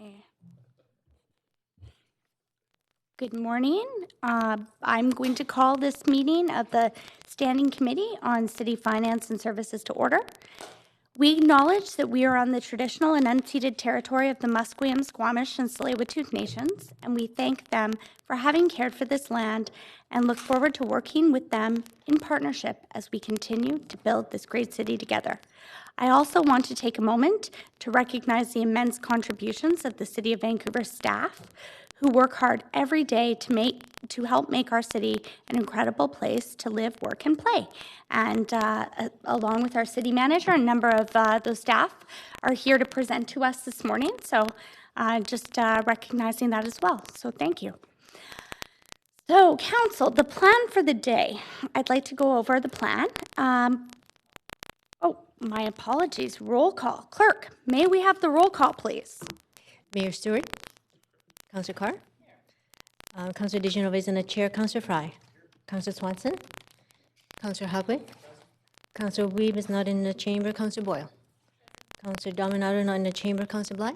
Okay. Good morning. I'm going to call this meeting of the Standing Committee on City Finance and Services to order. We acknowledge that we are on the traditional and unceded territory of the Musqueam, Squamish, and Tsleil-Waututh nations, and we thank them for having cared for this land and look forward to working with them in partnership as we continue to build this great city together. I also want to take a moment to recognize the immense contributions of the City of Vancouver staff who work hard every day to help make our city an incredible place to live, work, and play. And along with our city manager, a number of those staff are here to present to us this morning. So just recognizing that as well. So thank you. So Council, the plan for the day. I'd like to go over the plan. My apologies. Roll call. Clerk, may we have the roll call, please? Mayor Stewart, Councillor Carr, Councillor DeGenova is in the chair, Councillor Fry, Councillor Swanson, Councillor Hugway, Councillor Weeb is not in the chamber, Councillor Boyle, Councillor Dominato not in the chamber, Councillor Bly,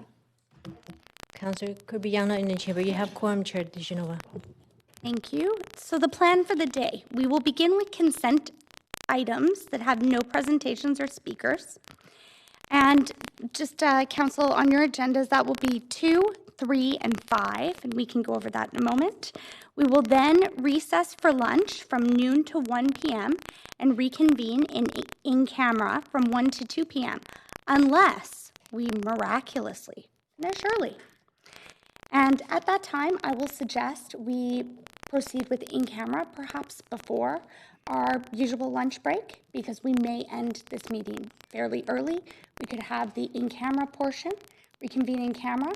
Councillor Kirby-Young not in the chamber. You have quorum, Chair DeGenova. Thank you. So the plan for the day, we will begin with consent items that have no presentations or speakers. And just Council, on your agendas, that will be 2, 3, and 5, and we can go over that in a moment. We will then recess for lunch from noon to 1 p.m. and reconvene in camera from 1 to 2 p.m. unless we miraculously finish early. And at that time, I will suggest we proceed with in camera, perhaps before our usual lunch break, because we may end this meeting fairly early. We could have the in-camera portion, reconvene in camera,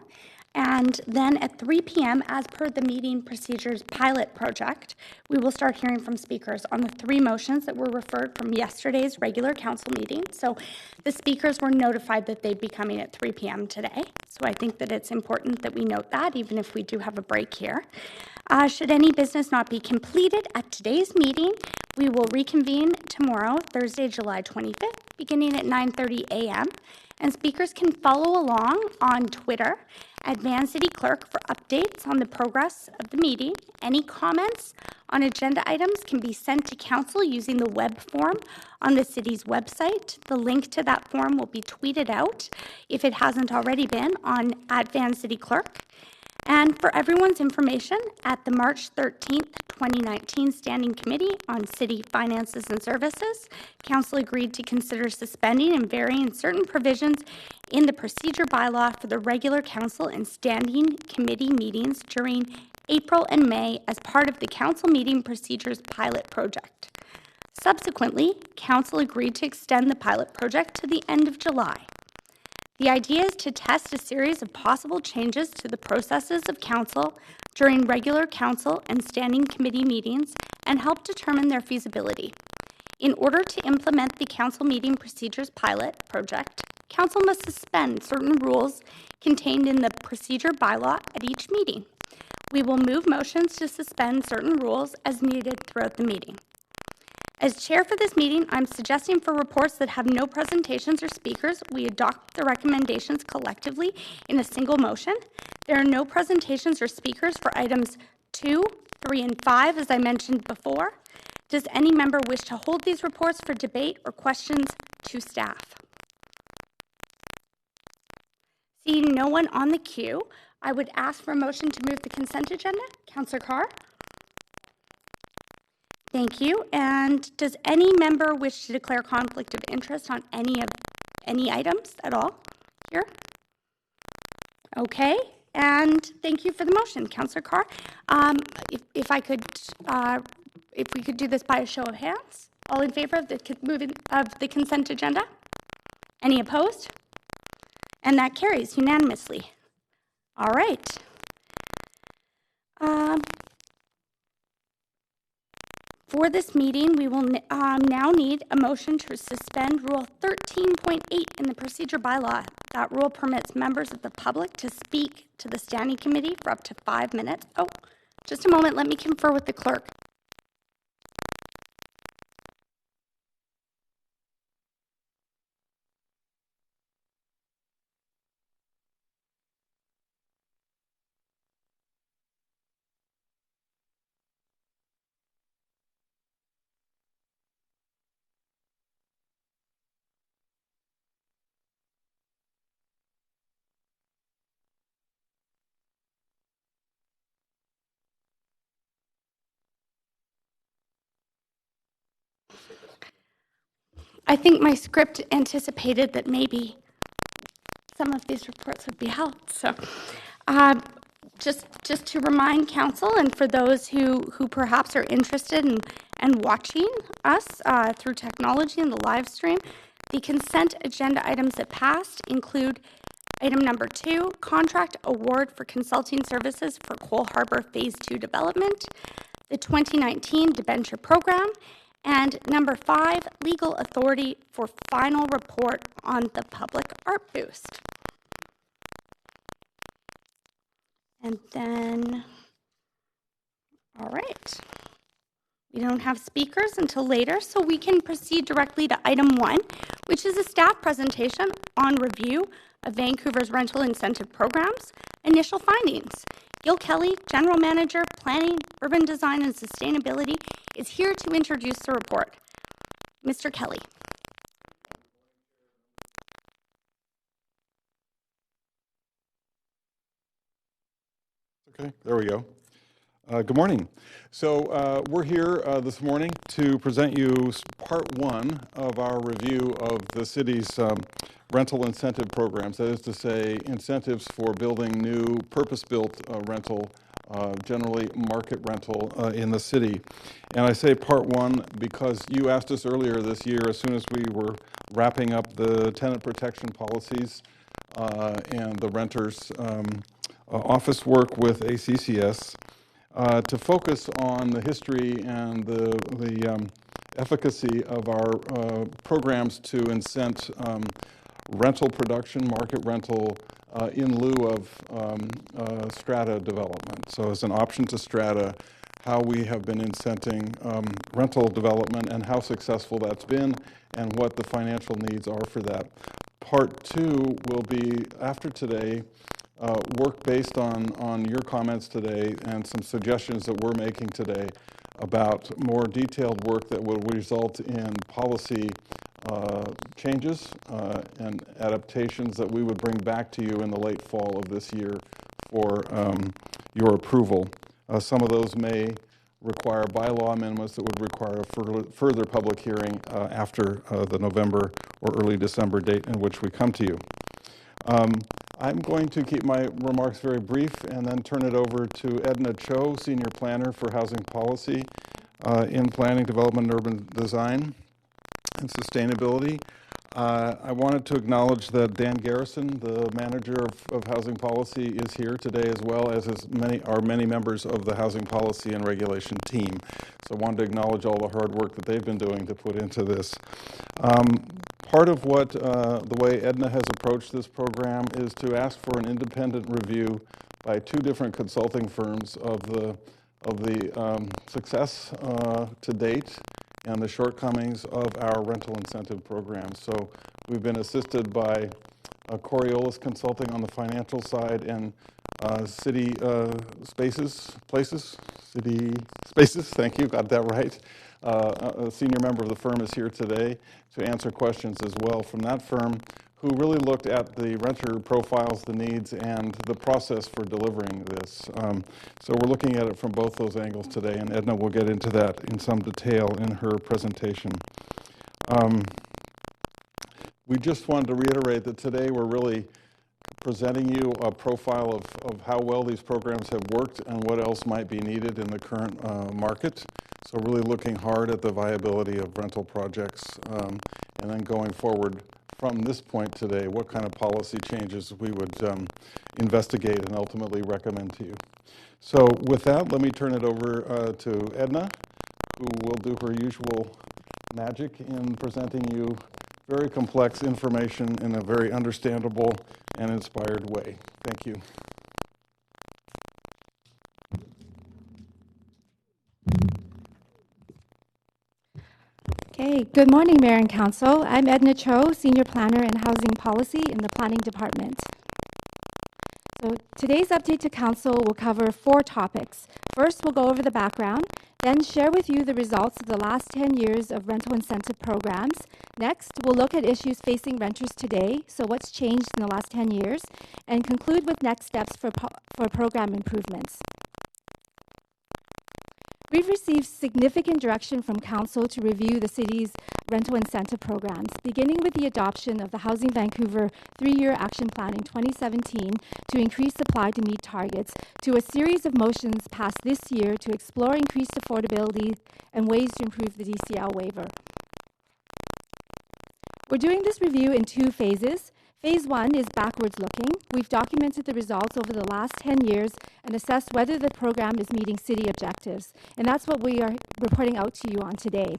and then at 3 p.m., as per the meeting procedures pilot project, we will start hearing from speakers on the 3 motions that were referred from yesterday's regular council meeting. So the speakers were notified that they'd be coming at 3 p.m. today. So I think that it's important that we note that, even if we do have a break here. Should any business not be completed at today's meeting, we will reconvene tomorrow, Thursday, July 25th, beginning at 9:30 a.m. And speakers can follow along on Twitter at Van City Clerk for updates on the progress of the meeting. Any comments on agenda items can be sent to council using the web form on the city's website. The link to that form will be tweeted out, if it hasn't already been, at Van City Clerk. And for everyone's information, at the March 13th, 2019 Standing Committee on City Finances and Services, Council agreed to consider suspending and varying certain provisions in the procedure bylaw for the regular Council and Standing Committee meetings during April and May as part of the Council meeting procedures pilot project. Subsequently, Council agreed to extend the pilot project to the end of July. The idea is to test a series of possible changes to the processes of Council during regular Council and Standing Committee meetings and help determine their feasibility. In order to implement the Council meeting procedures pilot project, Council must suspend certain rules contained in the procedure bylaw at each meeting. We will move motions to suspend certain rules as needed throughout the meeting. As chair for this meeting, I'm suggesting for reports that have no presentations or speakers, we adopt the recommendations collectively in a single motion. There are no presentations or speakers for items 2, 3, and 5, as I mentioned before. Does any member wish to hold these reports for debate or questions to staff? Seeing no one on the queue, I would ask for a motion to move the consent agenda. Councillor Carr? Thank you. And does any member wish to declare conflict of interest on any items at all here? Okay. And thank you for the motion, Councillor Carr. If we could do this by a show of hands, all in favor of the moving of the consent agenda? Any opposed? And that carries unanimously. All right. For this meeting, we will now need a motion to suspend Rule 13.8 in the procedure bylaw. That rule permits members of the public to speak to the Standing Committee for up to 5 minutes. Oh, just a moment. Let me confer with the clerk. I think my script anticipated that maybe some of these reports would be held. So just to remind council and for those who perhaps are interested in watching us through technology and the live stream, the consent agenda items that passed include item number 2, contract award for consulting services for Cole Harbour Phase 2 development, the 2019 debenture program, and number 5, legal authority for final report on the public art boost. And then, all right, we don't have speakers until later, so we can proceed directly to item 1, which is a staff presentation on review of Vancouver's rental incentive programs, initial findings. Gil Kelly, General Manager, Planning, Urban Design and Sustainability, is here to introduce the report. Mr. Kelly. Okay, there we go. Good morning. So we're here this morning to present you part 1 of our review of the city's rental incentive programs. That is to say, incentives for building new purpose-built rental, generally market rental in the city. And I say part 1 because you asked us earlier this year, as soon as we were wrapping up the tenant protection policies and the renters' office work with ACCS, to focus on the history and the efficacy of our programs to incent rental production, market rental, in lieu of strata development. So as an option to strata, how we have been incenting rental development and how successful that's been and what the financial needs are for that. Part 2 will be, after today, work based on your comments today and some suggestions that we're making today about more detailed work that will result in policy changes and adaptations that we would bring back to you in the late fall of this year for your approval. Some of those may require bylaw amendments that would require a further public hearing after the November or early December date in which we come to you. I'm going to keep my remarks very brief and then turn it over to Edna Cho, Senior Planner for Housing Policy in Planning, Development, and Urban Design and Sustainability. I wanted to acknowledge that Dan Garrison, the Manager of Housing Policy, is here today, as well as many members of the Housing Policy and Regulation team. So I wanted to acknowledge all the hard work that they've been doing to put into this. Part of what the way Edna has approached this program is to ask for an independent review by 2 different consulting firms of the success to date and the shortcomings of our rental incentive program. So we've been assisted by Coriolis Consulting on the financial side and City Spaces, thank you, got that right. A senior member of the firm is here today to answer questions as well from that firm, who really looked at the renter profiles, the needs, and the process for delivering this. So we're looking at it from both those angles today, and Edna will get into that in some detail in her presentation. We just wanted to reiterate that today we're really presenting you a profile of how well these programs have worked and what else might be needed in the current market. So really looking hard at the viability of rental projects and then going forward from this point today, what kind of policy changes we would investigate and ultimately recommend to you. So with that, let me turn it over to Edna, who will do her usual magic in presenting you very complex information in a very understandable and inspired way. Thank you. Okay, good morning, Mayor and Council. I'm Edna Cho, Senior Planner in Housing Policy in the Planning Department. So today's update to Council will cover 4 topics. First, we'll go over the background, then share with you the results of the last 10 years of rental incentive programs. Next, we'll look at issues facing renters today, so what's changed in the last 10 years, and conclude with next steps for program improvements. We've received significant direction from Council to review the city's rental incentive programs, beginning with the adoption of the Housing Vancouver 3-year action plan in 2017 to increase supply to meet targets, to a series of motions passed this year to explore increased affordability and ways to improve the DCL waiver. We're doing this review in 2 phases. Phase 1 is backwards looking. We've documented the results over the last 10 years and assessed whether the program is meeting city objectives. And that's what we are reporting out to you on today.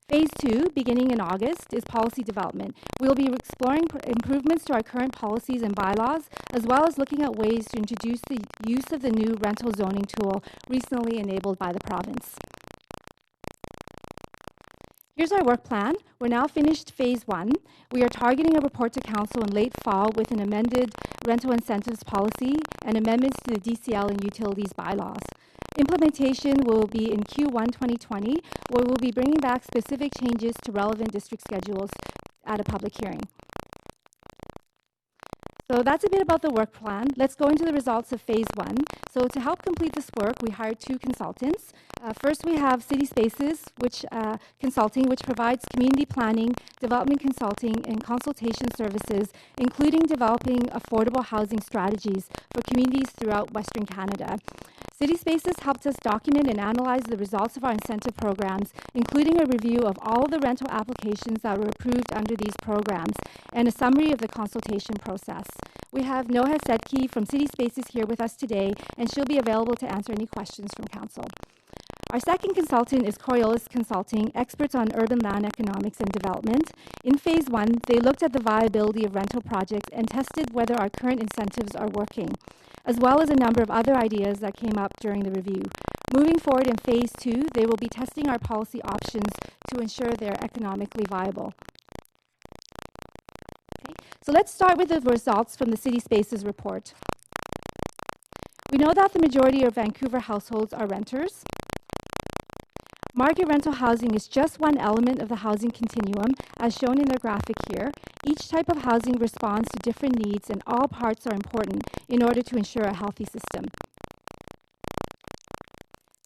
Phase 2, beginning in August, is policy development. We'll be exploring improvements to our current policies and bylaws, as well as looking at ways to introduce the use of the new rental zoning tool recently enabled by the province. Here's our work plan. We're now finished phase 1. We are targeting a report to Council in late fall with an amended rental incentives policy and amendments to the DCL and utilities bylaws. Implementation will be in Q1 2020, where we'll be bringing back specific changes to relevant district schedules at a public hearing. So that's a bit about the work plan. Let's go into the results of phase 1. So to help complete this work, we hired 2 consultants. First, we have City Spaces Consulting, which provides community planning, development consulting, and consultation services, including developing affordable housing strategies for communities throughout Western Canada. City Spaces helped us document and analyze the results of our incentive programs, including a review of all the rental applications that were approved under these programs and a summary of the consultation process. We have Noha Sedki from City Spaces here with us today, and she'll be available to answer any questions from Council. Our second consultant is Coriolis Consulting, experts on urban land economics and development. In phase 1, they looked at the viability of rental projects and tested whether our current incentives are working, as well as a number of other ideas that came up during the review. Moving forward in phase 2, they will be testing our policy options to ensure they're economically viable. Okay. So let's start with the results from the City Spaces report. We know that the majority of Vancouver households are renters. Market rental housing is just one element of the housing continuum, as shown in the graphic here. Each type of housing responds to different needs, and all parts are important in order to ensure a healthy system.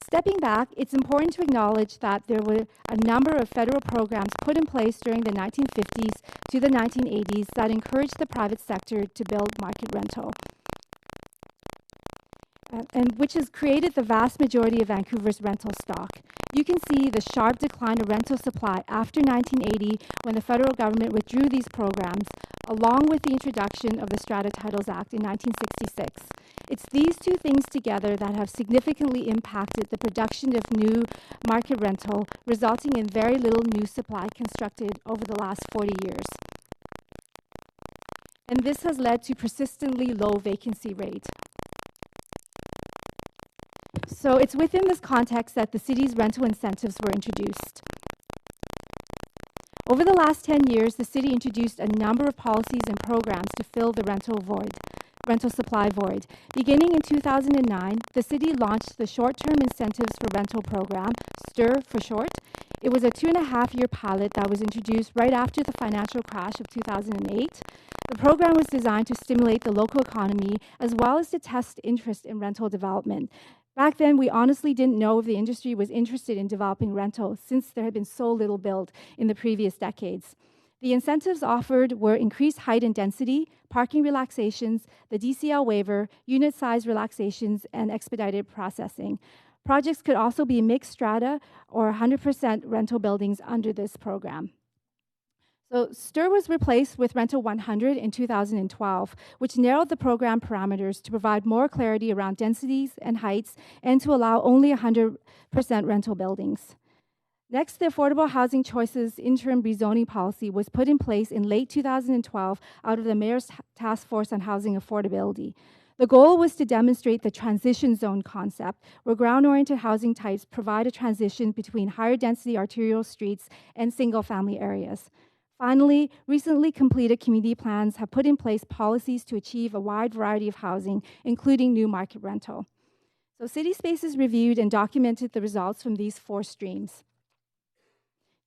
Stepping back, it's important to acknowledge that there were a number of federal programs put in place during the 1950s to the 1980s that encouraged the private sector to build market rental, and which has created the vast majority of Vancouver's rental stock. You can see the sharp decline of rental supply after 1980 when the federal government withdrew these programs, along with the introduction of the Strata Titles Act in 1966. It's these 2 things together that have significantly impacted the production of new market rental, resulting in very little new supply constructed over the last 40 years. And this has led to persistently low vacancy rate. So it's within this context that the city's rental incentives were introduced. Over the last 10 years, the city introduced a number of policies and programs to fill the rental supply void. Beginning in 2009, the city launched the Short-Term Incentives for Rental program, STIR for short. It was a 2.5-year pilot that was introduced right after the financial crash of 2008. The program was designed to stimulate the local economy as well as to test interest in rental development. Back then, we honestly didn't know if the industry was interested in developing rental, since there had been so little built in the previous decades. The incentives offered were increased height and density, parking relaxations, the DCL waiver, unit size relaxations, and expedited processing. Projects could also be mixed strata or 100% rental buildings under this program. So STIR was replaced with Rental 100 in 2012, which narrowed the program parameters to provide more clarity around densities and heights and to allow only 100% rental buildings. Next, the Affordable Housing Choices interim rezoning policy was put in place in late 2012 out of the Mayor's Task Force on Housing Affordability. The goal was to demonstrate the transition zone concept, where ground-oriented housing types provide a transition between higher density arterial streets and single-family areas. Finally, recently completed community plans have put in place policies to achieve a wide variety of housing, including new market rental. So City Spaces reviewed and documented the results from these 4 streams.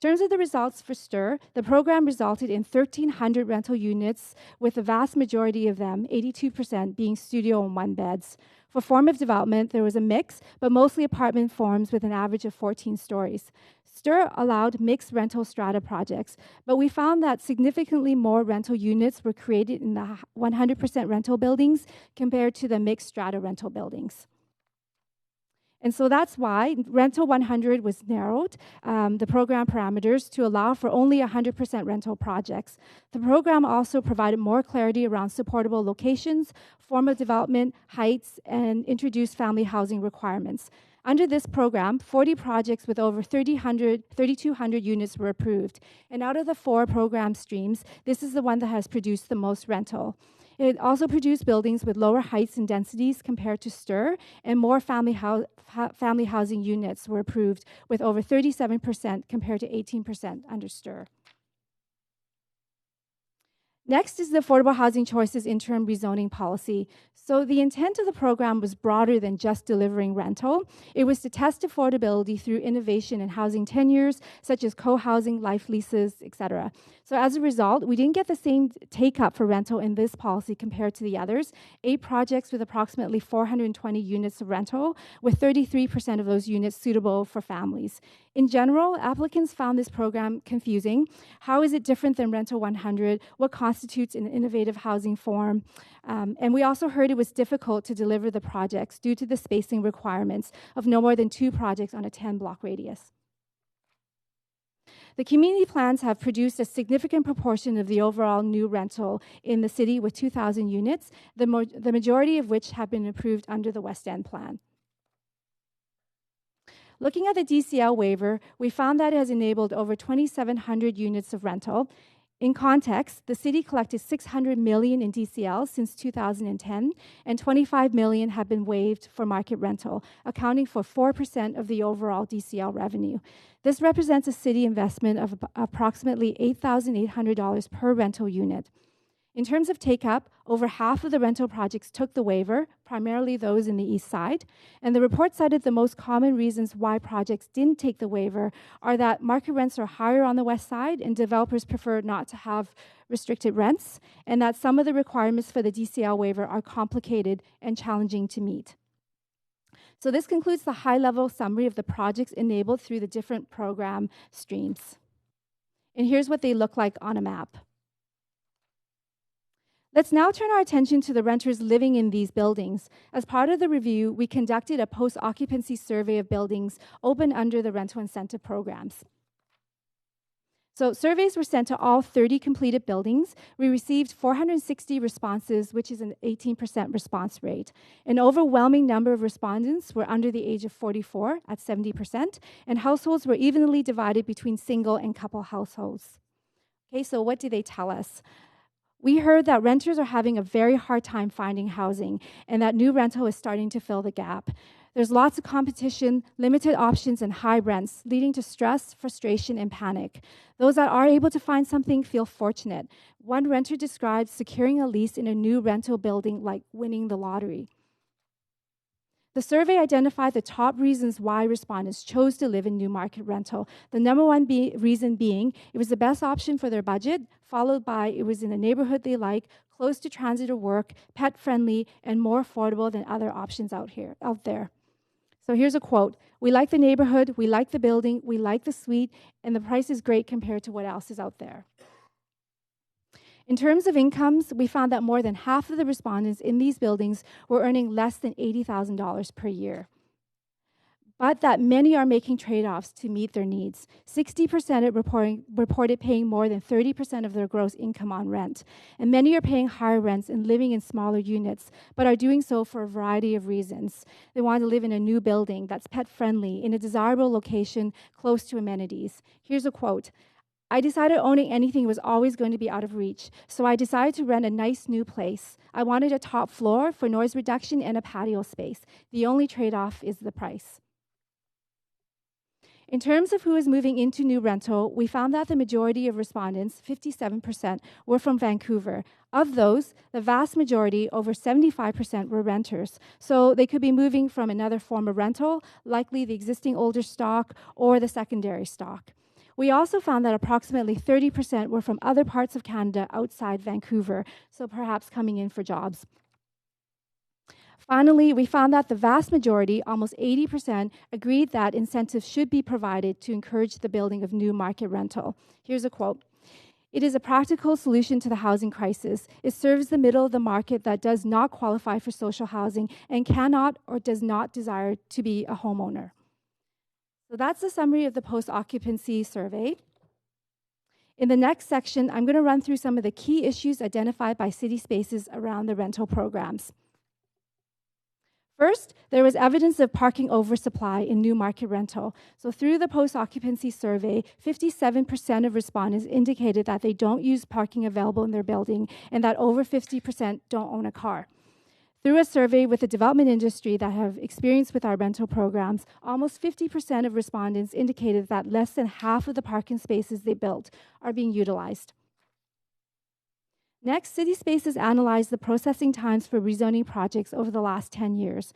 In terms of the results for STIR, the program resulted in 1,300 rental units, with the vast majority of them, 82%, being studio and one-beds. For form of development, there was a mix, but mostly apartment forms with an average of 14 stories. STIR allowed mixed rental strata projects, but we found that significantly more rental units were created in the 100% rental buildings compared to the mixed strata rental buildings. And so that's why Rental 100 was narrowed, the program parameters, to allow for only 100% rental projects. The program also provided more clarity around supportable locations, form of development, heights, and introduced family housing requirements. Under this program, 40 projects with over 3,200 units were approved. And out of the 4 program streams, this is the one that has produced the most rental. It also produced buildings with lower heights and densities compared to STIR, and more family housing units were approved, with over 37% compared to 18% under STIR. Next is the Affordable Housing Choices interim rezoning policy. So the intent of the program was broader than just delivering rental. It was to test affordability through innovation in housing tenures, such as co-housing, life leases, etc. So as a result, we didn't get the same take-up for rental in this policy compared to the others. 8 projects with approximately 420 units of rental, with 33% of those units suitable for families. In general, applicants found this program confusing. How is it different than Rental 100? What constitutes an innovative housing form? And we also heard it was difficult to deliver the projects due to the spacing requirements of no more than 2 projects on a 10-block radius. The community plans have produced a significant proportion of the overall new rental in the city, with 2,000 units, the majority of which have been approved under the West End plan. Looking at the DCL waiver, we found that it has enabled over 2,700 units of rental. In context, the city collected $600 million in DCL since 2010, and $25 million have been waived for market rental, accounting for 4% of the overall DCL revenue. This represents a city investment of approximately $8,800 per rental unit. In terms of take-up, over half of the rental projects took the waiver, primarily those in the east side, and the report cited the most common reasons why projects didn't take the waiver are that market rents are higher on the west side and developers prefer not to have restricted rents, and that some of the requirements for the DCL waiver are complicated and challenging to meet. So this concludes the high-level summary of the projects enabled through the different program streams. And here's what they look like on a map. Let's now turn our attention to the renters living in these buildings. As part of the review, we conducted a post-occupancy survey of buildings open under the rental incentive programs. So surveys were sent to all 30 completed buildings. We received 460 responses, which is an 18% response rate. An overwhelming number of respondents were under the age of 44 at 70%, and households were evenly divided between single and couple households. Okay, so what do they tell us? We heard that renters are having a very hard time finding housing, and that new rental is starting to fill the gap. There's lots of competition, limited options, and high rents, leading to stress, frustration, and panic. Those that are able to find something feel fortunate. One renter described securing a lease in a new rental building like winning the lottery. The survey identified the top reasons why respondents chose to live in new market rental. The number one reason being it was the best option for their budget, followed by it was in a neighborhood they like, close to transit or work, pet-friendly, and more affordable than other options out there. So here's a quote. "We like the neighborhood, we like the building, we like the suite, and the price is great compared to what else is out there." In terms of incomes, we found that more than half of the respondents in these buildings were earning less than $80,000 per year, but that many are making trade-offs to meet their needs. 60% reported paying more than 30% of their gross income on rent, and many are paying higher rents and living in smaller units, but are doing so for a variety of reasons. They want to live in a new building that's pet-friendly, in a desirable location, close to amenities. Here's a quote. "I decided owning anything was always going to be out of reach, so I decided to rent a nice new place. I wanted a top floor for noise reduction and a patio space. The only trade-off is the price." In terms of who is moving into new rental, we found that the majority of respondents, 57%, were from Vancouver. Of those, the vast majority, over 75%, were renters. So they could be moving from another form of rental, likely the existing older stock or the secondary stock. We also found that approximately 30% were from other parts of Canada outside Vancouver, so perhaps coming in for jobs. Finally, we found that the vast majority, almost 80%, agreed that incentives should be provided to encourage the building of new market rental. Here's a quote. "It is a practical solution to the housing crisis. It serves the middle of the market that does not qualify for social housing and cannot or does not desire to be a homeowner." So that's the summary of the post-occupancy survey. In the next section, I'm going to run through some of the key issues identified by City Spaces around the rental programs. First, there was evidence of parking oversupply in new market rental. So through the post-occupancy survey, 57% of respondents indicated that they don't use parking available in their building and that over 50% don't own a car. Through a survey with the development industry that have experience with our rental programs, almost 50% of respondents indicated that less than half of the parking spaces they built are being utilized. Next, City Spaces analyzed the processing times for rezoning projects over the last 10 years.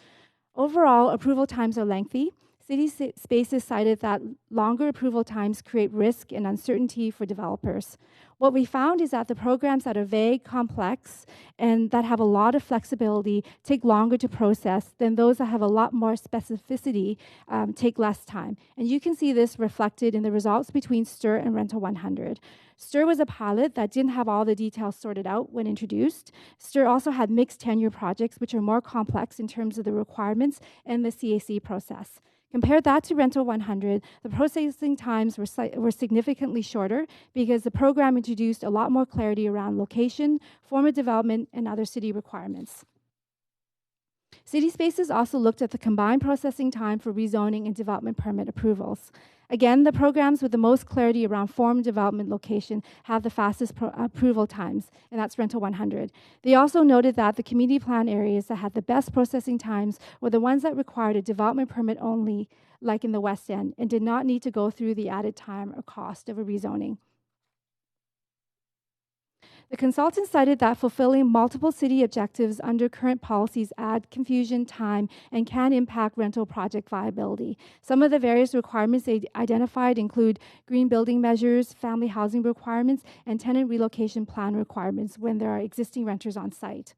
Overall, approval times are lengthy. City Spaces cited that longer approval times create risk and uncertainty for developers. What we found is that the programs that are vague, complex, and that have a lot of flexibility take longer to process than those that have a lot more specificity take less time. And you can see this reflected in the results between STIR and Rental 100. STIR was a pilot that didn't have all the details sorted out when introduced. STIR also had mixed tenure projects, which are more complex in terms of the requirements and the CAC process. Compare that to Rental 100, the processing times were significantly shorter because the program introduced a lot more clarity around location, form of development, and other city requirements. City Spaces also looked at the combined processing time for rezoning and development permit approvals. Again, the programs with the most clarity around form, development, location have the fastest approval times, and that's Rental 100. They also noted that the community plan areas that had the best processing times were the ones that required a development permit only, like in the West End, and did not need to go through the added time or cost of a rezoning. The consultant cited that fulfilling multiple city objectives under current policies add confusion, time, and can impact rental project viability. Some of the various requirements they identified include green building measures, family housing requirements, and tenant relocation plan requirements when there are existing renters on site.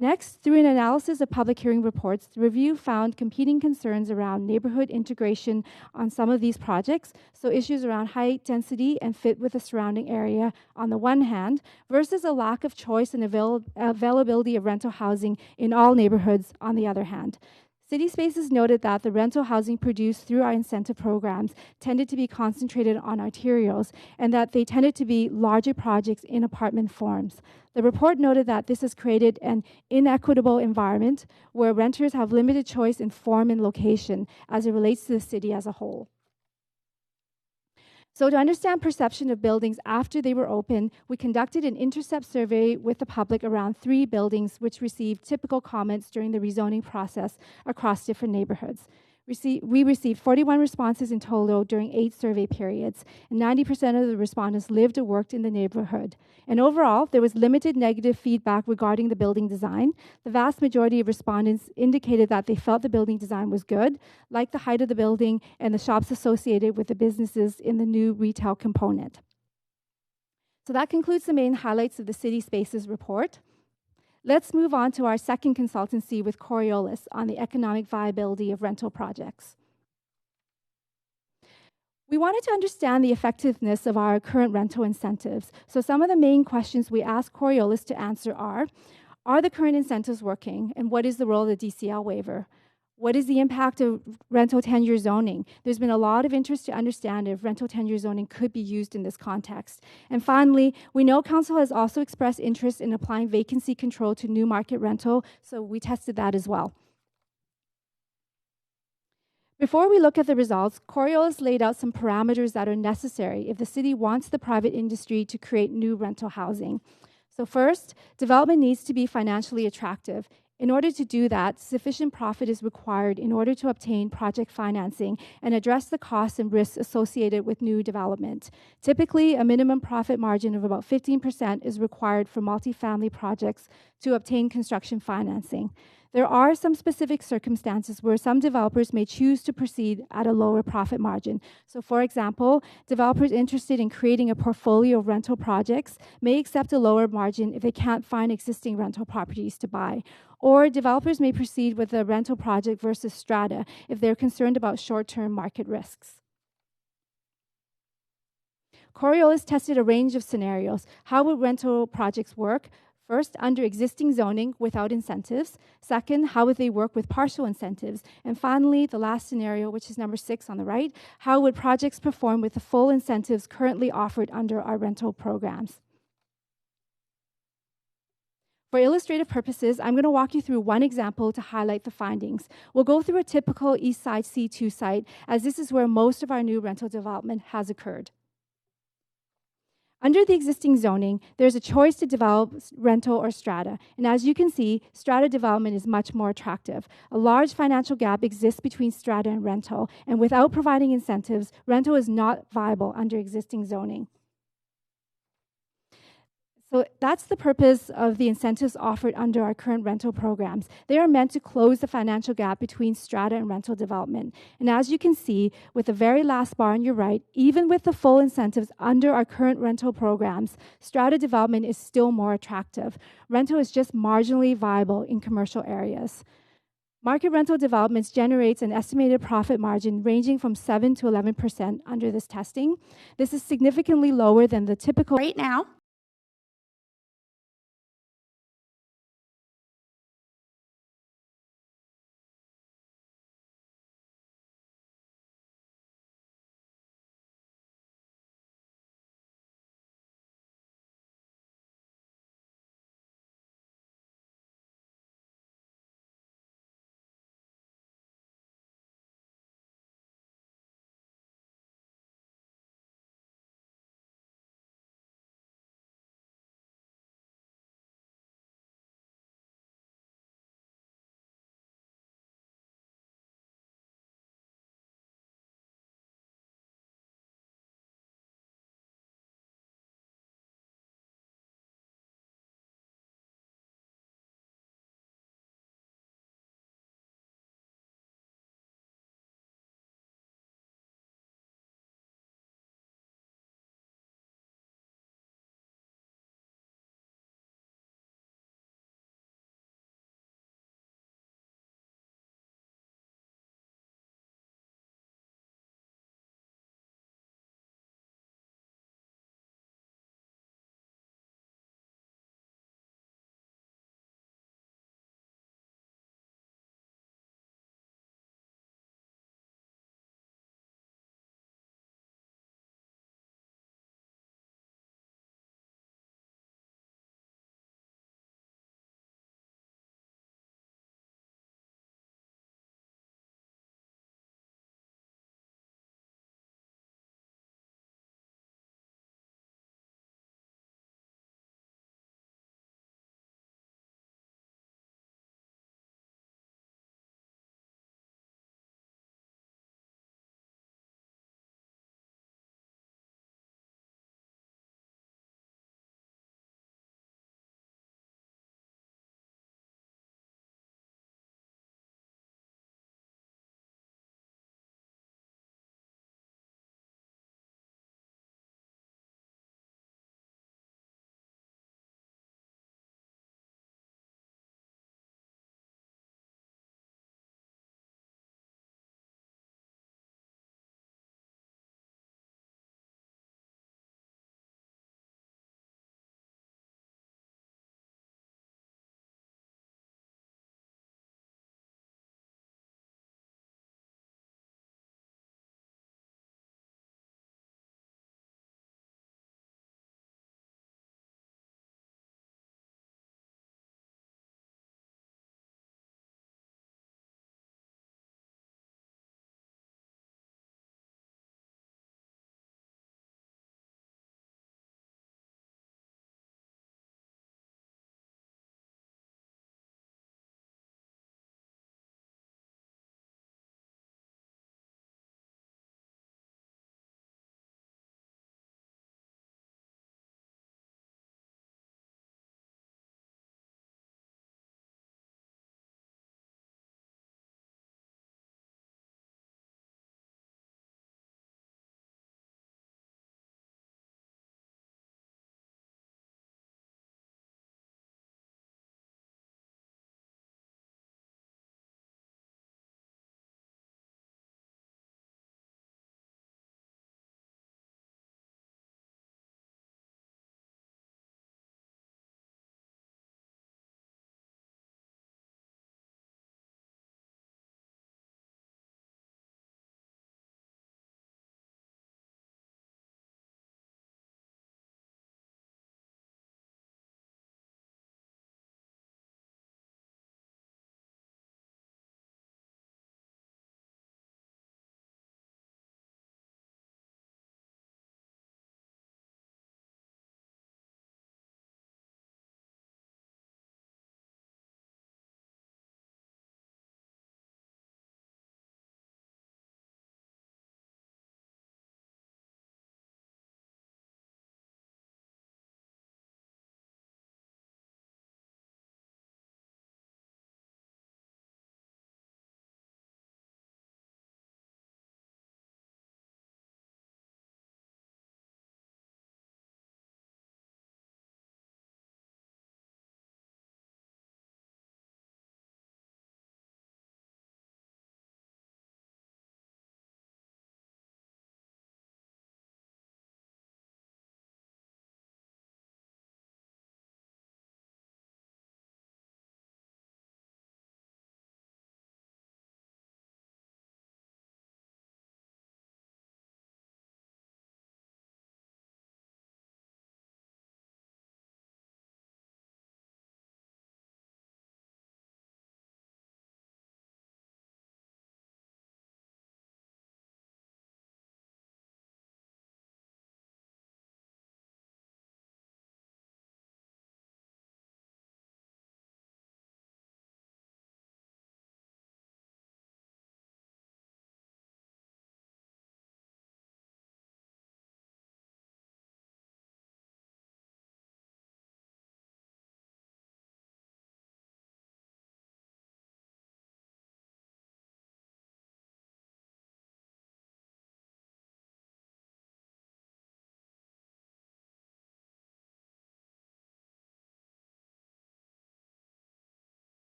Next, through an analysis of public hearing reports, the review found competing concerns around neighborhood integration on some of these projects, so issues around height, density, and fit with the surrounding area on the one hand, versus a lack of choice and availability of rental housing in all neighborhoods on the other hand. City Spaces noted that the rental housing produced through our incentive programs tended to be concentrated on arterials and that they tended to be larger projects in apartment forms. The report noted that this has created an inequitable environment where renters have limited choice in form and location as it relates to the city as a whole. So to understand perception of buildings after they were open, we conducted an intercept survey with the public around 3 buildings which received typical comments during the rezoning process across different neighborhoods. We received 41 responses in total during 8 survey periods, and 90% of the respondents lived or worked in the neighborhood. And overall, there was limited negative feedback regarding the building design. The vast majority of respondents indicated that they felt the building design was good, like the height of the building and the shops associated with the businesses in the new retail component. So that concludes the main highlights of the City Spaces report. Let's move on to our second consultancy with Coriolis on the economic viability of rental projects. We wanted to understand the effectiveness of our current rental incentives. So some of the main questions we asked Coriolis to answer are the current incentives working? And what is the role of the DCL waiver? What is the impact of rental tenure zoning? There's been a lot of interest to understand if rental tenure zoning could be used in this context. And finally, we know Council has also expressed interest in applying vacancy control to new market rental, so we tested that as well. Before we look at the results, Coriolis laid out some parameters that are necessary if the city wants the private industry to create new rental housing. So first, development needs to be financially attractive. In order to do that, sufficient profit is required in order to obtain project financing and address the costs and risks associated with new development. Typically, a minimum profit margin of about 15% is required for multifamily projects to obtain construction financing. There are some specific circumstances where some developers may choose to proceed at a lower profit margin. So for example, developers interested in creating a portfolio of rental projects may accept a lower margin if they can't find existing rental properties to buy. Or developers may proceed with a rental project versus strata if they're concerned about short-term market risks. Coriolis tested a range of scenarios. How would rental projects work? First, under existing zoning without incentives. Second, how would they work with partial incentives? And finally, the last scenario, which is number 6 on the right, how would projects perform with the full incentives currently offered under our rental programs? For illustrative purposes, I'm going to walk you through one example to highlight the findings. We'll go through a typical Eastside C2 site, as this is where most of our new rental development has occurred. Under the existing zoning, there's a choice to develop rental or strata. And as you can see, strata development is much more attractive. A large financial gap exists between strata and rental, and without providing incentives, rental is not viable under existing zoning. So that's the purpose of the incentives offered under our current rental programs. They are meant to close the financial gap between strata and rental development. And as you can see, with the very last bar on your right, even with the full incentives under our current rental programs, strata development is still more attractive. Rental is just marginally viable in commercial areas. Market rental developments generates an estimated profit margin ranging from 7 to 11% under this testing. This is significantly lower than the typical Right now,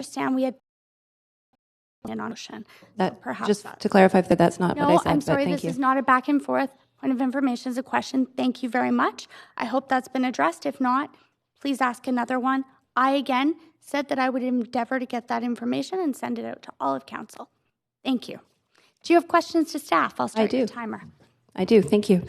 understand we had an motion. That, Perhaps just that. to clarify that that's not what I No, said, I'm but sorry, thank this you. is not a back and forth. Point of information is a question. Thank you very much. I hope that's been addressed. If not, please ask another one. I, again, said that I would endeavor to get that information and send it out to all of council. Thank you. Do you have questions to staff? I'll start your do. timer. I do, thank you.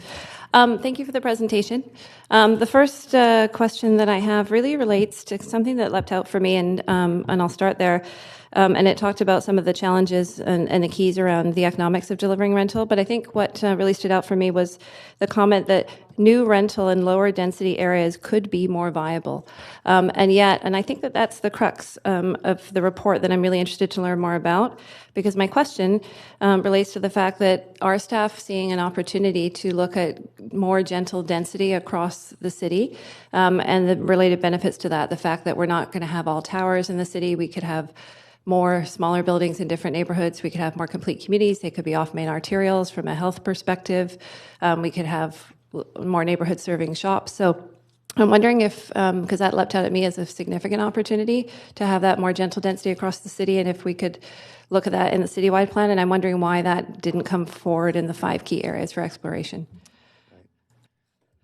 Thank you for the presentation. The first question that I have really relates to something that leapt out for me, and I'll start there. And it talked about some of the challenges and the keys around the economics of delivering rental. But I think what really stood out for me was the comment that new rental in lower density areas could be more viable. And I think that that's the crux of the report that I'm really interested to learn more about, because my question relates to the fact that our staff seeing an opportunity to look at more gentle density across the city and the related benefits to that, the fact that we're not going to have all towers in the city, we could have more smaller buildings in different neighborhoods. We could have more complete communities. They could be off main arterials from a health perspective. We could have more neighborhood serving shops. So I'm wondering if, because that leapt out at me as a significant opportunity to have that more gentle density across the city, and if we could look at that in the citywide plan. And I'm wondering why that didn't come forward in the 5 key areas for exploration.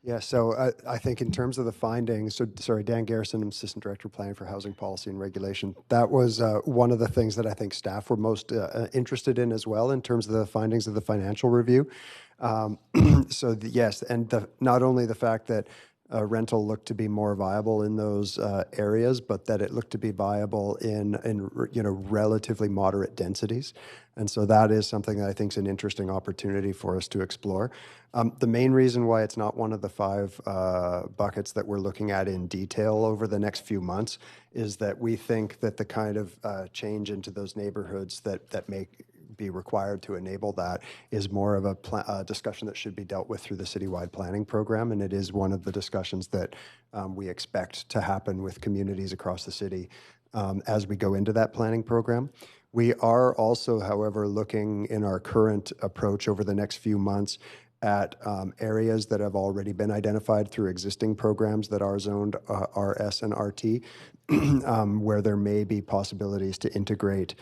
Yeah, so I think in terms of the findings, Dan Garrison, Assistant Director of Planning for Housing Policy and Regulation, that was one of the things that I think staff were most interested in as well in terms of the findings of the financial review. Yes, and not only the fact that rental looked to be more viable in those areas, but that it looked to be viable in relatively moderate densities. And so that is something that I think is an interesting opportunity for us to explore. The main reason why it's not one of the 5 buckets that we're looking at in detail over the next few months is that we think that the kind of change into those neighborhoods that may be required to enable that is more of a discussion that should be dealt with through the citywide planning program, and it is one of the discussions that we expect to happen with communities across the city as we go into that planning program. We are also, however, looking in our current approach over the next few months at areas that have already been identified through existing programs that are zoned RS and RT, where there may be possibilities to integrate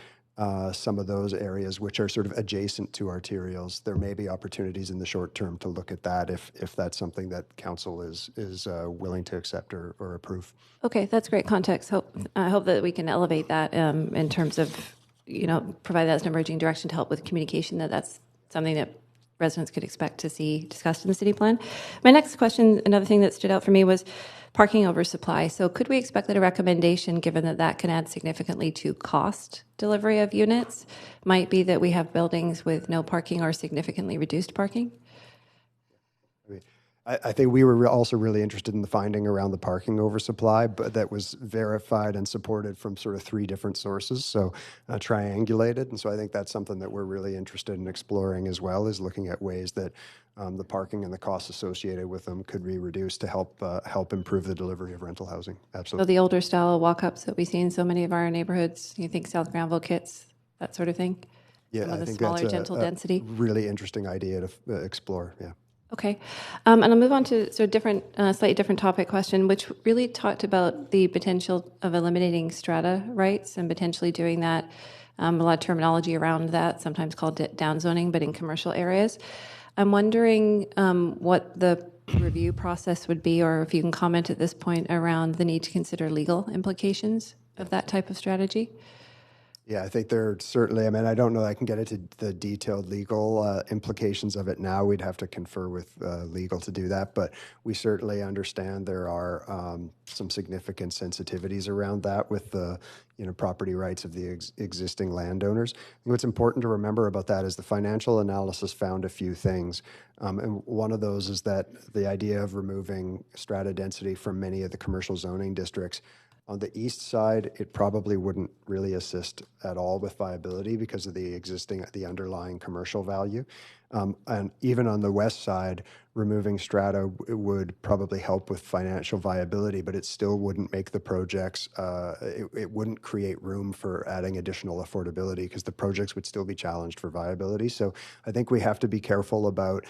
some of those areas which are sort of adjacent to arterials. There may be opportunities in the short term to look at that if that's something that council is willing to accept or approve. Okay, that's great context. I hope that we can elevate that in terms of, provide that as an emerging direction to help with communication, that's something that residents could expect to see discussed in the city plan. My next question, another thing that stood out for me was parking oversupply. So could we expect that a recommendation, given that that can add significantly to cost delivery of units, might be that we have buildings with no parking or significantly reduced parking? I think we were also really interested in the finding around the parking oversupply, but that was verified and supported from sort of 3 different sources, so triangulated. And so I think that's something that we're really interested in exploring as well, is looking at ways that the parking and the costs associated with them could be reduced to help improve the delivery of rental housing. Absolutely. So the older style walk-ups that we see in so many of our neighborhoods, you think South Granville kits, that sort of thing? Yeah, Some of I the think smaller, that's gentle a density? really interesting idea to explore, yeah. Okay. And I'll move on to sort of different, slightly different topic question, which really talked about the potential of eliminating strata rights and potentially doing that. A lot of terminology around that, sometimes called downzoning, but in commercial areas. I'm wondering what the review process would be, or if you can comment at this point around the need to consider legal implications of that type of strategy. Yeah, I think there certainly, I don't know that I can get into the detailed legal implications of it now. We'd have to confer with legal to do that, but we certainly understand there are some significant sensitivities around that with the property rights of the existing landowners. And what's important to remember about that is the financial analysis found a few things. And one of those is that the idea of removing strata density from many of the commercial zoning districts, on the east side, it probably wouldn't really assist at all with viability because of the underlying commercial value. And even on the west side, removing strata would probably help with financial viability, but it still wouldn't make the projects, it wouldn't create room for adding additional affordability because the projects would still be challenged for viability. So I think we have to be careful about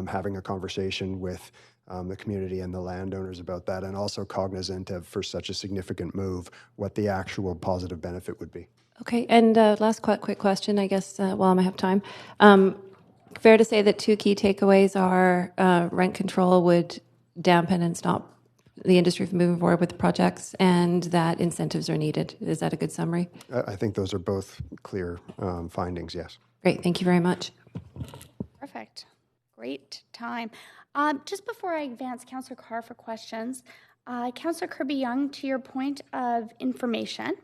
having a conversation with the community and the landowners about that, and also cognizant of, for such a significant move, what the actual positive benefit would be. Okay, and last quick question, I guess, while I have time. Fair to say that two key takeaways are rent control would dampen and stop the industry from moving forward with projects, and that incentives are needed. Is that a good summary? I think those are both clear findings, yes. Great, thank you very much. Perfect. Great time. Just before I advance Councillor Carr for questions, Councillor Kirby-Young, to your point of information,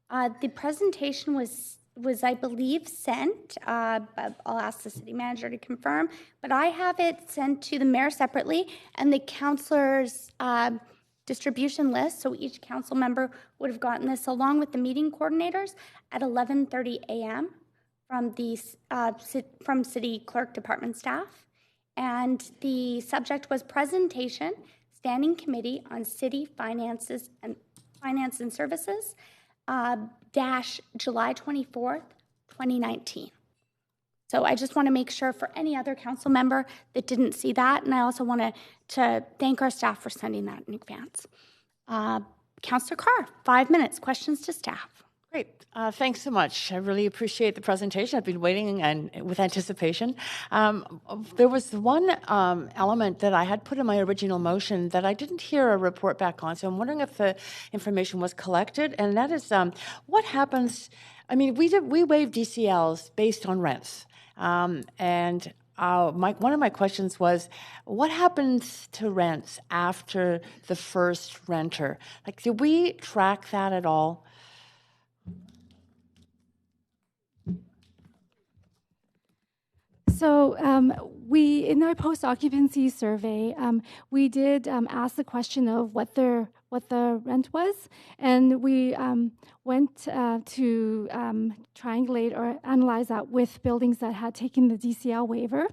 the presentation was I believe sent, but I'll ask the city manager to confirm, but I have it sent to the mayor separately and the councillors' distribution list, so each council member would have gotten this along with the meeting coordinators at 11:30 a.m. from City Clerk Department staff. And the subject was Presentation, Standing Committee on City Finance and Services, July 24th, 2019. So I just want to make sure for any other council member that didn't see that, and I also want to thank our staff for sending that in advance. Councillor Carr, 5 minutes, questions to staff. Great. Thanks so much. I really appreciate the presentation. I've been waiting and with anticipation. There was one element that I had put in my original motion that I didn't hear a report back on, so I'm wondering if the information was collected, and that is what happens. I mean, we waive DCLs based on rents, and one of my questions was, what happens to rents after the first renter? Like, did we track that at all? So we, in our post-occupancy survey, we did ask the question of what the rent was, and we went to triangulate or analyze that with buildings that had taken the DCL waiver.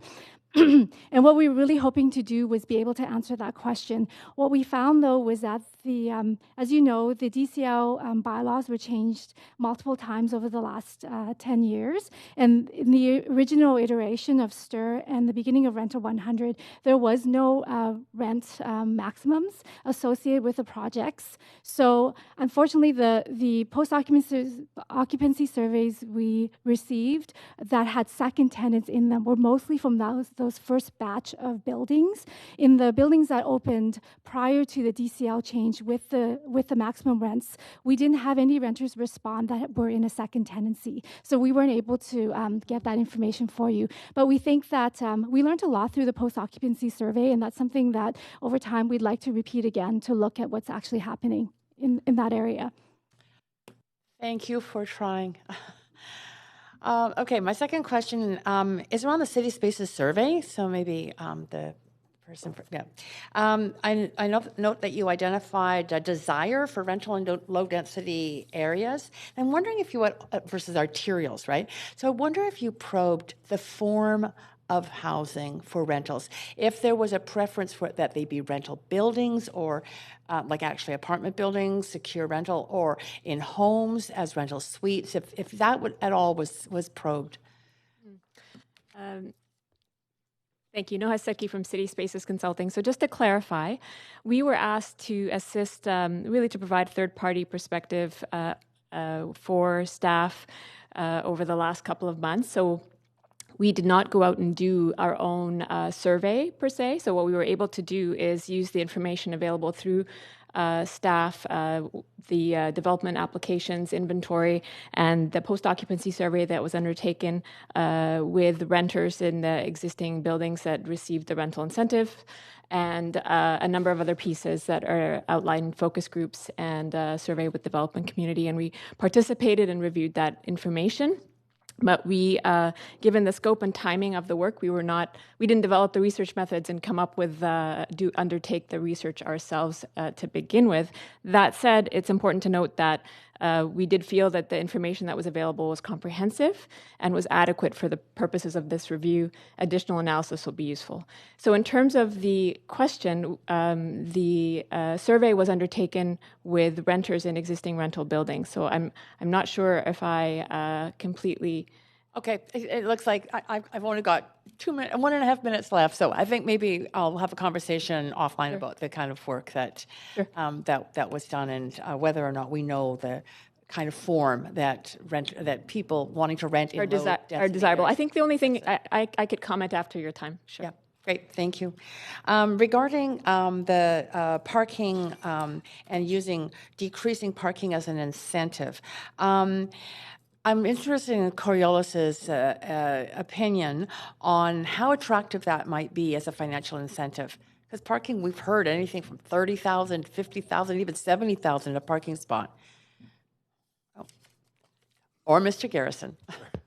And what we were really hoping to do was be able to answer that question. What we found, though, was that as you know, the DCL bylaws were changed multiple times over the last 10 years. And in the original iteration of STIR and the beginning of Rental 100, there was no rent maximums associated with the projects. So unfortunately, the post-occupancy surveys we received that had second tenants in them were mostly from those first batch of buildings. In the buildings that opened prior to the DCL change with the maximum rents, we didn't have any renters respond that were in a second tenancy. So we weren't able to get that information for you. But we think that we learned a lot through the post-occupancy survey, and that's something that over time we'd like to repeat again to look at what's actually happening in that area. Thank you for trying. Okay, my second question is around the City Spaces survey. So maybe the person, I note that you identified a desire for rental in low-density areas. I'm wondering if you versus arterials, right? So I wonder if you probed the form of housing for rentals. If there was a preference for that they be rental buildings or like actually apartment buildings, secure rental, or in homes as rental suites, if that at all was probed. Thank you. Noha Seki from City Spaces Consulting. So just to clarify, we were asked to assist, really to provide third-party perspective for staff over the last couple of months. So we did not go out and do our own survey per se. So what we were able to do is use the information available through staff, the development applications inventory, and the post-occupancy survey that was undertaken with renters in the existing buildings that received the rental incentive, and a number of other pieces that are outlined in focus groups and survey with development community. And we participated and reviewed that information. But we, given the scope and timing of the work, we didn't develop the research methods and come up with, undertake the research ourselves to begin with. That said, it's important to note that we did feel that the information that was available was comprehensive and was adequate for the purposes of this review. Additional analysis will be useful. So in terms of the question, the survey was undertaken with renters in existing rental buildings. So I'm not sure if I completely Okay, it looks like I've only got 1.5 minutes left, so I think maybe I'll have a conversation offline about the kind of work that that was done and whether or not we know the kind of form that people wanting to rent in Are low-density desirable. I areas. think the only thing I could comment after your time. Sure. Yeah, great, thank you. Regarding the parking and decreasing parking as an incentive, I'm interested in Coriolis's opinion on how attractive that might be as a financial incentive. Because parking, we've heard anything from 30,000, 50,000, even 70,000 a parking spot. Oh. Or Mr. Garrison.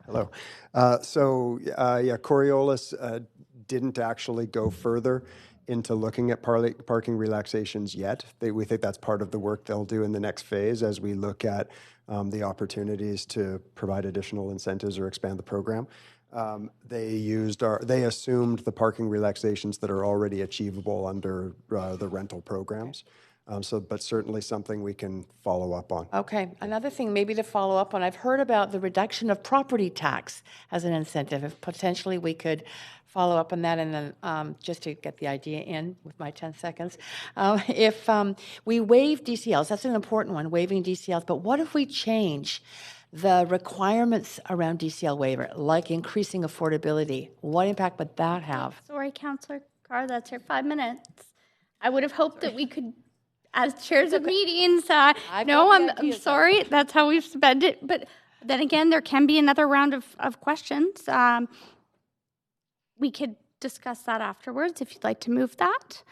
Hello. Yeah, Coriolis didn't actually go further into looking at parking relaxations yet. We think that's part of the work they'll do in the next phase as we look at the opportunities to provide additional incentives or expand the program. They assumed the parking relaxations that are already achievable under the rental programs. But certainly something we can follow up on. Okay, another thing maybe to follow up on, I've heard about the reduction of property tax as an incentive. If potentially we could follow up on that, and then just to get the idea in with my 10 seconds, if we waive DCLs, that's an important one, waiving DCLs, but what if we change the requirements around DCL waiver, like increasing affordability? What impact would that have? Sorry, Councillor Carr, that's your 5 minutes. I would have hoped that we could, as chairs of meetings, I'm sorry, that's how we've spent it. But then again, there can be another round of questions. We could discuss that afterwards if you'd like to move that.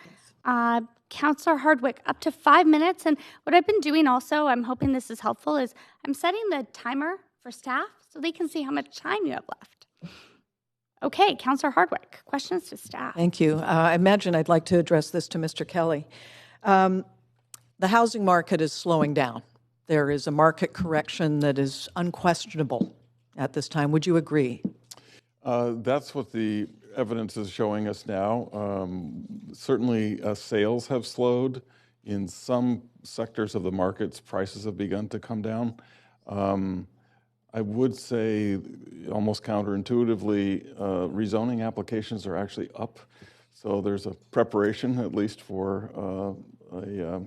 Councillor Hardwick, up to 5 minutes. And what I've been doing also, I'm hoping this is helpful, is I'm setting the timer for staff so they can see how much time you have left. Okay, Councillor Hardwick, questions to staff. Thank you. I imagine I'd like to address this to Mr. Kelly. The housing market is slowing down. There is a market correction that is unquestionable at this time. Would you agree? That's what the evidence is showing us now. Certainly, sales have slowed. In some sectors of the markets, prices have begun to come down. I would say, almost counterintuitively, rezoning applications are actually up. So there's a preparation, at least, for a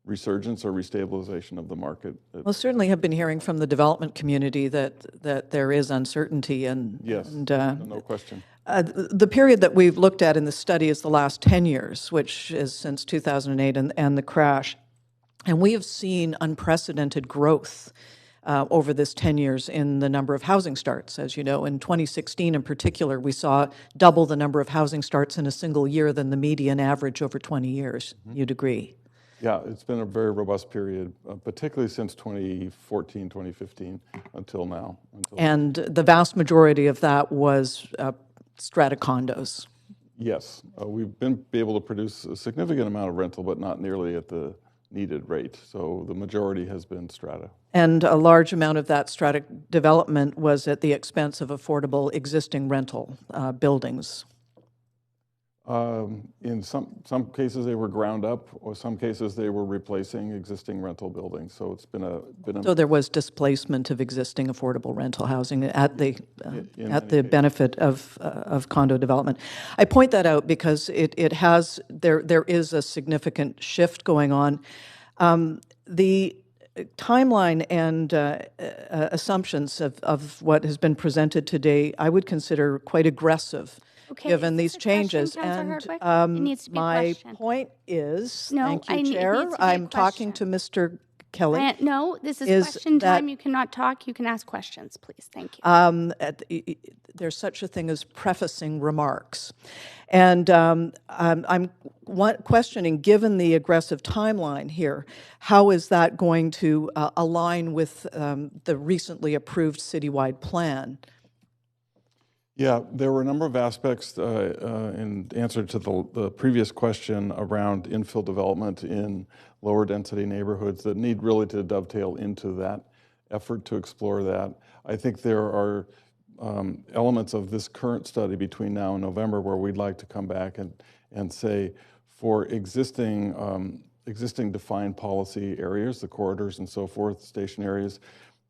resurgence or restabilization of the market. Well, certainly have been hearing from the development community that there is uncertainty. Yes, and no question. The period that we've looked at in the study is the last 10 years, which is since 2008 and the crash. And we have seen unprecedented growth over this 10 years in the number of housing starts. As you know, in 2016 in particular, we saw double the number of housing starts in a single year than the median average over 20 years. Mm-hmm. You'd agree? Yeah, it's been a very robust period, particularly since 2014, 2015 until now. And the vast majority of that was strata condos. Yes, we've been able to produce a significant amount of rental, but not nearly at the needed rate. So the majority has been strata. And a large amount of that strata development was at the expense of affordable existing rental buildings. In some cases, they were ground up, or some cases they were replacing existing rental buildings. So it's been a. So there was displacement of existing affordable rental housing at the benefit of condo development. I point that out because there is a significant shift going on. The timeline and assumptions of what has been presented today, I would consider quite aggressive. Okay, given these changes. And my point is, thank you, Chair. I'm talking to Mr. Kelly. No, this is question time. You cannot talk. You can ask questions, please. Thank you. There's such a thing as prefacing remarks. And I'm questioning, given the aggressive timeline here, how is that going to align with the recently approved citywide plan? Yeah, there were a number of aspects in answer to the previous question around infill development in lower density neighborhoods that need really to dovetail into that effort to explore that. I think there are elements of this current study between now and November where we'd like to come back and say for existing defined policy areas, the corridors and so forth, station areas,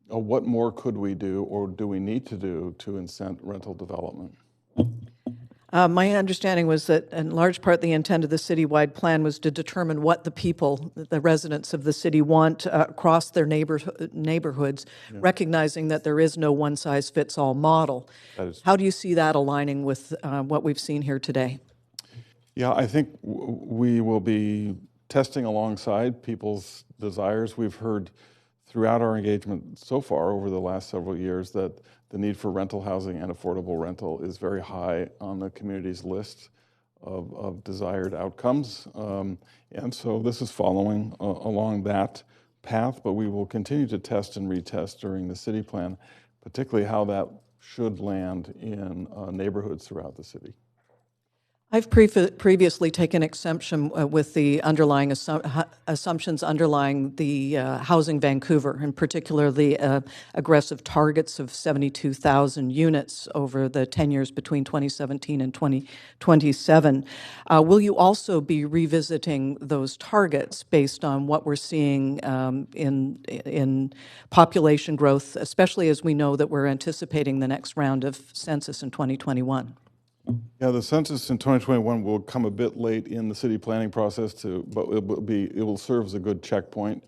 What more could we do, or do we need to do to incent rental development? My understanding was that, in large part, the intent of the citywide plan was to determine what the people, the residents of the city, want across their neighborhoods, recognizing that there is no one-size-fits-all model. How do you see that aligning with what we've seen here today? Yeah, I think we will be testing alongside people's desires. We've heard throughout our engagement so far over the last several years that the need for rental housing and affordable rental is very high on the community's list of desired outcomes. And so this is following along that path, but we will continue to test and retest during the city plan, particularly how that should land in neighborhoods throughout the city. I've previously taken exception with the underlying assumptions underlying the Housing Vancouver, in particular the aggressive targets of 72,000 units over the 10 years between 2017 and 2027. Will you also be revisiting those targets based on what we're seeing in population growth, especially as we know that we're anticipating the next round of census in 2021? Yeah, the census in 2021 will come a bit late in the city planning process, but it will serve as a good checkpoint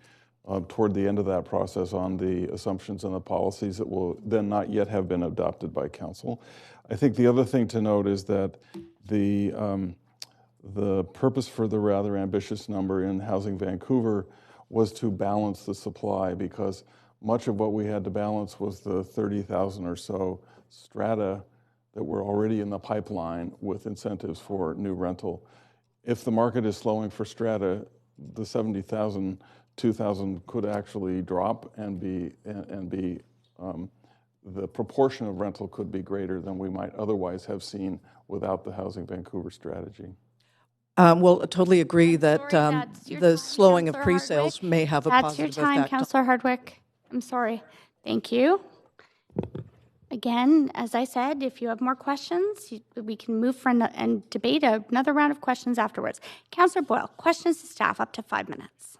toward the end of that process on the assumptions and the policies that will then not yet have been adopted by council. I think the other thing to note is that the purpose for the rather ambitious number in Housing Vancouver was to balance the supply, because much of what we had to balance was the 30,000 or so strata that were already in the pipeline with incentives for new rental. If the market is slowing for strata, the 70,000, 2,000 could actually drop and be the proportion of rental could be greater than we might otherwise have seen without the Housing Vancouver strategy. Well, I totally agree that that's your the time, slowing of Councillor pre-sales Hardwick. may have a That's positive your time, effect. Councillor Hardwick. I'm sorry. Thank you. Again, as I said, if you have more questions, we can move for and debate another round of questions afterwards. Councillor Boyle, questions to staff, up to 5 minutes.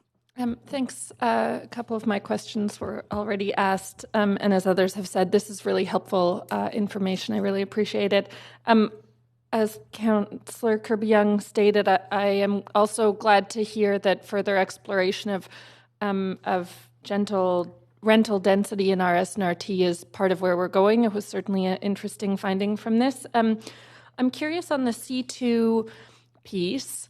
Thanks. A couple of my questions were already asked, and as others have said, this is really helpful information. I really appreciate it. As Councillor Kirby-Yung stated, I am also glad to hear that further exploration of gentle rental density in our SNRT is part of where we're going. It was certainly an interesting finding from this. I'm curious on the C2 piece,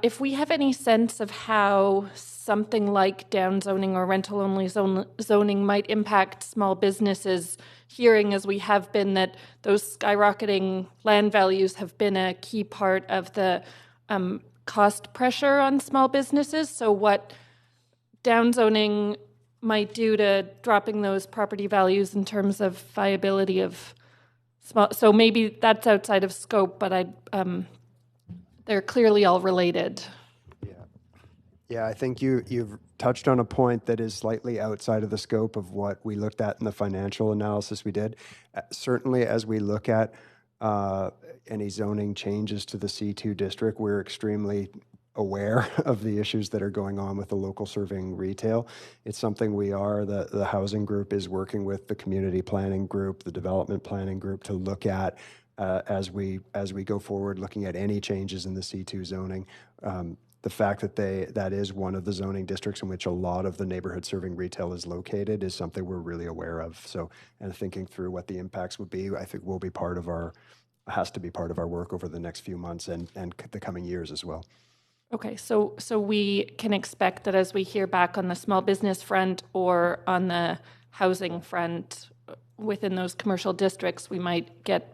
if we have any sense of how something like downzoning or rental-only zoning might impact small businesses, hearing as we have been that those skyrocketing land values have been a key part of the cost pressure on small businesses. So what downzoning might do to dropping those property values in terms of viability of small. So maybe that's outside of scope, but they're clearly all related. Yeah, I think you've touched on a point that is slightly outside of the scope of what we looked at in the financial analysis we did. Certainly, as we look at any zoning changes to the C2 district, we're extremely aware of the issues that are going on with the local serving retail. It's something the housing group is working with the community planning group, the development planning group to look at as we go forward, looking at any changes in the C2 zoning. The fact that that is one of the zoning districts in which a lot of the neighborhood serving retail is located is something we're really aware of. So, and thinking through what the impacts would be, I think has to be part of our work over the next few months and the coming years as well. Okay, so we can expect that as we hear back on the small business front or on the housing front within those commercial districts, we might get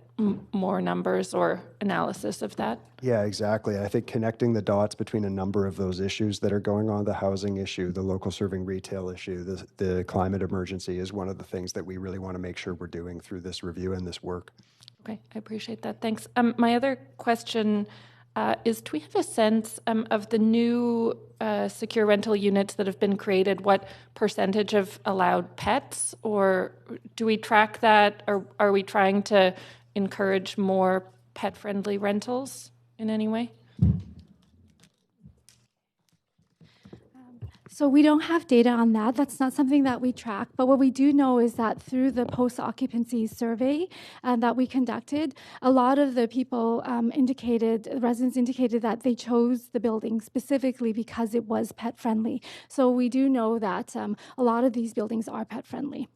more numbers or analysis of that. Yeah, exactly. I think connecting the dots between a number of those issues that are going on, the housing issue, the local serving retail issue, the climate emergency is one of the things that we really want to make sure we're doing through this review and this work. Okay, I appreciate that. Thanks. My other question is, do we have a sense of the new secure rental units that have been created, what percentage of allowed pets, or do we track that, or are we trying to encourage more pet-friendly rentals in any way? So we don't have data on that. That's not something that we track. But what we do know is that through the post-occupancy survey that we conducted, a lot of the people residents indicated that they chose the building specifically because it was pet-friendly. So we do know that a lot of these buildings are pet-friendly.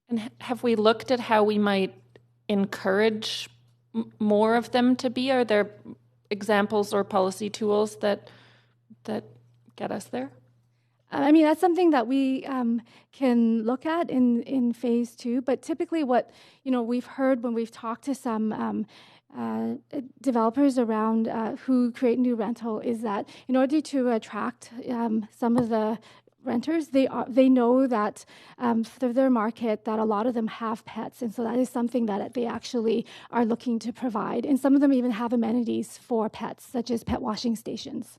And have we looked at how we might encourage more of them to be? Are there examples or policy tools that get us there? I mean, that's something that we can look at in phase 2. But typically what, we've heard when we've talked to some developers around who create new rental is that in order to attract some of the renters, they know that for their market that a lot of them have pets, and so that is something that they actually are looking to provide. And some of them even have amenities for pets, such as pet washing stations.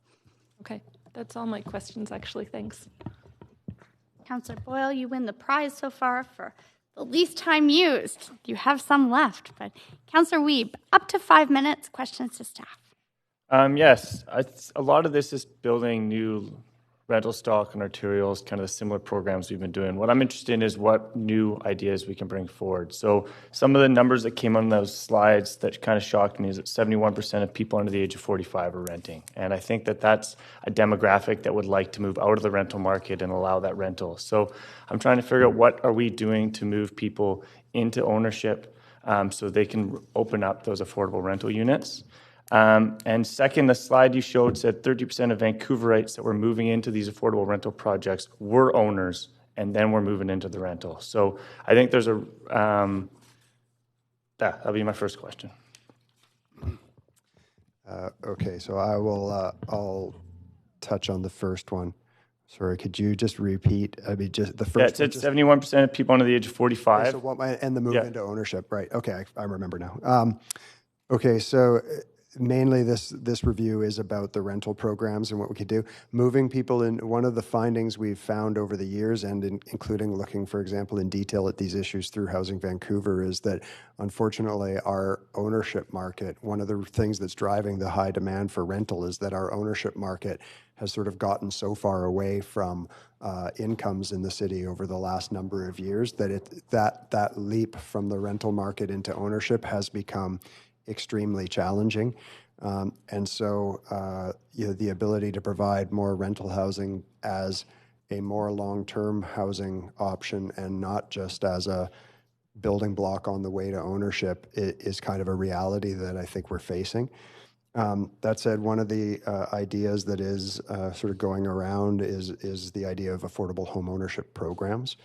Okay, that's all my questions, actually. Thanks. Councillor Boyle, you win the prize so far for the least time used. You have some left, but Councillor Wiebe, up to 5 minutes, questions to staff. Yes, a lot of this is building new rental stock and arterials, kind of the similar programs we've been doing. What I'm interested in is what new ideas we can bring forward. So some of the numbers that came on those slides that kind of shocked me is that 71% of people under the age of 45 are renting. And I think that that's a demographic that would like to move out of the rental market and allow that rental. So I'm trying to figure out what are we doing to move people into ownership so they can open up those affordable rental units. And second, the slide you showed said 30% of Vancouverites that were moving into these affordable rental projects were owners, and then we're moving into the rental. So I think there's that'll be my first question. Okay, so I'll touch on the first one. Sorry, could you just repeat? I mean, just the first. Yeah, it said 71% of people under the age of 45. Okay, so and the move into ownership, right? Okay, I remember now. Okay, so mainly this review is about the rental programs and what we could do. Moving people in, one of the findings we've found over the years, and including looking, for example, in detail at these issues through Housing Vancouver, is that unfortunately our ownership market, one of the things that's driving the high demand for rental is that our ownership market has sort of gotten so far away from incomes in the city over the last number of years that that leap from the rental market into ownership has become extremely challenging. And so the ability to provide more rental housing as a more long-term housing option and not just as a building block on the way to ownership is kind of a reality that I think we're facing. That said, one of the ideas that is sort of going around is the idea of affordable home ownership programs.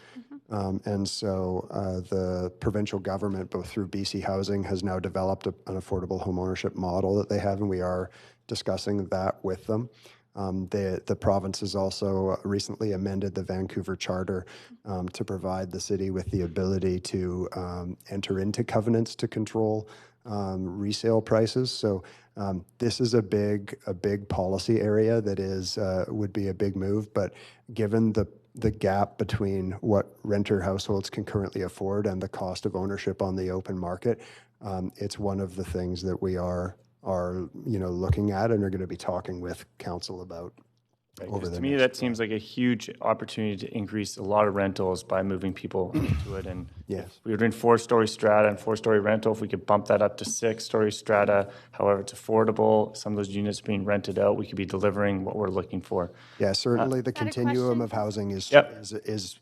And so the provincial government, both through BC Housing, has now developed an affordable home ownership model that they have, and we are discussing that with them. The province has also recently amended the Vancouver Charter to provide the city with the ability to enter into covenants to control resale prices. So this is a big policy area that would be a big move, but given the gap between what renter households can currently afford and the cost of ownership on the open market, it's one of the things that we are looking at and are going to be talking with council about. To me, that seems like a huge opportunity to increase a lot of rentals by moving people into it. And yes, if we were doing 4-story strata and 4-story rental, if we could bump that up to 6-story strata, however it's affordable, some of those units being rented out, we could be delivering what we're looking for. Yeah, certainly the continuum of housing is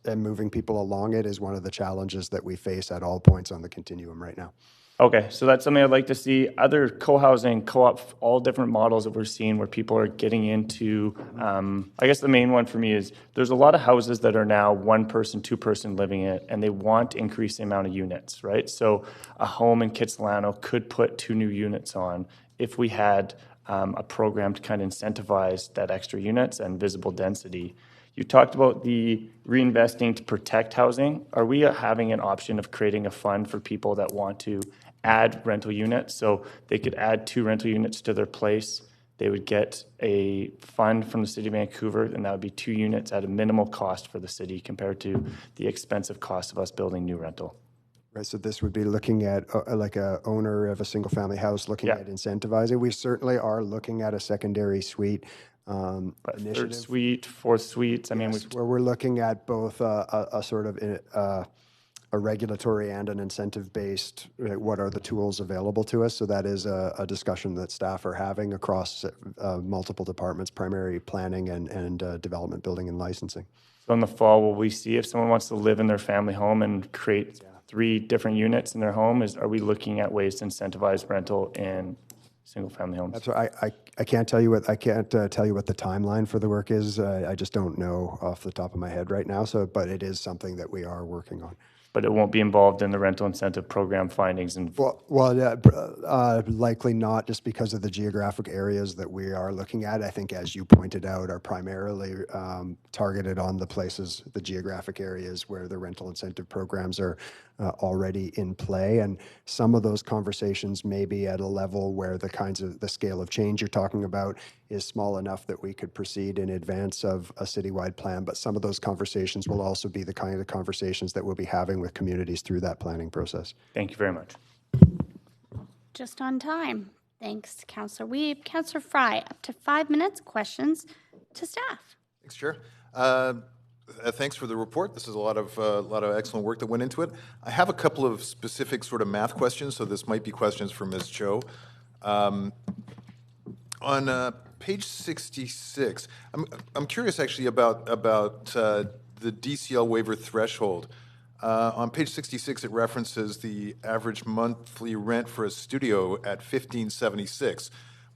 and moving people along it is one of the challenges that we face at all points on the continuum right now. Okay, so that's something I'd like to see. Other co-housing, co-op, all different models that we're seeing where people are getting into, I guess the main one for me is there's a lot of houses that are now one person, two person living in it, and they want to increase the amount of units, right? So a home in Kitsilano could put 2 new units on if we had a program to kind of incentivize that extra units and visible density. You talked about the reinvesting to protect housing. Are we having an option of creating a fund for people that want to add rental units? So they could add 2 rental units to their place. They would get a fund from the City of Vancouver, and that would be 2 units at a minimal cost for the city compared to the expensive cost of us building new rental. Right, so this would be looking at like a owner of a single family house looking at incentivizing. We certainly are looking at a secondary suite Third initiative. suite, fourth suites. I mean, Yes, where we're looking at both a sort of a regulatory and an incentive-based, what are the tools available to us? So that is a discussion that staff are having across multiple departments, primary planning and development, building and licensing. so in the fall, will we see if someone wants to live in their family home and create 3 different units in their home? Are we looking at ways to incentivize rental in single-family homes? That's what I can't tell you what the timeline for the work is. I just don't know off the top of my head right now. So, but it is something that we are working on. But it won't be involved in the rental incentive program findings and Likely not, just because of the geographic areas that we are looking at. I think, as you pointed out, are primarily targeted on the geographic areas where the rental incentive programs are already in play. And some of those conversations may be at a level where the scale of change you're talking about is small enough that we could proceed in advance of a citywide plan. But some of those conversations will also be the kind of conversations that we'll be having with communities through that planning process. Thank you very much. Just on time. Thanks, Councillor Wiebe. Councillor Fry, up to 5 minutes. Questions to staff. Thanks, Chair. Thanks for the report. This is a lot of excellent work that went into it. I have a couple of specific sort of math questions, so this might be questions for Ms. Cho. On page 66, I'm curious actually about the DCL waiver threshold. On page 66, it references the average monthly rent for a studio at $1,576,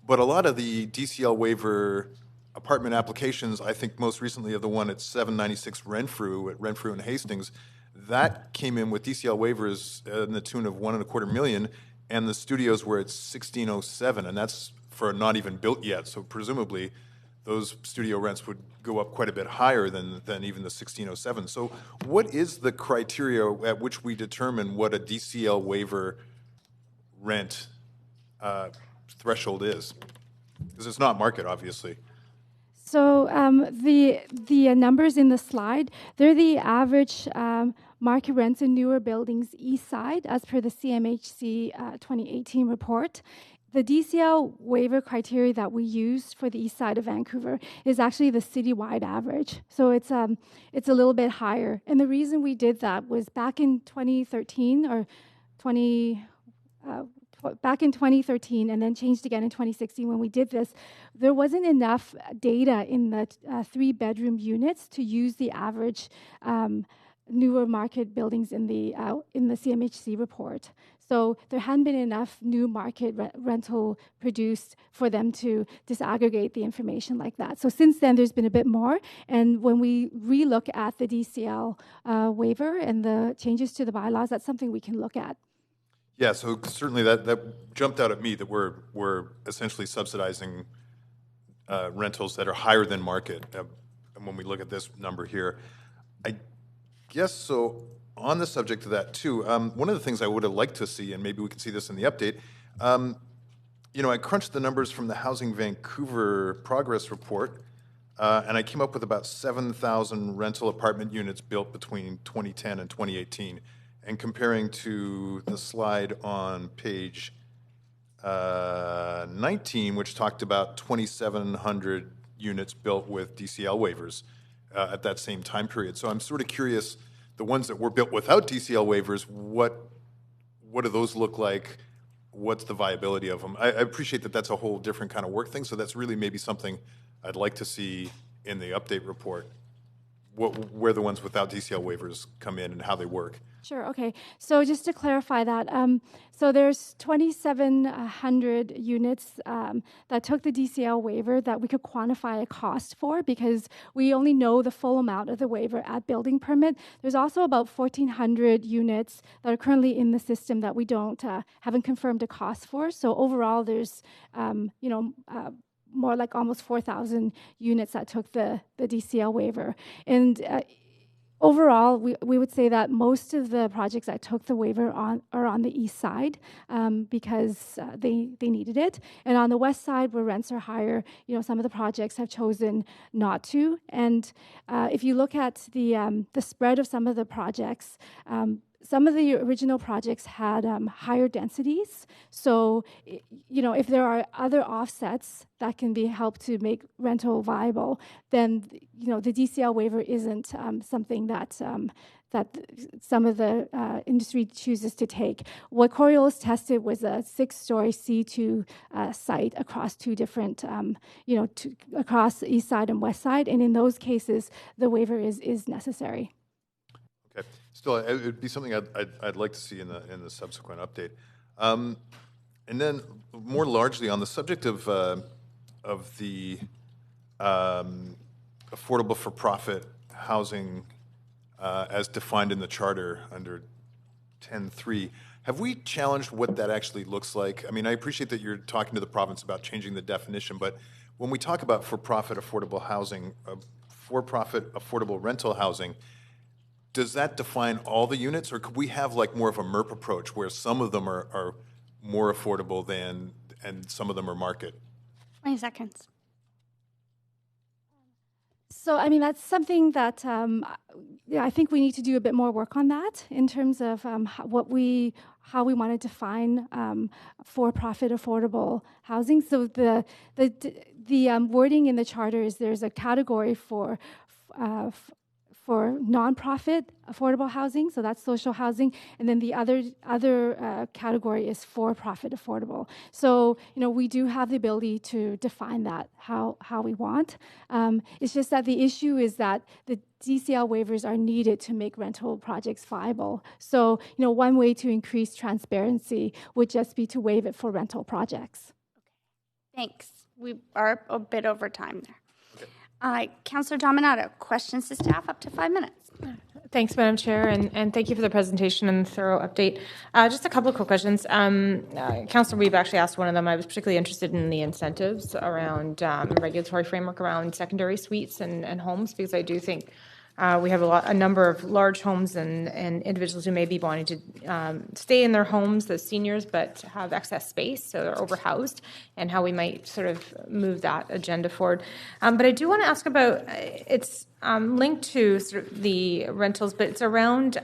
but a lot of the DCL waiver apartment applications, I think most recently of the one at 796 Renfrew in Hastings, that came in with DCL waivers in the tune of $1.25 million, and the studios were at 1607, and that's for not even built yet. So presumably, those studio rents would go up quite a bit higher than even the 1607. So what is the criteria at which we determine what a DCL waiver rent threshold is? Because it's not market, obviously. So the numbers in the slide, they're the average market rents in newer buildings east side as per the CMHC 2018 report. The DCL waiver criteria that we use for the east side of Vancouver is actually the citywide average. So it's a little bit higher. And the reason we did that was back in 2013 and then changed again in 2016 when we did this, there wasn't enough data in the 3-bedroom units to use the average newer market buildings in the CMHC report. So there hadn't been enough new market rental produced for them to disaggregate the information like that. So since then, there's been a bit more. And when we relook at the DCL waiver and the changes to the bylaws, that's something we can look at. Yeah, so certainly that jumped out at me that we're essentially subsidizing rentals that are higher than market. And when we look at this number here, I guess so. On the subject of that too, one of the things I would have liked to see, and maybe we can see this in the update, I crunched the numbers from the Housing Vancouver progress report, and I came up with about 7,000 rental apartment units built between 2010 and 2018. And comparing to the slide on page 19, which talked about 2,700 units built with DCL waivers at that same time period. So I'm sort of curious, the ones that were built without DCL waivers, what do those look like? What's the viability of them? I appreciate that that's a whole different kind of work thing, so that's really maybe something I'd like to see in the update report, where the ones without DCL waivers come in and how they work. Sure, okay. So just to clarify that, so there's 2,700 units that took the DCL waiver that we could quantify a cost for because we only know the full amount of the waiver at building permit. There's also about 1,400 units that are currently in the system that we haven't confirmed a cost for. So overall, there's, more like almost 4,000 units that took the DCL waiver. And overall, we would say that most of the projects that took the waiver are on the east side because they needed it. And on the west side, where rents are higher, some of the projects have chosen not to. And if you look at the spread of some of the projects, some of the original projects had higher densities. So, if there are other offsets that can be helped to make rental viable, then, the DCL waiver isn't something that some of the industry chooses to take. What Coriolis tested was a 6-story C2 site across two different, across the east side and west side. And in those cases, the waiver is necessary. Okay. Still, it would be something I'd like to see in the subsequent update. And then, more largely on the subject of the affordable for-profit housing as defined in the charter under 10.3, have we challenged what that actually looks like? I mean, I appreciate that you're talking to the province about changing the definition, but when we talk about for-profit affordable housing, for-profit affordable rental housing, does that define all the units, or could we have like more of a MERP approach where some of them are more affordable and some of them are market? 20 seconds. So, I mean, that's something that I think we need to do a bit more work on that in terms of how we want to define for-profit affordable housing. So the wording in the charter is there's a category for nonprofit affordable housing, so that's social housing, and then the other category is for-profit affordable. So we do have the ability to define that how we want. It's just that the issue is that the DCL waivers are needed to make rental projects viable. So one way to increase transparency would just be to waive it for rental projects. Thanks. We are a bit over time there. Councillor Dominato, questions to staff, up to 5 minutes. Thanks, Madam Chair, and thank you for the presentation and the thorough update. Just a couple of quick questions. Councillor Weeb actually asked one of them. I was particularly interested in the incentives around regulatory framework around secondary suites and homes, because I do think we have a number of large homes and individuals who may be wanting to stay in their homes, the seniors, but have excess space, so they're overhoused, and how we might sort of move that agenda forward. But I do want to ask about, it's linked to sort of the rentals, but it's around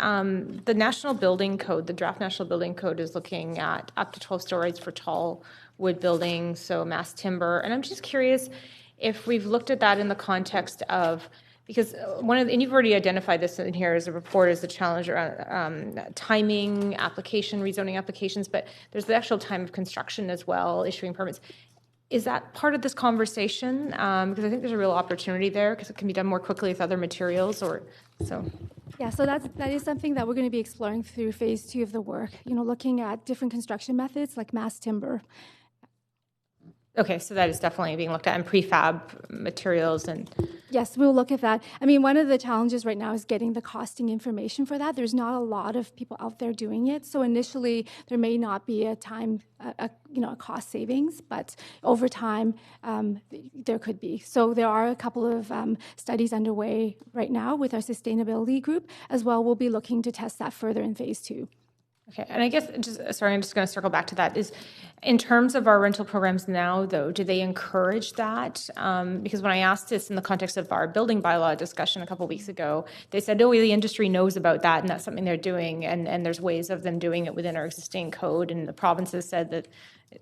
the National Building Code. The draft National Building Code is looking at up to 12 stories for tall wood buildings, so mass timber. And I'm just curious if we've looked at that in the context of, because and you've already identified this in here as a report as the challenge around timing, application, rezoning applications, but there's the actual time of construction as well, issuing permits. Is that part of this conversation? Because I think there's a real opportunity there, because it can be done more quickly with other materials, Yeah, so that is something that we're going to be exploring through phase 2 of the work. Looking at different construction methods like mass timber. Okay, so that is definitely being looked at, and prefab materials and... Yes, we'll look at that. I mean, one of the challenges right now is getting the costing information for that. There's not a lot of people out there doing it. So initially, there may not be a cost savings, but over time, there could be. So there are a couple of studies underway right now with our sustainability group as well. We'll be looking to test that further in phase 2. Okay, and I guess, I'm just going to circle back to that, is in terms of our rental programs now, though, do they encourage that? Because when I asked this in the context of our building bylaw discussion a couple of weeks ago, they said, oh, the industry knows about that, and that's something they're doing, and there's ways of them doing it within our existing code, and the provinces said that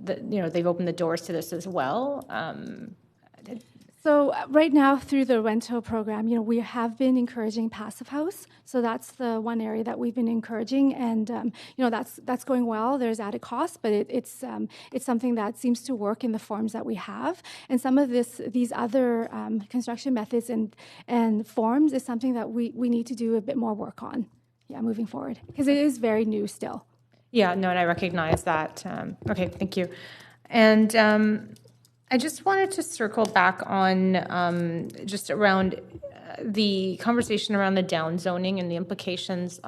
they've opened the doors to this as well. So right now, through the rental program, we have been encouraging passive house. So that's the one area that we've been encouraging, and that's going well. There's added costs, but it's something that seems to work in the forms that we have. And some of these other construction methods and forms is something that we need to do a bit more work on, moving forward, because it is very new still. Yeah, no, and I recognize that. Okay, thank you. And I just wanted to circle back on just around the conversation around the downzoning and the implications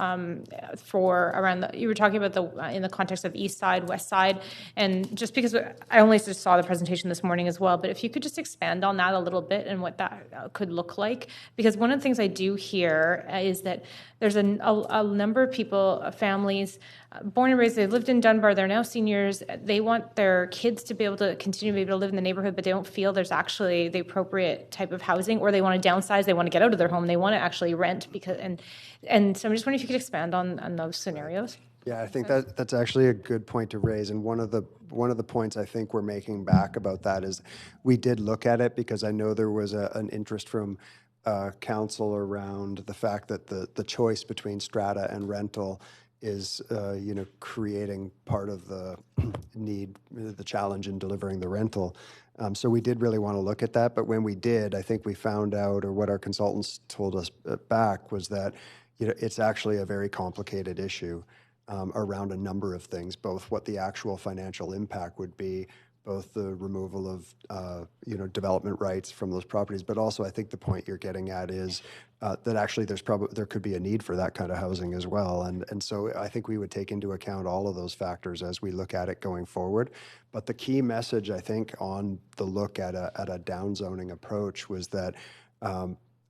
for around you were talking about in the context of east side, west side, and just because I only just saw the presentation this morning as well, but if you could just expand on that a little bit and what that could look like, because one of the things I do hear is that there's a number of people, families, born and raised, they lived in Dunbar, they're now seniors. They want their kids to be able to continue to be able to live in the neighborhood, but they don't feel there's actually the appropriate type of housing, or they want to downsize, they want to get out of their home, they want to actually rent, because and so I'm just wondering if you could expand on those scenarios. Yeah, I think that's actually a good point to raise, and one of the points I think we're making back about that is we did look at it, because I know there was an interest from council around the fact that the choice between strata and rental is creating part of the the challenge in delivering the rental. So we did really want to look at that, but when we did, I think we found out, or what our consultants told us back, was that it's actually a very complicated issue. Around a number of things, both what the actual financial impact would be, both the removal of development rights from those properties, but also I think the point you're getting at is that actually there could be a need for that kind of housing as well, and so I think we would take into account all of those factors as we look at it going forward. But the key message, I think, on the look at a downzoning approach was that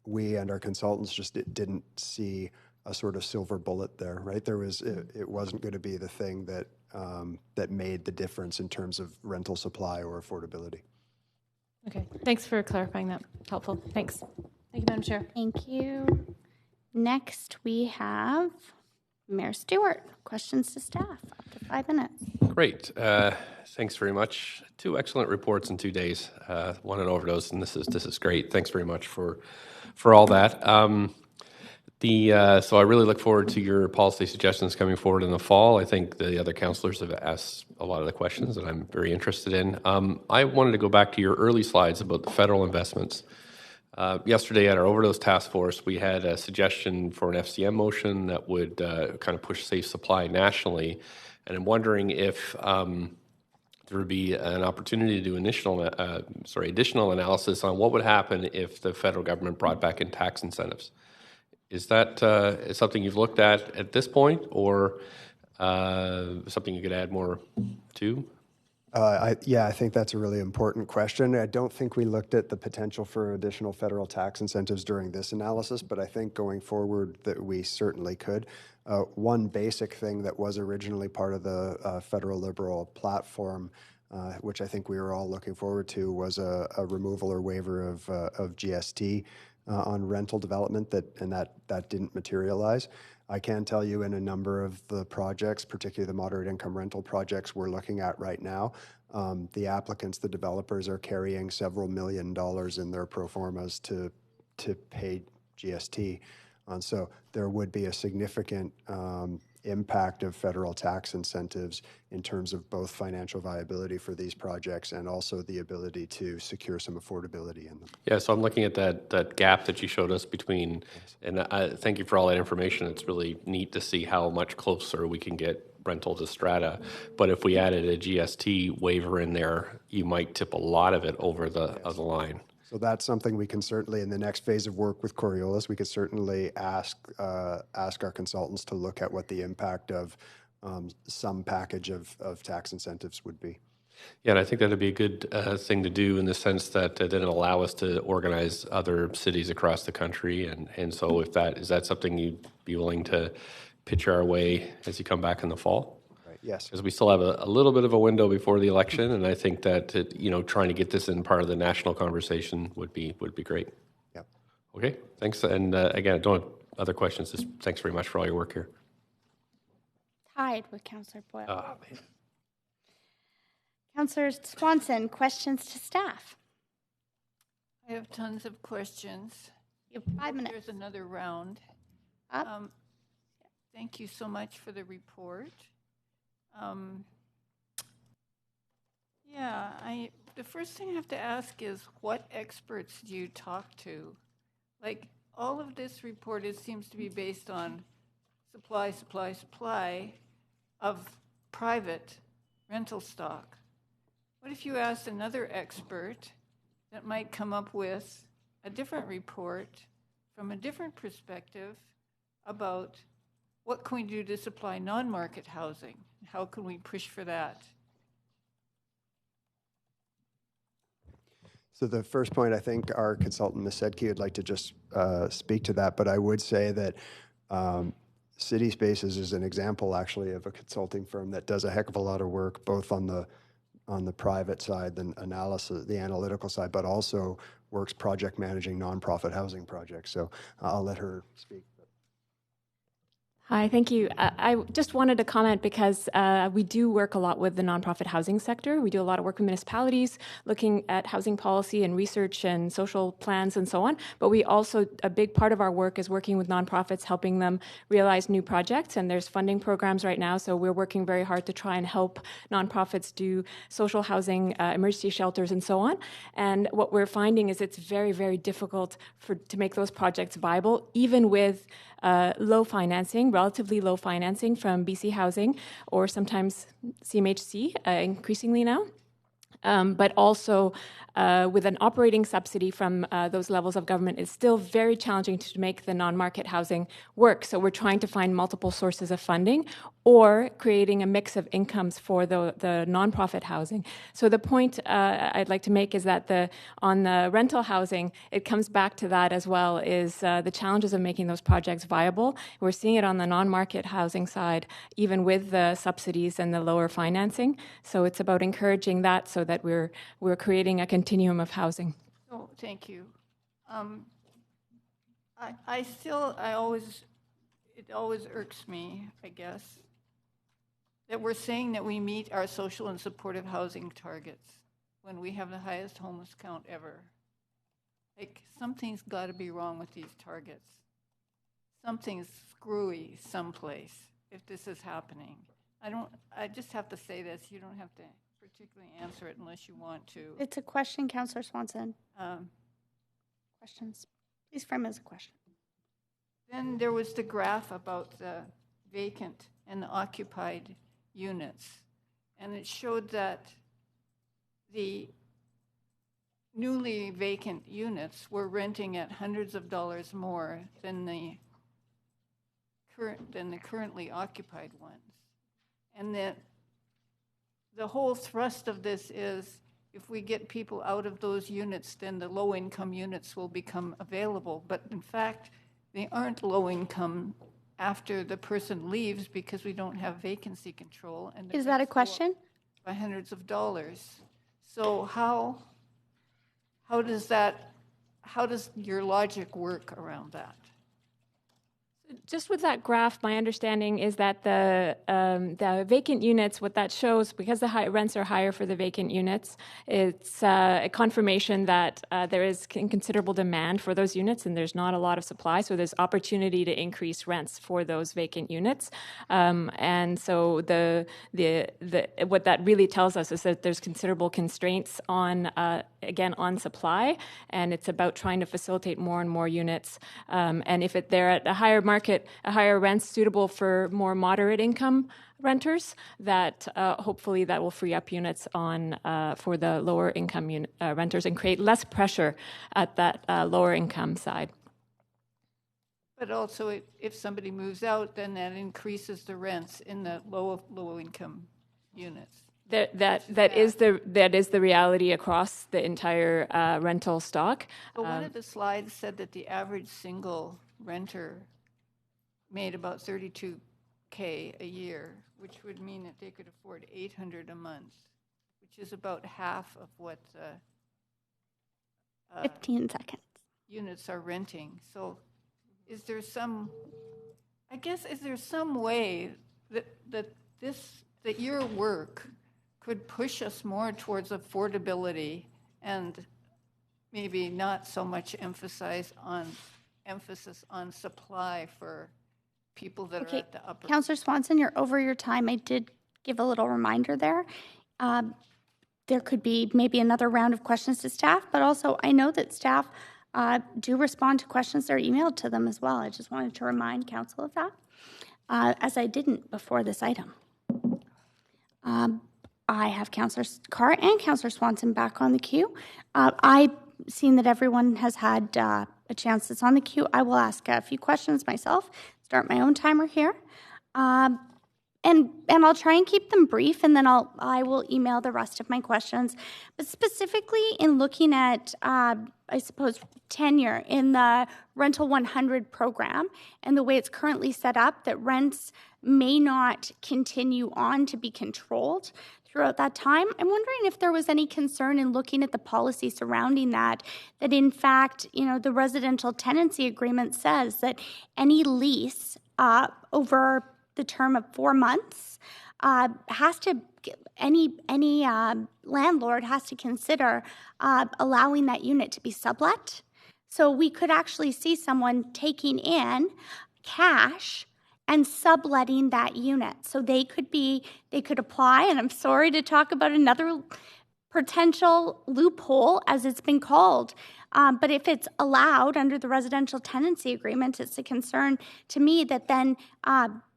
we and our consultants just didn't see a sort of silver bullet there, right? It wasn't going to be the thing that that made the difference in terms of rental supply or affordability. Okay, thanks for clarifying that. Helpful. Thanks. Thank you, Madam Chair. Thank you. Next, we have Mayor Stewart. Questions to staff, up to 5 minutes. Great. Thanks very much. 2 excellent reports in 2 days. One on overdose, and this is great. Thanks very much for all that. So I really look forward to your policy suggestions coming forward in the fall. I think the other councillors have asked a lot of the questions that I'm very interested in. I wanted to go back to your early slides about the federal investments. Yesterday at our overdose task force, we had a suggestion for an FCM motion that would kind of push safe supply nationally. And I'm wondering if there would be an opportunity to do additional analysis on what would happen if the federal government brought back in tax incentives. Is that something you've looked at this point, or something you could add more to? I think that's a really important question. I don't think we looked at the potential for additional federal tax incentives during this analysis, but I think going forward that we certainly could. One basic thing that was originally part of the federal Liberal platform, which I think we were all looking forward to, was a removal or waiver of GST on rental development, that didn't materialize. I can tell you in a number of the projects, particularly the moderate income rental projects we're looking at right now, the applicants, the developers, are carrying several $1 million in their pro formas to pay GST. And so there would be a significant impact of federal tax incentives in terms of both financial viability for these projects and also the ability to secure some affordability in them. Yeah, so I'm looking at that gap that you showed us between, and I thank you for all that information. It's really neat to see how much closer we can get rental to strata. But if we added a GST waiver in there, you might tip a lot of it over the line. So that's something we can certainly, in the next phase of work with Coriolis, we could certainly ask our consultants to look at what the impact of some package of tax incentives would be. Yeah, and I think that'd be a good thing to do in the sense that then it'll allow us to organize other cities across the country. And so is that something you'd be willing to pitch our way as you come back in the fall? Yes. Because we still have a little bit of a window before the election, and I think that trying to get this in part of the national conversation would be great. Yeah. Okay. Thanks. And again, I don't have other questions. Just thanks very much for all your work here. Tied with Councillor Boyle. Oh, man. Councillor Swanson, questions to staff. I have tons of questions. You have 5 minutes. There's another round. Thank you so much for the report. The first thing I have to ask is, what experts do you talk to? Like, all of this report, it seems to be based on supply of private rental stock. What if you asked another expert that might come up with a different report from a different perspective about what can we do to supply non-market housing? How can we push for that? So the first point, I think our consultant, Ms. Sedke, would like to just speak to that, but I would say that City Spaces is an example, actually, of a consulting firm that does a heck of a lot of work, both on the private side, the analysis, the analytical side, but also works project managing nonprofit housing projects. So I'll let her speak. Hi, thank you. I just wanted to comment because we do work a lot with the nonprofit housing sector. We do a lot of work with municipalities looking at housing policy and research and social plans and so on. But we also, a big part of our work is working with nonprofits, helping them realize new projects. And there's funding programs right now. So we're working very hard to try and help nonprofits do social housing, emergency shelters, and so on. And what we're finding is it's very, very difficult to make those projects viable, even with low financing, relatively low financing from BC Housing or sometimes CMHC increasingly now. But also with an operating subsidy from those levels of government, it's still very challenging to make the non-market housing work. So we're trying to find multiple sources of funding or creating a mix of incomes for the nonprofit housing. So the point I'd like to make is that on the rental housing, it comes back to that as well, is the challenges of making those projects viable. We're seeing it on the non-market housing side, even with the subsidies and the lower financing. So it's about encouraging that so that we're creating a continuum of housing. Oh, thank you. It always irks me, I guess, that we're saying that we meet our social and supportive housing targets when we have the highest homeless count ever. Like, something's got to be wrong with these targets. Something's screwy someplace if this is happening. I just have to say this. You don't have to particularly answer it unless you want to. It's a question, Councillor Swanson. Questions. Please frame it as a question. Then there was the graph about the vacant and the occupied units, and it showed that the newly vacant units were renting at hundreds of dollars more than the currently occupied ones. And that the whole thrust of this is if we get people out of those units, then the low-income units will become available. But in fact, they aren't low-income after the person leaves because we don't have vacancy control. And is that a question? By hundreds of dollars. So how does your logic work around that? Just with that graph, my understanding is that the vacant units, what that shows, because the rents are higher for the vacant units, it's a confirmation that there is considerable demand for those units and there's not a lot of supply. So there's opportunity to increase rents for those vacant units. And so what that really tells us is that there's considerable constraints on, again, on supply, and it's about trying to facilitate more and more units. And if they're at a higher higher rents suitable for more moderate income renters, that hopefully that will free up units for the lower income renters and create less pressure at that lower income side. But also, if somebody moves out, then that increases the rents in the low income units. That is the reality across the entire rental stock. But one of the slides said that the average single renter made about $32,000 a year, which would mean that they could afford $800 a month, which is about half of what 15 seconds. Units are renting. So is there some way that your work could push us more towards affordability and maybe not so much emphasis on supply for people that are at the upper. Councillor Swanson, you're over your time. I did give a little reminder there. There could be maybe another round of questions to staff, but also I know that staff do respond to questions that are emailed to them as well. I just wanted to remind Council of that, as I didn't before this item. I have Councillor Carr and Councillor Swanson back on the queue. I've seen that everyone has had a chance that's on the queue. I will ask a few questions myself, start my own timer here. And and I'll try and keep them brief, and then I will email the rest of my questions. But specifically in looking at, I suppose, tenure in the Rental 100 program and the way it's currently set up, that rents may not continue on to be controlled throughout that time. I'm wondering if there was any concern in looking at the policy surrounding that in fact, the residential tenancy agreement says that any lease over the term of 4 months has to, any landlord has to consider allowing that unit to be sublet. So we could actually see someone taking in cash and subletting that unit. So they could apply, and I'm sorry to talk about another potential loophole, as it's been called. But if it's allowed under the residential tenancy agreement, it's a concern to me that then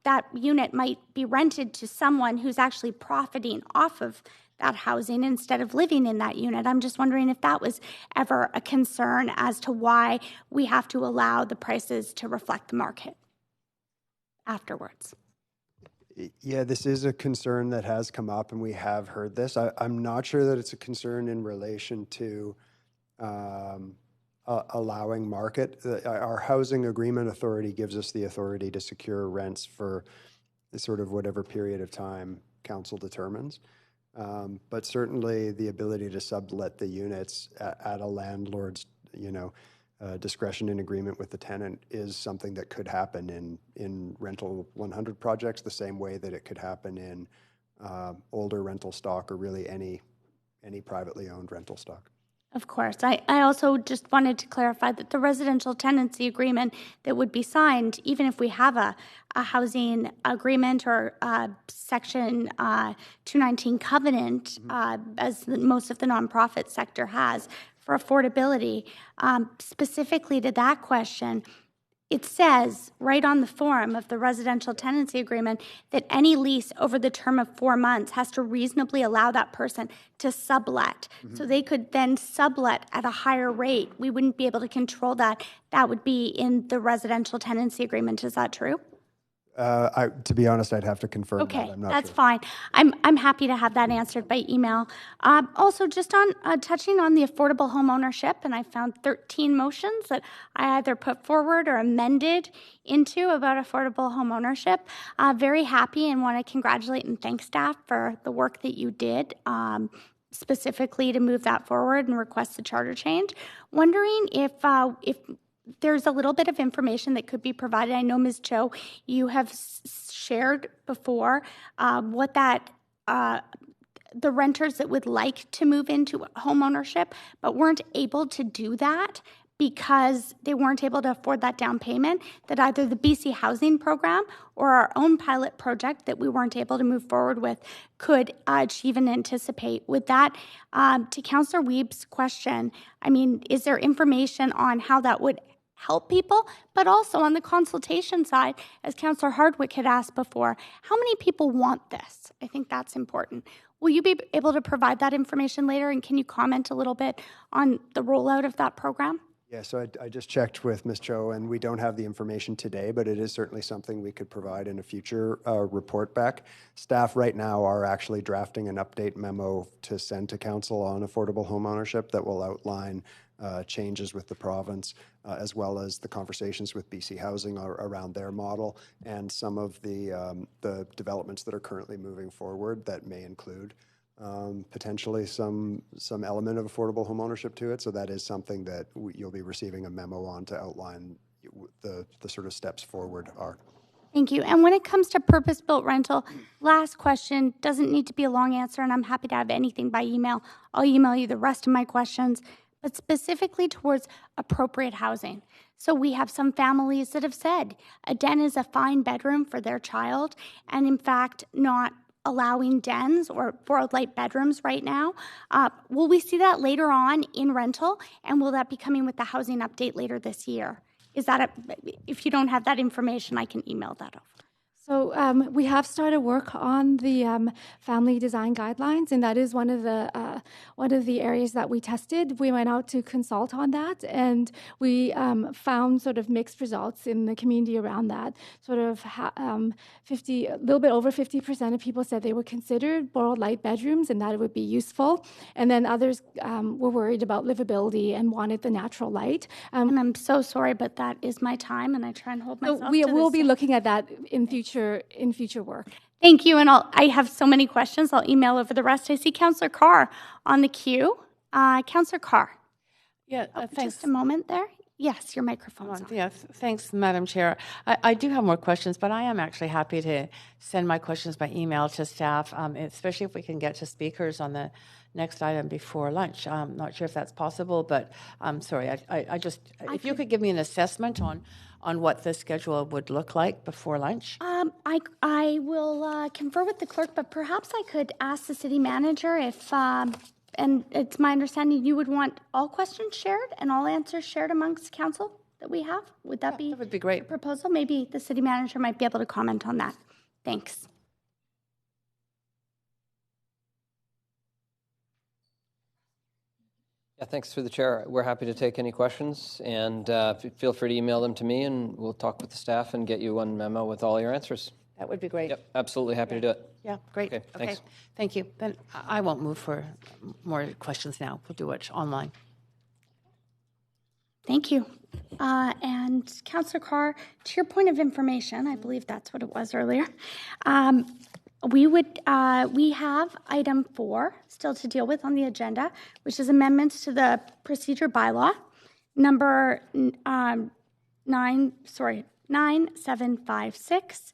that unit might be rented to someone who's actually profiting off of that housing instead of living in that unit. I'm just wondering if that was ever a concern as to why we have to allow the prices to reflect the market afterwards. Yeah, this is a concern that has come up, and we have heard this. I'm not sure that it's a concern in relation to allowing market. Our housing agreement authority gives us the authority to secure rents for sort of whatever period of time council determines. But certainly the ability to sublet the units at a landlord's, discretion in agreement with the tenant is something that could happen in Rental 100 projects, the same way that it could happen in older rental stock or really any privately owned rental stock. Of course. I also just wanted to clarify that the residential tenancy agreement that would be signed, even if we have a housing agreement or Section 219 covenant, as most of the nonprofit sector has for affordability, specifically to that question, it says right on the form of the residential tenancy agreement that any lease over the term of 4 months has to reasonably allow that person to sublet. So they could then sublet at a higher rate. We wouldn't be able to control that. That would be in the residential tenancy agreement. Is that true? To be honest, I'd have to confirm Okay, that. I'm not that's sure. fine. I'm happy to have that answered by email. Also, just on touching on the affordable home ownership, and I found 13 motions that I either put forward or amended into about affordable home ownership. Very happy and want to congratulate and thank staff for the work that you did. Specifically to move that forward and request the charter change. Wondering if there's a little bit of information that could be provided. I know, Ms. Cho, you have shared before what that the renters that would like to move into home ownership but weren't able to do that because they weren't able to afford that down payment, that either the BC Housing Program or our own pilot project that we weren't able to move forward with could achieve and anticipate. With that, to Councillor Wieb's question, I mean, is there information on how that would help people, but also on the consultation side, as Councillor Hardwick had asked before, how many people want this? I think that's important. Will you be able to provide that information later, and can you comment a little bit on the rollout of that program? Yeah, so I just checked with Ms. Cho, and we don't have the information today, but it is certainly something we could provide in a future report back. Staff right now are actually drafting an update memo to send to council on affordable home ownership that will outline changes with the province, as well as the conversations with BC Housing around their model and some of the developments that are currently moving forward that may include potentially some element of affordable home ownership to it. So that is something that you'll be receiving a memo on to outline the sort of steps forward are. Thank you. And when it comes to purpose-built rental, last question, doesn't need to be a long answer, and I'm happy to have anything by email. I'll email you the rest of my questions, but specifically towards appropriate housing. So we have some families that have said a den is a fine bedroom for their child, and in fact, not allowing dens or light bedrooms right now. Will we see that later on in rental, and will that be coming with the housing update later this year? Is that if you don't have that information, I can email that over. So we have started work on the family design guidelines, and that is one of the areas that we tested. We went out to consult on that, and we found sort of mixed results in the community around that. Sort of a little bit over 50% of people said they would consider borrowed light bedrooms and that it would be useful, and then others were worried about livability and wanted the natural light. And I'm so sorry, but that is my time, and I try and hold myself So we to will this. be looking at that in future work. Thank you, and I have so many questions. I'll email over the rest. I see Councillor Carr on the queue. Councillor Carr. Yeah, thanks. Just a moment there. Yes, your microphone's on. Yes, thanks, Madam Chair. I do have more questions, but I am actually happy to send my questions by email to staff, especially if we can get to speakers on the next item before lunch. I'm not sure if that's possible, but I'm sorry. If you could give me an assessment on what the schedule would look like before lunch. I will confer with the clerk, but perhaps I could ask the city manager if, and it's my understanding you would want all questions shared and all answers shared amongst council that we have. Would that be? That would be great. A proposal? Maybe the city manager might be able to comment on that. Thanks. Yeah, thanks through the chair. We're happy to take any questions, and feel free to email them to me, and we'll talk with the staff and get you one memo with all your answers. That would be great. Yep, absolutely happy to do it. Yeah, great. Okay, thanks. Thank you. Then I won't move for more questions now. We'll do it online. Thank you. And Councillor Carr, to your point of information, I believe that's what it was earlier. We have item 4 still to deal with on the agenda, which is amendments to the procedure bylaw, number 9756.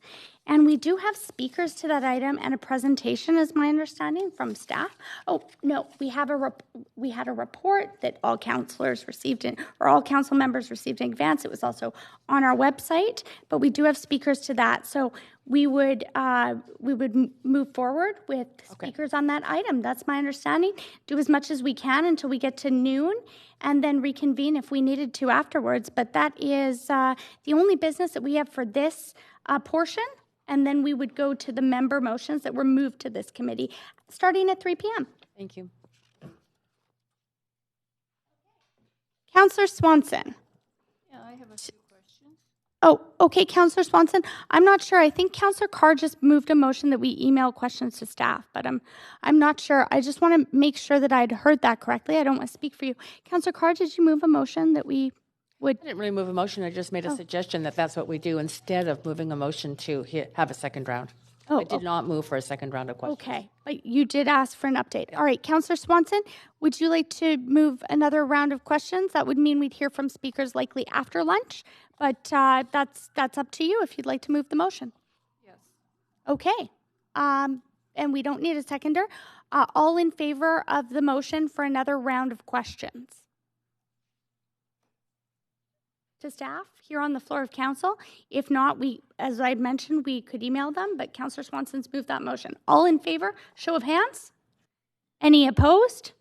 And we do have speakers to that item and a presentation, is my understanding, from staff. Oh, no, we had a report that all councilors received all council members received in advance. It was also on our website, but we do have speakers to that. So we would move forward with speakers on that item. That's my understanding. Do as much as we can until we get to noon, and then reconvene if we needed to afterwards. But that is the only business that we have for this portion. And then we would go to the member motions that were moved to this committee, starting at 3 p.m. Thank you. Councillor Swanson. Yeah, I have a few questions. Oh, okay, Councillor Swanson. I'm not sure. I think Councillor Carr just moved a motion that we email questions to staff, but I'm not sure. I just want to make sure that I'd heard that correctly. I don't want to speak for you. Councillor Carr, did you move a motion that we would? I didn't really move a motion. I just made a suggestion that that's what we do instead of moving a motion to have a second round. I did not move for a second round of questions. Okay, but you did ask for an update. All right, Councillor Swanson, would you like to move another round of questions? That would mean we'd hear from speakers likely after lunch, but that's up to you if you'd like to move the motion. Yes. Okay, and we don't need a seconder. All in favor of the motion for another round of questions? To staff here on the floor of council. If not, as I mentioned, we could email them, but Councillor Swanson's moved that motion. All in favor, show of hands. Any opposed?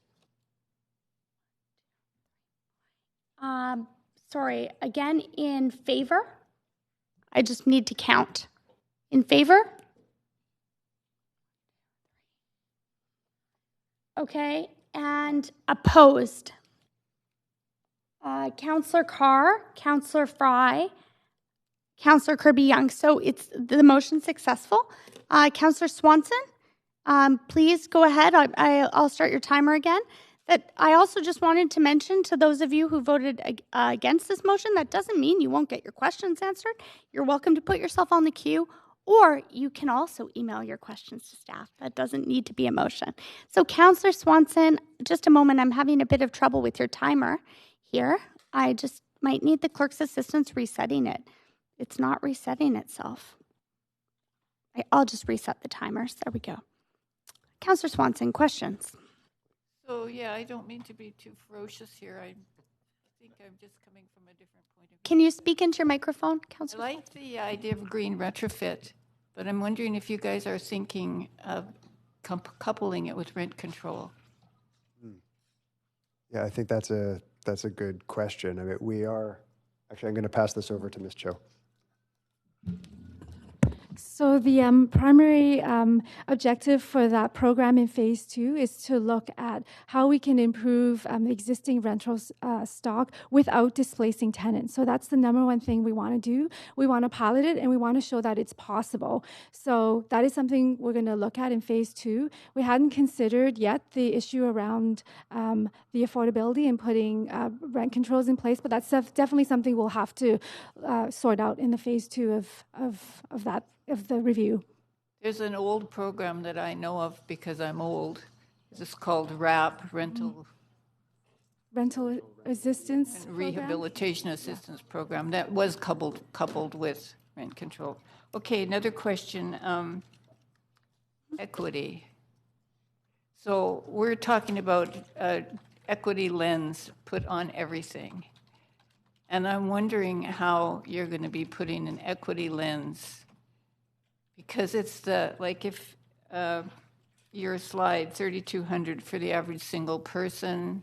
Sorry, again, in favor? I just need to count. In favor? Okay, and opposed? Councillor Carr, Councillor Fry, Councillor Kirby-Young. So it's the motion successful. Councillor Swanson, please go ahead. I'll start your timer again. That I also just wanted to mention to those of you who voted against this motion, that doesn't mean you won't get your questions answered. You're welcome to put yourself on the queue, or you can also email your questions to staff. That doesn't need to be a motion. So Councillor Swanson, just a moment. I'm having a bit of trouble with your timer here. I just might need the clerk's assistance resetting it. It's not resetting itself. I'll just reset the timers. There we go. Councillor Swanson, questions? So, yeah, I don't mean to be too ferocious here. I think I'm just coming from a different point of view. Can you speak into your microphone, I Councillor? like the idea of green retrofit, but I'm wondering if you guys are thinking of coupling it with rent control. Yeah, I think that's a good question. I mean, actually, I'm going to pass this over to Ms. Cho. So the primary objective for that program in phase 2 is to look at how we can improve existing rental stock without displacing tenants. So that's the number one thing we want to do. We want to pilot it and we want to show that it's possible. So that is something we're going to look at in phase 2. We hadn't considered yet the issue around the affordability and putting rent controls in place, but that's definitely something we'll have to sort out in the phase 2 of the review. There's an old program that I know of because I'm old. It's called RAP, Rental Assistance and Rehabilitation Assistance Program, that was coupled with rent control. Okay, another question, equity. So we're talking about equity lens put on everything. And I'm wondering how you're going to be putting an equity lens, because it's like if your slide, 3,200 for the average single person,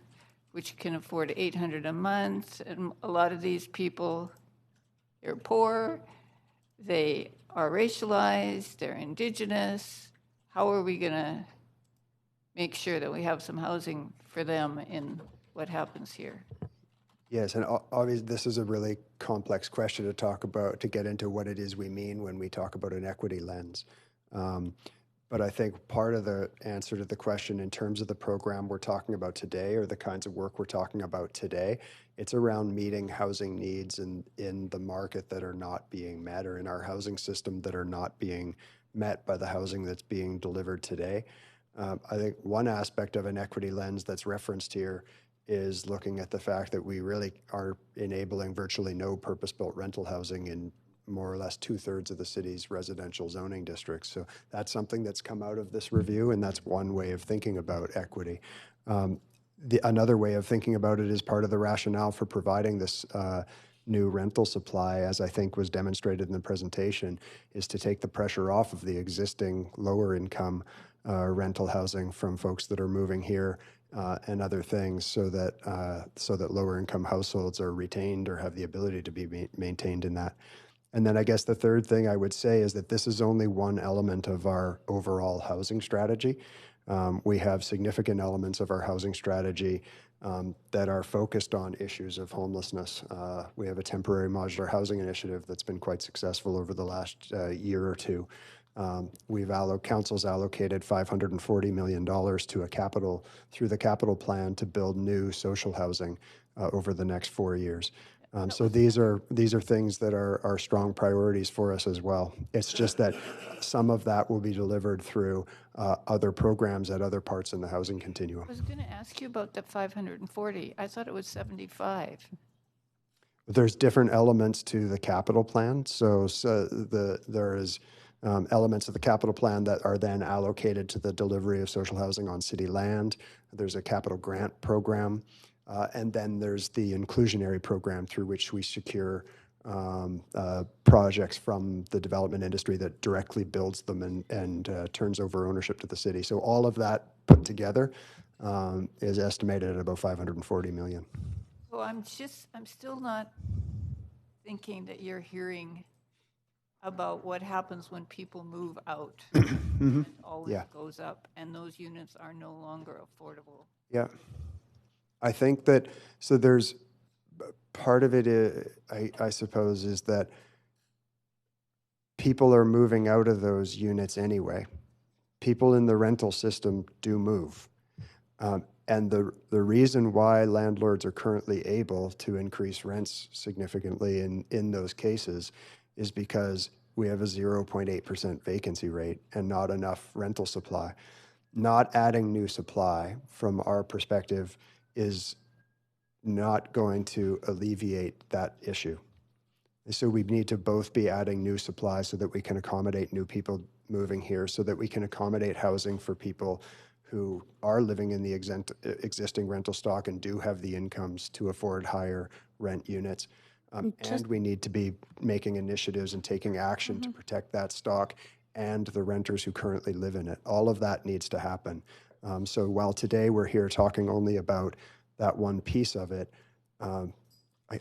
which can afford 800 a month, and a lot of these people, they're poor, they are racialized, they're indigenous. How are we going to make sure that we have some housing for them in what happens here? Yes, and obviously this is a really complex question to talk about, to get into what it is we mean when we talk about an equity lens. But I think part of the answer to the question in terms of the program we're talking about today, or the kinds of work we're talking about today, it's around meeting housing needs in the market that are not being met, or in our housing system that are not being met by the housing that's being delivered today. I think one aspect of an equity lens that's referenced here is looking at the fact that we really are enabling virtually no purpose-built rental housing in more or less 2/3 of the city's residential zoning districts. So that's something that's come out of this review, and that's one way of thinking about equity. Another way of thinking about it is part of the rationale for providing this new rental supply, as I think was demonstrated in the presentation, is to take the pressure off of the existing lower income rental housing from folks that are moving here and other things, so that lower income households are retained or have the ability to be maintained in that. And then I guess the third thing I would say is that this is only one element of our overall housing strategy. We have significant elements of our housing strategy that are focused on issues of homelessness. We have a temporary modular housing initiative that's been quite successful over the last year or two. Council's allocated $540 million through the capital plan to build new social housing over the next 4 years. So these are things that are strong priorities for us as well. It's just that some of that will be delivered through other programs at other parts in the housing continuum. I was going to ask you about the 540. I thought it was 75. There's different elements to the capital plan. So there is elements of the capital plan that are then allocated to the delivery of social housing on city land. There's a capital grant program. And then there's the inclusionary program through which we secure projects from the development industry that directly builds them and turns over ownership to the city. So all of that put together is estimated at about $540 million. So I'm still not thinking that you're hearing about what happens when people move out. It always goes up, and those units are no longer affordable. Yeah. I think that, so there's part of it, I suppose, is that people are moving out of those units anyway. People in the rental system do move. And the reason why landlords are currently able to increase rents significantly in those cases is because we have a 0.8% vacancy rate and not enough rental supply. Not adding new supply, from our perspective, is not going to alleviate that issue. So we need to both be adding new supply so that we can accommodate new people moving here, so that we can accommodate housing for people who are living in the existing rental stock and do have the incomes to afford higher rent units. And we need to be making initiatives and taking action to protect that stock and the renters who currently live in it. All of that needs to happen. So while today we're here talking only about that one piece of it,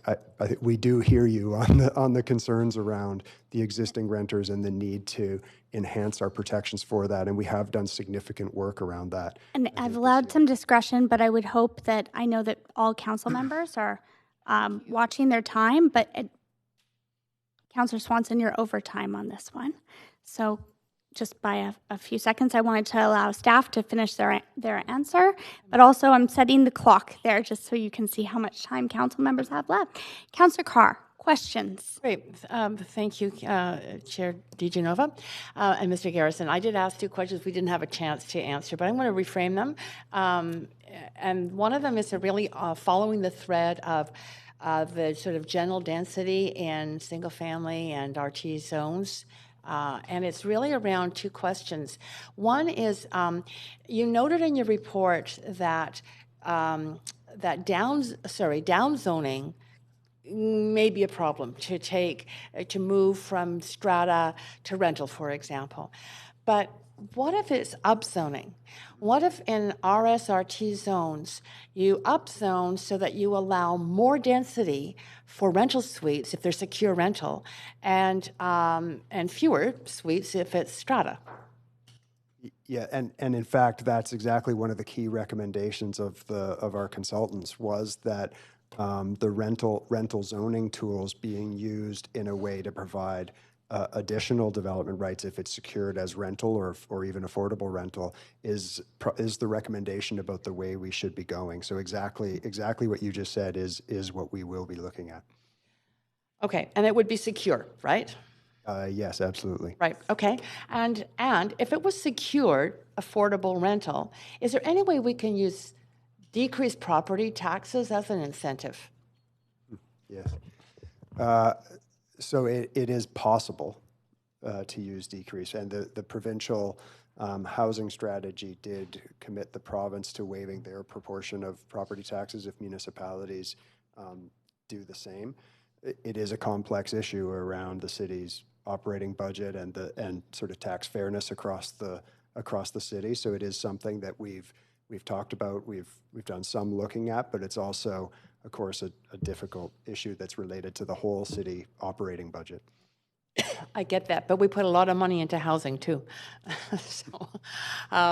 I think we do hear you on the concerns around the existing renters and the need to enhance our protections for that, and we have done significant work around that. And I've allowed some discretion, but I would hope that, I know that all council members are watching their time, but Councillor Swanson, you're over time on this one. So just by a few seconds, I wanted to allow staff to finish their answer, but also I'm setting the clock there just so you can see how much time council members have left. Councillor Carr, questions? Great. Thank you, Chair DeGenova and Mr. Garrison. I did ask 2 questions we didn't have a chance to answer, but I'm going to reframe them. And one of them is to really following the thread of the sort of general density in single family and RT zones. And it's really around 2 questions. One is, you noted in your report that down zoning may be a problem to move from strata to rental, for example. But what if it's upzoning? What if in RSRT zones you upzone so that you allow more density for rental suites if they're secure rental, and fewer suites if it's strata? Yeah, and in fact, that's exactly one of the key recommendations of our consultants, was that the rental zoning tools being used in a way to provide additional development rights if it's secured as rental or even affordable rental is the recommendation about the way we should be going. So exactly what you just said is what we will be looking at. Okay, and it would be secure, right? Yes, absolutely. Right. Okay. And if it was secured, affordable rental, is there any way we can use decreased property taxes as an incentive? Yes. So it is possible to use decrease, and the provincial housing strategy did commit the province to waiving their proportion of property taxes if municipalities do the same. It is a complex issue around the city's operating budget and sort of tax fairness across the city. So it is something that we've talked about. We've done some looking at, but it's also, of course, a difficult issue that's related to the whole city operating budget. I get that, but we put a lot of money into housing too. So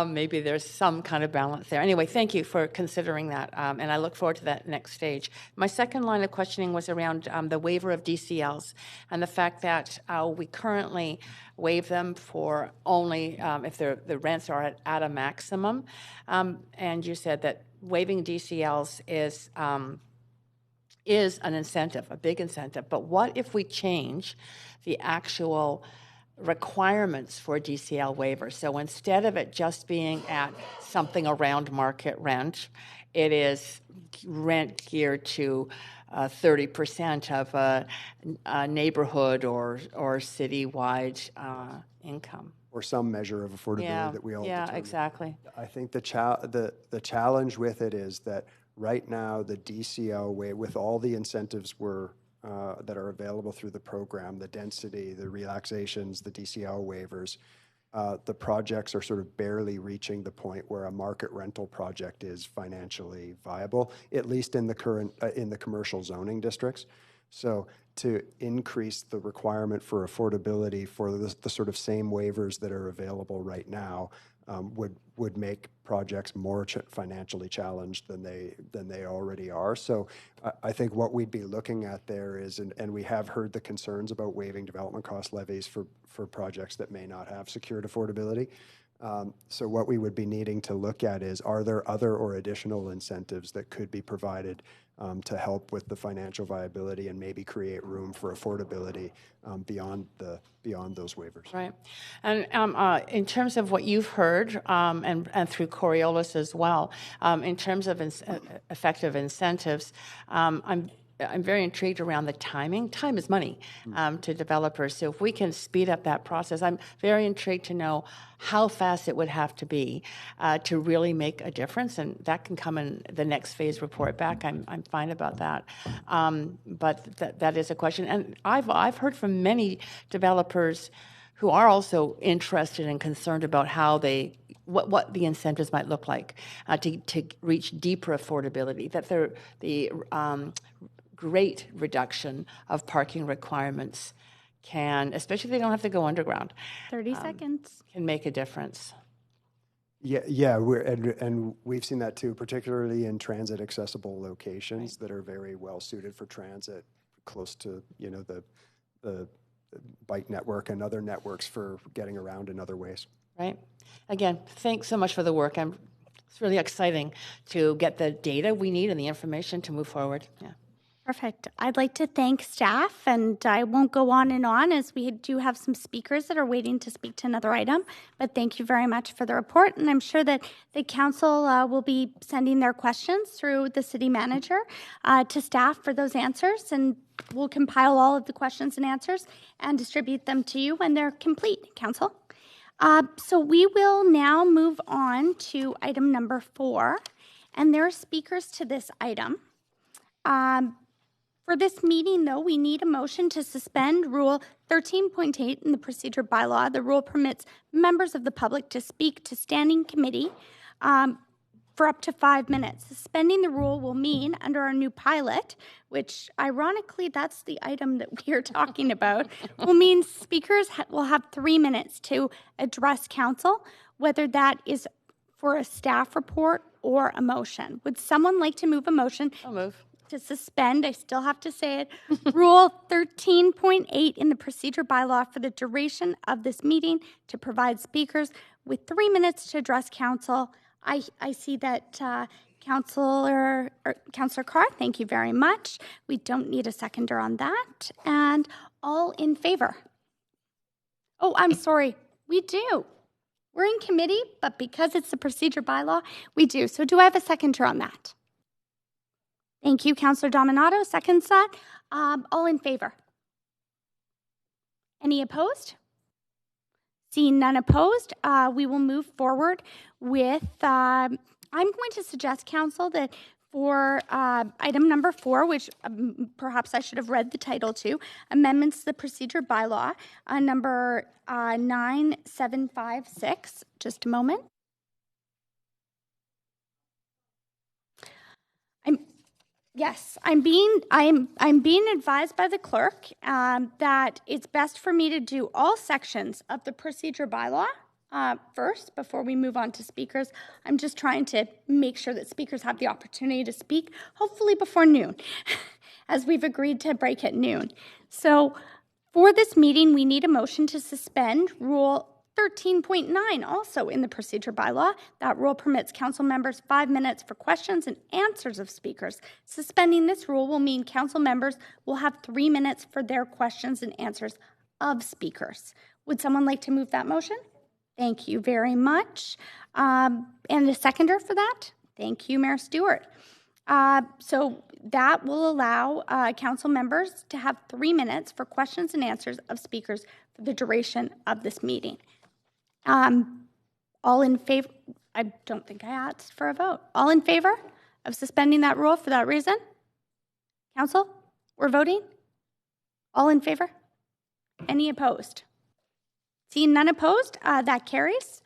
maybe there's some kind of balance there. Anyway, thank you for considering that, and I look forward to that next stage. My second line of questioning was around the waiver of DCLs and the fact that we currently waive them for only if the rents are at a maximum. And you said that waiving DCLs is an incentive, a big incentive. But what if we change the actual requirements for DCL waiver? So instead of it just being at something around market rent, it is rent geared to 30% of a neighborhood or citywide income. Or some measure of affordability that we all determine. Yeah, exactly. I think the challenge with it is that right now the DCL with all the incentives that are available through the program, the density, the relaxations, the DCL waivers, the projects are sort of barely reaching the point where a market rental project is financially viable, at least in the current in the commercial zoning districts. So to increase the requirement for affordability for the sort of same waivers that are available right now would make projects more financially challenged than they already are. So I think what we'd be looking at there is, and we have heard the concerns about waiving development cost levies for projects that may not have secured affordability. So what we would be needing to look at is, are there other or additional incentives that could be provided to help with the financial viability and maybe create room for affordability beyond those waivers. Right. And in terms of what you've heard, and through Coriolis as well, in terms of effective incentives, I'm very intrigued around the timing. Time is money to developers. So if we can speed up that process, I'm very intrigued to know how fast it would have to be to really make a difference. And that can come in the next phase report back. I'm fine about that. But that is a question. And I've heard from many developers who are also interested and concerned about how what the incentives might look like to reach deeper affordability, that the great reduction of parking requirements can, especially if they don't have to go underground, 30 seconds. can make a difference. Yeah, and we've seen that too, particularly in transit accessible locations that are very well suited for transit, close to the bike network and other networks for getting around in other ways. Right. Again, thanks so much for the work. It's really exciting to get the data we need and the information to move forward. Yeah. Perfect. I'd like to thank staff, and I won't go on and on as we do have some speakers that are waiting to speak to another item, but thank you very much for the report, and I'm sure that the council will be sending their questions through the city manager to staff for those answers, and we'll compile all of the questions and answers and distribute them to you when they're complete, council. So we will now move on to item number 4, and there are speakers to this item. For this meeting, though, we need a motion to suspend Rule 13.8 in the procedure bylaw. The rule permits members of the public to speak to standing committee for up to 5 minutes. Suspending the rule will mean, under our new pilot, which ironically, that's the item that we are talking about, will mean speakers will have 3 minutes to address council, whether that is for a staff report or a motion. Would someone like to move a motion? I'll move. To suspend, I still have to say it, Rule 13.8 in the procedure bylaw for the duration of this meeting to provide speakers with 3 minutes to address council. I see that Councillor Carr, thank you very much. We don't need a seconder on that. And all in favor? Oh, I'm sorry. We do. We're in committee, but because it's the procedure bylaw, we do. So do I have a seconder on that? Thank you, Councillor Dominato. Seconds that. All in favor? Any opposed? Seeing none opposed, we will move forward with, I'm going to suggest, Council, that for item number 4, which perhaps I should have read the title to, amendments to the procedure bylaw, number 9756. Just a moment. I'm being advised by the clerk that it's best for me to do all sections of the procedure bylaw first before we move on to speakers. I'm just trying to make sure that speakers have the opportunity to speak, hopefully before noon, as we've agreed to break at noon. So for this meeting, we need a motion to suspend Rule 13.9, also in the procedure bylaw. That rule permits council members 5 minutes for questions and answers of speakers. Suspending this rule will mean council members will have 3 minutes for their questions and answers of speakers. Would someone like to move that motion? Thank you very much. And a seconder for that? Thank you, Mayor Stewart. So that will allow council members to have 3 minutes for questions and answers of speakers for the duration of this meeting. All in favor? I don't think I asked for a vote. All in favor of suspending that rule for that reason? Council, we're voting? All in favor? Any opposed? Seeing none opposed, that carries.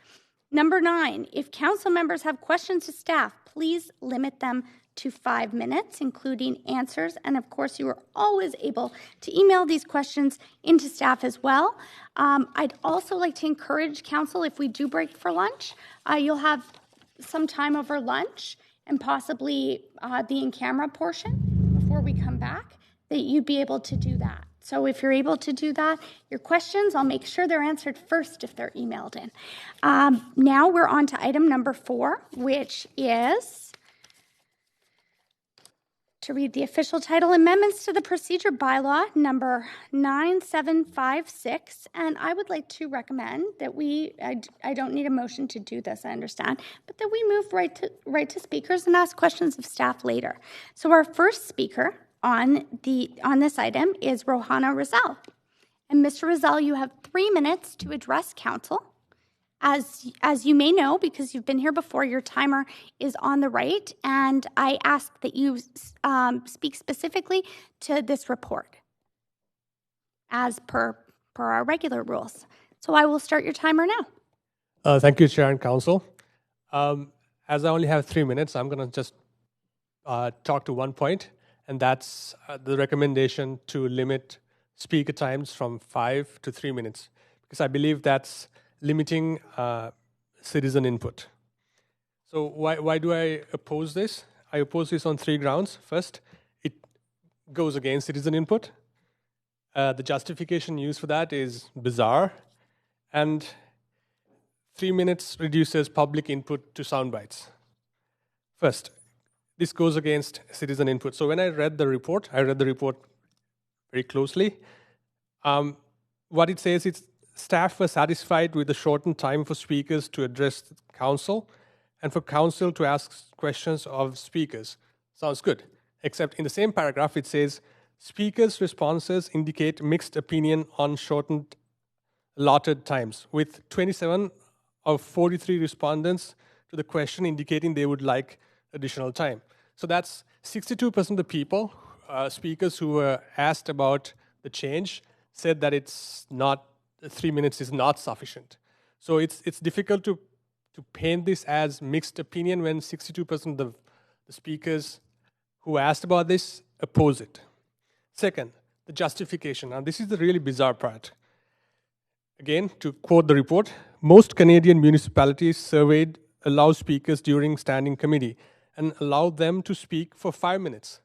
Number 9, if council members have questions to staff, please limit them to 5 minutes, including answers. And of course, you are always able to email these questions into staff as well. I'd also like to encourage council, if we do break for lunch, you'll have some time over lunch and possibly the in-camera portion before we come back, that you'd be able to do that. So if you're able to do that, your questions, I'll make sure they're answered first if they're emailed in. Now we're on to item number 4, which is to read the official title, Amendments to the Procedure Bylaw, number 9756. And I would like to recommend that I don't need a motion to do this, I understand, but that we move right to speakers and ask questions of staff later. So our first speaker on this item is Rohana Rizal. And Mr. Rizal, you have 3 minutes to address council. As you may know, because you've been here before, your timer is on the right, and I ask that you speak specifically to this report as per our regular rules. So I will start your timer now. Thank you, Chair and Council. As I only have 3 minutes, I'm going to just talk to one point, and that's the recommendation to limit speaker times from 5 to 3 minutes, because I believe that's limiting citizen input. So why do I oppose this? I oppose this on 3 grounds. First, it goes against citizen input. The justification used for that is bizarre, and 3 minutes reduces public input to sound bites. First, this goes against citizen input. So when I read the report very closely. What it says is staff were satisfied with the shortened time for speakers to address council and for council to ask questions of speakers. Sounds good. Except in the same paragraph, it says, speakers' responses indicate mixed opinion on shortened allotted times, with 27 of 43 respondents to the question indicating they would like additional time. So that's 62% of the people, speakers who were asked about the change, said that it's not, 3 minutes is not sufficient. So it's difficult to paint this as mixed opinion when 62% of the speakers who asked about this oppose it. Second, the justification. Now, this is the really bizarre part. Again, to quote the report, most Canadian municipalities surveyed allow speakers during standing committee and allow them to speak for 5 minutes.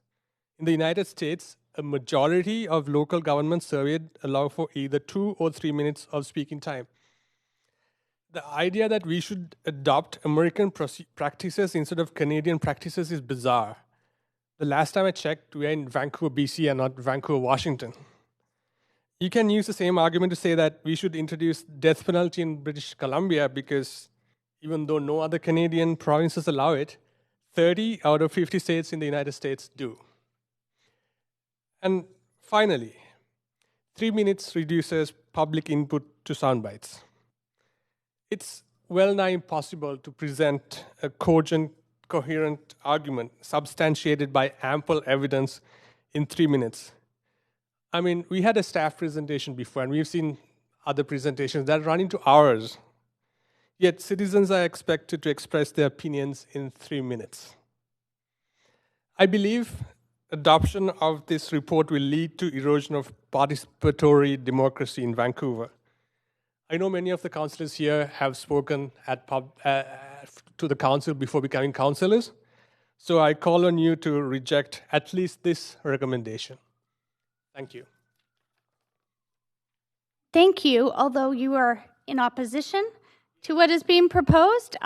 In the United States, a majority of local governments surveyed allow for either 2 or 3 minutes of speaking time. The idea that we should adopt American practices instead of Canadian practices is bizarre. The last time I checked, we are in Vancouver, BC, and not Vancouver, Washington. You can use the same argument to say that we should introduce death penalty in British Columbia because even though no other Canadian provinces allow it, 30 out of 50 states in the United States do. And finally, 3 minutes reduces public input to sound bites. It's well nigh impossible to present a cogent, coherent argument substantiated by ample evidence in 3 minutes. I mean, we had a staff presentation before, and we've seen other presentations that run into hours. Yet citizens are expected to express their opinions in 3 minutes. I believe adoption of this report will lead to erosion of participatory democracy in Vancouver. I know many of the councillors here have spoken to the council before becoming councillors, so I call on you to reject at least this recommendation. Thank you. Thank you. Although you are in opposition to what is being proposed,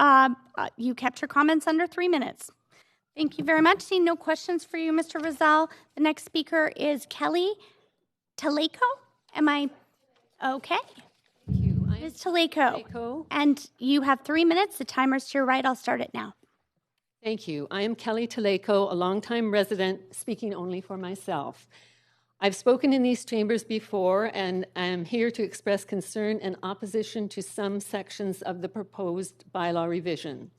you kept your comments under 3 minutes. Thank you very much. Seeing no questions for you, Mr. Rizal. The next speaker is Kelly Taleko. Am I okay? Thank you. Ms. Taleko. And you have 3 minutes. The timer's to your right. I'll start it now. Thank you. I am Kelly Taleko, a longtime resident, speaking only for myself. I've spoken in these chambers before, and I am here to express concern and opposition to some sections of the proposed bylaw revision.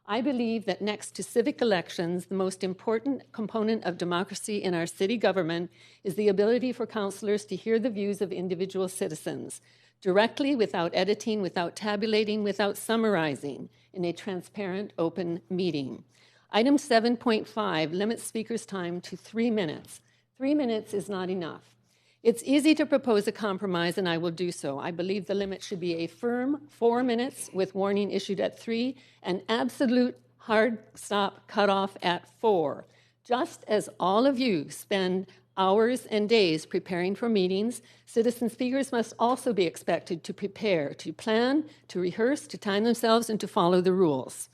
I believe that next to civic elections, the most important component of democracy in our city government is the ability for councillors to hear the views of individual citizens directly, without editing, without tabulating, without summarizing, in a transparent, open meeting. Item 7.5 limits speakers' time to 3 minutes. 3 minutes is not enough. It's easy to propose a compromise, and I will do so. I believe the limit should be a firm 4 minutes with warning issued at 3, and absolute hard stop cutoff at 4. Just as all of you spend hours and days preparing for meetings, citizen speakers must also be expected to prepare, to plan, to rehearse, to time themselves, and to follow the rules.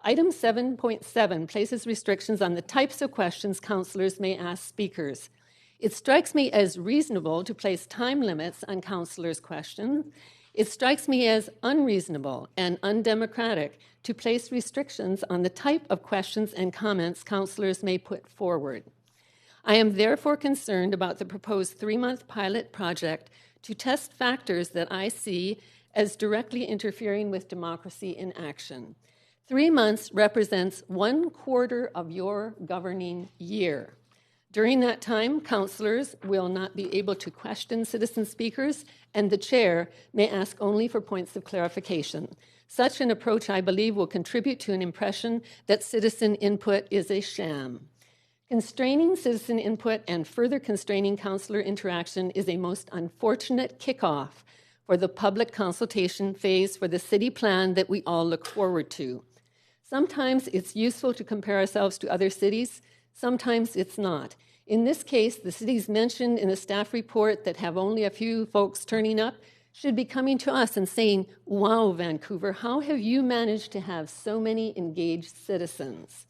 Item 7.7 places restrictions on the types of questions councillors may ask speakers. It strikes me as reasonable to place time limits on councillors' questions. It strikes me as unreasonable and undemocratic to place restrictions on the type of questions and comments councillors may put forward. I am therefore concerned about the proposed 3-month pilot project to test factors that I see as directly interfering with democracy in action. 3 months represents 1/4 of your governing year. During that time, councillors will not be able to question citizen speakers, and the chair may ask only for points of clarification. Such an approach, I believe, will contribute to an impression that citizen input is a sham. Constraining citizen input and further constraining councillor interaction is a most unfortunate kickoff for the public consultation phase for the city plan that we all look forward to. Sometimes it's useful to compare ourselves to other cities, sometimes it's not. In this case, the cities mentioned in the staff report that have only a few folks turning up should be coming to us and saying, wow, Vancouver, how have you managed to have so many engaged citizens?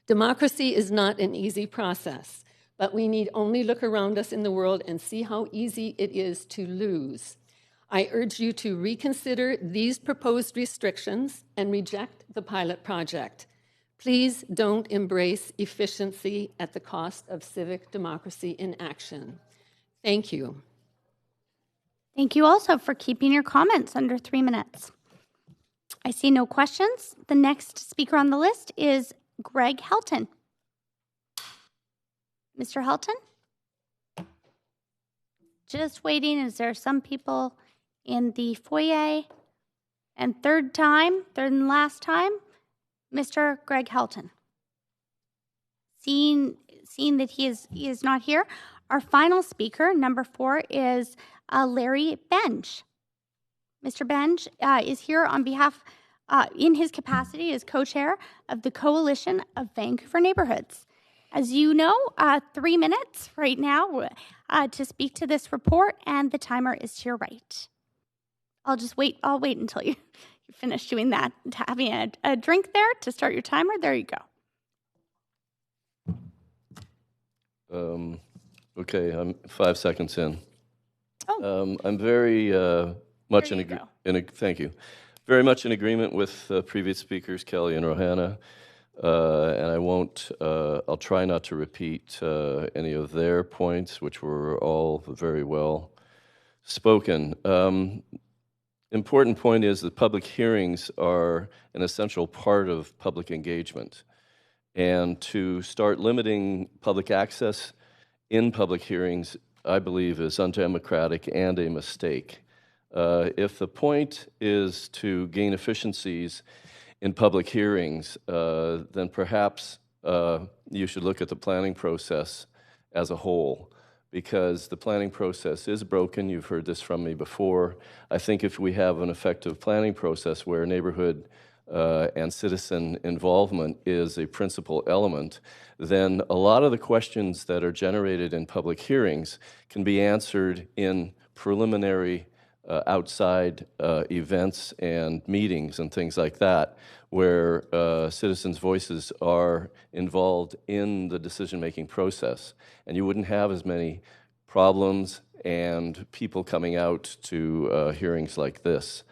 Democracy is not an easy process, but we need only look around us in the world and see how easy it is to lose. I urge you to reconsider these proposed restrictions and reject the pilot project. Please don't embrace efficiency at the cost of civic democracy in action. Thank you. Thank you also for keeping your comments under 3 minutes. I see no questions. The next speaker on the list is Greg Helton. Mr. Helton? Just waiting. Is there some people in the foyer? And third and last time, Mr. Greg Helton. Seeing that he is not here, our final speaker, number 4, is Larry Benge. Mr. Benge is here on behalf, in his capacity as co-chair of the Coalition of Vancouver Neighborhoods. As you know, 3 minutes right now to speak to this report, and the timer is to your right. I'll wait until you finish doing that. Having a drink there to start your timer. There you go. Okay, I'm 5 seconds in. I'm very much thank you. Very much in agreement with previous speakers, Kelly and Rohanna, and I won't. I'll try not to repeat any of their points, which were all very well spoken. Important point is that public hearings are an essential part of public engagement, and to start limiting public access in public hearings, I believe, is undemocratic and a mistake. If the point is to gain efficiencies in public hearings, then perhaps you should look at the planning process as a whole, because the planning process is broken. You've heard this from me before. I think if we have an effective planning process where neighborhood and citizen involvement is a principal element, then a lot of the questions that are generated in public hearings can be answered in preliminary outside events and meetings and things like that, where citizens' voices are involved in the decision-making process. And you wouldn't have as many problems and people coming out to hearings like this.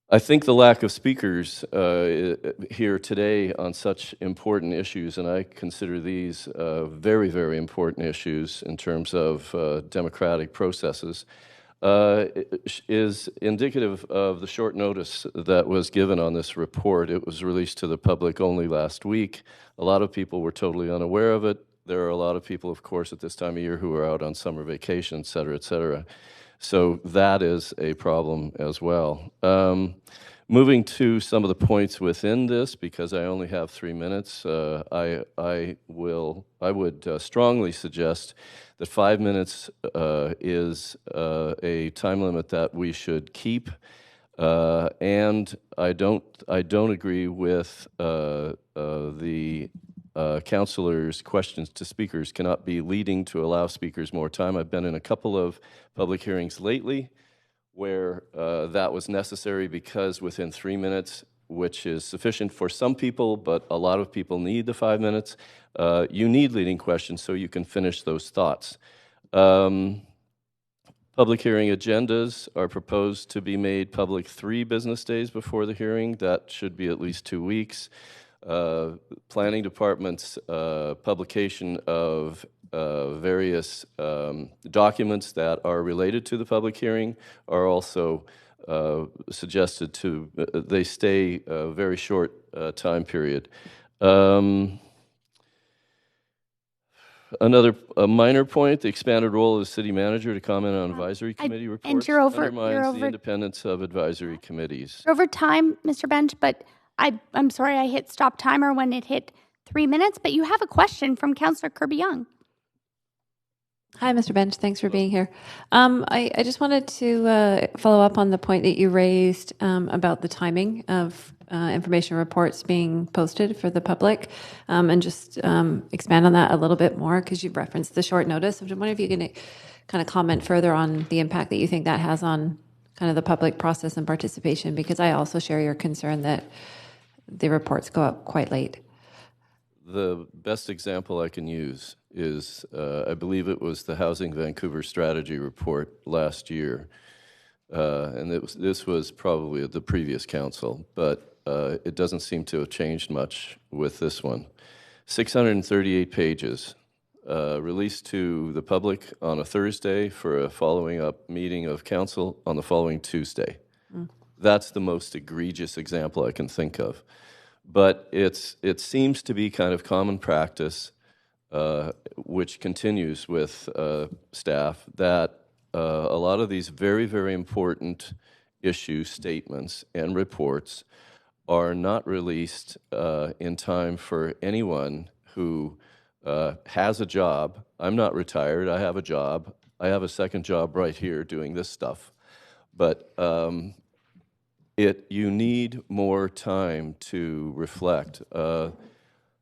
I think the lack of speakers here today on such important issues, and I consider these very, very important issues in terms of democratic processes, is indicative of the short notice that was given on this report. It was released to the public only last week. A lot of people were totally unaware of it. There are a lot of people, of course, at this time of year who are out on summer vacation, et cetera, et cetera. So that is a problem as well. Moving to some of the points within this, because I only have 3 minutes, I would strongly suggest that 5 minutes is a time limit that we should keep, and I don't agree with the councillors' questions to speakers cannot be leading to allow speakers more time. I've been in a couple of public hearings lately where that was necessary, because within 3 minutes, which is sufficient for some people, but a lot of people need the 5 minutes, you need leading questions so you can finish those thoughts. Public hearing agendas are proposed to be made public 3 business days before the hearing. That should be at least 2 weeks. Planning department's publication of various documents that are related to the public hearing are also suggested to, they stay a very short time period. Another minor point, the expanded role of the city manager to comment on advisory committee reports and you're over undermines the independence of advisory committees. You're over time, Mr. Benge, but I'm sorry I hit stop timer when it hit 3 minutes, but you have a question from Councillor Kirby-Young. Hi, Mr. Bench. Thanks for being here. I just wanted to follow up on the point that you raised about the timing of information reports being posted for the public, and just expand on that a little bit more, because you've referenced the short notice. I'm just wondering if you can kind of comment further on the impact that you think that has on kind of the public process and participation, because I also share your concern that the reports go up quite late. The best example I can use is, I believe it was the Housing Vancouver Strategy Report last year. And this was probably the previous council, but it doesn't seem to have changed much with this one. 638 pages, released to the public on a Thursday for a following up meeting of council on the following Tuesday. That's the most egregious example I can think of. But it seems to be kind of common practice, which continues with staff, that a lot of these very, very important issue statements and reports are not released in time for anyone who has a job. I'm not retired. I have a job. I have a second job right here doing this stuff. But you need more time to reflect.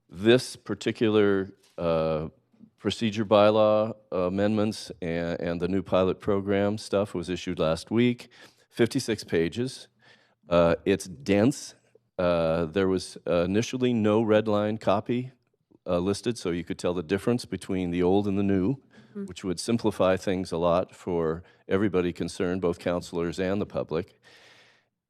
This particular procedure bylaw amendments and the new pilot program stuff was issued last week, 56 pages. It's dense. There was initially no red line copy listed, so you could tell the difference between the old and the new, which would simplify things a lot for everybody concerned, both councillors and the public.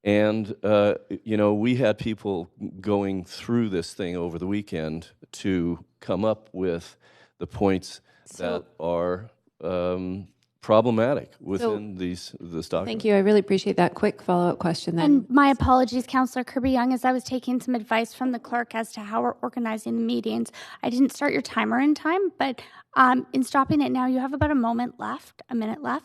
And, we had people going through this thing over the weekend to come up with the points that are problematic within this document. Thank you. I really appreciate that. Quick follow-up question then. And my apologies, Councillor Kirby-Young, as I was taking some advice from the clerk as to how we're organizing the meetings. I didn't start your timer in time, but in stopping it now, you have about a minute left.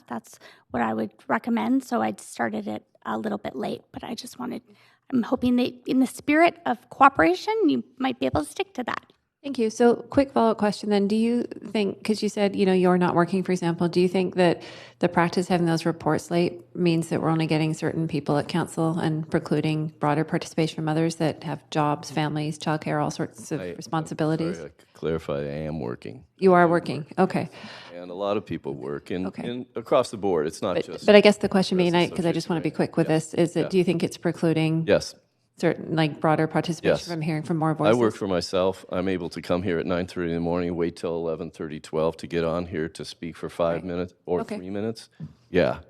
That's what I would recommend. So I started it a little bit late, but I'm hoping that in the spirit of cooperation, you might be able to stick to that. Thank you. So quick follow-up question then. Do you think, because you said, you're not working, for example, do you think that the practice of having those reports late means that we're only getting certain people at council and precluding broader participation from others that have jobs, families, childcare, all sorts of responsibilities? Sorry, I clarify, I am working. You are working. Okay. And a lot of people work in across the board. It's not just... But I guess the question being, because I just want to be quick with this, is that do you think it's precluding... Yes. Certain, broader participation from hearing from more voices? I work for myself. I'm able to come here at 9:30 in the morning, wait till 11:30, 12 to get on here to speak for 5 minutes or 3 minutes. Yeah,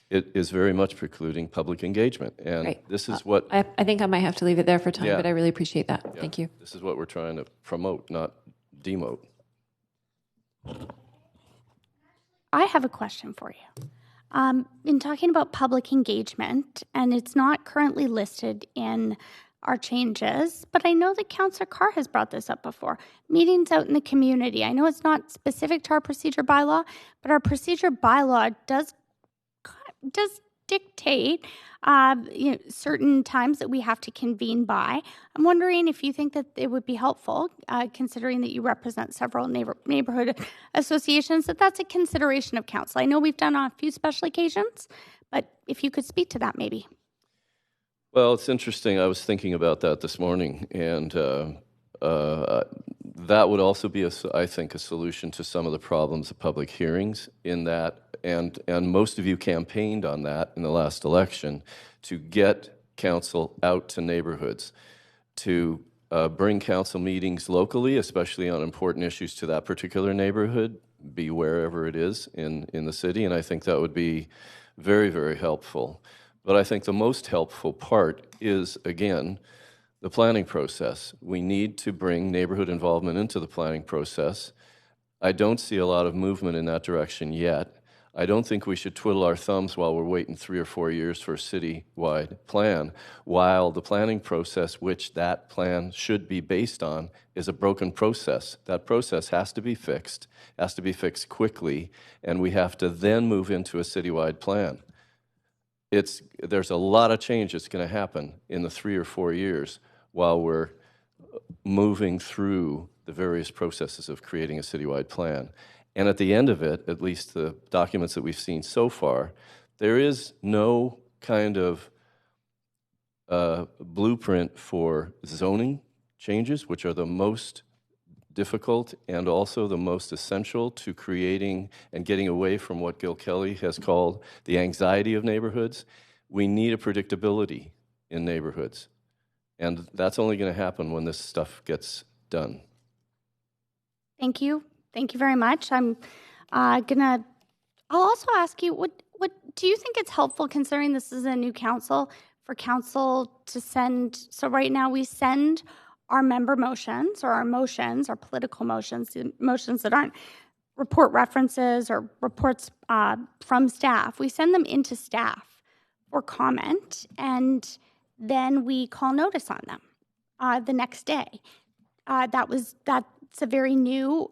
it is very much precluding public engagement. And this is what... I think I might have to leave it there for time, but I really appreciate that. Yeah. Thank you. This is what we're trying to promote, not demote. I have a question for you. In talking about public engagement, and it's not currently listed in our changes, but I know that Councillor Carr has brought this up before. Meetings out in the community. I know it's not specific to our procedure bylaw, but our procedure bylaw does dictate certain times that we have to convene by. I'm wondering if you think that it would be helpful, considering that you represent several neighborhood associations, that's a consideration of council. I know we've done on a few special occasions, but if you could speak to that maybe. Well, it's interesting. I was thinking about that this morning, and that would also be, I think, a solution to some of the problems of public hearings in that, and most of you campaigned on that in the last election, to get council out to neighborhoods, to bring council meetings locally, especially on important issues to that particular neighborhood, be wherever it is in the city, and I think that would be very, very helpful. But I think the most helpful part is, again, the planning process. We need to bring neighborhood involvement into the planning process. I don't see a lot of movement in that direction yet. I don't think we should twiddle our thumbs while we're waiting 3 or 4 years for a city-wide plan, while the planning process, which that plan should be based on, is a broken process. That process has to be fixed quickly, and we have to then move into a citywide plan. There's a lot of change that's going to happen in the 3 or 4 years while we're moving through the various processes of creating a citywide plan. And at the end of it, at least the documents that we've seen so far, there is no kind of blueprint for zoning changes, which are the most difficult and also the most essential to creating and getting away from what Gil Kelly has called the anxiety of neighborhoods. We need a predictability in neighborhoods. And that's only going to happen when this stuff gets done. Thank you. Thank you very much. I'll also ask you, what do you think it's helpful, considering this is a new council, for council to send, so right now we send our member motions or our motions, our political motions, motions that aren't report references or reports from staff, we send them into staff for comment, and then we call notice on them the next day. That's a very new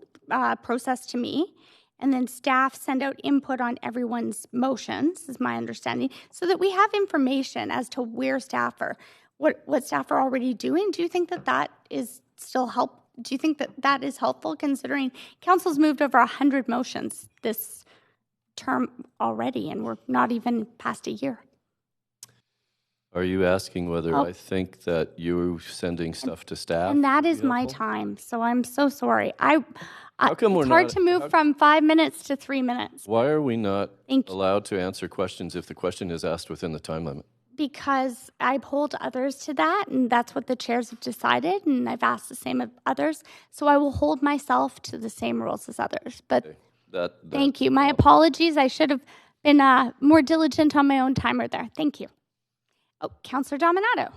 process to me. And then staff send out input on everyone's motions, is my understanding, so that we have information as to where staff are, what staff are already doing. Do you think that is still help? Do you think that is helpful, considering council's moved over 100 motions this term already, and we're not even past a year? Are you asking whether I think that you sending stuff to staff? And that is my time, so I'm so sorry. How come we're it's hard not- to move from 5 minutes to 3 minutes Why are we not Thank you. allowed to answer questions if the question is asked within the time limit? because I hold others to that, and that's what the chairs have decided, and I've asked the same of others. So I will hold myself to the same rules as others. But thank you. My apologies. I should have been more diligent on my own timer there. Thank you. Oh, Councillor Dominato.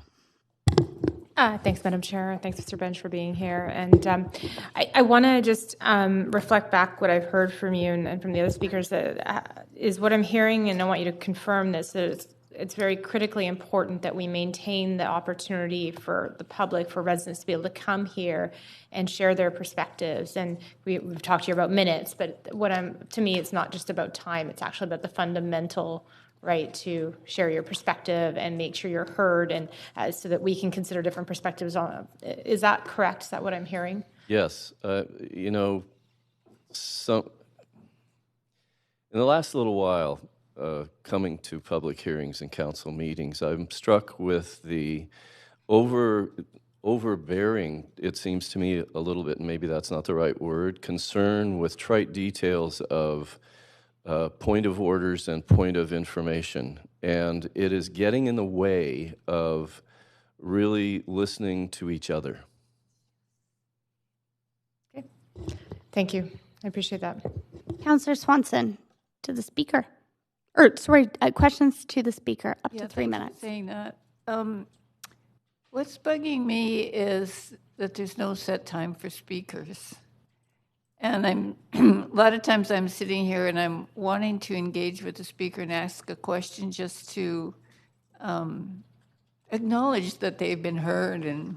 Thanks, Madam Chair. Thanks, Mr. Bench, for being here. And I want to just reflect back what I've heard from you and from the other speakers. That is what I'm hearing, and I want you to confirm this. That it's very critically important that we maintain the opportunity for the public, for residents to be able to come here and share their perspectives. And we've talked here about minutes, but to me, it's not just about time. It's actually about the fundamental right to share your perspective and make sure you're heard, and so that we can consider different perspectives on. Is that correct? Is that what I'm hearing? Yes. In the last little while, coming to public hearings and council meetings, I'm struck with the overbearing, it seems to me a little bit, and maybe that's not the right word, concern with trite details of point of orders and point of information. And it is getting in the way of really listening to each other. Okay. Thank you. I appreciate that. Councillor Swanson, to the speaker. Questions to the speaker, up to 3 minutes. For saying that. What's bugging me is that there's no set time for speakers. And a lot of times I'm sitting here and I'm wanting to engage with the speaker and ask a question just to acknowledge that they've been heard and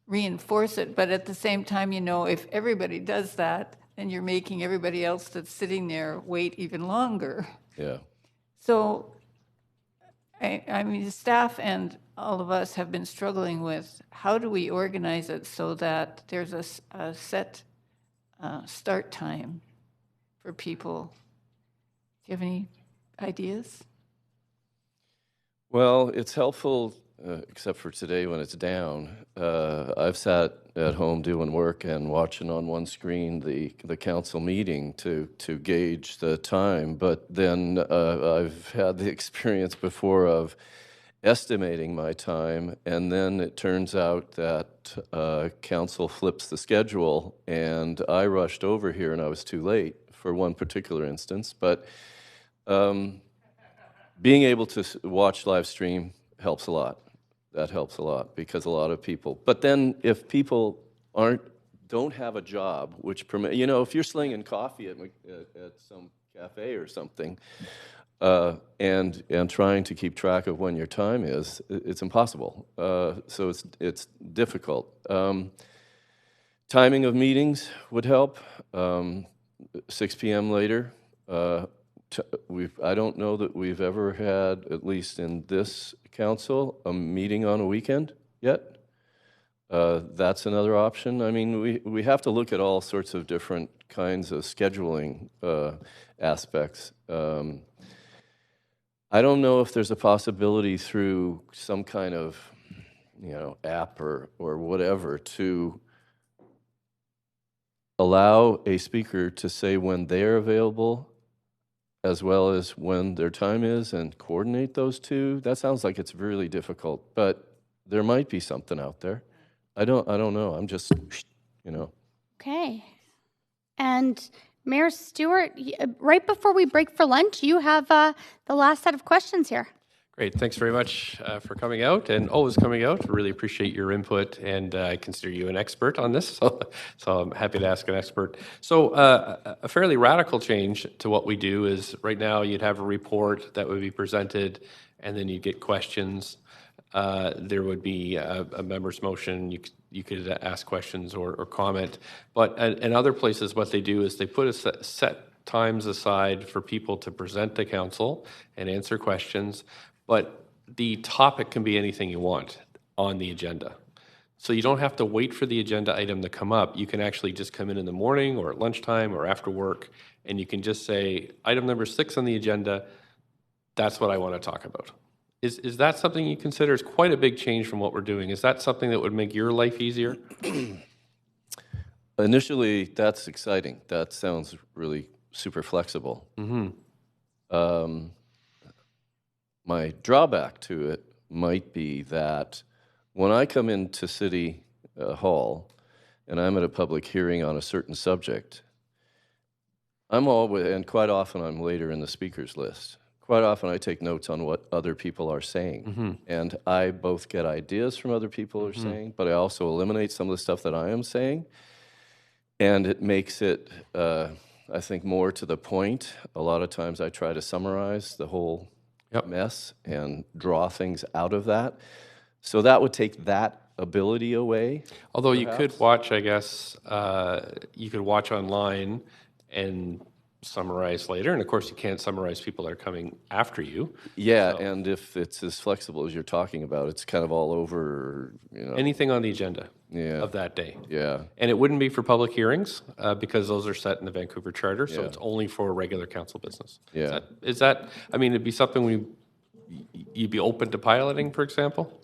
reinforce it. But at the same time, if everybody does that, then you're making everybody else that's sitting there wait even longer. Yeah. So, I mean, the staff and all of us have been struggling with how do we organize it so that there's a set start time for people. Do you have any ideas? Well, it's helpful, except for today when it's down. I've sat at home doing work and watching on one screen the council meeting to gauge the time, but then I've had the experience before of estimating my time, and then it turns out that council flips the schedule, and I rushed over here and I was too late for one particular instance. But being able to watch live stream helps a lot. That helps a lot because a lot of people. But then if people don't have a job, which if you're slinging coffee at some cafe or something, and trying to keep track of when your time is, it's impossible. So it's difficult. Timing of meetings would help. 6 p.m. later. I don't know that we've ever had, at least in this council, a meeting on a weekend yet. That's another option. I mean, we have to look at all sorts of different kinds of scheduling aspects. I don't know if there's a possibility through some kind of, app or whatever to allow a speaker to say when they're available as well as when their time is and coordinate those two. That sounds like it's really difficult, but there might be something out there. I don't know. I'm just, Okay. And Mayor Stewart, right before we break for lunch, you have the last set of questions here. Great. Thanks very much for coming out and always coming out. Really appreciate your input, and I consider you an expert on this, so I'm happy to ask an expert. So a fairly radical change to what we do is right now you'd have a report that would be presented, and then you'd get questions. There would be a member's motion. You could ask questions or comment. But in other places, what they do is they put a set times aside for people to present to council and answer questions. But the topic can be anything you want on the agenda. So you don't have to wait for the agenda item to come up. You can actually just come in the morning or at lunchtime or after work, and you can just say, item number 6 on the agenda, that's what I want to talk about. Is that something you consider is quite a big change from what we're doing? Is that something that would make your life easier? Initially, that's exciting. That sounds really super flexible. Mm-hmm. My drawback to it might be that when I come into City Hall and I'm at a public hearing on a certain subject, I'm always, and quite often I'm later in the speakers list. Quite often I take notes on what other people are saying. Mm-hmm. And I both get ideas from other people are saying, but I also eliminate some of the stuff that I am saying. And it makes it, I think, more to the point. A lot of times I try to summarize the whole mess and draw things out of that. So that would take that ability away. Although perhaps. You could watch, I guess, you could watch online and summarize later. And of course, you can't summarize people that are coming after you. Yeah, so. And if it's as flexible as you're talking about, it's kind of all over, Anything on the agenda of that day. Yeah. And it wouldn't be for public hearings because those are set in the Vancouver Charter, so it's only for regular council business. Yeah. Is that I mean, it'd be something you'd be open to piloting, for example?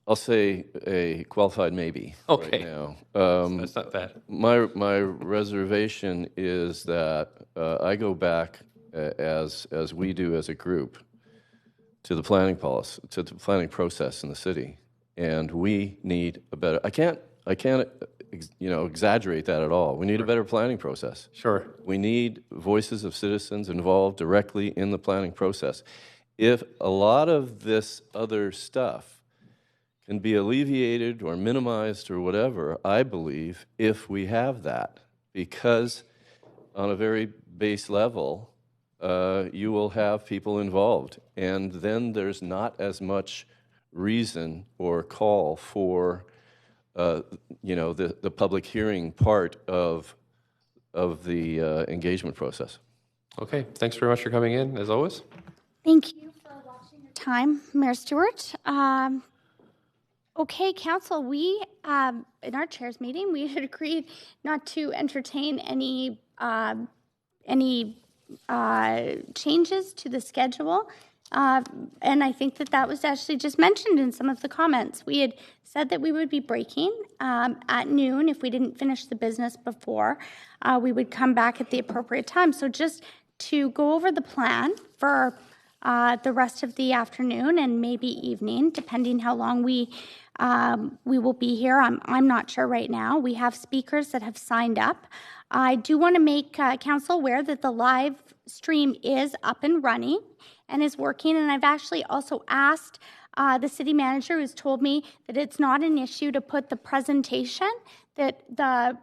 I'll say a qualified maybe. Okay. Right now. That's not bad. My reservation is that I go back as we do as a group to the planning policy, to the planning process in the city, and we need a better. I can't exaggerate that at all. We need a better planning process. Sure. We need voices of citizens involved directly in the planning process. If a lot of this other stuff can be alleviated or minimized or whatever, I believe, if we have that. Because on a very base level, you will have people involved. And then there's not as much reason or call for, the public hearing part of the engagement process. Okay, thanks very much for coming in, as always. Thank you for watching your time, Mayor Stewart. Okay, Council, we, in our chairs meeting, we had agreed not to entertain any changes to the schedule. And I think that was actually just mentioned in some of the comments. We had said that we would be breaking at noon. If we didn't finish the business before, we would come back at the appropriate time. So just to go over the plan for the rest of the afternoon and maybe evening, depending how long we will be here. I'm not sure right now. We have speakers that have signed up. I do want to make council aware that the live stream is up and running and is working. And I've actually also asked the city manager, who's told me that it's not an issue to put the presentation, that the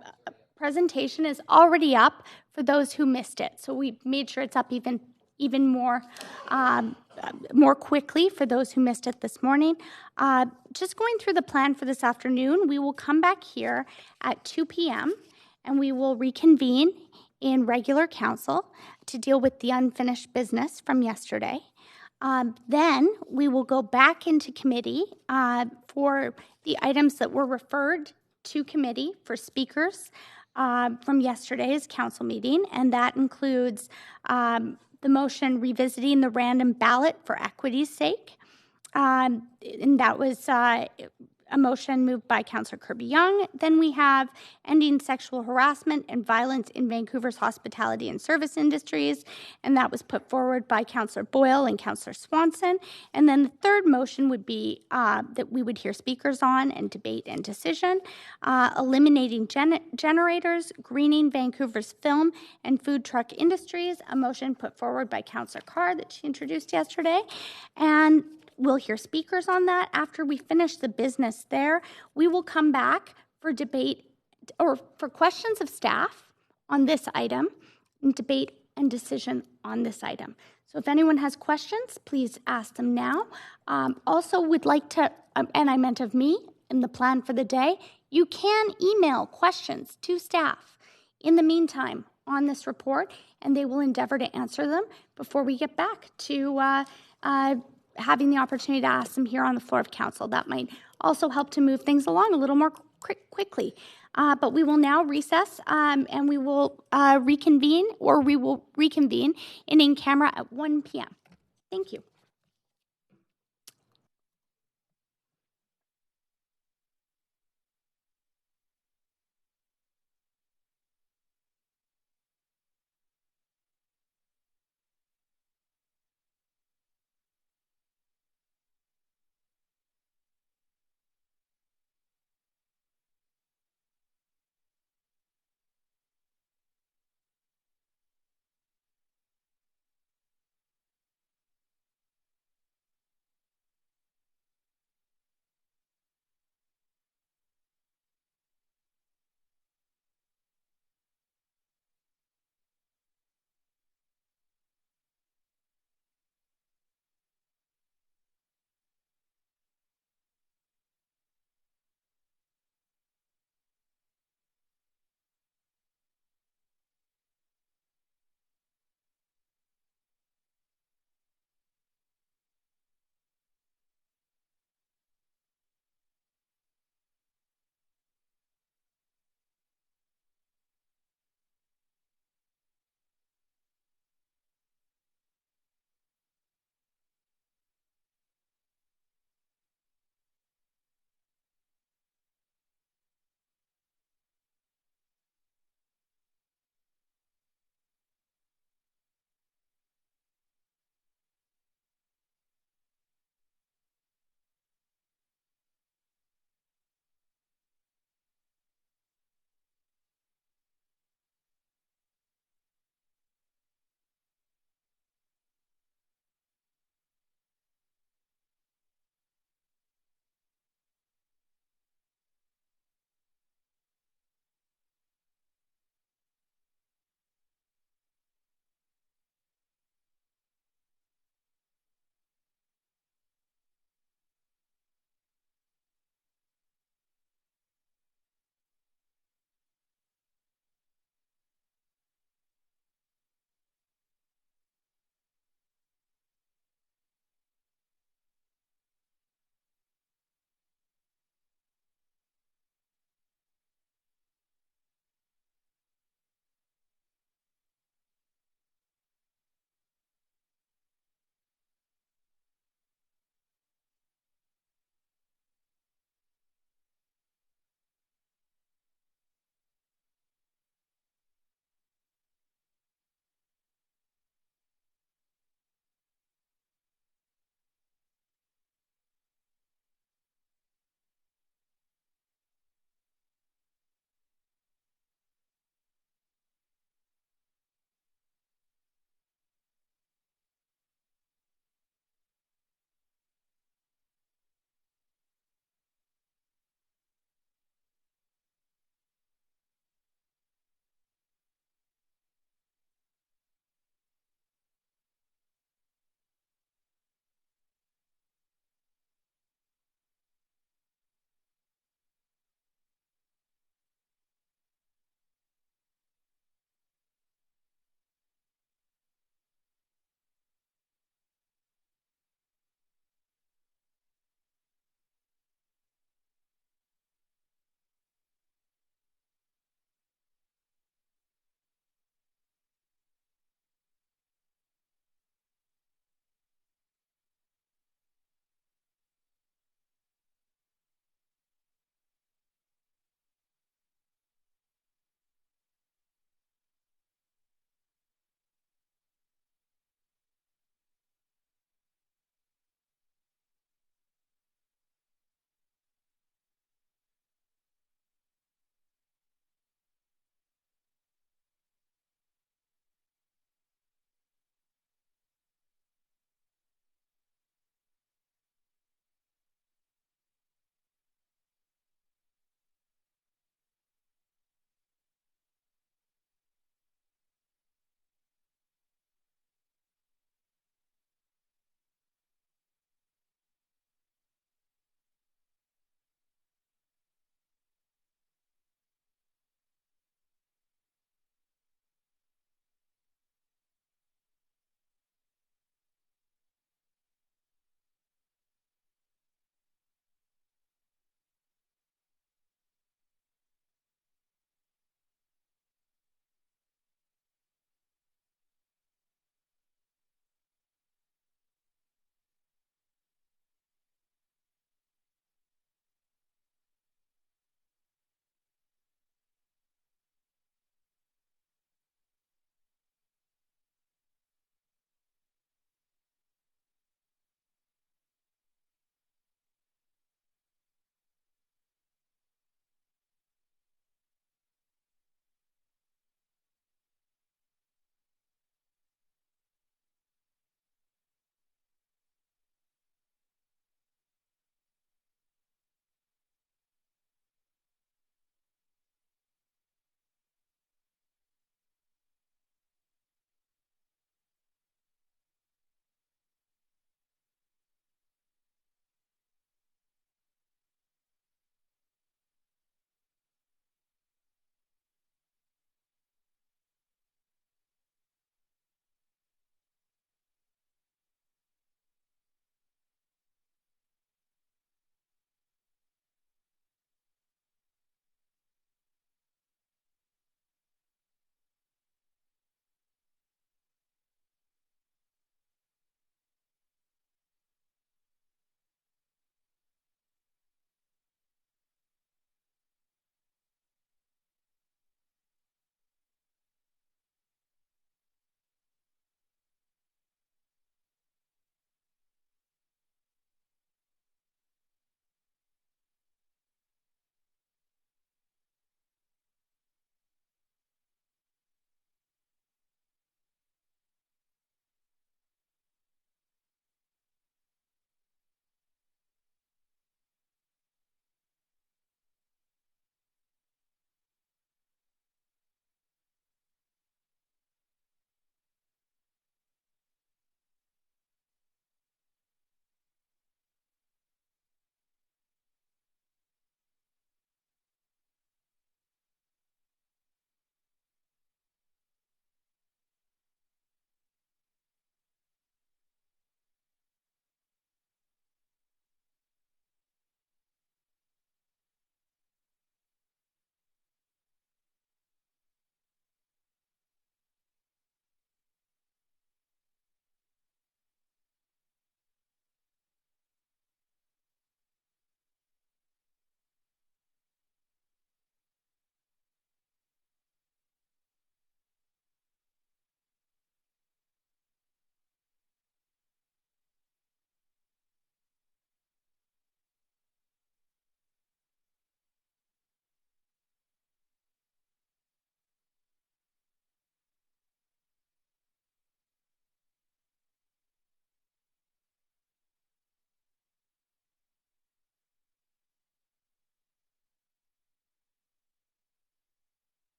presentation is already up for those who missed it. So we made sure it's up even more quickly for those who missed it this morning. Just going through the plan for this afternoon, we will come back here at 2 p.m. and we will reconvene in regular council to deal with the unfinished business from yesterday. Then we will go back into committee for the items that were referred to committee for speakers from yesterday's council meeting, and that includes the motion revisiting the random ballot for equity's sake. And that was a motion moved by Councillor Kirby-Young. Then we have ending sexual harassment and violence in Vancouver's hospitality and service industries, and that was put forward by Councillor Boyle and Councillor Swanson. And then the third motion would be that we would hear speakers on and debate and decision, eliminating generators, greening Vancouver's film and food truck industries, a motion put forward by Councillor Carr that she introduced yesterday. And we'll hear speakers on that. After we finish the business there, we will come back for debate or for questions of staff on this item and debate and decision on this item. So if anyone has questions, please ask them now. Also would like to, and I meant of me in the plan for the day, you can email questions to staff in the meantime on this report, and they will endeavor to answer them before we get back to having the opportunity to ask them here on the floor of council. That might also help to move things along a little more quickly. But we will now recess and we will reconvene in camera at 1 p.m. Thank you.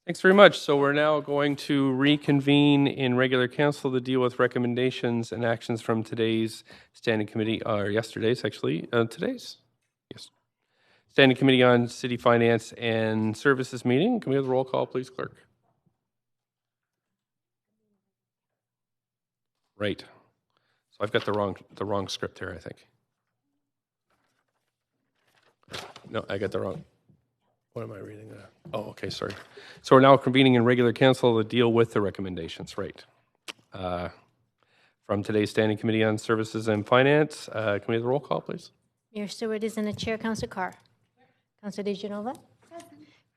Thanks very much. So we're now going to reconvene in regular council to deal with recommendations and actions from today's standing committee, or yesterday's actually, today's, yes. Standing Committee on City Finance and Services meeting. Can we have the roll call, please, clerk? Right. So I've got the wrong script here, I think. No, I got the wrong. What am I reading? Oh, okay, sorry. So we're now convening in regular council to deal with the recommendations, right? From today's Standing Committee on Services and Finance, can we have the roll call, please? Mayor Stewart is in the chair. Councillor Carr. Councillor DeGenova.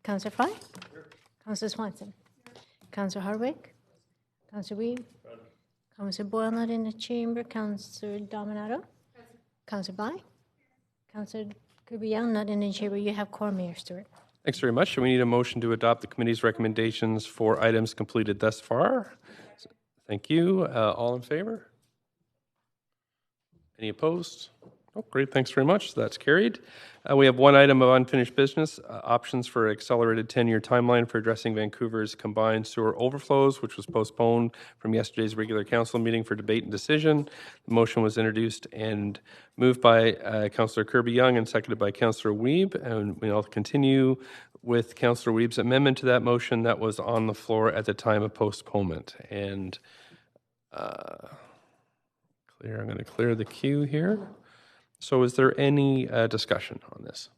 Councillor Fry. Councillor Swanson. Councillor Hardwick. Councillor Reid. Councillor Boyle not in the chamber. Councillor Dominato. Councillor Bly. Councillor Kirby-Young not in the chamber. You have quorum, Mayor Stewart. Thanks very much. We need a motion to adopt the committee's recommendations for items completed thus far. Thank you. All in favor? Any opposed? Oh, great. Thanks very much. That's carried. We have one item of unfinished business, options for accelerated 10-year timeline for addressing Vancouver's combined sewer overflows, which was postponed from yesterday's regular council meeting for debate and decision. The motion was introduced and moved by Councillor Kirby-Young and seconded by Councillor Wiebe. And we'll continue with Councillor Wiebe's amendment to that motion that was on the floor at the time of postponement. And I'm going to clear the queue here. So is there any discussion on this?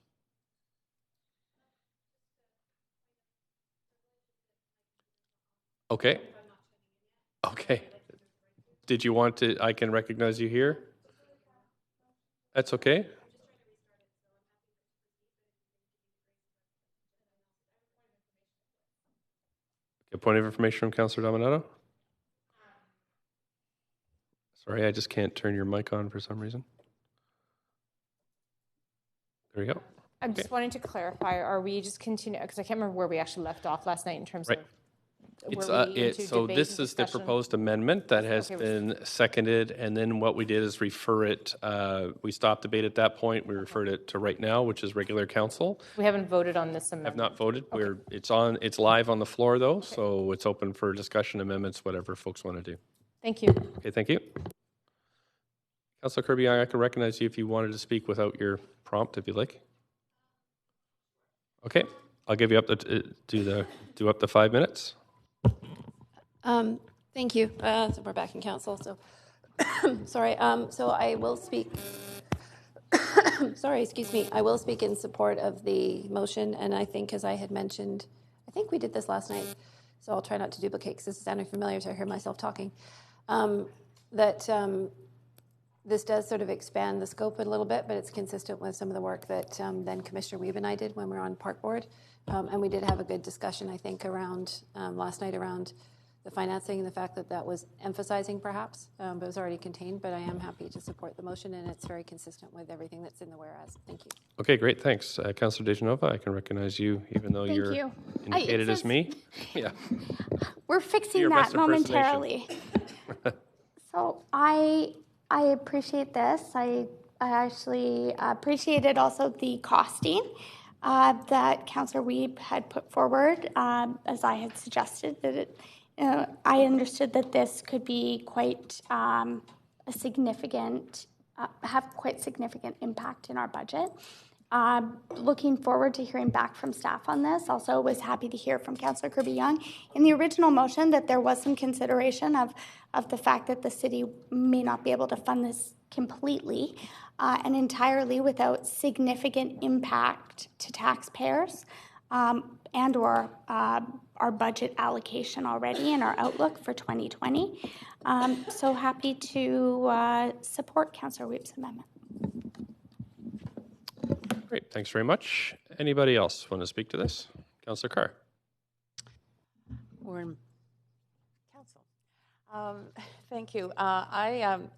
Okay. Okay. Did you want to, I can recognize you here? That's okay. A point of information from Councillor Dominato? Sorry, I just can't turn your mic on for some reason. There you go. I'm just wanting to clarify, are we just continuing, because I can't remember where we actually left off last night in terms of, So this is the proposed amendment that has been seconded, and then what we did is refer it, we stopped debate at that point, we referred it to right now, which is regular council. We haven't voted on this amendment. Have not voted. It's live on the floor though, so it's open for discussion, amendments, whatever folks want to do. Thank you. Okay, thank you. Councillor Kirby, I can recognize you if you wanted to speak without your prompt, if you like. Okay, I'll give you up to do up to 5 minutes. Thank you. So we're back in council. So sorry. So I will speak. Sorry, excuse me. I will speak in support of the motion, and I think, as I had mentioned, I think we did this last night. So I'll try not to duplicate because this is sounding familiar. So I hear myself talking. This does sort of expand the scope a little bit, but it's consistent with some of the work that then Commissioner Wiebe and I did when we were on Park Board. And we did have a good discussion, I think, around last night around the financing and the fact that that was emphasizing perhaps, but it was already contained. But I am happy to support the motion, and it's very consistent with everything that's in the whereas. Thank you. Okay, great, thanks. Councillor DeGenova, I can recognize you even though you're indicated as me. Yeah. We're fixing that momentarily. So I appreciate this. I actually appreciated also the costing that Councillor Wiebe had put forward, as I had suggested that it. I understood that this could be quite a significant, have quite significant impact in our budget. Looking forward to hearing back from staff on this. Also was happy to hear from Councillor Kirby-Young in the original motion that there was some consideration of the fact that the city may not be able to fund this completely and entirely without significant impact to taxpayers and or our budget allocation already and our outlook for 2020. So happy to support Councillor Wiebe's amendment. Great, thanks very much. Anybody else want to speak to this? Councillor Carr. We're in council. Thank you. I'm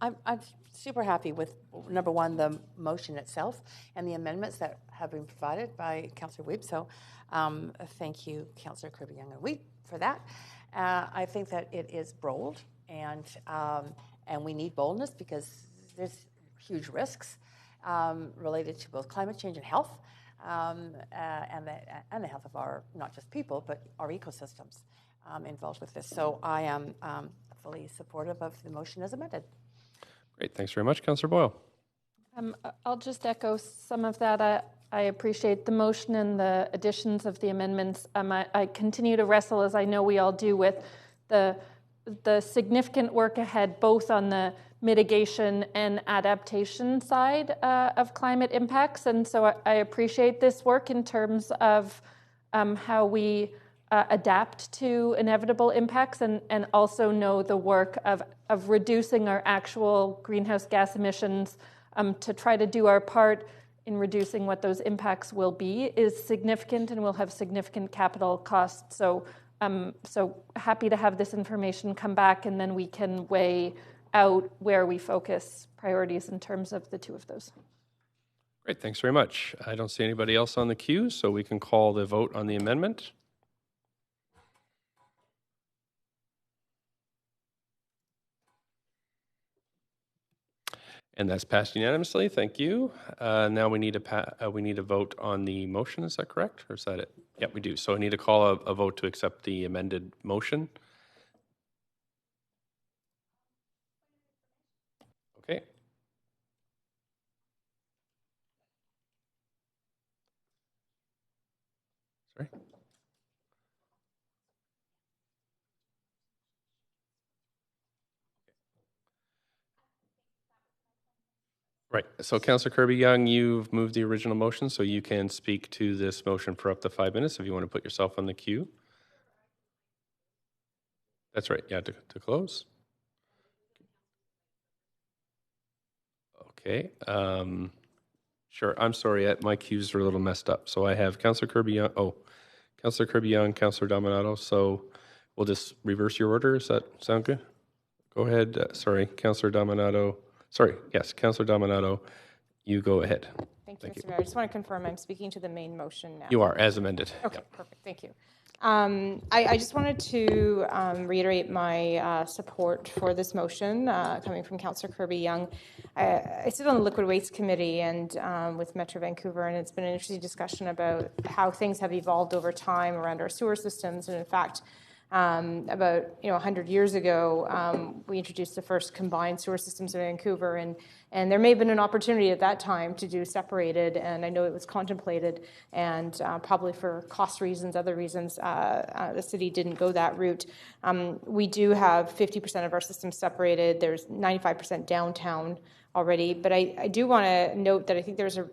super happy with, number one, the motion itself and the amendments that have been provided by Councillor Wiebe. So thank you, Councillor Kirby-Young and Wiebe, for that. I think that it is bold, and we need boldness because there's huge risks related to both climate change and health. and the health of our, not just people, but our ecosystems involved with this. So I am fully supportive of the motion as amended. Great. Thanks very much. Councillor Boyle. I'll just echo some of that. I appreciate the motion and the additions of the amendments. I continue to wrestle, as I know we all do, with the significant work ahead, both on the mitigation and adaptation side of climate impacts. And so I appreciate this work in terms of how we adapt to inevitable impacts, and also know the work of reducing our actual greenhouse gas emissions to try to do our part in reducing what those impacts will be is significant and will have significant capital costs. So happy to have this information come back, and then we can weigh out where we focus priorities in terms of the two of those. Great, thanks very much. I don't see anybody else on the queue, so we can call the vote on the amendment. And that's passed unanimously. Thank you. Now we need a vote on the motion. Is that correct, or is that it? Yeah, we do. So I need to call a vote to accept the amended motion. Okay. Sorry. Right. So, Councillor Kirby-Yung, you've moved the original motion, so you can speak to this motion for up to 5 minutes if you want to put yourself on the queue. That's right. Yeah, to close. Okay. Sure. I'm sorry. My cues are a little messed up. So I have Councillor Kirby-Yung. Oh, Councillor Kirby-Yung, Councillor Dominato. So we'll just reverse your order. Does that sound good? Go ahead. Sorry, Councillor Dominato. Sorry, yes, Councillor Dominato, you go ahead. Thank you, Mr. Mayor. I just want to confirm I'm speaking to the main motion now. You are, as amended. Okay, perfect. Thank you. I just wanted to reiterate my support for this motion coming from Councillor Kirby-Yung. I sit on the Liquid Waste Committee and with Metro Vancouver, and it's been an interesting discussion about how things have evolved over time around our sewer systems. And in fact, about 100 years ago, we introduced the first combined sewer systems in Vancouver, and there may have been an opportunity at that time to do separated, and I know it was contemplated, and probably for cost reasons, other reasons, the city didn't go that route. We do have 50% of our systems separated. There's 95% downtown already, but I do want to note that I think there's a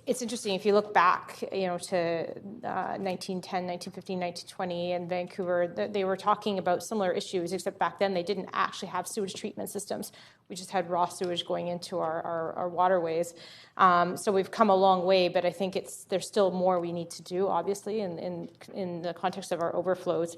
it's interesting, if you look back, to 1910, 1915, 1920 in Vancouver, they were talking about similar issues, except back then they didn't actually have sewage treatment systems. We just had raw sewage going into our waterways. So we've come a long way, but I think there's still more we need to do, obviously, in the context of our overflows.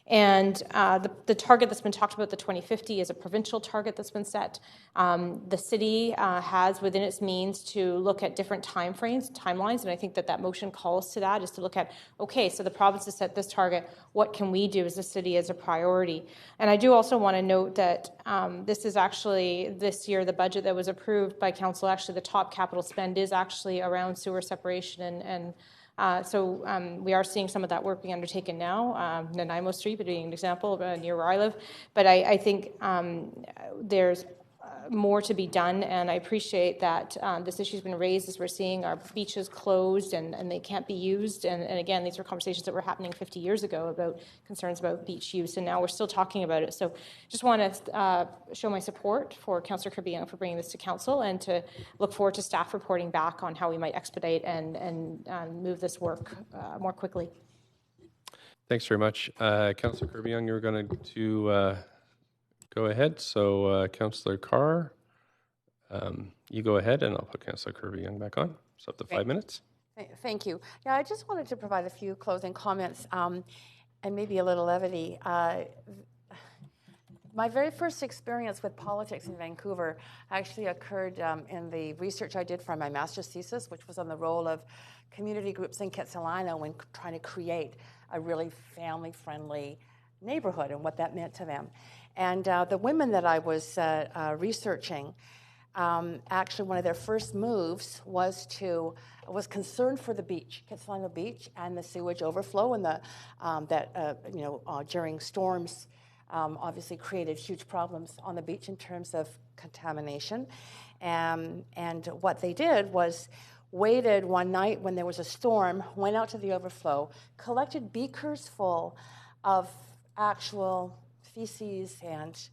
And the target that's been talked about, the 2050, is a provincial target that's been set. The city has within its means to look at different timelines, and I think that motion calls to that, is to look at, okay, so the province has set this target, what can we do as a city as a priority? And I do also want to note that this is actually, this year, the budget that was approved by council, actually the top capital spend is actually around sewer separation and so we are seeing some of that work being undertaken now, Nanaimo Street being an example near where I live. But I think there's more to be done, and I appreciate that this issue has been raised as we're seeing our beaches closed and they can't be used. And again, these were conversations that were happening 50 years ago about concerns about beach use, and now we're still talking about it. So just want to show my support for Councillor Kirby-Yung for bringing this to council, and to look forward to staff reporting back on how we might expedite and move this work more quickly. Thanks very much. Councillor Kirby-Yung, you were going to go ahead. So, Councillor Carr, you go ahead, and I'll put Councillor Kirby-Yung back on. So up to 5 minutes. Thank you. Yeah, I just wanted to provide a few closing comments and maybe a little levity. My very first experience with politics in Vancouver actually occurred in the research I did for my master's thesis, which was on the role of community groups in Kitsilano when trying to create a really family-friendly neighborhood and what that meant to them. And the women that I was researching actually one of their first moves was concerned for the beach, Kitsilano Beach, and the sewage overflow, and during storms, obviously created huge problems on the beach in terms of contamination. And what they did was waited one night when there was a storm, went out to the overflow, collected beakers full of actual feces and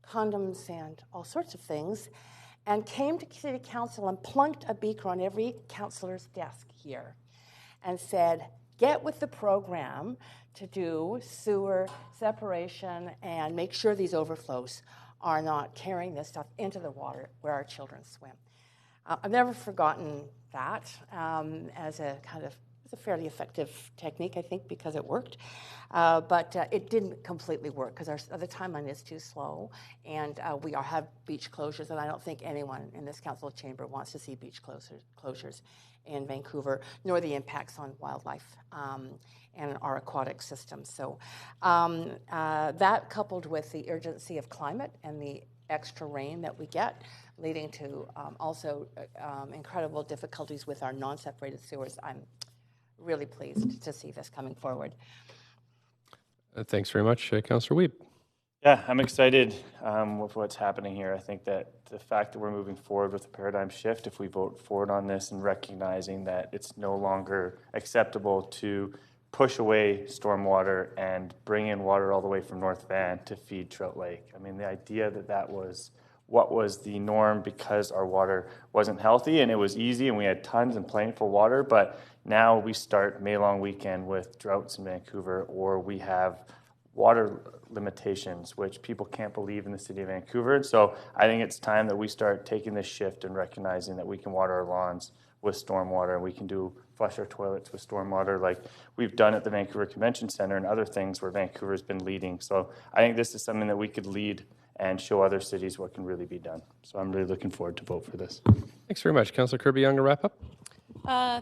condoms and all sorts of things, and came to City Council and plunked a beaker on every councillor's desk here and said, get with the program to do sewer separation and make sure these overflows are not carrying this stuff into the water where our children swim. I've never forgotten that as a fairly effective technique, I think, because it worked. But it didn't completely work because the timeline is too slow, and we have beach closures, and I don't think anyone in this council chamber wants to see beach closures in Vancouver, nor the impacts on wildlife and our aquatic systems. So that, coupled with the urgency of climate and the extra rain that we get, leading to also incredible difficulties with our non-separated sewers, I'm really pleased to see this coming forward. Thanks very much, Councillor Wiebe. Yeah, I'm excited with what's happening here. I think that the fact that we're moving forward with a paradigm shift, if we vote forward on this and recognizing that it's no longer acceptable to push away stormwater and bring in water all the way from North Van to feed Trout Lake. I mean, the idea that was what was the norm because our water wasn't healthy and it was easy and we had tons and plentiful water, but now we start May Long Weekend with droughts in Vancouver, or we have water limitations, which people can't believe in the city of Vancouver. So I think it's time that we start taking this shift and recognizing that we can water our lawns with stormwater, and we can flush our toilets with stormwater like we've done at the Vancouver Convention Center and other things where Vancouver's been leading. So I think this is something that we could lead and show other cities what can really be done. So I'm really looking forward to vote for this. Thanks very much. Councillor Kirby-Yung, to wrap up.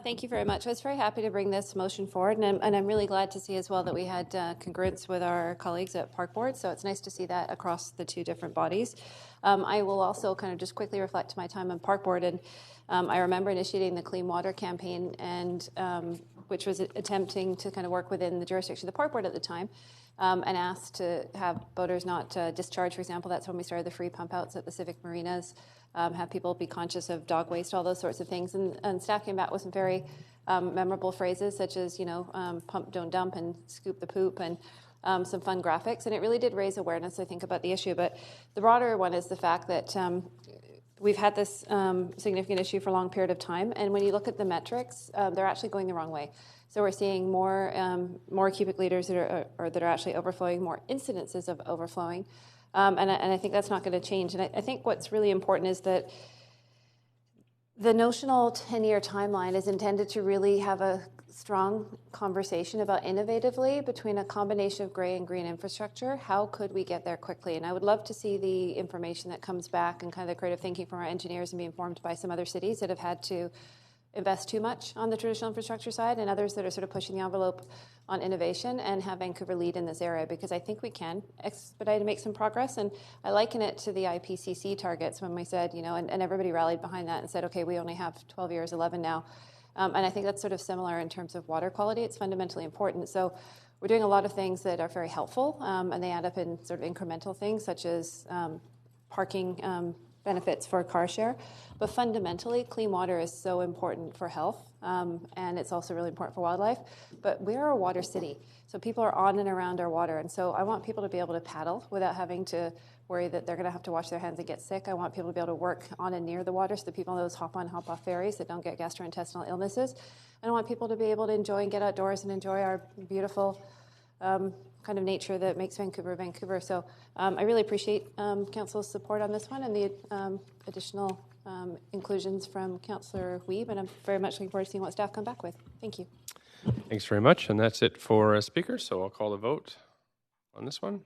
Thank you very much. I was very happy to bring this motion forward, and I'm really glad to see as well that we had congruence with our colleagues at Park Board, so it's nice to see that across the two different bodies. I will also kind of just quickly reflect my time on Park Board, and I remember initiating the Clean Water campaign, and which was attempting to kind of work within the jurisdiction of the Park Board at the time, and asked to have boaters not discharge, for example. That's when we started the free pump outs at the Civic Marinas. Have people be conscious of dog waste, all those sorts of things. And staff came back with some very memorable phrases, such as, pump, don't dump, and scoop the poop, and some fun graphics. And it really did raise awareness, I think, about the issue. But the broader one is the fact that we've had this significant issue for a long period of time. And when you look at the metrics, they're actually going the wrong way. So we're seeing more cubic liters that are actually overflowing, more incidences of overflowing. And I think that's not going to change. And I think what's really important is that the notional 10-year timeline is intended to really have a strong conversation about innovatively between a combination of gray and green infrastructure. How could we get there quickly? And I would love to see the information that comes back and kind of the creative thinking from our engineers and be informed by some other cities that have had to invest too much on the traditional infrastructure side, and others that are sort of pushing the envelope on innovation, and have Vancouver lead in this area, because I think we can expedite and make some progress. And I liken it to the IPCC targets when we said, and everybody rallied behind that and said, okay, we only have 12 years, 11 now. And I think that's sort of similar in terms of water quality. It's fundamentally important. So we're doing a lot of things that are very helpful, and they add up in sort of incremental things, such as parking benefits for car share. But fundamentally, clean water is so important for health, and it's also really important for wildlife. But we're a water city, so people are on and around our water. And so I want people to be able to paddle without having to worry that they're going to have to wash their hands and get sick. I want people to be able to work on and near the water, so the people on those hop-on, hop-off ferries that don't get gastrointestinal illnesses. And I want people to be able to enjoy and get outdoors and enjoy our beautiful kind of nature that makes Vancouver Vancouver. So I really appreciate Council's support on this one and the additional inclusions from Councillor Wiebe, and I'm very much looking forward to seeing what staff come back with. Thank you. Thanks very much, and that's it for speakers, so I'll call the vote on this one.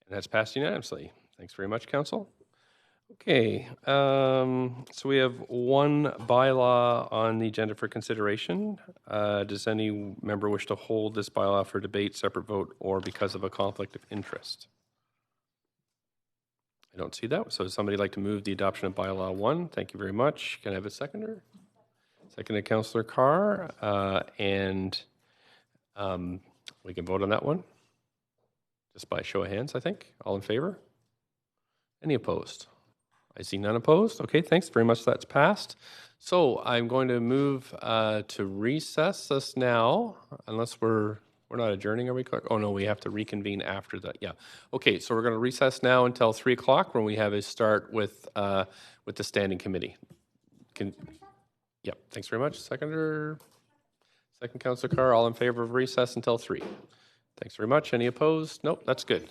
And that's passed unanimously. Thanks very much, Council. Okay, so we have one bylaw on the agenda for consideration. Does any member wish to hold this bylaw for debate, separate vote, or because of a conflict of interest? I don't see that. So does somebody like to move the adoption of bylaw 1? Thank you very much. Can I have a seconder? Seconded, Councillor Carr, and we can vote on that one just by show of hands, I think. All in favor? Any opposed? I see none opposed. Okay, thanks very much. That's passed. So I'm going to move to recess us now, unless we're not adjourning, are we, Clark? Oh, no, we have to reconvene after that. Yeah. Okay, so we're going to recess now until 3 o'clock when we have a start with the standing committee. Yep, thanks very much. Second, Councillor Carr, all in favor of recess until 3. Thanks very much. Any opposed? Nope, that's good.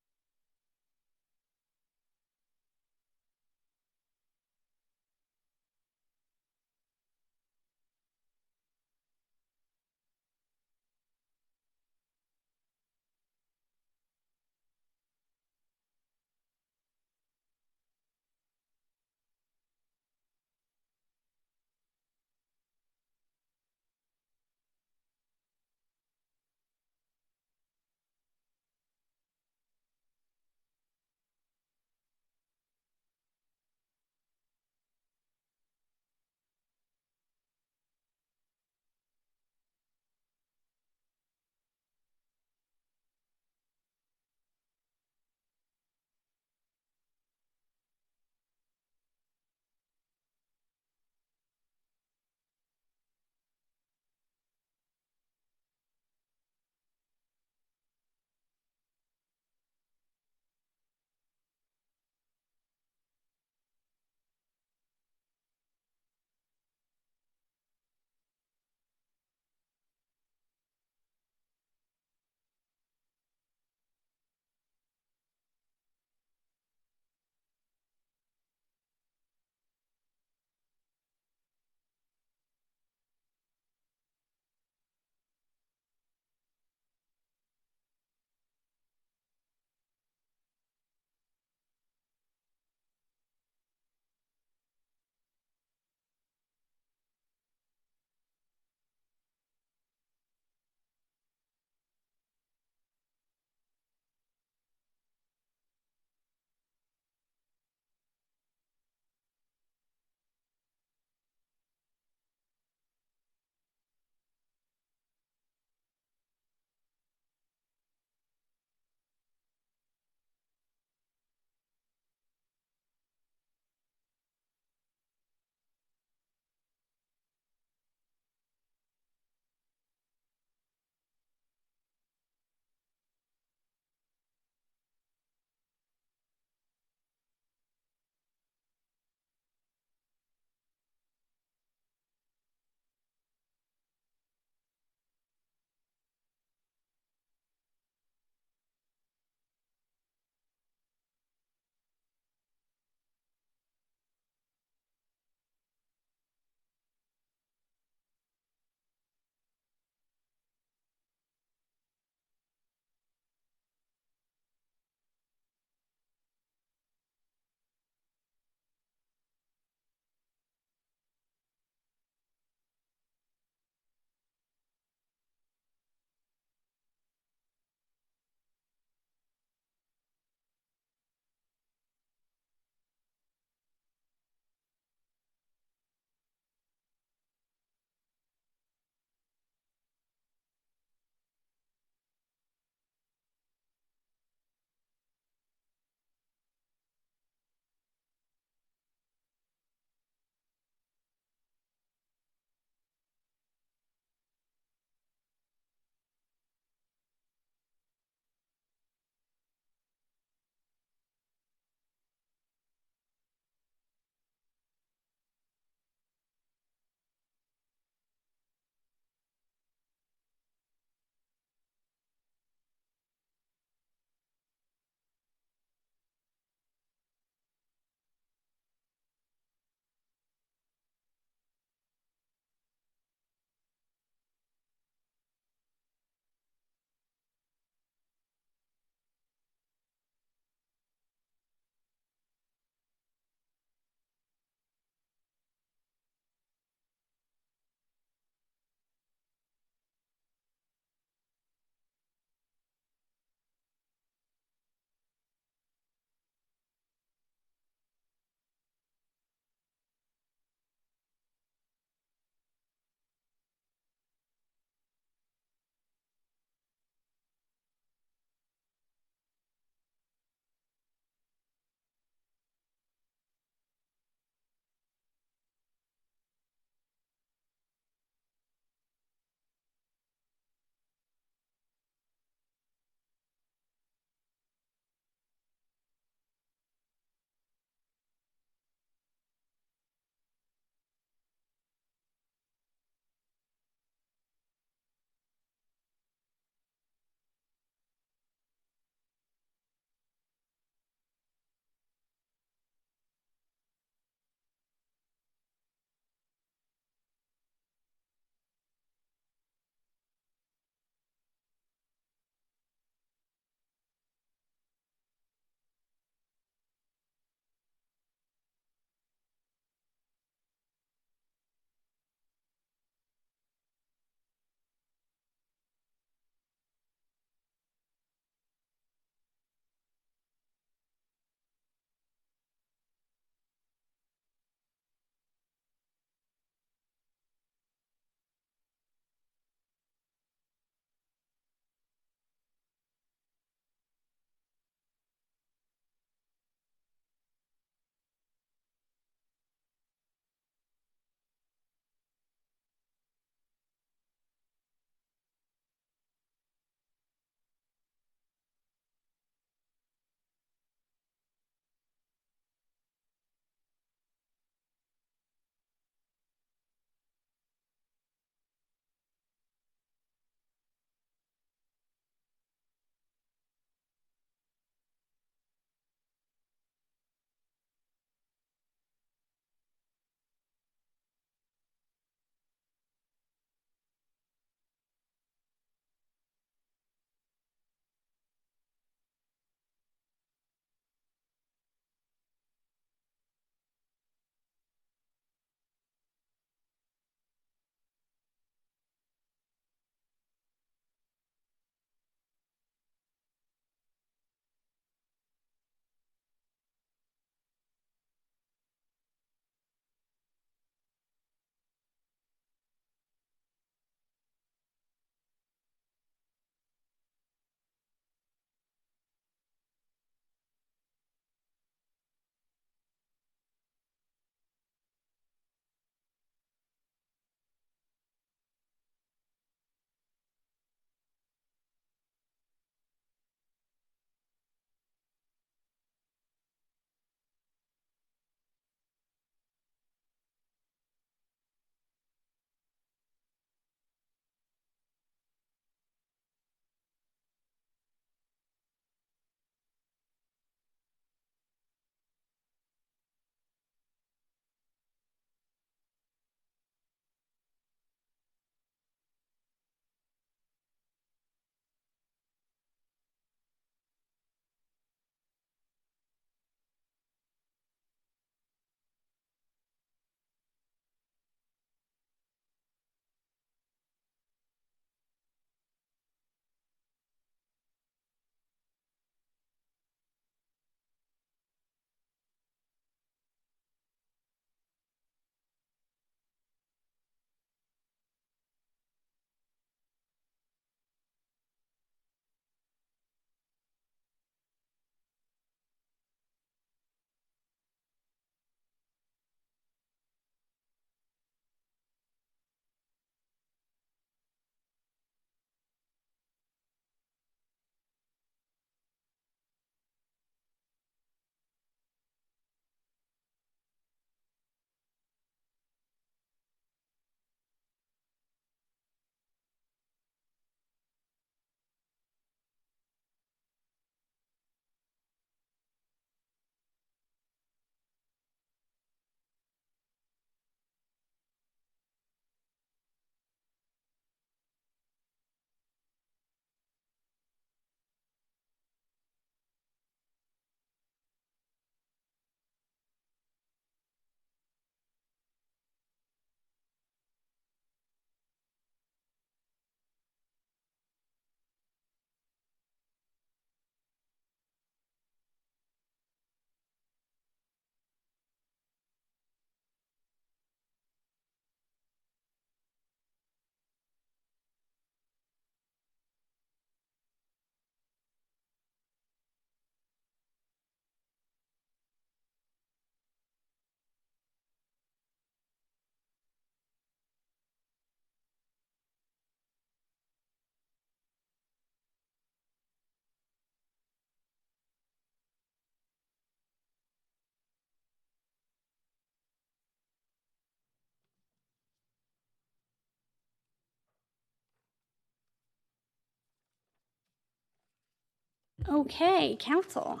Okay, council.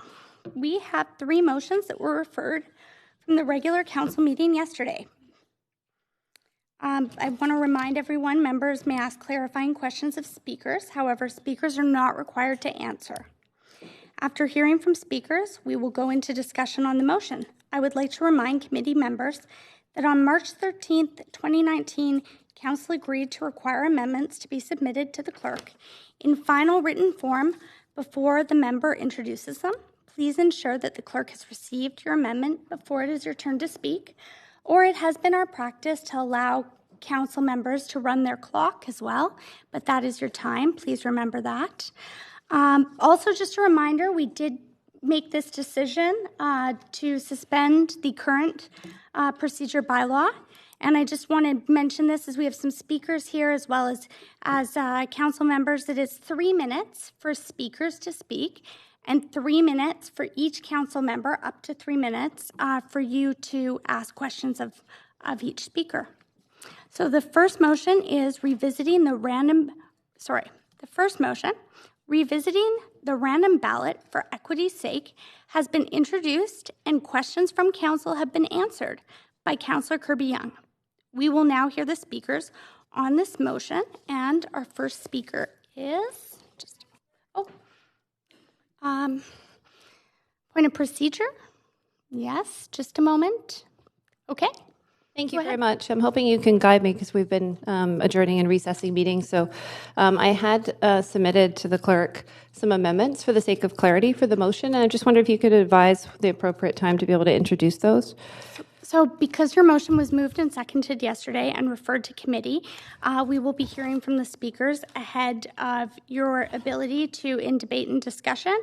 We have 3 motions that were referred from the regular council meeting yesterday. I want to remind everyone, members may ask clarifying questions of speakers. However, speakers are not required to answer. After hearing from speakers, we will go into discussion on the motion. I would like to remind committee members that on March 13th, 2019, council agreed to require amendments to be submitted to the clerk in final written form before the member introduces them. Please ensure that the clerk has received your amendment before it is your turn to speak, or it has been our practice to allow council members to run their clock as well, but that is your time. Please remember that. Also, just a reminder, we did make this decision to suspend the current procedure bylaw. And I just want to mention this as we have some speakers here as well as council members. It is 3 minutes for speakers to speak and 3 minutes for each council member, up to 3 minutes for you to ask questions of each speaker. So the first motion is revisiting the random ballot for equity's sake has been introduced and questions from council have been answered by Councillor Kirby-Yung. We will now hear the speakers on this motion, and our first speaker is point of procedure. Yes, just a moment. Okay. Thank you very much. I'm hoping you can guide me because we've been adjourning and recessing meetings. So I had submitted to the clerk some amendments for the sake of clarity for the motion, and I just wonder if you could advise the appropriate time to be able to introduce those. So because your motion was moved and seconded yesterday and referred to committee, we will be hearing from the speakers ahead of your ability to, in debate and discussion,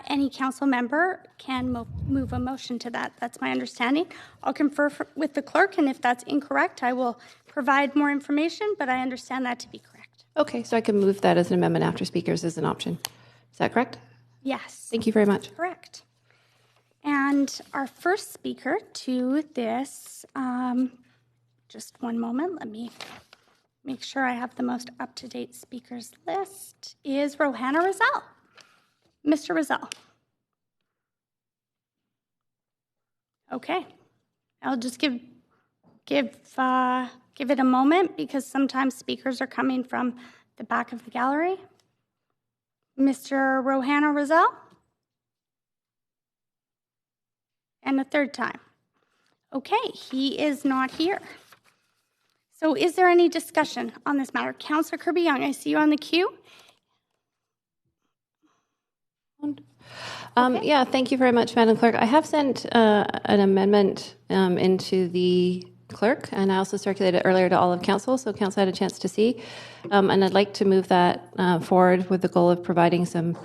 any council member can move a motion to that. That's my understanding. I'll confer with the clerk, and if that's incorrect, I will provide more information, but I understand that to be correct. Okay, so I can move that as an amendment after speakers as an option. Is that correct? Yes. Thank you very much. Correct. And our first speaker to this, just one moment, let me make sure I have the most up-to-date speakers list, is Rohanna Rizal. Mr. Rizal. Okay. I'll just give it a moment because sometimes speakers are coming from the back of the gallery. Mr. Rohanna Rizal. And a third time. Okay, he is not here. So is there any discussion on this matter? Councillor Kirby-Yung, I see you on the queue. Yeah, thank you very much, Madam Clerk. I have sent an amendment into the clerk, and I also circulated it earlier to all of council, so council had a chance to see. And I'd like to move that forward with the goal of providing some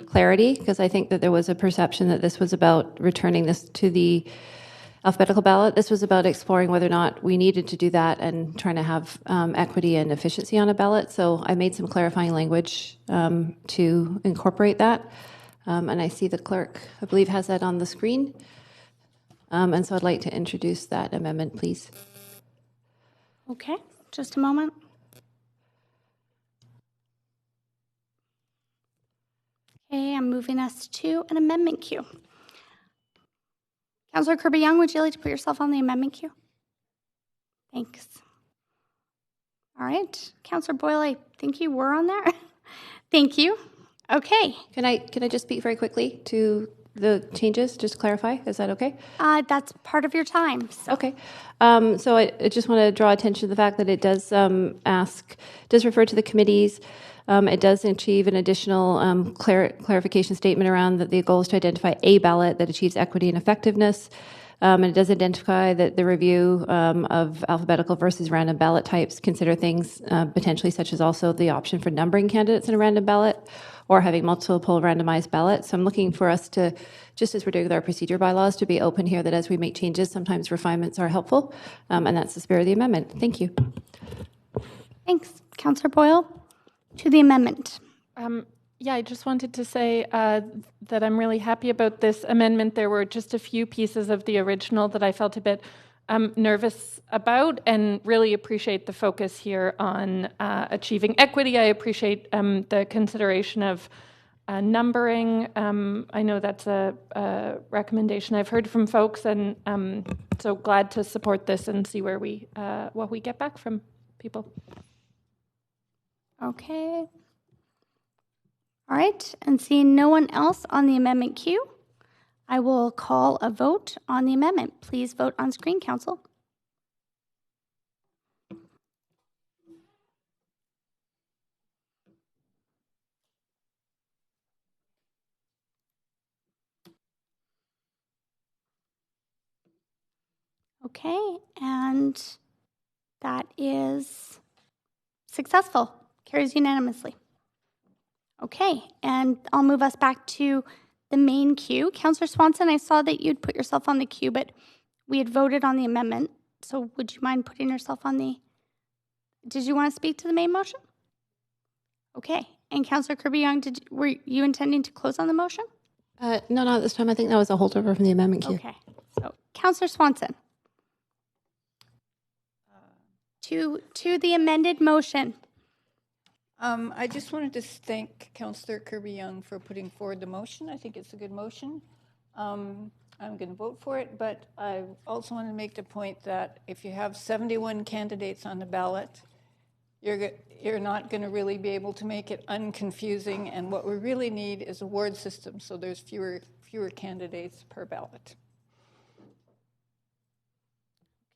clarity, because I think that there was a perception that this was about returning this to the alphabetical ballot. This was about exploring whether or not we needed to do that and trying to have equity and efficiency on a ballot. So I made some clarifying language to incorporate that. And I see the clerk, I believe, has that on the screen. And so I'd like to introduce that amendment, please. Okay, just a moment. Okay, I'm moving us to an amendment queue. Councillor Kirby-Yung, would you like to put yourself on the amendment queue? Thanks. All right, Councillor Boyle, I think you were on there. Thank you. Okay. Can I just speak very quickly to the changes, just to clarify? Is that okay? That's part of your time. So. Okay. So I just want to draw attention to the fact that it does refer to the committees. It does achieve an additional clarification statement around that the goal is to identify a ballot that achieves equity and effectiveness. And it does identify that the review of alphabetical versus random ballot types consider things potentially such as also the option for numbering candidates in a random ballot or having multiple randomized ballots. So I'm looking for us to, just as we're doing with our procedure bylaws, to be open here that as we make changes, sometimes refinements are helpful. And that's the spirit of the amendment. Thank you. Thanks. Councillor Boyle, to the amendment. Yeah, I just wanted to say that I'm really happy about this amendment. There were just a few pieces of the original that I felt a bit nervous about, and really appreciate the focus here on achieving equity. I appreciate the consideration of numbering, I know that's a recommendation I've heard from folks, and so glad to support this and see where what we get back from people. Okay. All right, and seeing no one else on the amendment queue, I will call a vote on the amendment. Please vote on screen, Council. Okay, and that is successful. Carries unanimously. Okay, and I'll move us back to the main queue. Councillor Swanson, I saw that you'd put yourself on the queue, but we had voted on the amendment. So would you mind putting yourself on the... Did you want to speak to the main motion? Okay, and Councillor Kirby-Young, were you intending to close on the motion? No, not this time. I think that was a holdover from the amendment queue. Okay, so Councillor Swanson. To the amended motion. I just wanted to thank Councillor Kirby-Young for putting forward the motion. I think it's a good motion. I'm going to vote for it, but I also want to make the point that if you have 71 candidates on the ballot, you're not going to really be able to make it unconfusing, and what we really need is a ward system so there's fewer candidates per ballot.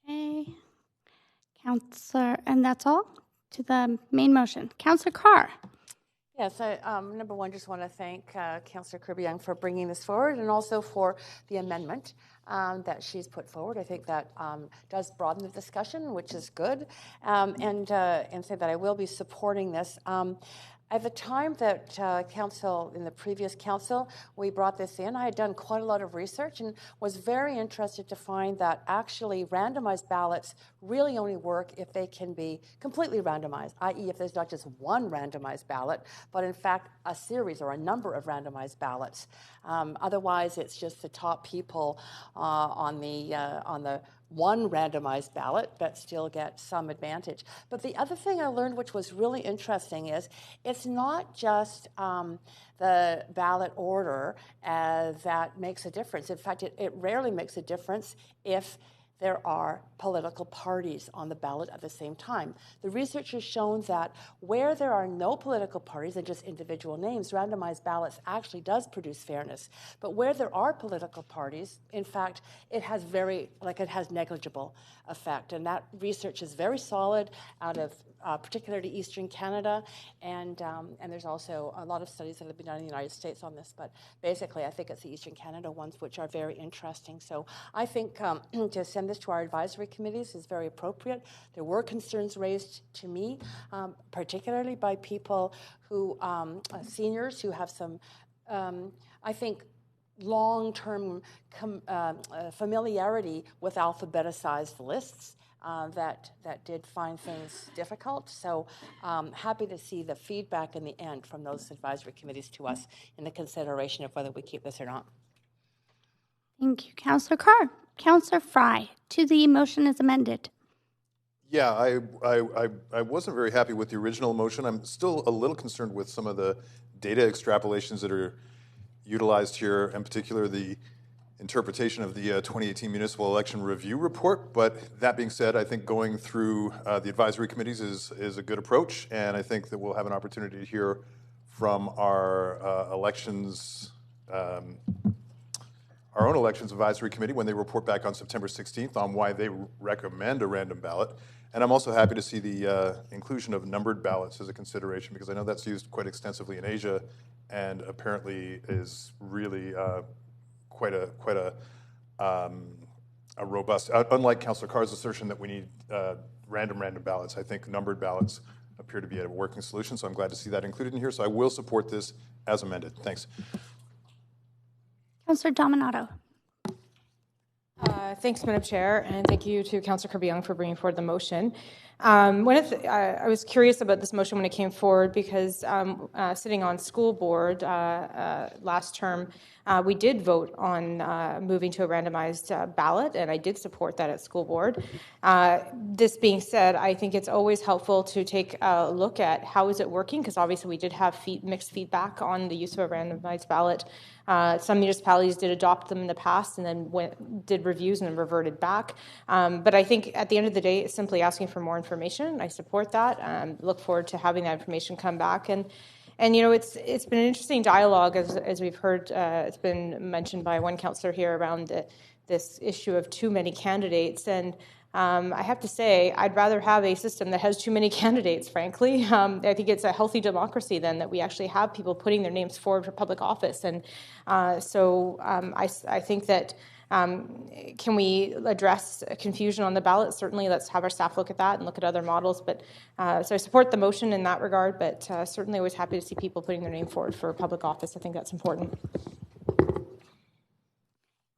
Okay. Councillor, and that's all to the main motion. Councillor Carr. Yes, number one, just want to thank Councillor Kirby-Young for bringing this forward, and also for the amendment that she's put forward. I think that does broaden the discussion, which is good, and say that I will be supporting this. At the time that in the previous council, we brought this in, I had done quite a lot of research and was very interested to find that actually randomized ballots really only work if they can be completely randomized, i.e. if there's not just one randomized ballot, but in fact a series or a number of randomized ballots. Otherwise, it's just the top people on the one randomized ballot, but still get some advantage. But the other thing I learned, which was really interesting, is it's not just the ballot order that makes a difference. In fact, it rarely makes a difference if there are political parties on the ballot at the same time. The research has shown that where there are no political parties and just individual names, randomized ballots actually does produce fairness. But where there are political parties, in fact, it has negligible effect. And that research is very solid out of particularly Eastern Canada, and there's also a lot of studies that have been done in the United States on this, but basically I think it's the Eastern Canada ones which are very interesting. So I think to send this to our advisory committees is very appropriate. There were concerns raised to me, particularly by people who, seniors who have some, I think, long-term familiarity with alphabetized lists. That did find things difficult. So happy to see the feedback in the end from those advisory committees to us in the consideration of whether we keep this or not. Thank you, Councillor Carr. Councillor Fry, to the motion as amended. Yeah, I wasn't very happy with the original motion. I'm still a little concerned with some of the data extrapolations that are utilized here, in particular the interpretation of the 2018 Municipal Election Review Report. But that being said, I think going through the advisory committees is a good approach, and I think that we'll have an opportunity to hear from our elections, our own elections advisory committee when they report back on September 16th on why they recommend a random ballot. And I'm also happy to see the inclusion of numbered ballots as a consideration, because I know that's used quite extensively in Asia and apparently is really quite a robust, unlike Councillor Carr's assertion that we need random ballots, I think numbered ballots appear to be a working solution, so I'm glad to see that included in here. So I will support this as amended. Thanks. Councillor Dominato. Thanks, Madam Chair, and thank you to Councillor Kirby-Yung for bringing forward the motion. I was curious about this motion when it came forward because sitting on school board last term, we did vote on moving to a randomized ballot, and I did support that at school board. This being said, I think it's always helpful to take a look at how is it working, because obviously we did have mixed feedback on the use of a randomized ballot. Some municipalities did adopt them in the past and then did reviews and then reverted back. But I think at the end of the day, it's simply asking for more information. I support that. Look forward to having that information come back. And you know, it's been an interesting dialogue, as we've heard. It's been mentioned by one councillor here around this issue of too many candidates. And I have to say, I'd rather have a system that has too many candidates, frankly. I think it's a healthy democracy then that we actually have people putting their names forward for public office. And so I think that can we address confusion on the ballot? Certainly, let's have our staff look at that and look at other models. But so I support the motion in that regard, but certainly always happy to see people putting their name forward for public office. I think that's important.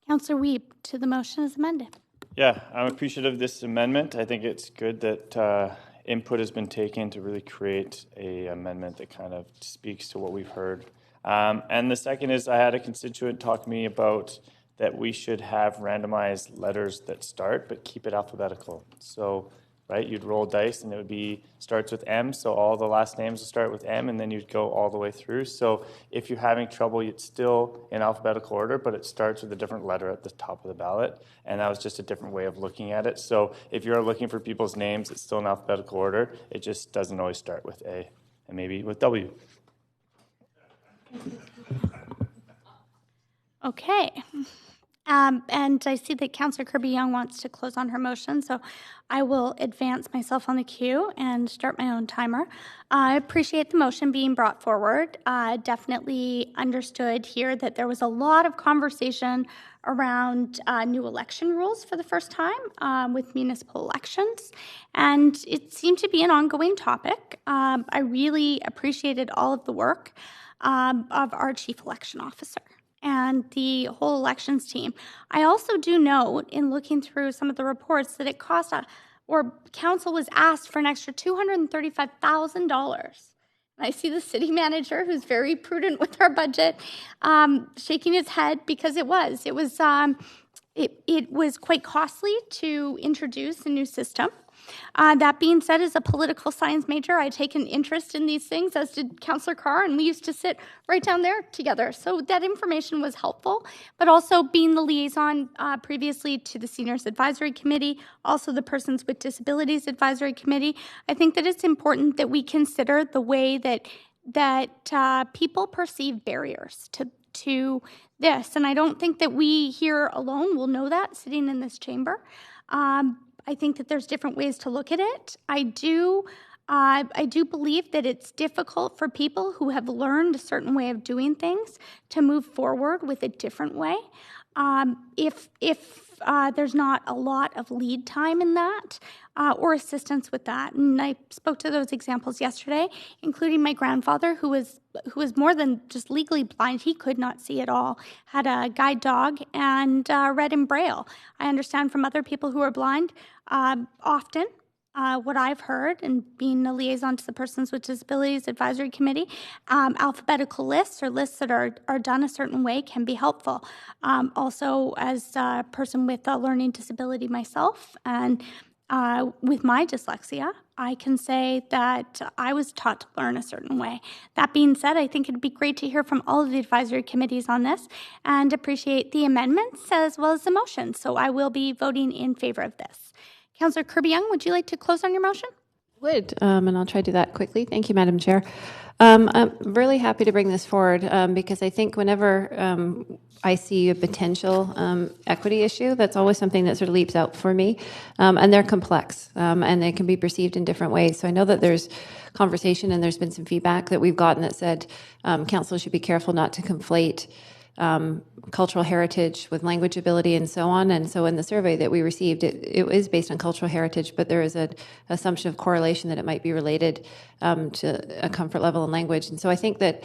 Councillor Wiebe, to the motion as amended. Yeah, I'm appreciative of this amendment. I think it's good that input has been taken to really create a amendment that kind of speaks to what we've heard. And the second is I had a constituent talk to me about that we should have randomized letters that start, but keep it alphabetical. So, right, you'd roll dice and it would be, starts with M, so all the last names will start with M, and then you'd go all the way through. So if you're having trouble, it's still in alphabetical order, but it starts with a different letter at the top of the ballot, and that was just a different way of looking at it. So if you're looking for people's names, it's still in alphabetical order. It just doesn't always start with A, and maybe with W. Okay. And I see that Councillor Kirby-Yung wants to close on her motion, so I will advance myself on the queue and start my own timer. I appreciate the motion being brought forward. Definitely understood here that there was a lot of conversation around new election rules for the first time with municipal elections, and it seemed to be an ongoing topic. I really appreciated all of the work of our chief election officer and the whole elections team. I also do note, in looking through some of the reports, that it cost, or council was asked for an extra $235,000. I see the city manager, who's very prudent with our budget, shaking his head because it was quite costly to introduce a new system. That being said, as a political science major, I take an interest in these things, as did Councillor Carr, and we used to sit right down there together. So that information was helpful, but also being the liaison previously to the Seniors Advisory Committee, also the Persons with Disabilities Advisory Committee, I think that it's important that we consider the way that people perceive barriers to this. And I don't think that we here alone will know that sitting in this chamber. I think that there's different ways to look at it. I do believe that it's difficult for people who have learned a certain way of doing things to move forward with a different way. If there's not a lot of lead time in that or assistance with that. And I spoke to those examples yesterday, including my grandfather, who was more than just legally blind. He could not see at all, had a guide dog, and read in Braille. I understand from other people who are blind, often what I've heard, and being a liaison to the Persons with Disabilities Advisory Committee, alphabetical lists or lists that are done a certain way can be helpful. Also, as a person with a learning disability myself, and with my dyslexia, I can say that I was taught to learn a certain way. That being said, I think it'd be great to hear from all of the advisory committees on this and appreciate the amendments as well as the motion. So I will be voting in favor of this. Councillor Kirby-Yung, would you like to close on your motion? Would, and I'll try to do that quickly. Thank you, Madam Chair. I'm really happy to bring this forward because I think whenever I see a potential equity issue, that's always something that sort of leaps out for me. And they're complex and they can be perceived in different ways. So I know that there's conversation and there's been some feedback that we've gotten that said council should be careful not to conflate cultural heritage with language ability and so on. And so in the survey that we received, it is based on cultural heritage, but there is an assumption of correlation that it might be related to a comfort level in language. And so I think that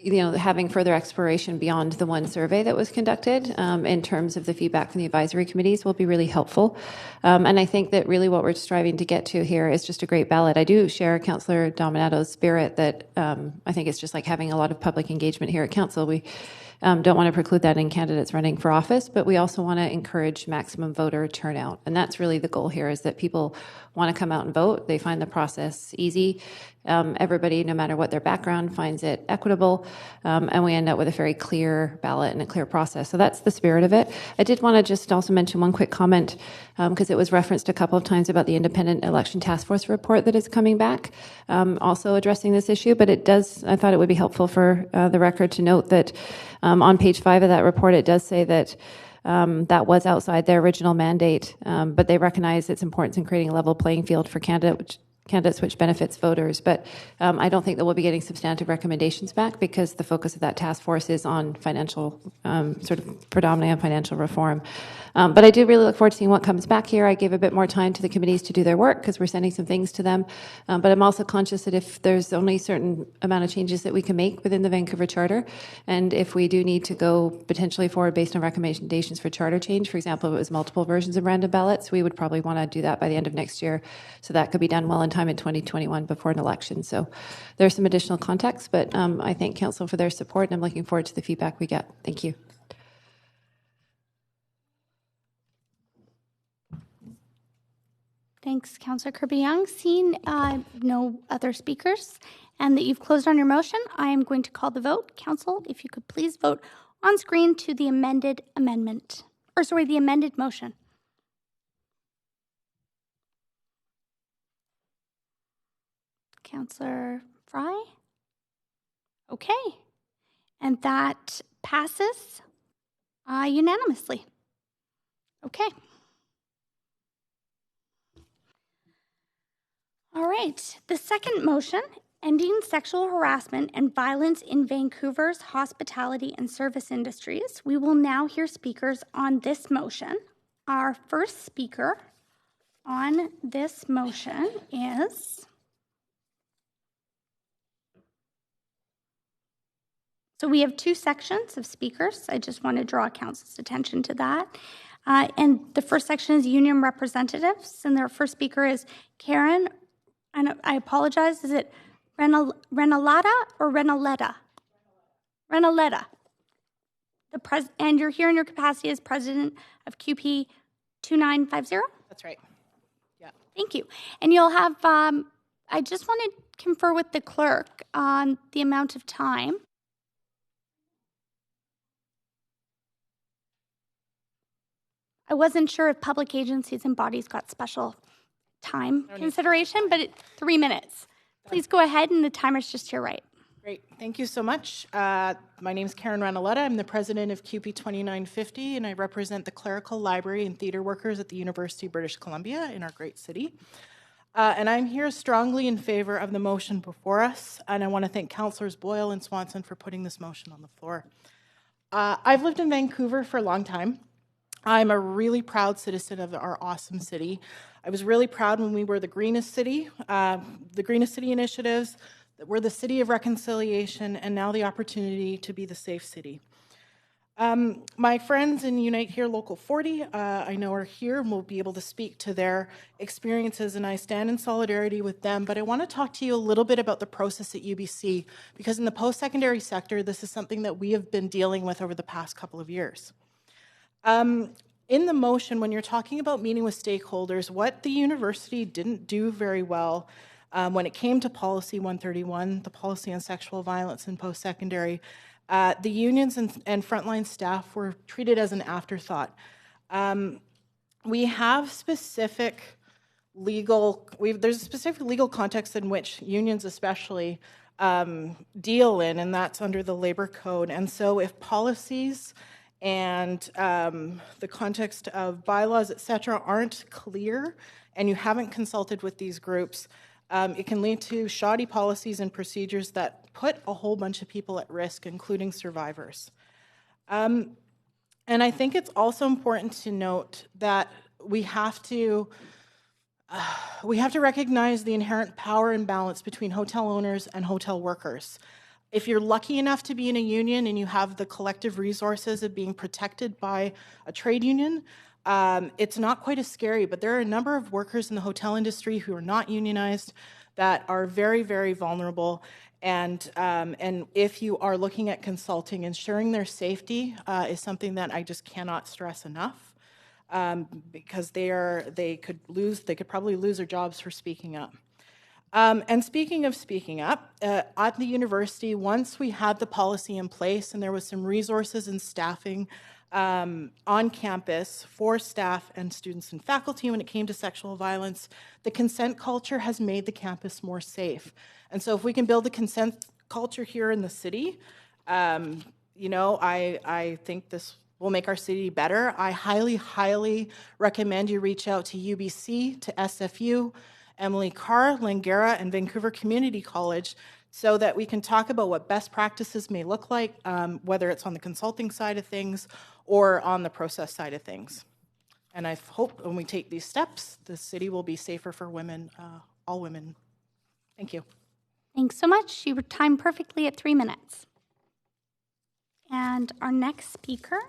having further exploration beyond the one survey that was conducted in terms of the feedback from the advisory committees will be really helpful. And I think that really what we're striving to get to here is just a great ballot. I do share Councillor Dominato's spirit that I think it's just like having a lot of public engagement here at Council. We don't want to preclude that in candidates running for office, but we also want to encourage maximum voter turnout. And that's really the goal here, is that people want to come out and vote. They find the process easy. Everybody, no matter what their background, finds it equitable, and we end up with a very clear ballot and a clear process. So that's the spirit of it. I did want to just also mention one quick comment, because it was referenced a couple of times about the Independent Election Task Force report that is coming back, also addressing this issue. But I thought it would be helpful for the record to note that on page 5 of that report, it does say that that was outside their original mandate, but they recognize its importance in creating a level playing field for candidates which benefits voters. But I don't think that we'll be getting substantive recommendations back, because the focus of that task force is on financial, sort of predominantly on financial reform. But I do really look forward to seeing what comes back here. I gave a bit more time to the committees to do their work, because we're sending some things to them. But I'm also conscious that if there's only a certain amount of changes that we can make within the Vancouver Charter, and if we do need to go potentially forward based on recommendations for charter change, for example, if it was multiple versions of random ballots, we would probably want to do that by the end of next year. So that could be done well in time in 2021 before an election. So there's some additional context, but I thank Council for their support, and I'm looking forward to the feedback we get. Thank you. Thanks, Councillor Kirby-Young. Seeing no other speakers and that you've closed on your motion, I am going to call the vote. Council, if you could please vote on screen to the amended motion. Councillor Fry? Okay. And that passes unanimously. Okay. All right. The second motion, ending sexual harassment and violence in Vancouver's hospitality and service industries. We will now hear speakers on this motion. Our first speaker on this motion is... So we have two sections of speakers. I just want to draw Council's attention to that. And the first section is union representatives, and their first speaker is Karen, and I apologize, is it Renalata or Renaletta? Renaletta. And you're here in your capacity as president of QP 2950? That's right. Yeah. Thank you. And you'll have, I just want to confer with the clerk on the amount of time. I wasn't sure if public agencies and bodies got special time consideration, but 3 minutes. Please go ahead, and the timer's just here right. Great. Thank you so much. My name is Karen Ranaletta. I'm the president of QP 2950, and I represent the clerical, library, and theater workers at the University of British Columbia in our great city. And I'm here strongly in favor of the motion before us, and I want to thank Councillors Boyle and Swanson for putting this motion on the floor. I've lived in Vancouver for a long time. I'm a really proud citizen of our awesome city. I was really proud when we were the greenest city initiatives, that we're the city of reconciliation, and now the opportunity to be the safe city. My friends in Unite Here Local 40, I know are here and will be able to speak to their experiences, and I stand in solidarity with them. But I want to talk to you a little bit about the process at UBC, because in the post-secondary sector, this is something that we have been dealing with over the past couple of years. In the motion, when you're talking about meeting with stakeholders, what the university didn't do very well when it came to Policy 131, the policy on sexual violence in post-secondary, the unions and frontline staff were treated as an afterthought. We have specific there's a specific legal context in which unions especially deal in, and that's under the Labor Code. And so if policies and the context of bylaws, et cetera, aren't clear, and you haven't consulted with these groups, it can lead to shoddy policies and procedures that put a whole bunch of people at risk, including survivors. And I think it's also important to note that we have to recognize the inherent power imbalance between hotel owners and hotel workers. If you're lucky enough to be in a union and you have the collective resources of being protected by a trade union, it's not quite as scary, but there are a number of workers in the hotel industry who are not unionized that are very, very vulnerable. And if you are looking at consulting, ensuring their safety is something that I just cannot stress enough, because they could probably lose their jobs for speaking up. And speaking of speaking up, at the university, once we had the policy in place and there was some resources and staffing on campus for staff and students and faculty when it came to sexual violence, the consent culture has made the campus more safe. And so if we can build a consent culture here in the city, I think this will make our city better. I highly, highly recommend you reach out to UBC, to SFU, Emily Carr, Langara, and Vancouver Community College so that we can talk about what best practices may look like, whether it's on the consulting side of things or on the process side of things. And I hope when we take these steps, the city will be safer for women, all women. Thank you. Thanks so much. You were timed perfectly at 3 minutes. And our next speaker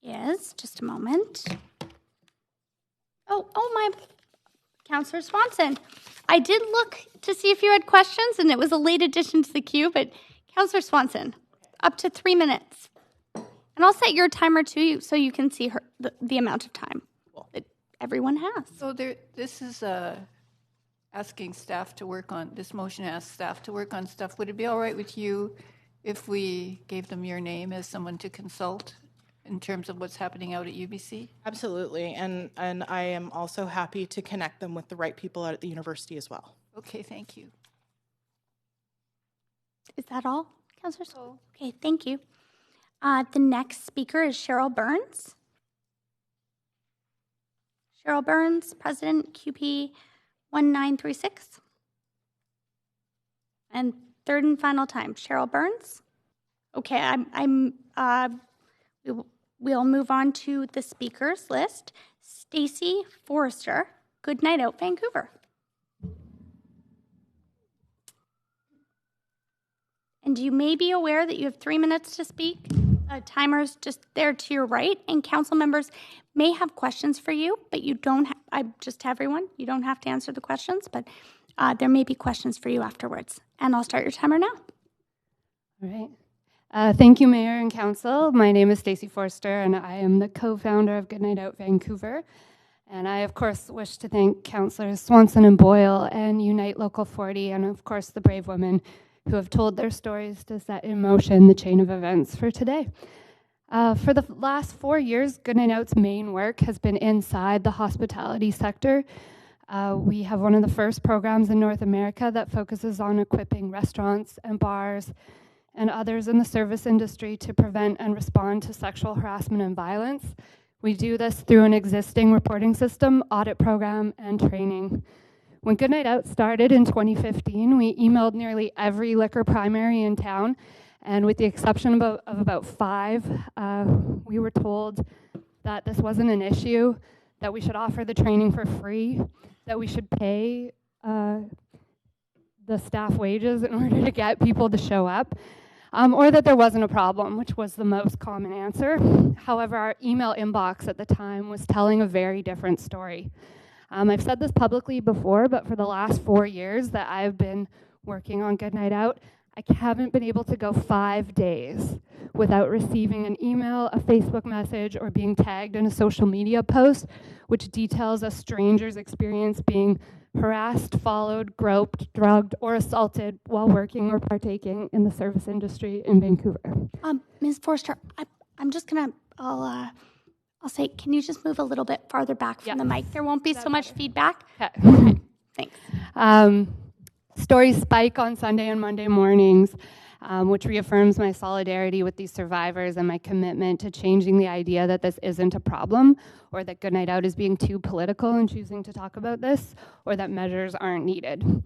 is, just a moment. Oh my, Councillor Swanson. I did look to see if you had questions, and it was a late addition to the queue, but Councillor Swanson, up to 3 minutes. And I'll set your timer too, so you can see the amount of time that everyone has. So this is asking staff to work on, this motion asks staff to work on stuff. Would it be all right with you if we gave them your name as someone to consult in terms of what's happening out at UBC? Absolutely, and I am also happy to connect them with the right people out at the university as well. Okay, thank you. Is that all, Councillor Sol? Okay, thank you. The next speaker is Cheryl Burns. Cheryl Burns, President, QP 1936. And third and final time, Cheryl Burns. Okay, we'll move on to the speakers list. Stacy Forrester, Good Night Out, Vancouver. And you may be aware that you have 3 minutes to speak. Timer's just there to your right, and council members may have questions for you, but you don't. I just have everyone. You don't have to answer the questions, but there may be questions for you afterwards. And I'll start your timer now. All right. Thank you, Mayor and Council. My name is Stacy Forster, and I am the co-founder of Good Night Out Vancouver. And I, of course, wish to thank Councillors Swanson and Boyle and Unite Local 40, and of course the brave women who have told their stories to set in motion the chain of events for today. For the last 4 years, Good Night Out's main work has been inside the hospitality sector. We have one of the first programs in North America that focuses on equipping restaurants and bars and others in the service industry to prevent and respond to sexual harassment and violence. We do this through an existing reporting system, audit program, and training. When Good Night Out started in 2015, we emailed nearly every liquor primary in town, and with the exception of about 5, we were told that this wasn't an issue, that we should offer the training for free, that we should pay the staff wages in order to get people to show up, or that there wasn't a problem, which was the most common answer. However, our email inbox at the time was telling a very different story. I've said this publicly before, but for the last 4 years that I've been working on Good Night Out, I haven't been able to go 5 days without receiving an email, a Facebook message, or being tagged in a social media post, which details a stranger's experience being harassed, followed, groped, drugged, or assaulted while working or partaking in the service industry in Vancouver. Ms. Forster, I'm just gonna, I'll say, can you just move a little bit farther back from the mic? There won't be so much feedback. Okay, thanks. Stories spike on Sunday and Monday mornings, which reaffirms my solidarity with these survivors and my commitment to changing the idea that this isn't a problem, or that Good Night Out is being too political in choosing to talk about this, or that measures aren't needed.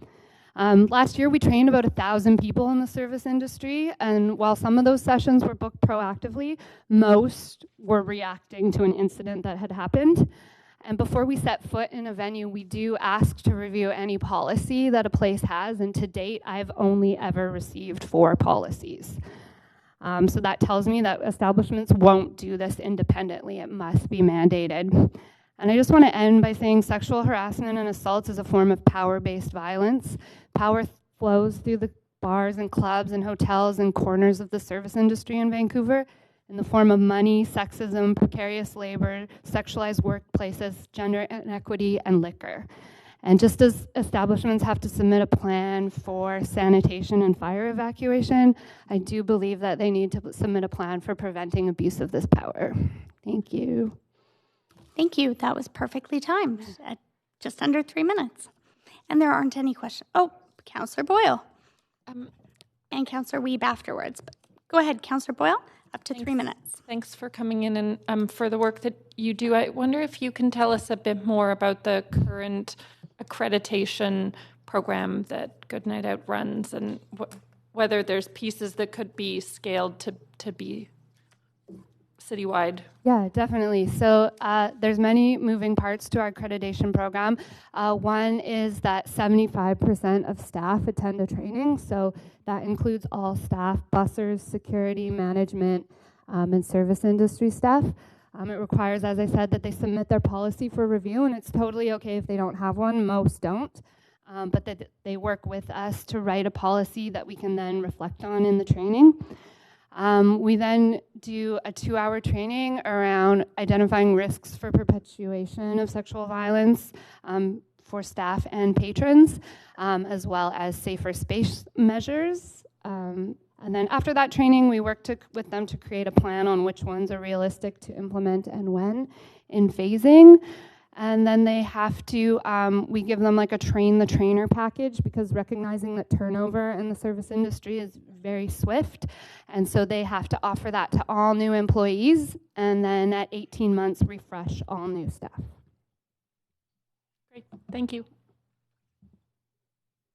Last year, we trained about 1,000 people in the service industry, and while some of those sessions were booked proactively, most were reacting to an incident that had happened. And before we set foot in a venue, we do ask to review any policy that a place has, and to date, I've only ever received 4 policies. So that tells me that establishments won't do this independently. It must be mandated. And I just want to end by saying sexual harassment and assault is a form of power-based violence. Power flows through the bars and clubs and hotels and corners of the service industry in Vancouver in the form of money, sexism, precarious labor, sexualized workplaces, gender inequity, and liquor. And just as establishments have to submit a plan for sanitation and fire evacuation, I do believe that they need to submit a plan for preventing abuse of this power. Thank you. Thank you. That was perfectly timed at just under 3 minutes. And there aren't any questions. Oh, Councillor Boyle. And Councillor Wiebe afterwards. But go ahead, Councillor Boyle, up to 3 minutes. Thanks for coming in and for the work that you do. I wonder if you can tell us a bit more about the current accreditation program that Good Night Out runs, and whether there's pieces that could be scaled to be citywide. Yeah, definitely. So there's many moving parts to our accreditation program. One is that 75% of staff attend a training. So that includes all staff, bussers, security, management, and service industry staff. It requires, as I said, that they submit their policy for review, and it's totally okay if they don't have one. Most don't. But that they work with us to write a policy that we can then reflect on in the training. We then do a 2-hour training around identifying risks for perpetuation of sexual violence for staff and patrons, as well as safer space measures. And then after that training, we work with them to create a plan on which ones are realistic to implement and when in phasing. And then they have to, we give them like a train the trainer package, because recognizing that turnover in the service industry is very swift. And so they have to offer that to all new employees, and then at 18 months, refresh all new staff. Great, thank you.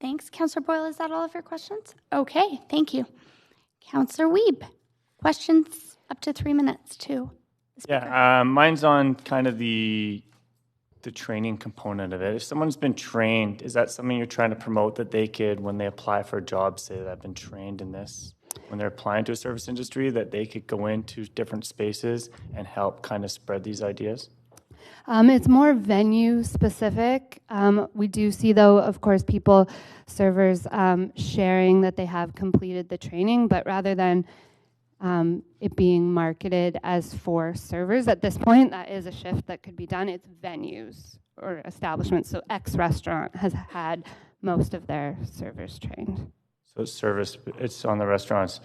Thanks, Councillor Boyle. Is that all of your questions? Okay, thank you. Councillor Wiebe, questions up to 3 minutes too. Yeah, mine's on kind of the training component of it. If someone's been trained, is that something you're trying to promote, that they could, when they apply for a job, say that I've been trained in this, when they're applying to a service industry, that they could go into different spaces and help kind of spread these ideas? It's more venue specific. We do see, though, of course, servers sharing that they have completed the training, but rather than it being marketed as for servers at this point, that is a shift that could be done. It's venues or establishments. So X restaurant has had most of their servers trained. So service, it's on the restaurants.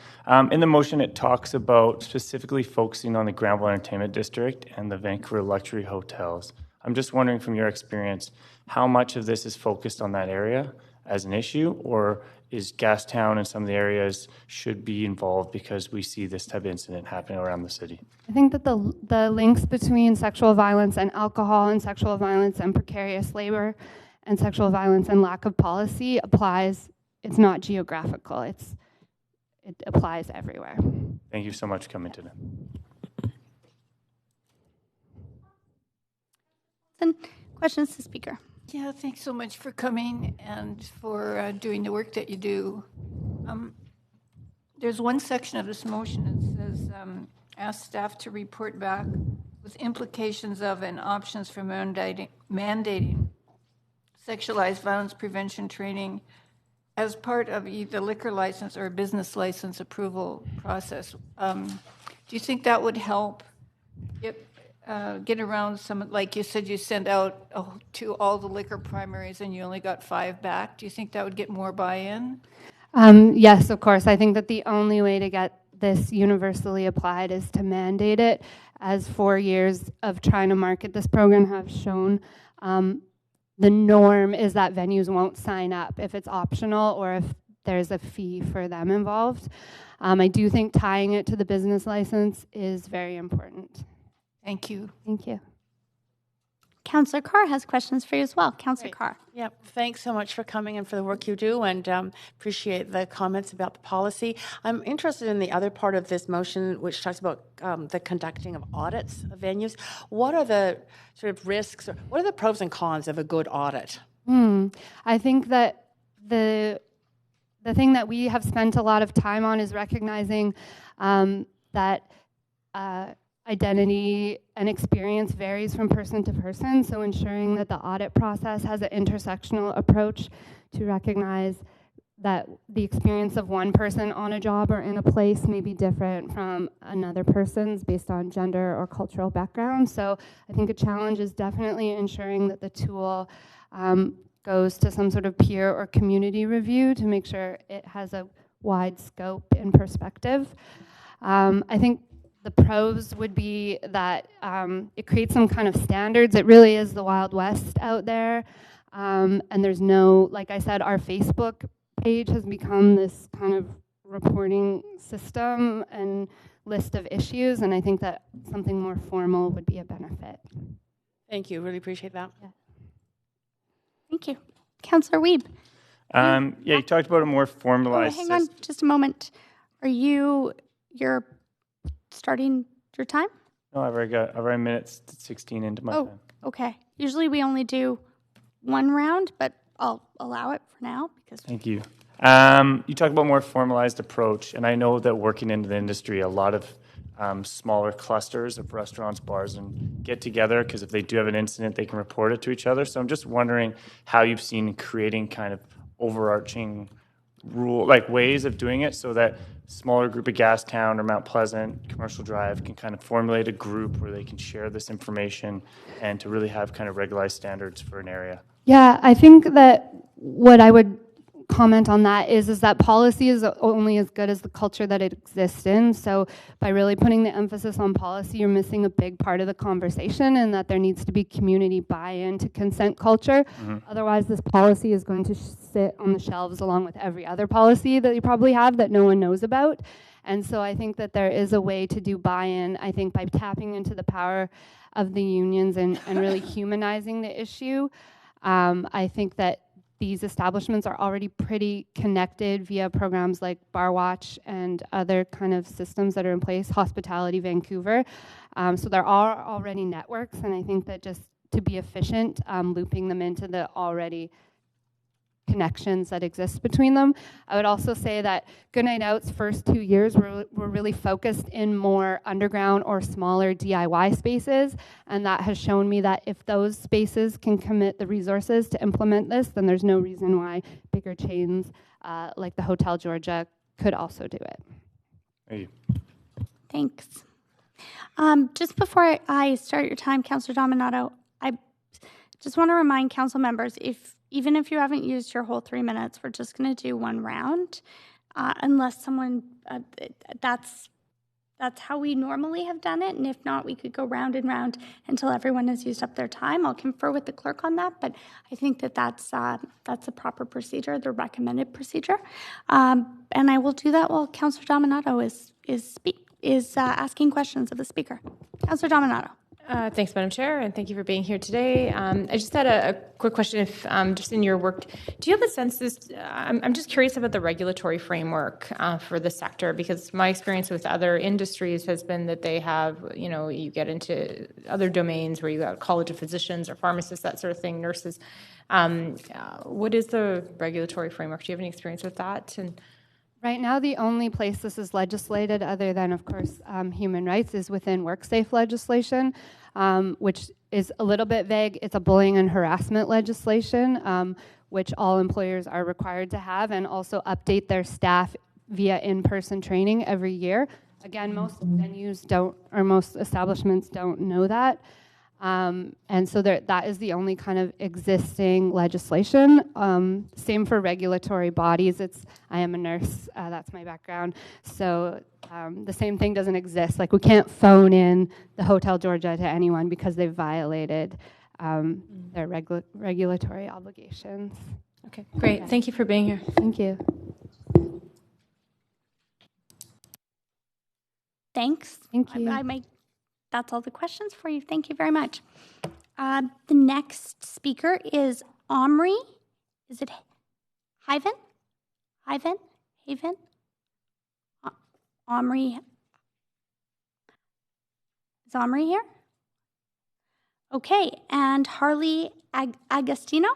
In the motion, it talks about specifically focusing on the Granville Entertainment District and the Vancouver luxury hotels. I'm just wondering, from your experience, how much of this is focused on that area as an issue, or is Gastown and some of the areas should be involved because we see this type of incident happening around the city? I think that the links between sexual violence and alcohol, and sexual violence and precarious labor, and sexual violence and lack of policy applies. It's not geographical. It applies everywhere. Thank you so much for coming today. Then questions to speaker. Yeah, thanks so much for coming and for doing the work that you do. There's one section of this motion that says, ask staff to report back with implications of and options for mandating sexualized violence prevention training as part of either liquor license or business license approval process. Do you think that would help get around some, like you said, you sent out to all the liquor primaries and you only got 5 back? Do you think that would get more buy-in? Yes, of course. I think that the only way to get this universally applied is to mandate it, as 4 years of trying to market this program have shown. The norm is that venues won't sign up if it's optional or if there's a fee for them involved. I do think tying it to the business license is very important. Thank you. Thank you. Councillor Carr has questions for you as well. Councillor Carr. Yep. Thanks so much for coming and for the work you do, and appreciate the comments about the policy. I'm interested in the other part of this motion, which talks about the conducting of audits of venues. What are the sort of risks, or what are the pros and cons of a good audit? I think that the thing that we have spent a lot of time on is recognizing that identity and experience varies from person to person, so ensuring that the audit process has an intersectional approach to recognize that the experience of one person on a job or in a place may be different from another person's based on gender or cultural background. So I think a challenge is definitely ensuring that the tool goes to some sort of peer or community review to make sure it has a wide scope and perspective. I think the pros would be that it creates some kind of standards. It really is the Wild West out there. And there's no, like I said, our Facebook page has become this kind of reporting system and list of issues. And I think that something more formal would be a benefit. Thank you. Really appreciate that. Yeah. Thank you. Councillor Wiebe. Yeah, you talked about a more formalized hang on just a moment. You're starting your time? No, I've already minutes 16 into my time. Okay. Usually we only do one round, but I'll allow it for now because. Thank you. You talk about more formalized approach, and I know that working into the industry, a lot of smaller clusters of restaurants, bars, and get together because if they do have an incident, they can report it to each other. So I'm just wondering how you've seen creating kind of overarching rule, like ways of doing it so that smaller group of Gastown or Mount Pleasant, Commercial Drive can kind of formulate a group where they can share this information and to really have kind of regularized standards for an area. Yeah, I think that what I would comment on that is that policy is only as good as the culture that it exists in. So by really putting the emphasis on policy, you're missing a big part of the conversation, and that there needs to be community buy-in to consent culture. Otherwise, this policy is going to sit on the shelves along with every other policy that you probably have that no one knows about. And so I think that there is a way to do buy-in, I think, by tapping into the power of the unions and really humanizing the issue. I think that these establishments are already pretty connected via programs like Bar Watch and other kind of systems that are in place, Hospitality Vancouver. So there are already networks, and I think that just to be efficient, looping them into the already connections that exist between them. I would also say that Goodnight Out's first 2 years were really focused in more underground or smaller DIY spaces, and that has shown me that if those spaces can commit the resources to implement this, then there's no reason why bigger chains like the Hotel Georgia could also do it. Thank you. Thanks. Just before I start your time, Councillor Dominato, I just want to remind council members, even if you haven't used your whole 3 minutes, we're just going to do one round, unless someone, that's how we normally have done it, and if not, we could go round and round until everyone has used up their time. I'll confer with the clerk on that, but I think that that's a proper procedure, the recommended procedure, and I will do that while Councillor Dominato is asking questions of the speaker. Councillor Dominato. Thanks, Madam Chair, and thank you for being here today. I just had a quick question. If just in your work, do you have a sense? I'm just curious about the regulatory framework for the sector, because my experience with other industries has been that they have, you get into other domains where you have College of Physicians or pharmacists, that sort of thing, nurses. What is the regulatory framework? Do you have any experience with that? And right now, the only place this is legislated, other than, of course, human rights, is within WorkSafe legislation, which is a little bit vague. It's a bullying and harassment legislation, which all employers are required to have, and also update their staff via in-person training every year. Again, most venues don't, or most establishments don't know that. And so that is the only kind of existing legislation. Same for regulatory bodies. I am a nurse, that's my background. So the same thing doesn't exist. Like, we can't phone in the Hotel Georgia to anyone because they've violated their regulatory obligations. Okay, great. Thank you for being here. Thank you. Thanks. Thank you. That's all the questions for you. Thank you very much. The next speaker is Omri. Is it Haven? Omri. Is Omri here? Okay, and Harley Agostino?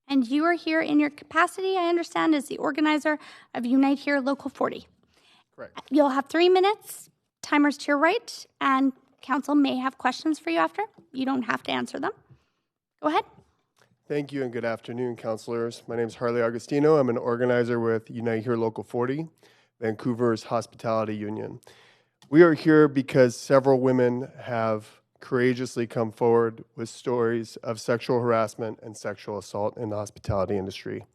And you are here in your capacity, I understand, as the organizer of Unite Here Local 40. Correct. You'll have 3 minutes. Timer's to your right, and council may have questions for you after. You don't have to answer them. Go ahead. Thank you and good afternoon, councilors. My name is Harley Agostino. I'm an organizer with Unite Here Local 40, Vancouver's hospitality union. We are here because several women have courageously come forward with stories of sexual harassment and sexual assault in the hospitality industry.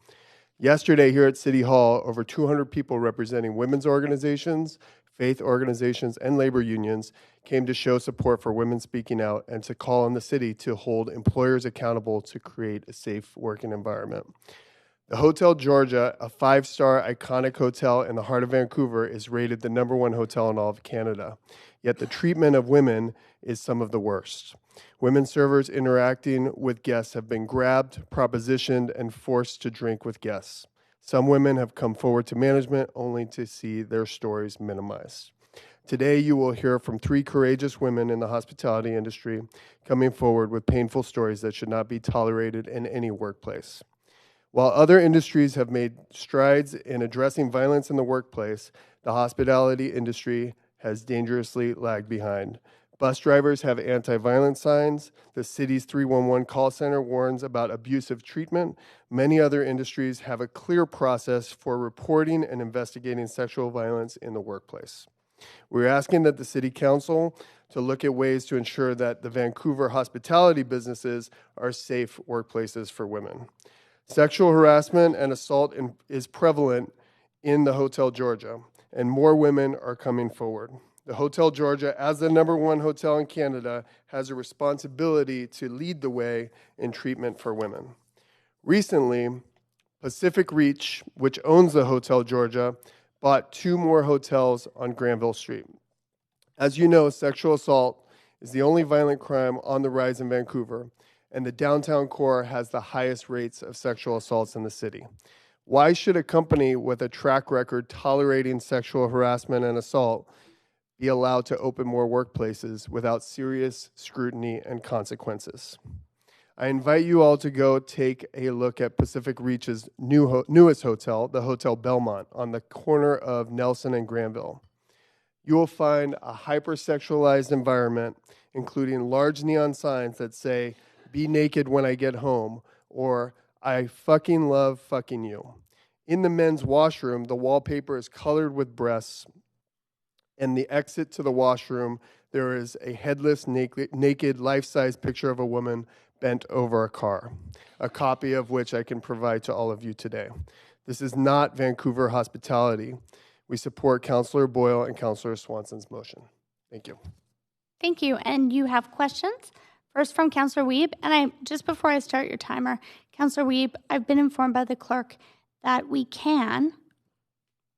Yesterday here at City Hall, over 200 people representing women's organizations, faith organizations, and labor unions came to show support for women speaking out and to call on the city to hold employers accountable to create a safe working environment. The Hotel Georgia, a 5-star iconic hotel in the heart of Vancouver, is rated the #1 hotel in all of Canada. Yet the treatment of women is some of the worst. Women servers interacting with guests have been grabbed, propositioned, and forced to drink with guests. Some women have come forward to management only to see their stories minimized. Today, you will hear from 3 courageous women in the hospitality industry coming forward with painful stories that should not be tolerated in any workplace. While other industries have made strides in addressing violence in the workplace, the hospitality industry has dangerously lagged behind. Bus drivers have anti-violence signs. The city's 311 call center warns about abusive treatment. Many other industries have a clear process for reporting and investigating sexual violence in the workplace. We're asking that the City Council to look at ways to ensure that the Vancouver hospitality businesses are safe workplaces for women. Sexual harassment and assault is prevalent in the Hotel Georgia, and more women are coming forward. The Hotel Georgia, as the #1 hotel in Canada, has a responsibility to lead the way in treatment for women. Recently, Pacific Reach, which owns the Hotel Georgia, bought 2 more hotels on Granville Street. As you know, sexual assault is the only violent crime on the rise in Vancouver, and the downtown core has the highest rates of sexual assaults in the city. Why should a company with a track record tolerating sexual harassment and assault be allowed to open more workplaces without serious scrutiny and consequences? I invite you all to go take a look at Pacific Reach's newest hotel, the Hotel Belmont, on the corner of Nelson and Granville. You will find a hypersexualized environment, including large neon signs that say, "Be naked when I get home," or "I fucking love fucking you." In the men's washroom, the wallpaper is colored with breasts, and the exit to the washroom, there is a headless, naked, life-size picture of a woman bent over a car, a copy of which I can provide to all of you today. This is not Vancouver hospitality. We support Councillor Boyle and Councillor Swanson's motion. Thank you. Thank you. And you have questions? First from Councillor Wiebe. And just before I start your timer, Councillor Wiebe, I've been informed by the clerk that we can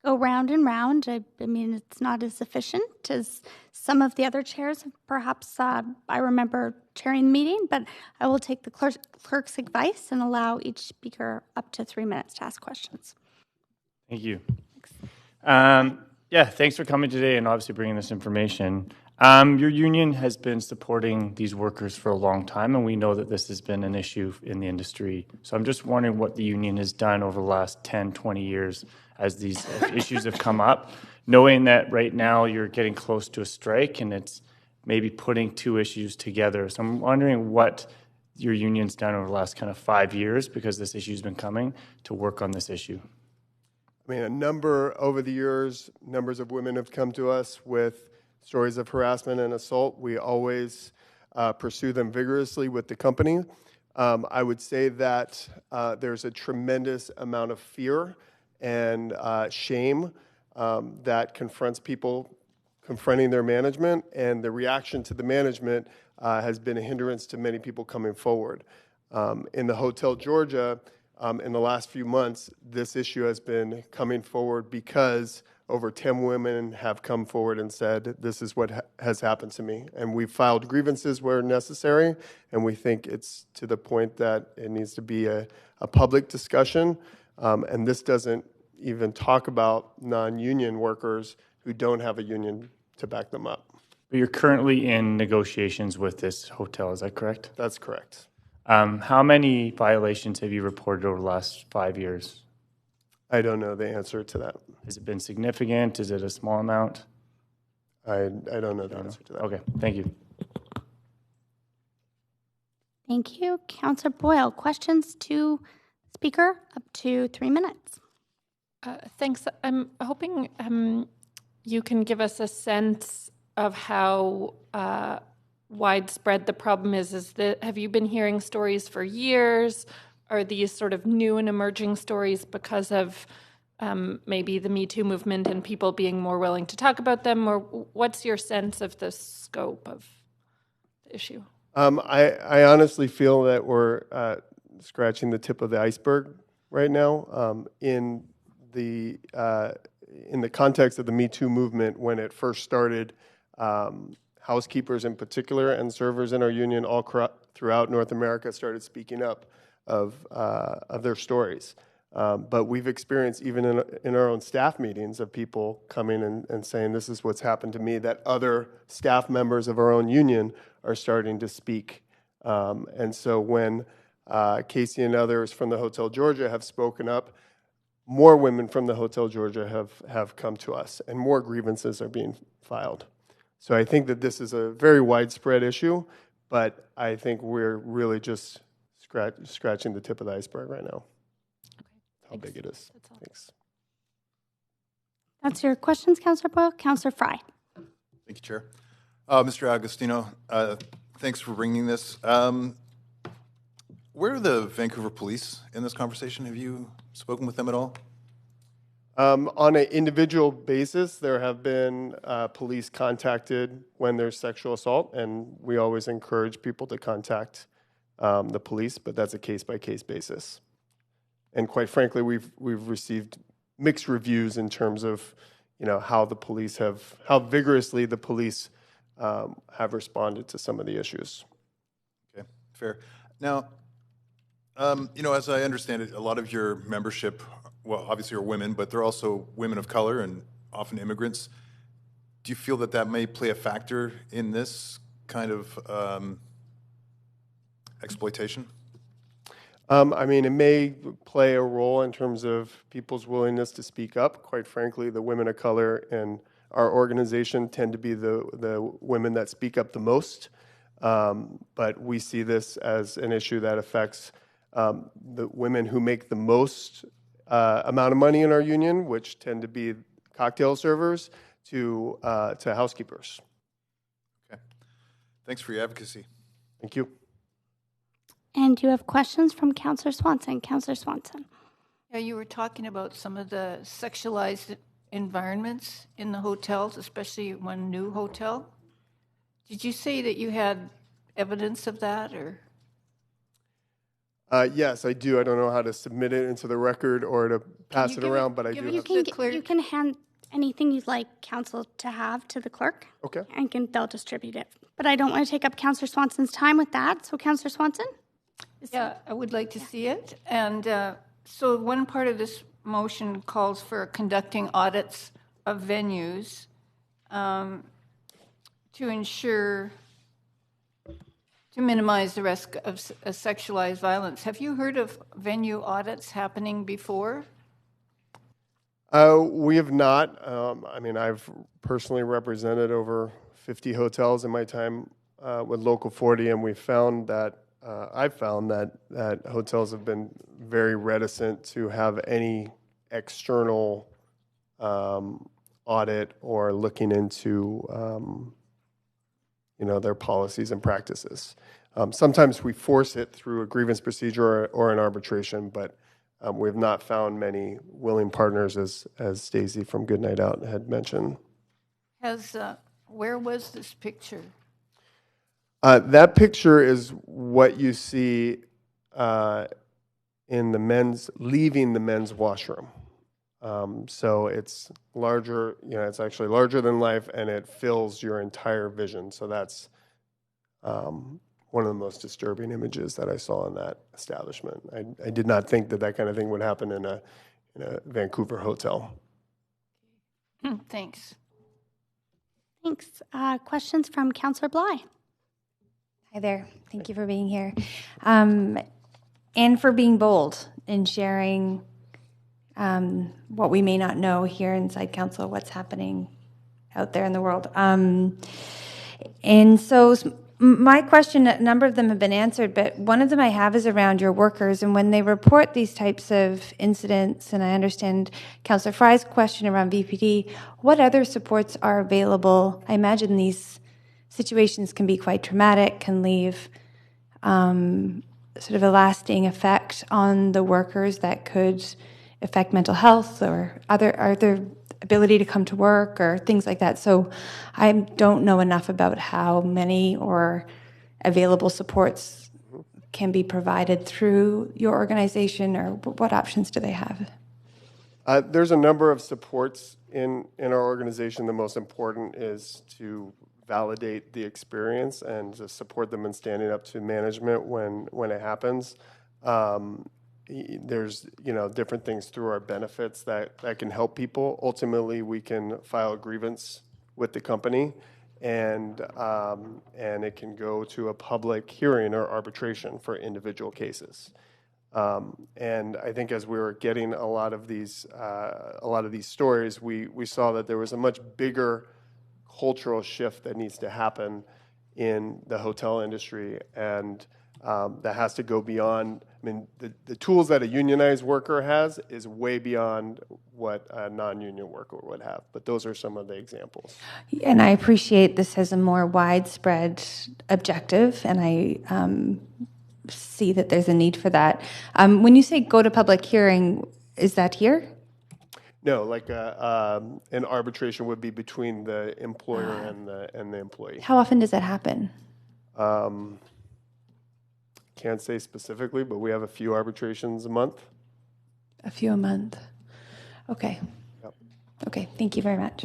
go round and round. I mean, it's not as efficient as some of the other chairs. Perhaps I remember chairing the meeting, but I will take the clerk's advice and allow each speaker up to 3 minutes to ask questions. Thank you. Thanks for coming today and obviously bringing this information. Your union has been supporting these workers for a long time, and we know that this has been an issue in the industry. So I'm just wondering what the union has done over the last 10, 20 years as these issues have come up, knowing that right now you're getting close to a strike and it's maybe putting 2 issues together. So I'm wondering what your union's done over the last kind of 5 years, because this issue's been coming, to work on this issue. I mean, over the years, numbers of women have come to us with stories of harassment and assault. We always pursue them vigorously with the company. I would say that there's a tremendous amount of fear and shame that confronts people confronting their management, and the reaction to the management has been a hindrance to many people coming forward. In the Hotel Georgia, in the last few months, this issue has been coming forward because over 10 women have come forward and said, this is what has happened to me. And we've filed grievances where necessary, and we think it's to the point that it needs to be a public discussion. And this doesn't even talk about non-union workers who don't have a union to back them up. But you're currently in negotiations with this hotel, is that correct? That's correct. How many violations have you reported over the last 5 years? I don't know the answer to that. Has it been significant? Is it a small amount? I don't know the answer to that. Okay, thank you. Thank you. Councillor Boyle, questions to speaker, up to 3 minutes. Thanks. I'm hoping you can give us a sense of how widespread the problem is. Have you been hearing stories for years? Are these sort of new and emerging stories because of maybe the Me Too movement and people being more willing to talk about them? Or what's your sense of the scope of the issue? I honestly feel that we're scratching the tip of the iceberg right now. In the context of the Me Too movement, when it first started, housekeepers in particular and servers in our union all throughout North America started speaking up of their stories. But we've experienced, even in our own staff meetings, of people coming and saying, this is what's happened to me, that other staff members of our own union are starting to speak. And so when Casey and others from the Hotel Georgia have spoken up, more women from the Hotel Georgia have come to us, and more grievances are being filed. So I think that this is a very widespread issue, but I think we're really just scratching the tip of the iceberg right now. How big it is. Thanks. That's your questions, Councillor Boyle. Councillor Fry. Thank you, Chair. Mr. Agostino, thanks for bringing this. Where are the Vancouver Police in this conversation? Have you spoken with them at all? On an individual basis, there have been police contacted when there's sexual assault, and we always encourage people to contact the police, but that's a case-by-case basis. And quite frankly, we've received mixed reviews in terms of, how vigorously the police have responded to some of the issues. Okay, fair. Now, as I understand it, a lot of your membership, well, obviously are women, but they're also women of color and often immigrants. Do you feel that that may play a factor in this kind of exploitation? It may play a role in terms of people's willingness to speak up. Quite frankly, the women of color in our organization tend to be the women that speak up the most. But we see this as an issue that affects the women who make the most amount of money in our union, which tend to be cocktail servers, to housekeepers. Okay. Thanks for your advocacy. Thank you. And you have questions from Councillor Swanson. Councillor Swanson. Yeah, you were talking about some of the sexualized environments in the hotels, especially one new hotel. Did you say that you had evidence of that, or? Yes, I do. I don't know how to submit it into the record or to pass it around, but I do. You can hand anything you'd like council to have to the clerk. Okay. And they'll distribute it. But I don't want to take up Councillor Swanson's time with that. So, Councillor Swanson? Yeah, I would like to see it. And so one part of this motion calls for conducting audits of venues to ensure, to minimize the risk of sexualized violence. Have you heard of venue audits happening before? We have not. I've personally represented over 50 hotels in my time with Local 40, and I've found that hotels have been very reticent to have any external audit or looking into their policies and practices. Sometimes we force it through a grievance procedure or an arbitration, but we have not found many willing partners, as Stacy from Good Night Out had mentioned. Where was this picture? That picture is what you see in leaving the men's washroom. So it's larger, it's actually larger than life, and it fills your entire vision. So that's one of the most disturbing images that I saw in that establishment. I did not think that kind of thing would happen in a Vancouver hotel. Thanks. Thanks. Questions from Councillor Bly? Hi there. Thank you for being here. And for being bold in sharing what we may not know here inside council, what's happening out there in the world. And so my question, a number of them have been answered, but one of them I have is around your workers. And when they report these types of incidents, and I understand Councillor Fry's question around VPD, what other supports are available? I imagine these situations can be quite traumatic, can leave sort of a lasting effect on the workers that could affect mental health or other ability to come to work or things like that. So I don't know enough about how many or available supports can be provided through your organization, or what options do they have? There's a number of supports in our organization. The most important is to validate the experience and to support them in standing up to management when it happens. There's different things through our benefits that can help people. Ultimately, we can file a grievance with the company, and it can go to a public hearing or arbitration for individual cases. And I think as we were getting a lot of these stories, we saw that there was a much bigger cultural shift that needs to happen in the hotel industry, and that has to go beyond. I mean, the tools that a unionized worker has is way beyond what a non-union worker would have. But those are some of the examples. And I appreciate this has a more widespread objective, and I see that there's a need for that. When you say go to public hearing, is that here? No, like an arbitration would be between the employer and the employee. How often does that happen? Can't say specifically, but we have a few arbitrations a month. A few a month. Okay. Yep. Okay, thank you very much.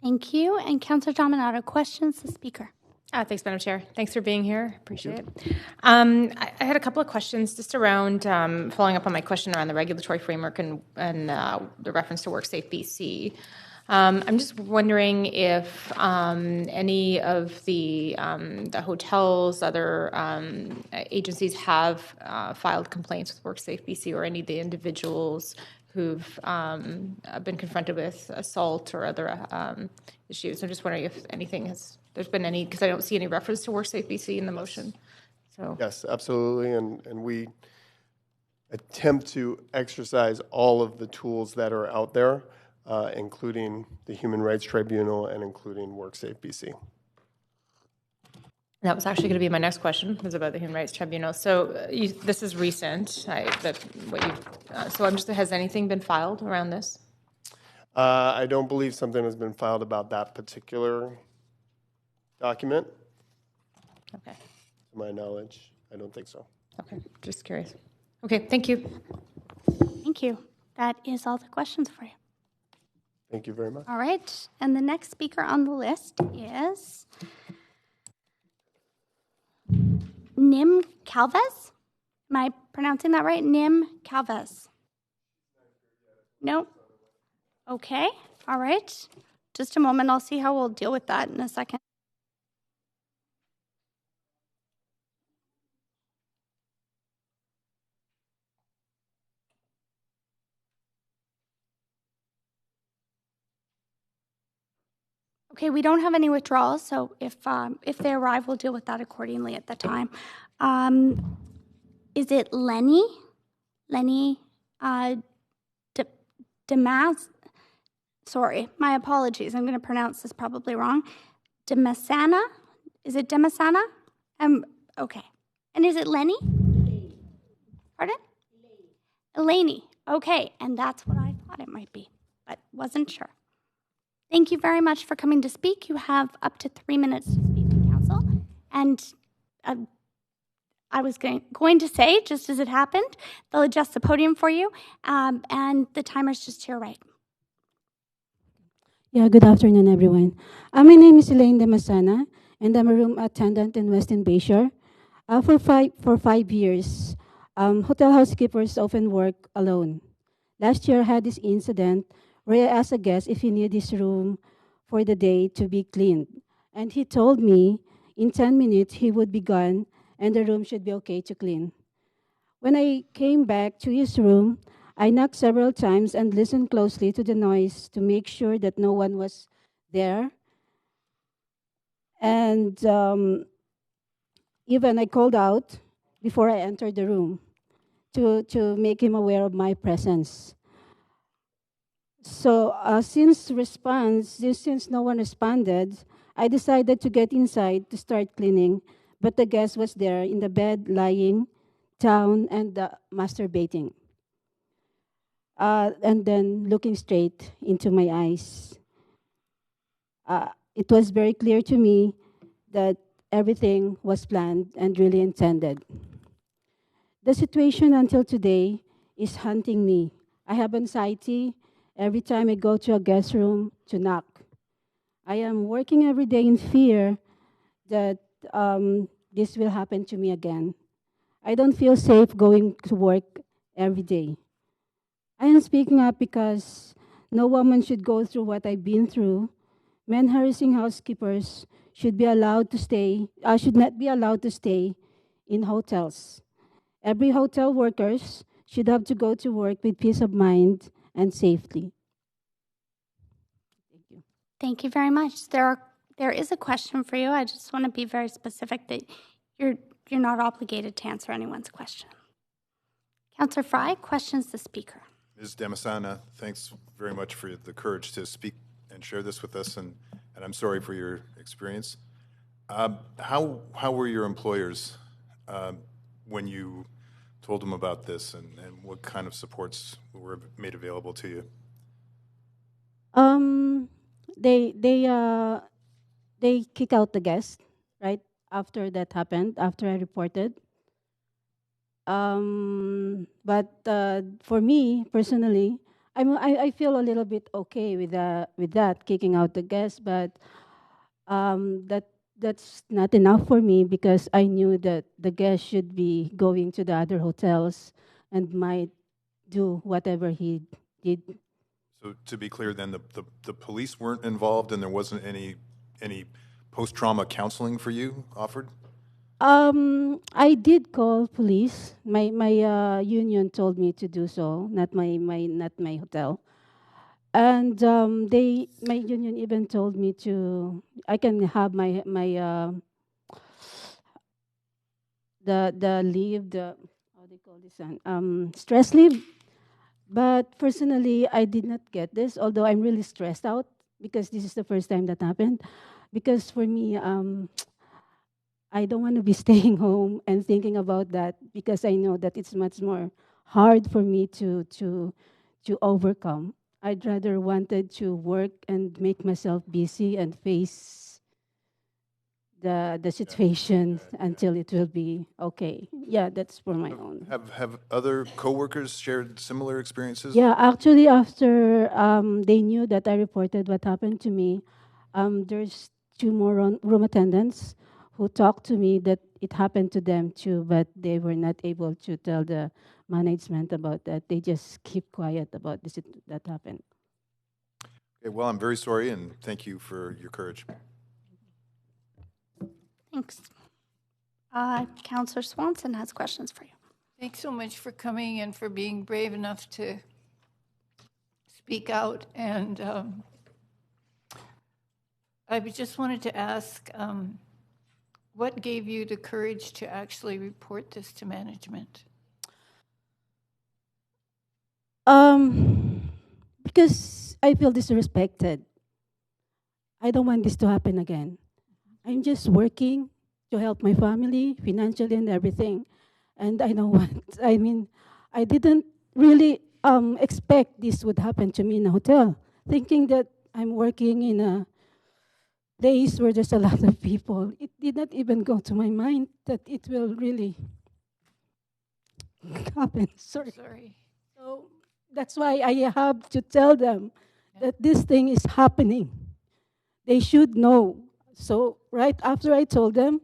Thank you. And Councillor Dominato, questions to the speaker? Thanks, Madam Chair. Thanks for being here. Appreciate it. I had a couple of questions just around following up on my question around the regulatory framework and the reference to WorkSafe BC. I'm just wondering if any of the hotels, other agencies have filed complaints with WorkSafe BC, or any of the individuals who've been confronted with assault or other issues. I'm just wondering if there's been any, because I don't see any reference to WorkSafe BC in the motion. So yes, absolutely, and we attempt to exercise all of the tools that are out there, including the Human Rights Tribunal and including WorkSafe BC. That was actually going to be my next question, was about the Human Rights Tribunal. So this is recent. So has anything been filed around this? I don't believe something has been filed about that particular document. Okay. To my knowledge, I don't think so. Okay, just curious. Okay, thank you. Thank you. That is all the questions for you. Thank you very much. All right. And the next speaker on the list is Nim Calvez. Am I pronouncing that right? Nim Calvez. No? Okay. All right. Just a moment. I'll see how we'll deal with that in a second. Okay, we don't have any withdrawals, so if they arrive, we'll deal with that accordingly at the time. Is it Lenny? Lenny Demas? Sorry, my apologies. I'm going to pronounce this probably wrong. Demasana? Is it Demasana? Okay. And is it Lenny? Pardon? Eleni. Okay, and that's what I thought it might be, but wasn't sure. Thank you very much for coming to speak. You have up to 3 minutes to speak to council. And I was going to say, just as it happened, they'll adjust the podium for you, and the timer's just to your right. Yeah, good afternoon, everyone. My name is Elaine de Masana, and I'm a room attendant in Westin Bayshore. For 5 years, hotel housekeepers often work alone. Last year, I had this incident where I asked a guest if he needed his room for the day to be cleaned. And he told me in 10 minutes he would be gone and the room should be okay to clean. When I came back to his room, I knocked several times and listened closely to the noise to make sure that no one was there. And even I called out before I entered the room to make him aware of my presence. So since no one responded, I decided to get inside to start cleaning, but the guest was there in the bed, lying down and masturbating. And then looking straight into my eyes. It was very clear to me that everything was planned and really intended. The situation until today is haunting me. I have anxiety every time I go to a guest room to knock. I am working every day in fear that this will happen to me again. I don't feel safe going to work every day. I am speaking up because no woman should go through what I've been through. Men harassing housekeepers should not be allowed to stay in hotels. Every hotel workers should have to go to work with peace of mind and safety. Thank you. Thank you very much. There is a question for you. I just want to be very specific that you're not obligated to answer anyone's question. Councillor Fry, questions the speaker. Ms. Damasana, thanks very much for the courage to speak and share this with us, and I'm sorry for your experience. How were your employers when you told them about this, and what kind of supports were made available to you? They kick out the guest right after that happened, after I reported. But for me personally, I feel a little bit okay with that kicking out the guest, but that's not enough for me because I knew that the guest should be going to the other hotels and might do whatever he did. So to be clear, then the police weren't involved, and there wasn't any post-trauma counseling for you offered? I did call police. My union told me to do so, not my hotel. And my union even told me I can have my the leave, how do you call this one? Stress leave. But personally, I did not get this, although I'm really stressed out because this is the first time that happened. Because for me, I don't want to be staying home and thinking about that because I know that it's much more hard for me to overcome. I'd rather wanted to work and make myself busy and face the situation until it will be okay. Yeah, that's for my own. Have other coworkers shared similar experiences? Yeah, actually, after they knew that I reported what happened to me, there's 2 more room attendants who talked to me that it happened to them too, but they were not able to tell the management about that. They just keep quiet about this that happened. Okay, well, I'm very sorry, and thank you for your courage. Thanks. Councillor Swanson has questions for you. Thanks so much for coming and for being brave enough to speak out. And I just wanted to ask, what gave you the courage to actually report this to management? Because I feel disrespected. I don't want this to happen again. I'm just working to help my family financially and everything. And I don't want, I didn't really expect this would happen to me in a hotel, thinking that I'm working in a place where there's a lot of people. It did not even go to my mind that it will really happened. Sorry. Sorry. So that's why I have to tell them that this thing is happening. They should know. So right after I told them,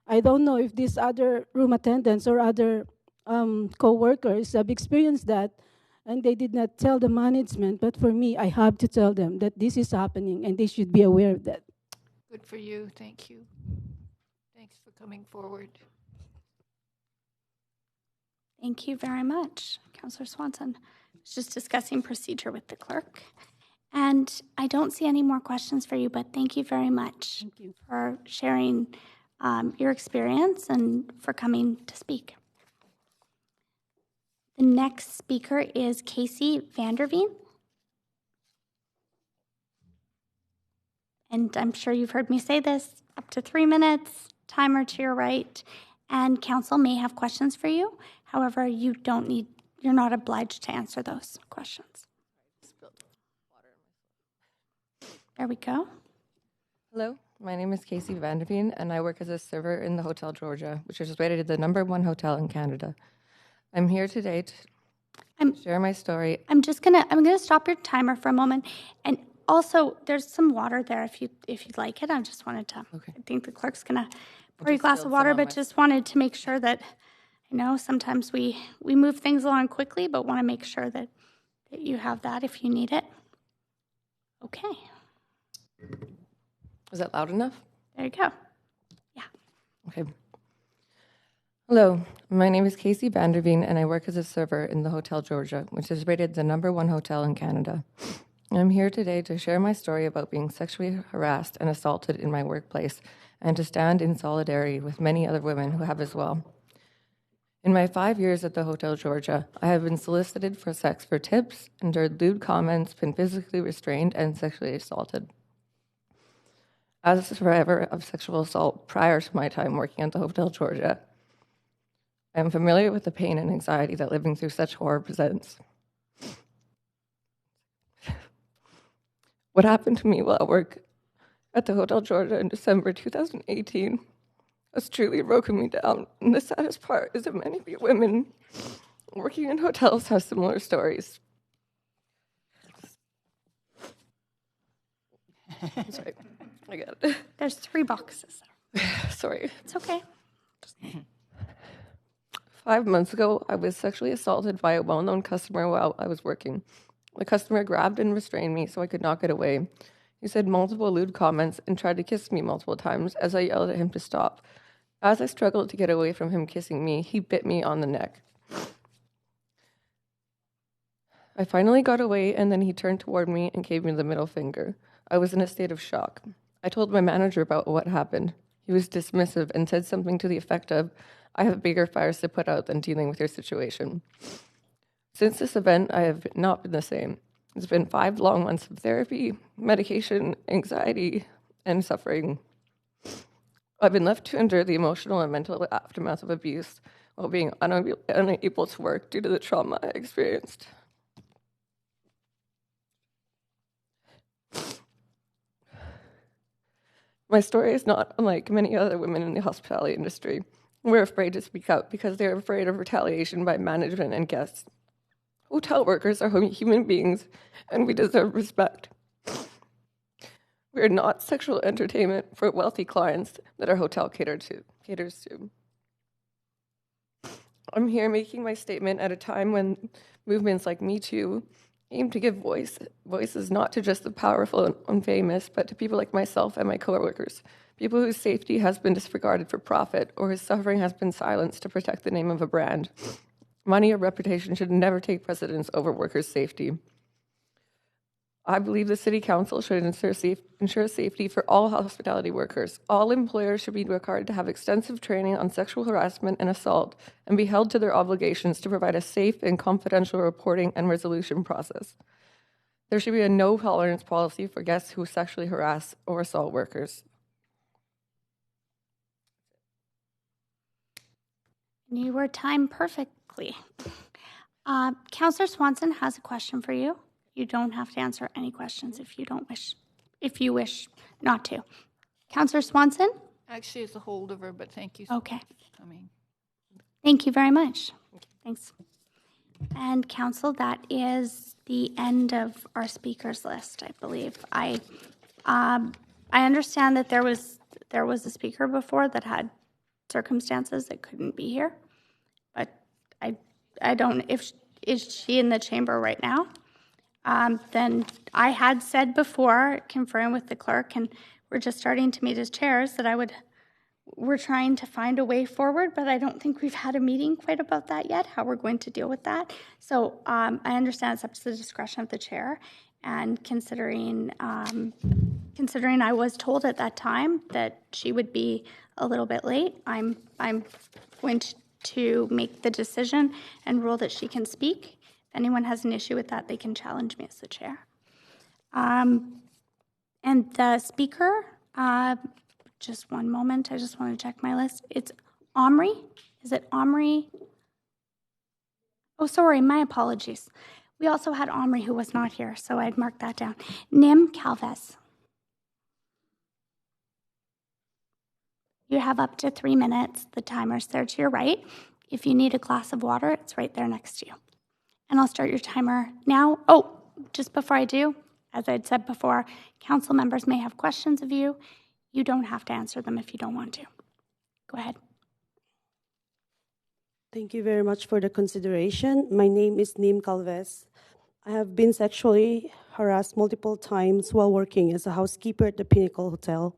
I don't know if these other room attendants or other co-workers have experienced that, and they did not tell the management, but for me, I have to tell them that this is happening, and they should be aware of that. Good for you. Thank you. Thanks for coming forward. Thank you very much, Councillor Swanson. I was just discussing procedure with the clerk. And I don't see any more questions for you, but thank you very much for sharing your experience and for coming to speak. The next speaker is Casey Vanderveen. And I'm sure you've heard me say this, up to 3 minutes, timer to your right, and council may have questions for you. However, you're not obliged to answer those questions. There we go. Hello, my name is Casey Vanderveen, and I work as a server in the Hotel Georgia, which is rated the #1 hotel in Canada. I'm here today to share my story. I'm gonna stop your timer for a moment, and also there's some water there if you'd like it. I just wanted to. Okay. I think the clerk's gonna pour you a glass of water, but just wanted to make sure that sometimes we move things along quickly, but want to make sure that you have that if you need it. Okay. Is that loud enough? There you go. Okay. Hello, my name is Casey Vanderveen, and I work as a server in the Hotel Georgia, which is rated the #1 hotel in Canada. I'm here today to share my story about being sexually harassed and assaulted in my workplace, and to stand in solidarity with many other women who have as well. In my 5 years at the Hotel Georgia, I have been solicited for sex for tips, endured lewd comments, been physically restrained, and sexually assaulted. As a survivor of sexual assault prior to my time working at the Hotel Georgia, I am familiar with the pain and anxiety that living through such horror presents. What happened to me while I worked at the Hotel Georgia in December 2018 has truly broken me down. And the saddest part is that many women working in hotels have similar stories. Sorry, I got it. There's 3 boxes. Sorry. It's okay. 5 months ago, I was sexually assaulted by a well-known customer while I was working. The customer grabbed and restrained me so I could not get away. He said multiple lewd comments and tried to kiss me multiple times as I yelled at him to stop. As I struggled to get away from him kissing me, he bit me on the neck. I finally got away, and then he turned toward me and gave me the middle finger. I was in a state of shock. I told my manager about what happened. He was dismissive and said something to the effect of, "I have bigger fires to put out than dealing with your situation." Since this event, I have not been the same. It's been 5 long months of therapy, medication, anxiety, and suffering. I've been left to endure the emotional and mental aftermath of abuse while being unable to work due to the trauma I experienced. My story is not unlike many other women in the hospitality industry. We're afraid to speak out because they're afraid of retaliation by management and guests. Hotel workers are human beings, and we deserve respect. We are not sexual entertainment for wealthy clients that our hotel caters to. I'm here making my statement at a time when movements like Me Too aim to give voices not to just the powerful and famous, but to people like myself and my coworkers, people whose safety has been disregarded for profit or whose suffering has been silenced to protect the name of a brand. Money or reputation should never take precedence over workers' safety. I believe the City Council should ensure safety for all hospitality workers. All employers should be required to have extensive training on sexual harassment and assault and be held to their obligations to provide a safe and confidential reporting and resolution process. There should be a no-tolerance policy for guests who sexually harass or assault workers. You were timed perfectly. Councillor Swanson has a question for you. You don't have to answer any questions if you wish not to. Councillor Swanson? Actually, it's a holdover, but thank you Okay. for coming. Thank you very much. Thanks. And council, that is the end of our speakers list, I believe. I understand that there was a speaker before that had circumstances that couldn't be here, but I don't, is she in the chamber right now? Then I had said before, conferring with the clerk, and we're just starting to meet as chairs, that we're trying to find a way forward, but I don't think we've had a meeting quite about that yet, how we're going to deal with that. So I understand it's up to the discretion of the chair, and considering I was told at that time that she would be a little bit late, I'm going to make the decision and rule that she can speak. If anyone has an issue with that, they can challenge me as the chair. And the speaker, just one moment, I just want to check my list. It's Omri. Is it Omri? Oh, sorry, my apologies. We also had Omri who was not here, so I'd marked that down. Nim Calves. You have up to 3 minutes. The timer's there to your right. If you need a glass of water, it's right there next to you. And I'll start your timer now. Oh, just before I do, as I'd said before, council members may have questions of you. You don't have to answer them if you don't want to. Go ahead. Thank you very much for the consideration. My name is Nim Calves. I have been sexually harassed multiple times while working as a housekeeper at the Pinnacle Hotel.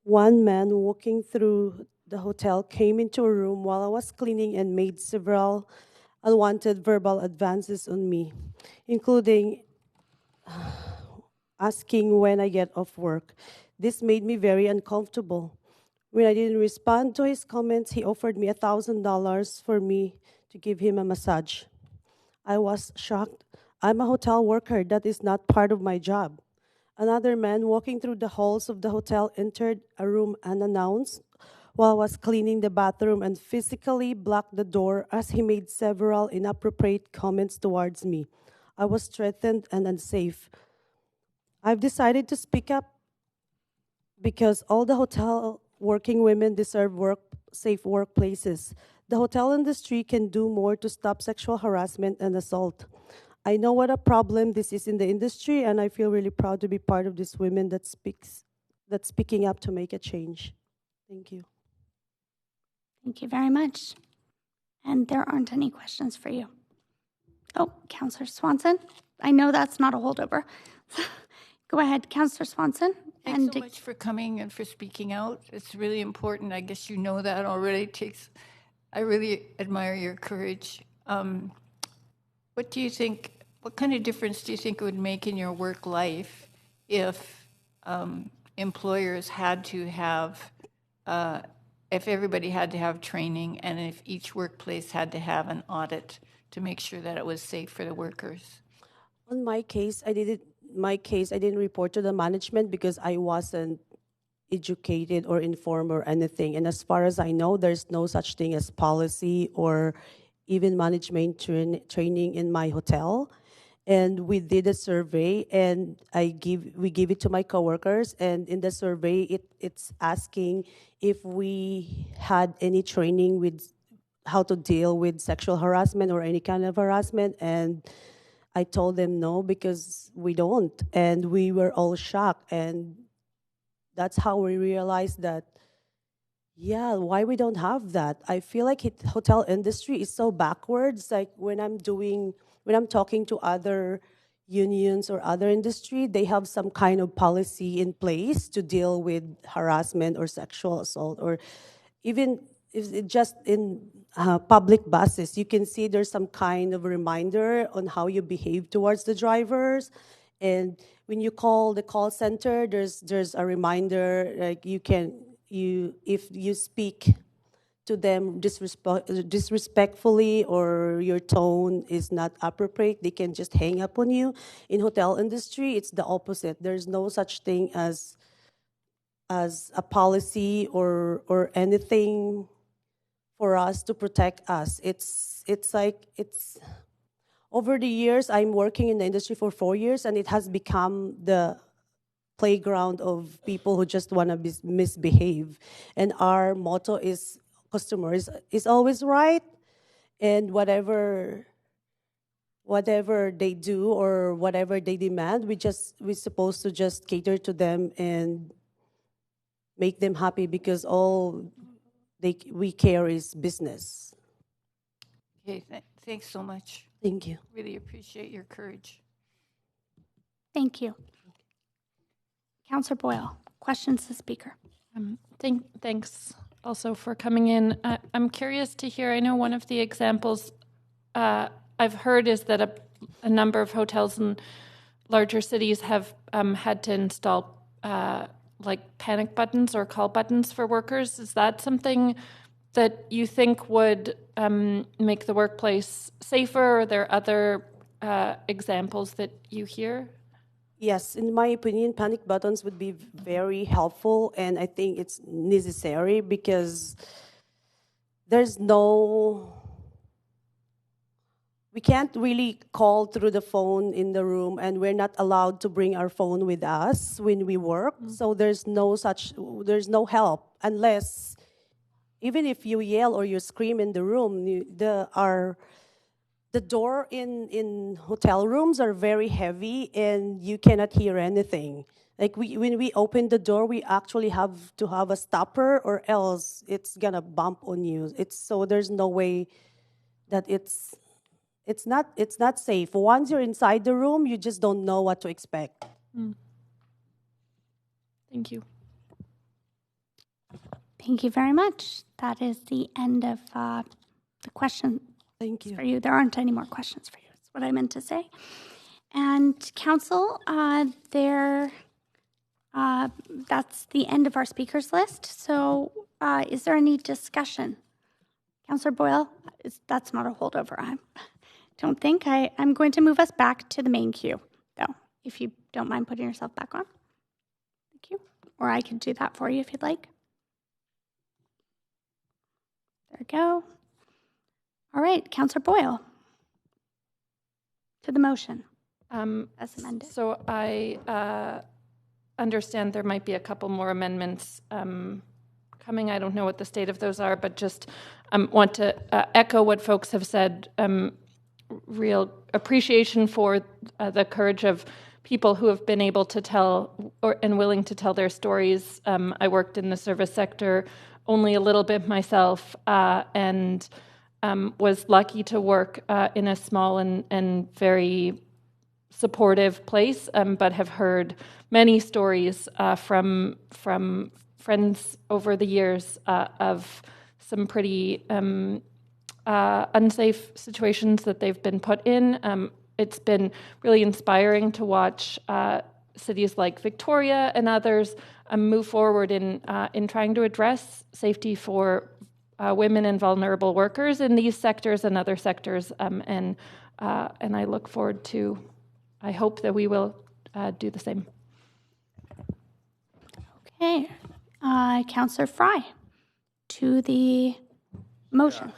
One man walking through the hotel came into a room while I was cleaning and made several unwanted verbal advances on me, including asking when I get off work. This made me very uncomfortable. When I didn't respond to his comments, he offered me $1,000 for me to give him a massage. I was shocked. I'm a hotel worker. That is not part of my job. Another man walking through the halls of the hotel entered a room unannounced while I was cleaning the bathroom and physically blocked the door as he made several inappropriate comments towards me. I was threatened and unsafe. I've decided to speak up because all the hotel working women deserve safe workplaces. The hotel industry can do more to stop sexual harassment and assault. I know what a problem this is in the industry, and I feel really proud to be part of this women that's speaking up to make a change. Thank you. Thank you very much. And there aren't any questions for you. Oh, Councillor Swanson. I know that's not a holdover. Go ahead, Councillor Swanson. Thanks so much for coming and for speaking out. It's really important. I guess you know that already. I really admire your courage. What do you think, what kind of difference do you think it would make in your work life if employers had to have, if everybody had to have training and if each workplace had to have an audit to make sure that it was safe for the workers? On my case, I didn't report to the management because I wasn't educated or informed or anything. And as far as I know, there's no such thing as policy or even management training in my hotel. And we did a survey, and we give it to my coworkers. And in the survey, it's asking if we had any training with how to deal with sexual harassment or any kind of harassment. And I told them no, because we don't. And we were all shocked. And that's how we realized that, yeah, why we don't have that. I feel like hotel industry is so backwards. Like when I'm talking to other unions or other industry, they have some kind of policy in place to deal with harassment or sexual assault, or even if it just in public buses, you can see there's some kind of reminder on how you behave towards the drivers. And when you call the call center, there's a reminder, like if you speak to them disrespectfully or your tone is not appropriate, they can just hang up on you. In hotel industry, it's the opposite. There's no such thing as a policy or anything for us to protect us. It's over the years, I'm working in the industry for 4 years, and it has become the playground of people who just want to misbehave. And our motto is customer is always right. and whatever they do or whatever they demand, we're supposed to just cater to them and make them happy because all we care is business. Okay, thanks so much. Thank you. Really appreciate your courage. Thank you. Councillor Boyle, questions to the speaker. Thanks also for coming in. I'm curious to hear, I know one of the examples I've heard is that a number of hotels in larger cities have had to install like panic buttons or call buttons for workers. Is that something that you think would make the workplace safer? Or are there other examples that you hear? Yes, in my opinion, panic buttons would be very helpful, and I think it's necessary because we can't really call through the phone in the room, and we're not allowed to bring our phone with us when we work. So there's no help unless, even if you yell or you scream in the room, the door in hotel rooms are very heavy and you cannot hear anything. Like when we open the door, we actually have to have a stopper or else it's gonna bump on you. So there's no way that it's not safe. Once you're inside the room, you just don't know what to expect. Thank you. Thank you very much. That is the end of the question. Thank you. For you. There aren't any more questions for you. That's what I meant to say. And council, that's the end of our speakers list. So is there any discussion? Councillor Boyle, that's not a holdover. I don't think. I'm going to move us back to the main queue, though, if you don't mind putting yourself back on. Thank you. Or I could do that for you if you'd like. There we go. All right, Councillor Boyle, to the motion as amended. So I understand there might be a couple more amendments coming. I don't know what the state of those are, but just want to echo what folks have said. Real appreciation for the courage of people who have been able to tell and willing to tell their stories. I worked in the service sector only a little bit myself, and was lucky to work in a small and very supportive place, but have heard many stories from friends over the years of some pretty unsafe situations that they've been put in. It's been really inspiring to watch cities like Victoria and others move forward in trying to address safety for women and vulnerable workers in these sectors and other sectors, and I look forward to. I hope that we will do the same. Okay, Councillor Fry, to the motion.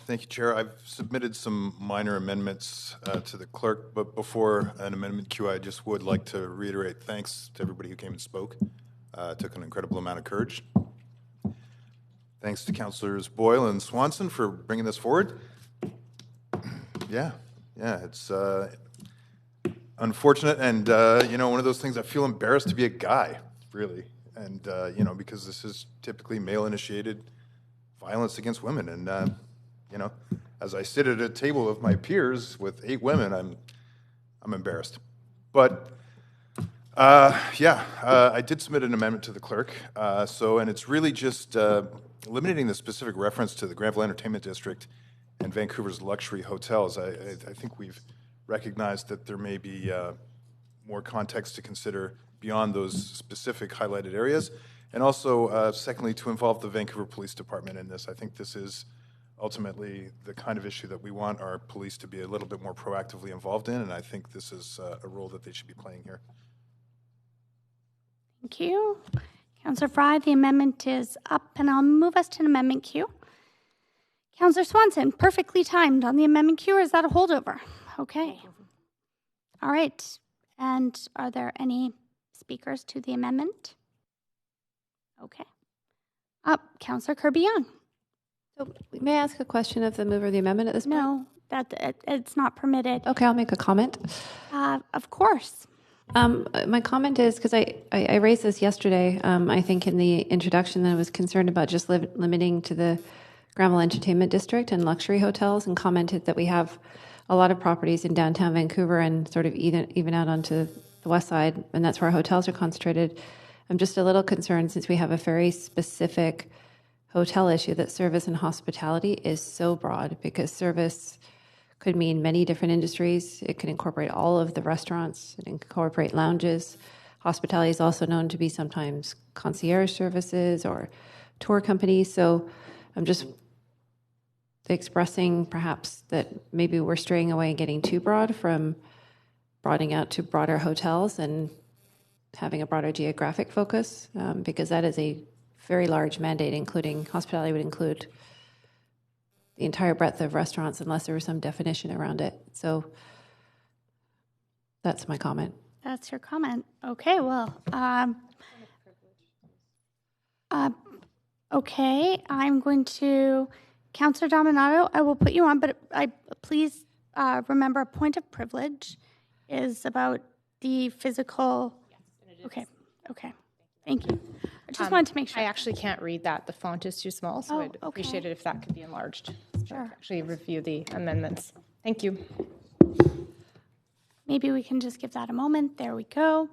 Thank you, Chair. I've submitted some minor amendments to the clerk, but before an amendment queue, I just would like to reiterate thanks to everybody who came and spoke. Took an incredible amount of courage. Thanks to Councillors Boyle and Swanson for bringing this forward. Yeah, it's unfortunate, and one of those things. I feel embarrassed to be a guy, really, and because this is typically male-initiated violence against women, and as I sit at a table of my peers with 8 women, I'm embarrassed, but. I did submit an amendment to the clerk, and it's really just eliminating the specific reference to the Granville Entertainment District and Vancouver's luxury hotels. I think we've recognized that there may be more context to consider beyond those specific highlighted areas, and also, secondly, to involve the Vancouver Police Department in this. I think this is ultimately the kind of issue that we want our police to be a little bit more proactively involved in, and I think this is a role that they should be playing here. Thank you. Councillor Fry, the amendment is up, and I'll move us to an amendment queue. Councillor Swanson, perfectly timed on the amendment queue, or is that a holdover? Okay. All right. And are there any speakers to the amendment? Okay. Up, Councillor Kirby-Yung. May I ask a question of the mover of the amendment at this point? No, it's not permitted. Okay, I'll make a comment. Of course. My comment is because I raised this yesterday, I think in the introduction, that I was concerned about just limiting to the Granville Entertainment District and luxury hotels, and commented that we have a lot of properties in downtown Vancouver and sort of even out onto the west side, and that's where hotels are concentrated. I'm just a little concerned since we have a very specific hotel issue that service and hospitality is so broad, because service could mean many different industries. It could incorporate all of the restaurants, it incorporate lounges. Hospitality is also known to be sometimes concierge services or tour companies. So I'm just expressing perhaps that maybe we're straying away and getting too broad from broadening out to broader hotels and having a broader geographic focus, because that is a very large mandate, including hospitality would include the entire breadth of restaurants unless there was some definition around it. So that's my comment. That's your comment. Okay, well, okay, I'm going to, Councillor Dominato, I will put you on, but please remember, a point of privilege is about the physical. Okay, thank you. I just wanted to make sure. I actually can't read that. The font is too small, so I'd appreciate it if that could be enlarged. So I could actually review the amendments. Thank you. Maybe we can just give that a moment. There we go.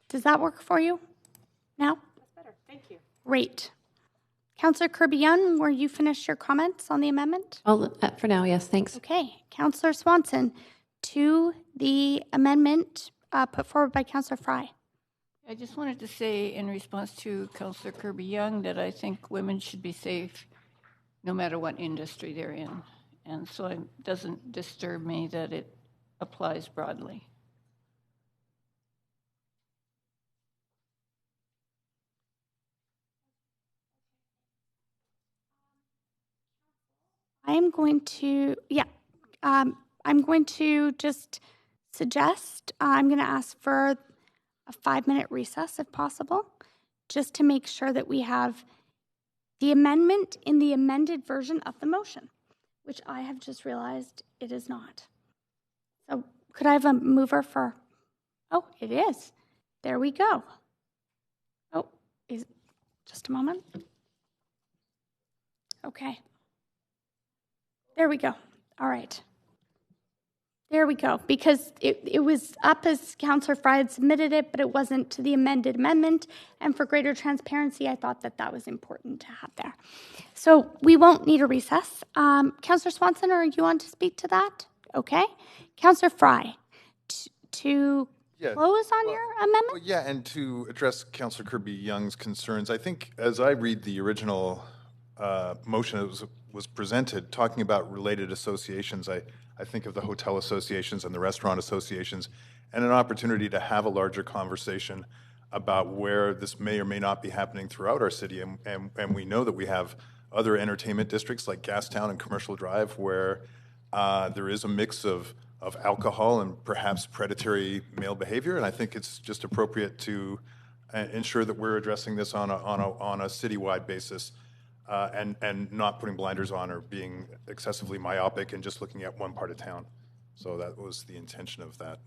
Does that work for you now? That's better. Thank you. Great. Councillor Kirby-Young, were you finished your comments on the amendment? For now, yes, thanks. Okay. Councillor Swanson, to the amendment put forward by Councillor Fry. I just wanted to say in response to Councillor Kirby-Young that I think women should be safe no matter what industry they're in. And so it doesn't disturb me that it applies broadly. I'm going to just suggest, I'm going to ask for a 5-minute recess if possible, just to make sure that we have the amendment in the amended version of the motion, which I have just realized it is not. So could I have a mover for, oh, it is. There we go. Oh, just a moment. Okay. There we go. All right. There we go, because it was up as Councillor Fry had submitted it, but it wasn't to the amended amendment. And for greater transparency, I thought that was important to have there. So we won't need a recess. Councillor Swanson, are you on to speak to that? Okay. Councillor Fry, to close on your amendment? Well, yeah, and to address Councillor Kirby-Young's concerns, I think as I read the original motion that was presented, talking about related associations, I think of the hotel associations and the restaurant associations, and an opportunity to have a larger conversation about where this may or may not be happening throughout our city. And we know that we have other entertainment districts like Gastown and Commercial Drive where there is a mix of alcohol and perhaps predatory male behavior. And I think it's just appropriate to ensure that we're addressing this on a citywide basis. And not putting blinders on or being excessively myopic and just looking at one part of town. So that was the intention of that.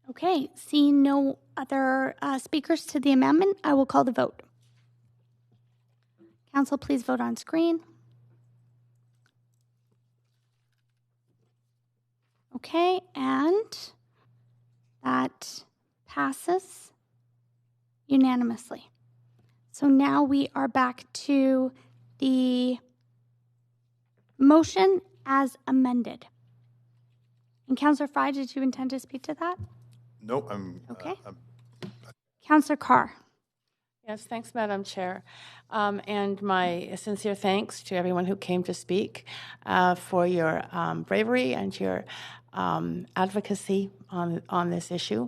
Okay, seeing no other speakers to the amendment, I will call the vote. Council, please vote on screen. Okay, and that passes unanimously. So now we are back to the motion as amended. And Councillor Fry, did you intend to speak to that? No, I'm... Okay. Councillor Carr. Yes, thanks, Madam Chair. And my sincere thanks to everyone who came to speak for your bravery and your advocacy on this issue.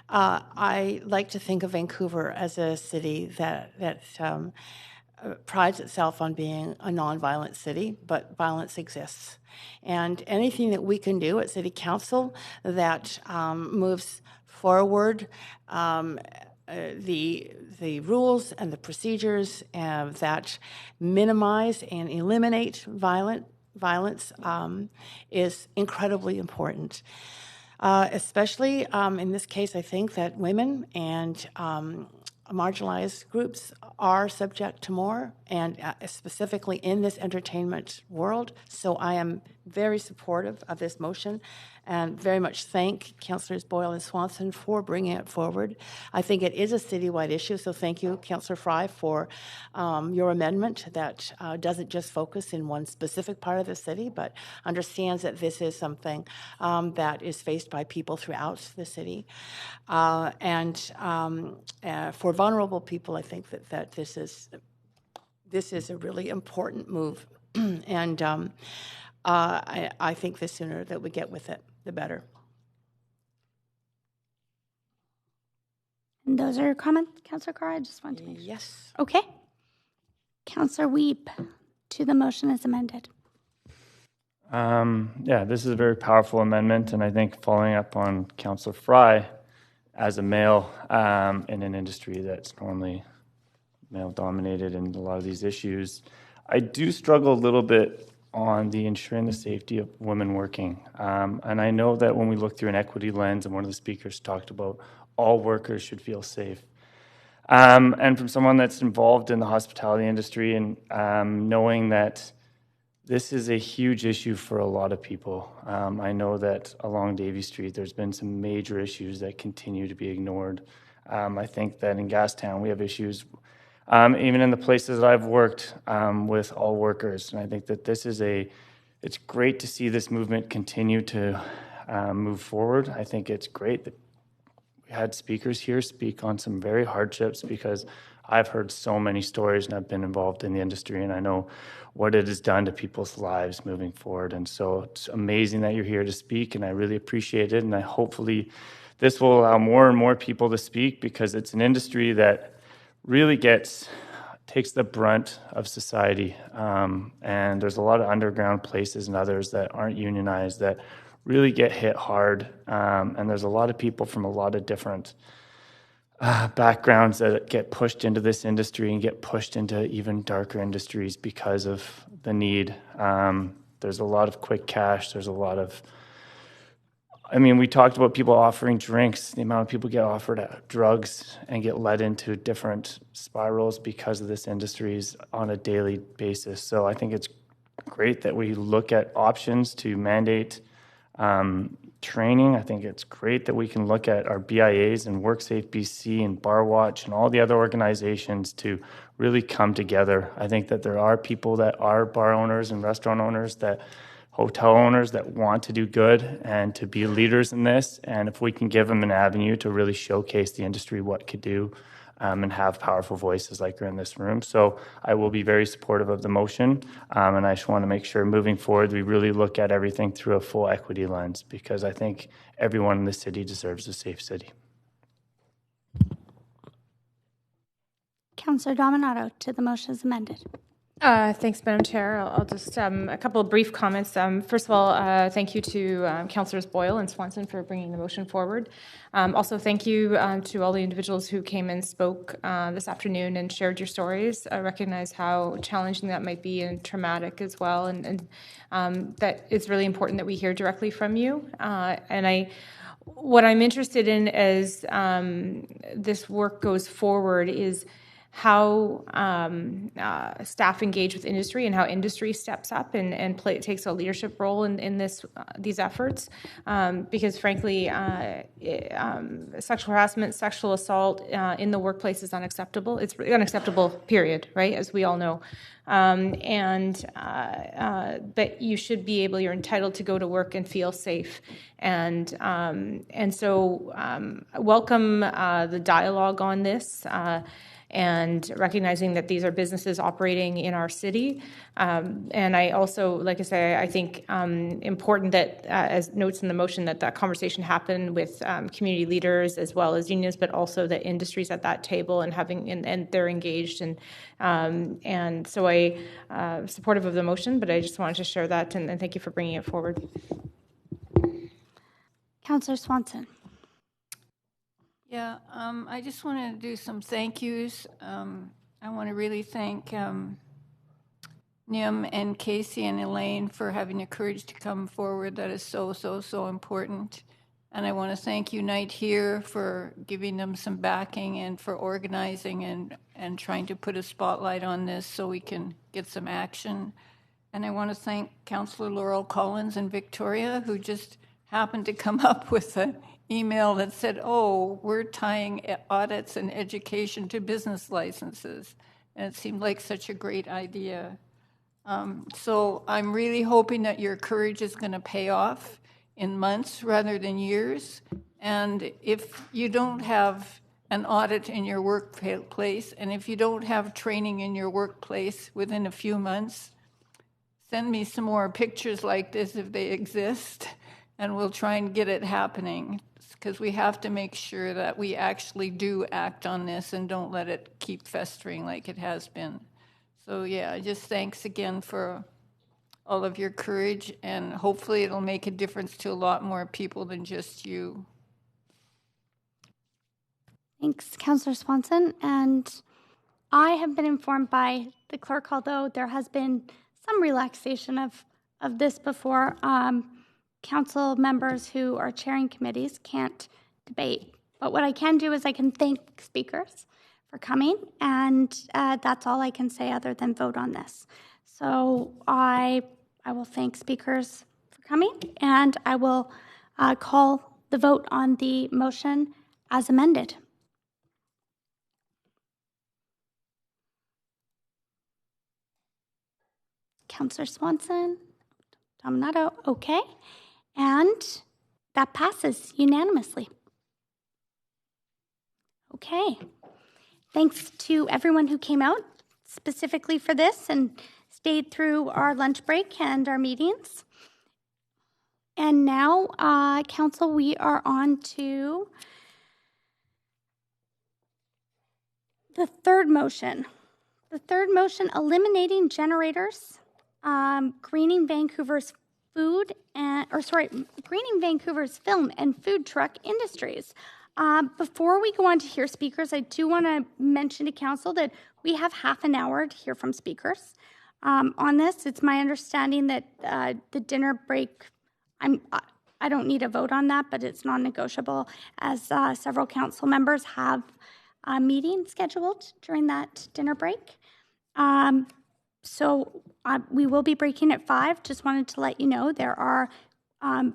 I like to think of Vancouver as a city that prides itself on being a nonviolent city, but violence exists. And anything that we can do at City Council that moves forward the rules and the procedures that minimize and eliminate violence is incredibly important. Especially in this case, I think that women and marginalized groups are subject to more, and specifically in this entertainment world. So I am very supportive of this motion and very much thank Councillors Boyle and Swanson for bringing it forward. I think it is a citywide issue, so thank you, Councillor Fry, for your amendment that doesn't just focus in one specific part of the city, but understands that this is something that is faced by people throughout the city. And for vulnerable people, I think that this is a really important move. And I think the sooner that we get with it, the better. And those are your comments, Councillor Carr? I just want to make sure. Yes. Okay. Councillor Weep, to the motion as amended. Yeah, this is a very powerful amendment, and I think following up on Councillor Fry, as a male in an industry that's normally male-dominated in a lot of these issues, I do struggle a little bit on the ensuring the safety of women working. And I know that when we look through an equity lens, and one of the speakers talked about all workers should feel safe. And from someone that's involved in the hospitality industry and knowing that this is a huge issue for a lot of people. I know that along Davie Street, there's been some major issues that continue to be ignored. I think that in Gastown, we have issues, even in the places that I've worked with all workers. And I think that it's great to see this movement continue to move forward. I think it's great that we had speakers here speak on some very hardships, because I've heard so many stories and I've been involved in the industry, and I know what it has done to people's lives moving forward. And so it's amazing that you're here to speak, and I really appreciate it. And hopefully this will allow more and more people to speak, because it's an industry that really takes the brunt of society. And there's a lot of underground places and others that aren't unionized that really get hit hard. And there's a lot of people from a lot of different backgrounds that get pushed into this industry and get pushed into even darker industries because of the need. There's a lot of quick cash. There's a lot of, we talked about people offering drinks. The amount of people get offered drugs and get led into different spirals because of this industry is on a daily basis. So I think it's great that we look at options to mandate training. I think it's great that we can look at our BIAs and WorkSafe BC and Bar Watch and all the other organizations to really come together. I think that there are people that are bar owners and restaurant owners, that hotel owners that want to do good and to be leaders in this. And if we can give them an avenue to really showcase the industry what could do, and have powerful voices like are in this room. So I will be very supportive of the motion. And I just want to make sure moving forward, we really look at everything through a full equity lens, because I think everyone in the city deserves a safe city. Councillor Dominato, to the motion as amended. Thanks, Madam Chair. I'll just, a couple of brief comments. First of all, thank you to Councillors Boyle and Swanson for bringing the motion forward. Also, thank you to all the individuals who came and spoke this afternoon and shared your stories. I recognize how challenging that might be and traumatic as well, and that it's really important that we hear directly from you. What I'm interested in as this work goes forward is how staff engage with industry and how industry steps up and takes a leadership role in these efforts. Because frankly, sexual harassment, sexual assault in the workplace is unacceptable. It's unacceptable, period, right, as we all know. But you should be able, you're entitled to go to work and feel safe. And so welcome the dialogue on this. And recognizing that these are businesses operating in our city. And I also, like I say, I think important that, as notes in the motion, that conversation happen with community leaders as well as unions, but also the industries at that table and and they're engaged. And so I'm supportive of the motion, but I just wanted to share that and thank you for bringing it forward. Councillor Swanson. Yeah, I just want to do some thank yous. I want to really thank Nim and Casey and Elaine for having the courage to come forward. That is so, so, so important. And I want to thank Unite Here for giving them some backing and for organizing and trying to put a spotlight on this so we can get some action. And I want to thank Councillor Laurel Collins and Victoria, who just happened to come up with an email that said, oh, we're tying audits and education to business licenses. And it seemed like such a great idea. So I'm really hoping that your courage is going to pay off in months rather than years. And if you don't have an audit in your workplace, and if you don't have training in your workplace within a few months, send me some more pictures like this if they exist, and we'll try and get it happening, because we have to make sure that we actually do act on this and don't let it keep festering like it has been. So yeah, just thanks again for all of your courage, and hopefully it'll make a difference to a lot more people than just you. Thanks, Councillor Swanson. And I have been informed by the clerk, although there has been some relaxation of this before, council members who are chairing committees can't debate. But what I can do is I can thank speakers for coming, and that's all I can say other than vote on this. So I will thank speakers for coming, and I will call the vote on the motion as amended. Councillor Swanson, Dominato, okay. And that passes unanimously. Okay. Thanks to everyone who came out specifically for this and stayed through our lunch break and our meetings. And now, Council, we are on to the third motion. The third motion, eliminating generators, greening Vancouver's greening Vancouver's film and food truck industries. Before we go on to hear speakers, I do want to mention to Council that we have half an hour to hear from speakers on this. It's my understanding that the dinner break, I don't need a vote on that, but it's non-negotiable, as several council members have a meeting scheduled during that dinner break. So we will be breaking at 5. Just wanted to let you know there are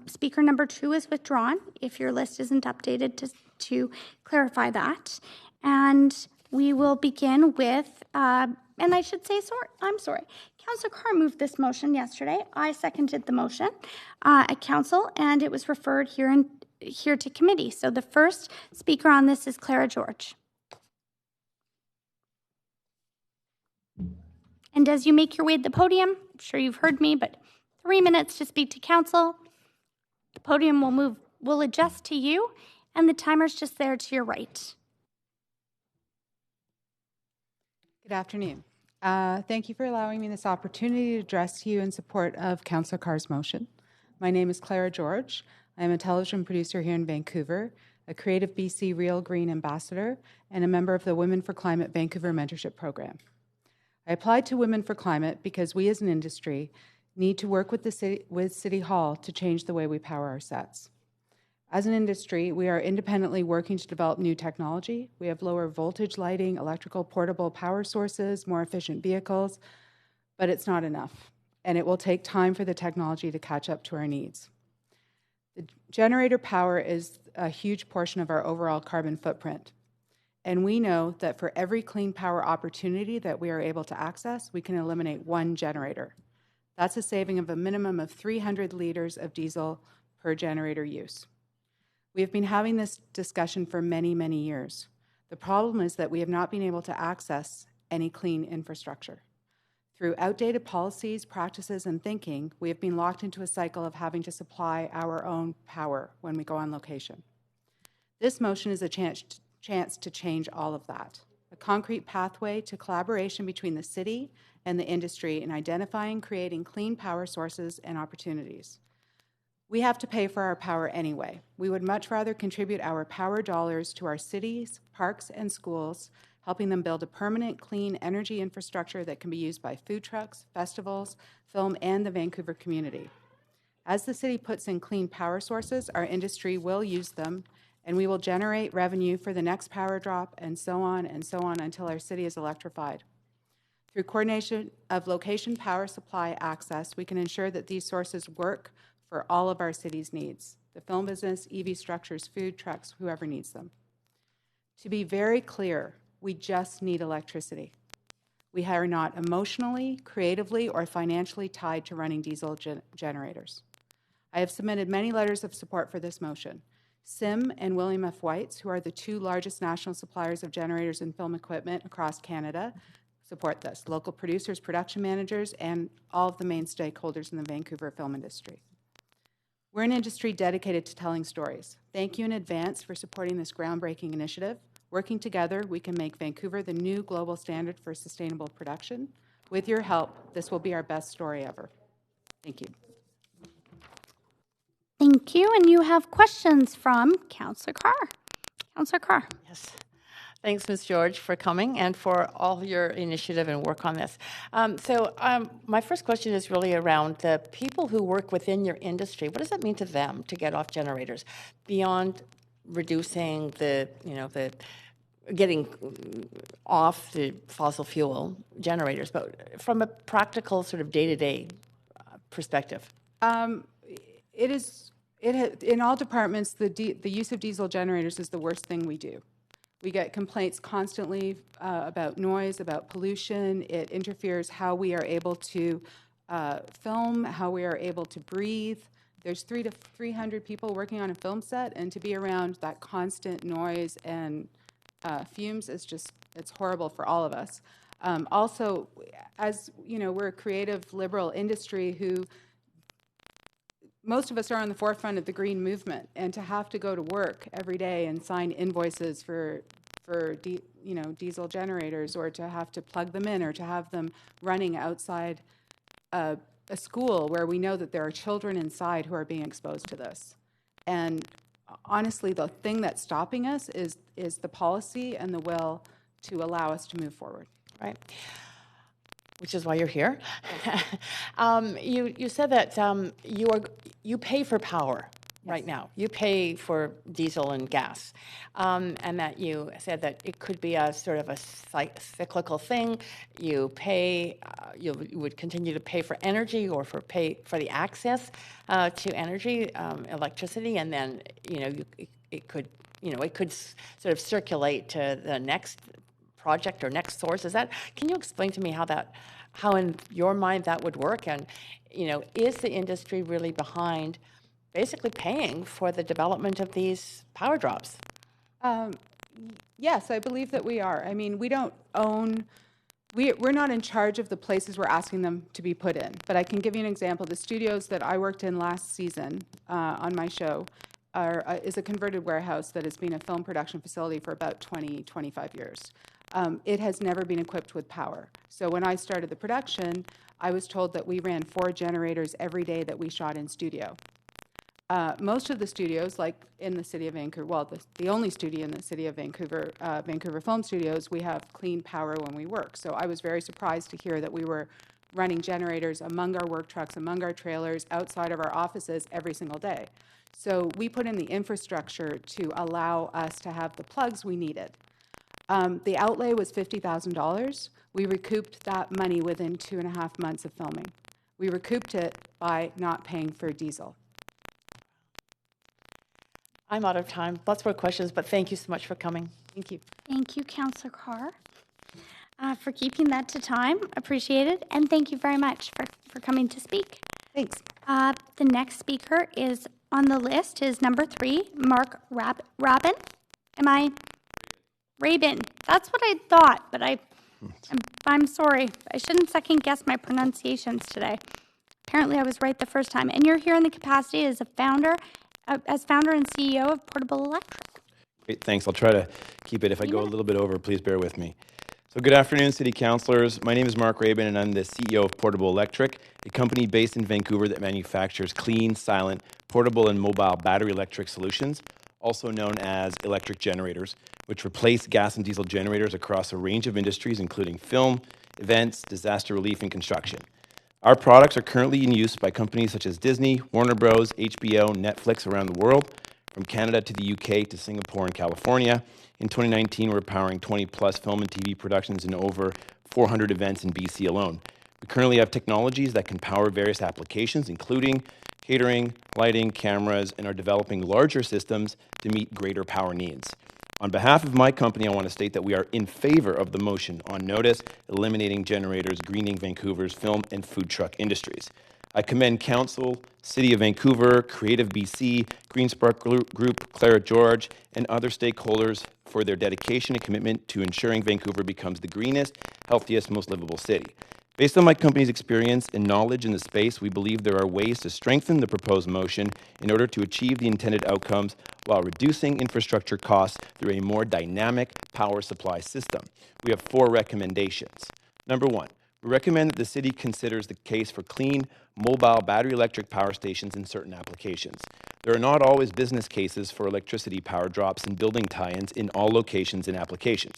speaker number 2 is withdrawn if your list isn't updated to clarify that. And we will begin with, and I should say, I'm sorry, Councillor Carr moved this motion yesterday. I seconded the motion at Council, and it was referred here to committee. So the first speaker on this is Clara George. And as you make your way to the podium, I'm sure you've heard me, but 3 minutes to speak to Council. The podium will adjust to you, and the timer's just there to your right. Good afternoon. Thank you for allowing me this opportunity to address you in support of Councillor Carr's motion. My name is Clara George. I am a television producer here in Vancouver, a Creative BC Real Green ambassador, and a member of the Women for Climate Vancouver Mentorship Program. I applied to Women for Climate because we as an industry need to work with City Hall to change the way we power our sets. As an industry, we are independently working to develop new technology. We have lower voltage lighting, electrical portable power sources, more efficient vehicles, but it's not enough, and it will take time for the technology to catch up to our needs. The generator power is a huge portion of our overall carbon footprint. And we know that for every clean power opportunity that we are able to access, we can eliminate 1 generator. That's a saving of a minimum of 300 liters of diesel per generator use. We have been having this discussion for many, many years. The problem is that we have not been able to access any clean infrastructure. Through outdated policies, practices, and thinking, we have been locked into a cycle of having to supply our own power when we go on location. This motion is a chance to change all of that. A concrete pathway to collaboration between the city and the industry in identifying, creating clean power sources and opportunities. We have to pay for our power anyway. We would much rather contribute our power dollars to our cities, parks, and schools, helping them build a permanent, clean energy infrastructure that can be used by food trucks, festivals, film, and the Vancouver community. As the city puts in clean power sources, our industry will use them, and we will generate revenue for the next power drop, and so on until our city is electrified. Through coordination of location power supply access, we can ensure that these sources work for all of our city's needs: the film business, EV structures, food trucks, whoever needs them. To be very clear, we just need electricity. We are not emotionally, creatively, or financially tied to running diesel generators. I have submitted many letters of support for this motion. SIM and William F. Whites, who are the two largest national suppliers of generators and film equipment across Canada, support this. Local producers, production managers, and all of the main stakeholders in the Vancouver film industry. We're an industry dedicated to telling stories. Thank you in advance for supporting this groundbreaking initiative. Working together, we can make Vancouver the new global standard for sustainable production. With your help, this will be our best story ever. Thank you. Thank you. And you have questions from Councillor Carr. Councillor Carr. Yes. Thanks, Ms. George, for coming and for all your initiative and work on this. My first question is really around the people who work within your industry. What does that mean to them to get off generators beyond reducing the getting off the fossil fuel generators, but from a practical sort of day-to-day perspective? In all departments, the use of diesel generators is the worst thing we do. We get complaints constantly about noise, about pollution. It interferes how we are able to film, how we are able to breathe. There's 300 to 300 people working on a film set, and to be around that constant noise and fumes is it's horrible for all of us. Also, as you know, we're a creative, liberal industry who most of us are on the forefront of the green movement, and to have to go to work every day and sign invoices for diesel generators, or to have to plug them in, or to have them running outside a school where we know that there are children inside who are being exposed to this. And honestly, the thing that's stopping us is the policy and the will to allow us to move forward. Right. Which is why you're here. You said that you pay for power right now. You pay for diesel and gas, and that you said that it could be a sort of a cyclical thing. You pay, you would continue to pay for energy or for the access to energy, electricity, and then it could sort of circulate to the next project or next source. Can you explain to me how in your mind that would work? And is the industry really behind basically paying for the development of these power drops? Yes, I believe that we are. I mean, we don't own, we're not in charge of the places we're asking them to be put in. But I can give you an example. The studios that I worked in last season on my show is a converted warehouse that has been a film production facility for about 25 years. It has never been equipped with power. So when I started the production, I was told that we ran 4 generators every day that we shot in studio. Most of the studios, like in the city of Vancouver, well, the only studio in the city of Vancouver, Vancouver Film Studios, we have clean power when we work. So I was very surprised to hear that we were running generators among our work trucks, among our trailers, outside of our offices every single day. So we put in the infrastructure to allow us to have the plugs we needed. The outlay was $50,000. We recouped that money within 2.5 months of filming. We recouped it by not paying for diesel. I'm out of time. Lots more questions, but thank you so much for coming. Thank you. Thank you, Councillor Carr, for keeping that to time. Appreciate it. And thank you very much for coming to speak. Thanks. The next speaker is on the list is number 3, Mark Rabin. Rabin. That's what I thought, but I'm sorry. I shouldn't second guess my pronunciations today. Apparently I was right the first time. And you're here in the capacity as founder and CEO of Portable Electric. Great, thanks. I'll try to keep it. If I go a little bit over, please bear with me. So good afternoon, City Councillors. My name is Mark Rabin, and I'm the CEO of Portable Electric, a company based in Vancouver that manufactures clean, silent, portable and mobile battery electric solutions, also known as electric generators, which replace gas and diesel generators across a range of industries, including film, events, disaster relief, and construction. Our products are currently in use by companies such as Disney, Warner Bros., HBO, Netflix around the world, from Canada to the UK to Singapore and California. In 2019, we're powering 20-plus film and TV productions in over 400 events in BC alone. We currently have technologies that can power various applications, including catering, lighting, cameras, and are developing larger systems to meet greater power needs. On behalf of my company, I want to state that we are in favor of the motion on notice, eliminating generators, greening Vancouver's film and food truck industries. I commend Council, City of Vancouver, Creative BC, GreenSpark Group, Clara George, and other stakeholders for their dedication and commitment to ensuring Vancouver becomes the greenest, healthiest, most livable city. Based on my company's experience and knowledge in the space, we believe there are ways to strengthen the proposed motion in order to achieve the intended outcomes while reducing infrastructure costs through a more dynamic power supply system. We have 4 recommendations. Number 1, we recommend that the city considers the case for clean, mobile battery electric power stations in certain applications. There are not always business cases for electricity power drops and building tie-ins in all locations and applications.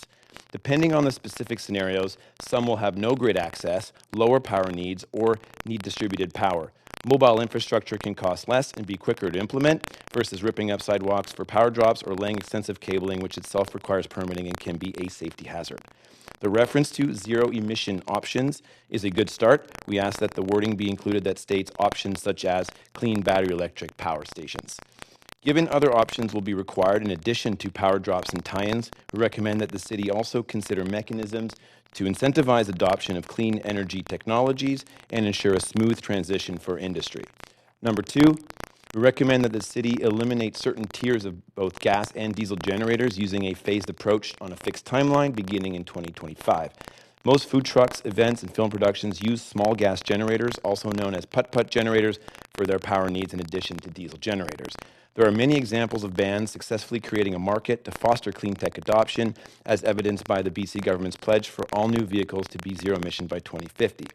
Depending on the specific scenarios, some will have no grid access, lower power needs, or need distributed power. Mobile infrastructure can cost less and be quicker to implement versus ripping up sidewalks for power drops or laying extensive cabling, which itself requires permitting and can be a safety hazard. The reference to zero-emission options is a good start. We ask that the wording be included that states options such as clean battery electric power stations. Given other options will be required in addition to power drops and tie-ins, we recommend that the city also consider mechanisms to incentivize adoption of clean energy technologies and ensure a smooth transition for industry. Number 2, we recommend that the city eliminate certain tiers of both gas and diesel generators using a phased approach on a fixed timeline beginning in 2025. Most food trucks, events, and film productions use small gas generators, also known as putt-putt generators, for their power needs in addition to diesel generators. There are many examples of bands successfully creating a market to foster clean tech adoption, as evidenced by the BC government's pledge for all new vehicles to be zero emission by 2050.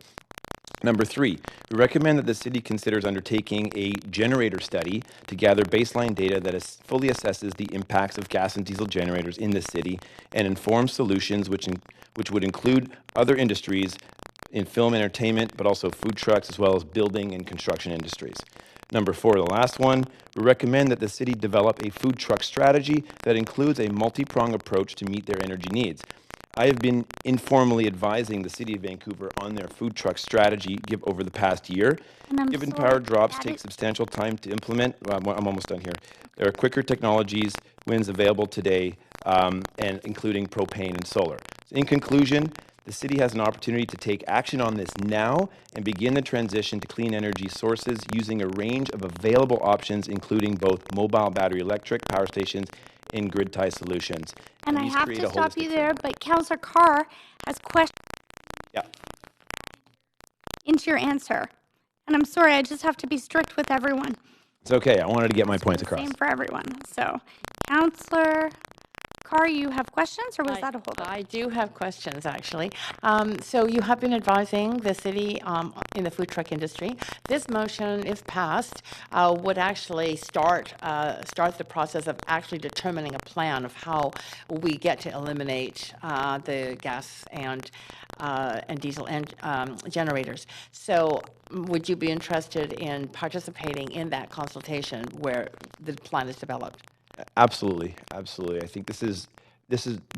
Number 3, we recommend that the city considers undertaking a generator study to gather baseline data that fully assesses the impacts of gas and diesel generators in the city and informs solutions which would include other industries in film entertainment, but also food trucks, as well as building and construction industries. Number 4, the last one, we recommend that the city develop a food truck strategy that includes a multi-pronged approach to meet their energy needs. I have been informally advising the City of Vancouver on their food truck strategy over the past year. Given power drops take substantial time to implement, I'm almost done here. There are quicker technologies, wins available today, and including propane and solar. So in conclusion, the city has an opportunity to take action on this now and begin the transition to clean energy sources using a range of available options, including both mobile battery electric power stations and grid tie solutions. And I have to stop you there, but Councillor Carr has questions into your answer. And I'm sorry, I just have to be strict with everyone. It's okay. I wanted to get my points across. Same for everyone. So, Councillor Carr, you have questions, or was that a hold-up? I do have questions, actually. So you have been advising the city in the food truck industry. This motion, if passed, would actually start the process of actually determining a plan of how we get to eliminate the gas and diesel and generators. So would you be interested in participating in that consultation where the plan is developed? Absolutely, absolutely. I think this is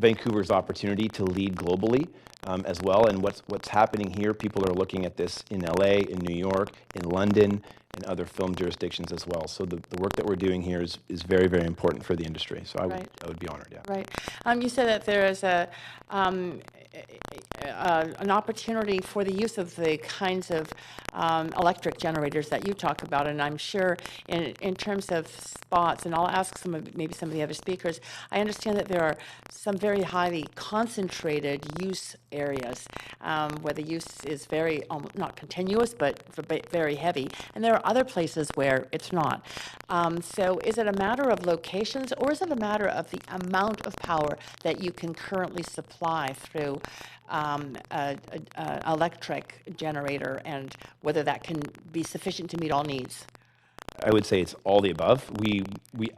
Vancouver's opportunity to lead globally as well. And what's happening here, people are looking at this in LA, in New York, in London, and other film jurisdictions as well. So the work that we're doing here is very, very important for the industry. So I would be honored. Yeah. Right. You said that there is an opportunity for the use of the kinds of electric generators that you talk about, and I'm sure in terms of spots, and I'll ask maybe some of the other speakers, I understand that there are some very highly concentrated use areas where the use is very, not continuous, but very heavy, and there are other places where it's not. So is it a matter of locations, or is it a matter of the amount of power that you can currently supply through an electric generator, and whether that can be sufficient to meet all needs? I would say it's all the above. We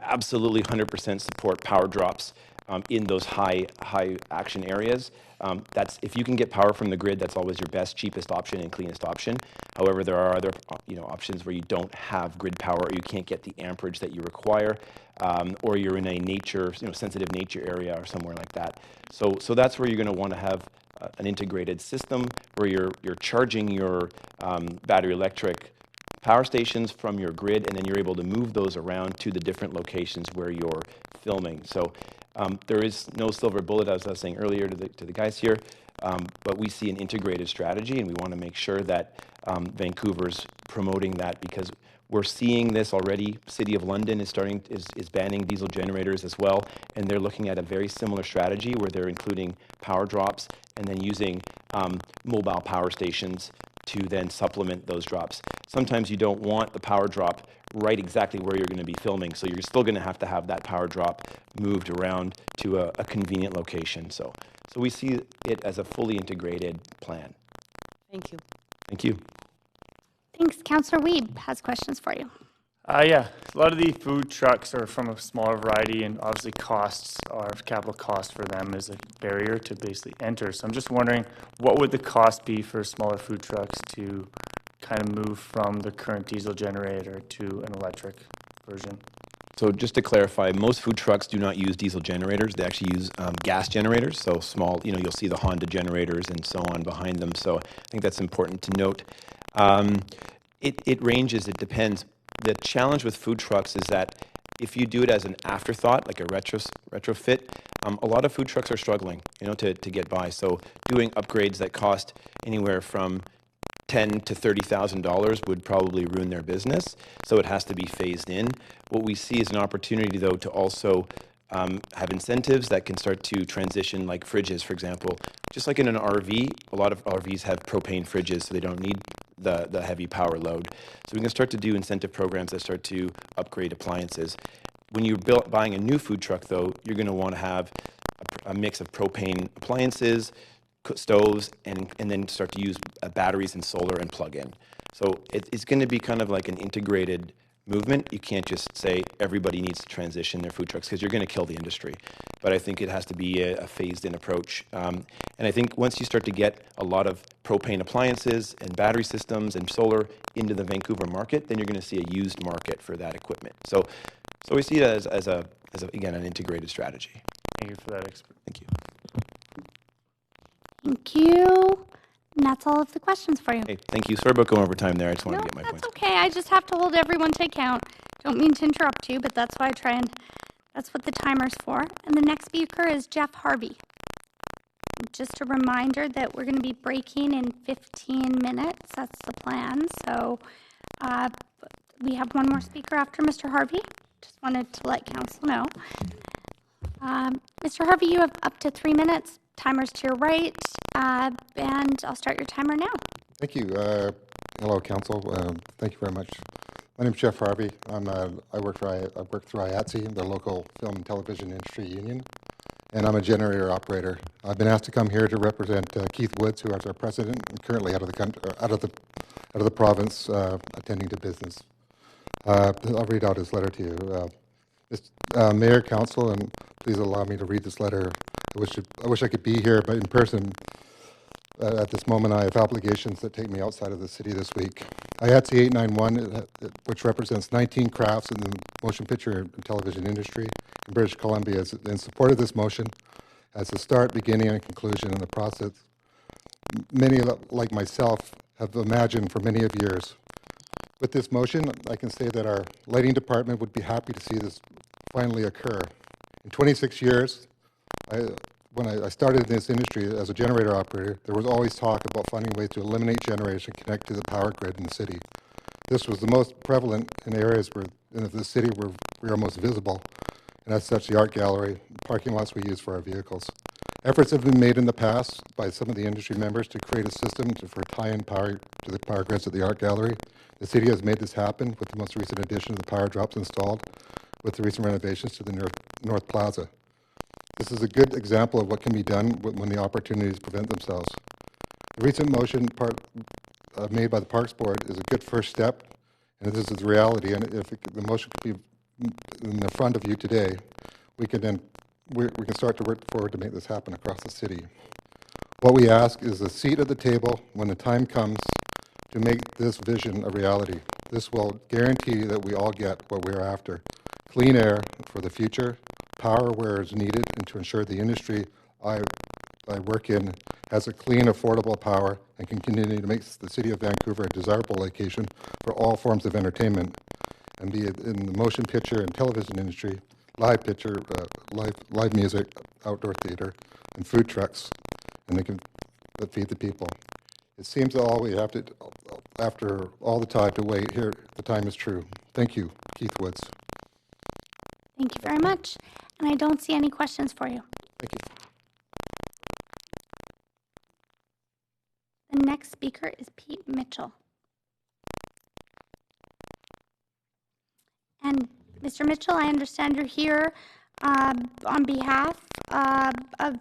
absolutely 100% support power drops in those high action areas. That's if you can get power from the grid, that's always your best, cheapest option and cleanest option. However, there are other options where you don't have grid power, or you can't get the amperage that you require, or you're in a sensitive nature area or somewhere like that. So that's where you're going to want to have an integrated system where you're charging your battery electric power stations from your grid, and then you're able to move those around to the different locations where you're filming. So there is no silver bullet, as I was saying earlier to the guys here, but we see an integrated strategy, and we want to make sure that Vancouver's promoting that, because we're seeing this already. City of London is banning diesel generators as well, and they're looking at a very similar strategy where they're including power drops and then using mobile power stations to then supplement those drops. Sometimes you don't want the power drop right exactly where you're going to be filming, so you're still going to have that power drop moved around to a convenient location. So we see it as a fully integrated plan. Thank you. Thank you. Thanks. Councillor Wiebe has questions for you. Yeah, a lot of the food trucks are from a smaller variety, and obviously capital cost for them is a barrier to basically enter. So I'm just wondering, what would the cost be for smaller food trucks to kind of move from the current diesel generator to an electric version? So just to clarify, most food trucks do not use diesel generators. They actually use gas generators, so small, you'll see the Honda generators and so on behind them. So I think that's important to note. It ranges, it depends. The challenge with food trucks is that if you do it as an afterthought, like a retrofit, a lot of food trucks are struggling, to get by. So doing upgrades that cost anywhere from $10,000 to $30,000 would probably ruin their business. So it has to be phased in. What we see is an opportunity, though, to also have incentives that can start to transition, like fridges, for example. Just like in an RV, a lot of RVs have propane fridges, so they don't need the heavy power load. So we can start to do incentive programs that start to upgrade appliances. When you're buying a new food truck, though, you're going to want to have a mix of propane appliances, stoves, and then start to use batteries and solar and plug in. So it's going to be kind of like an integrated movement. You can't just say everybody needs to transition their food trucks, because you're going to kill the industry. But I think it has to be a phased-in approach. And I think once you start to get a lot of propane appliances and battery systems and solar into the Vancouver market, then you're going to see a used market for that equipment. So we see it as again, an integrated strategy. Thank you for that, expert. Thank you. Thank you. And that's all of the questions for you. Hey, thank you. Sorry about going over time there. I just wanted No, to get my that's points. okay. I just have to hold everyone to account. Don't mean to interrupt you, but that's why I try and that's what the timer's for. And the next speaker is Jeff Harvey. Just a reminder that we're going to be breaking in 15 minutes. That's the plan. So we have one more speaker after Mr. Harvey. Just wanted to let council know. Mr. Harvey, you have up to 3 minutes. Timer's to your right, and I'll start your timer now. Thank you. Hello, council. Thank you very much. My name is Jeff Harvey. I work through IATSE, the local film and television industry union, and I'm a generator operator. I've been asked to come here to represent Keith Woods, who is our president, and currently out of the province, attending to business. I'll read out his letter to you. Mayor, council, and please allow me to read this letter. I wish I could be here, but in person. At this moment, I have obligations that take me outside of the city this week. IATSE 891, which represents 19 crafts in the motion picture and television industry in British Columbia, is in support of this motion as a start, beginning, and conclusion in the process many, like myself, have imagined for many of years. With this motion, I can say that our lighting department would be happy to see this finally occur. In 26 years, when I started in this industry as a generator operator, there was always talk about finding ways to eliminate generation and connect to the power grid in the city. This was the most prevalent in areas where in the city where we are most visible, and as such, the art gallery, parking lots we use for our vehicles. Efforts have been made in the past by some of the industry members to create a system for tie-in power to the power grids at the art gallery. The city has made this happen with the most recent addition of the power drops installed with the recent renovations to the North Plaza. This is a good example of what can be done when the opportunities present themselves. The recent motion made by the Parks Board is a good first step, And this is the reality, and if the motion could be in the front of you today, we can start to work forward to make this happen across the city. What we ask is a seat at the table when the time comes to make this vision a reality. This will guarantee that we all get what we're after. Clean air for the future, power where it's needed, and to ensure the industry I work in has a clean, affordable power and can continue to make the city of Vancouver a desirable location for all forms of entertainment, and be it in the motion picture and television industry, live picture, live music, outdoor theater, and food trucks, and they can feed the people. It seems that all we have to, after all the time to wait here, the time is true. Thank you, Keith Woods. Thank you very much. And I don't see any questions for you. Thank you. The next speaker is Pete Mitchell. And Mr. Mitchell, I understand you're here on behalf of,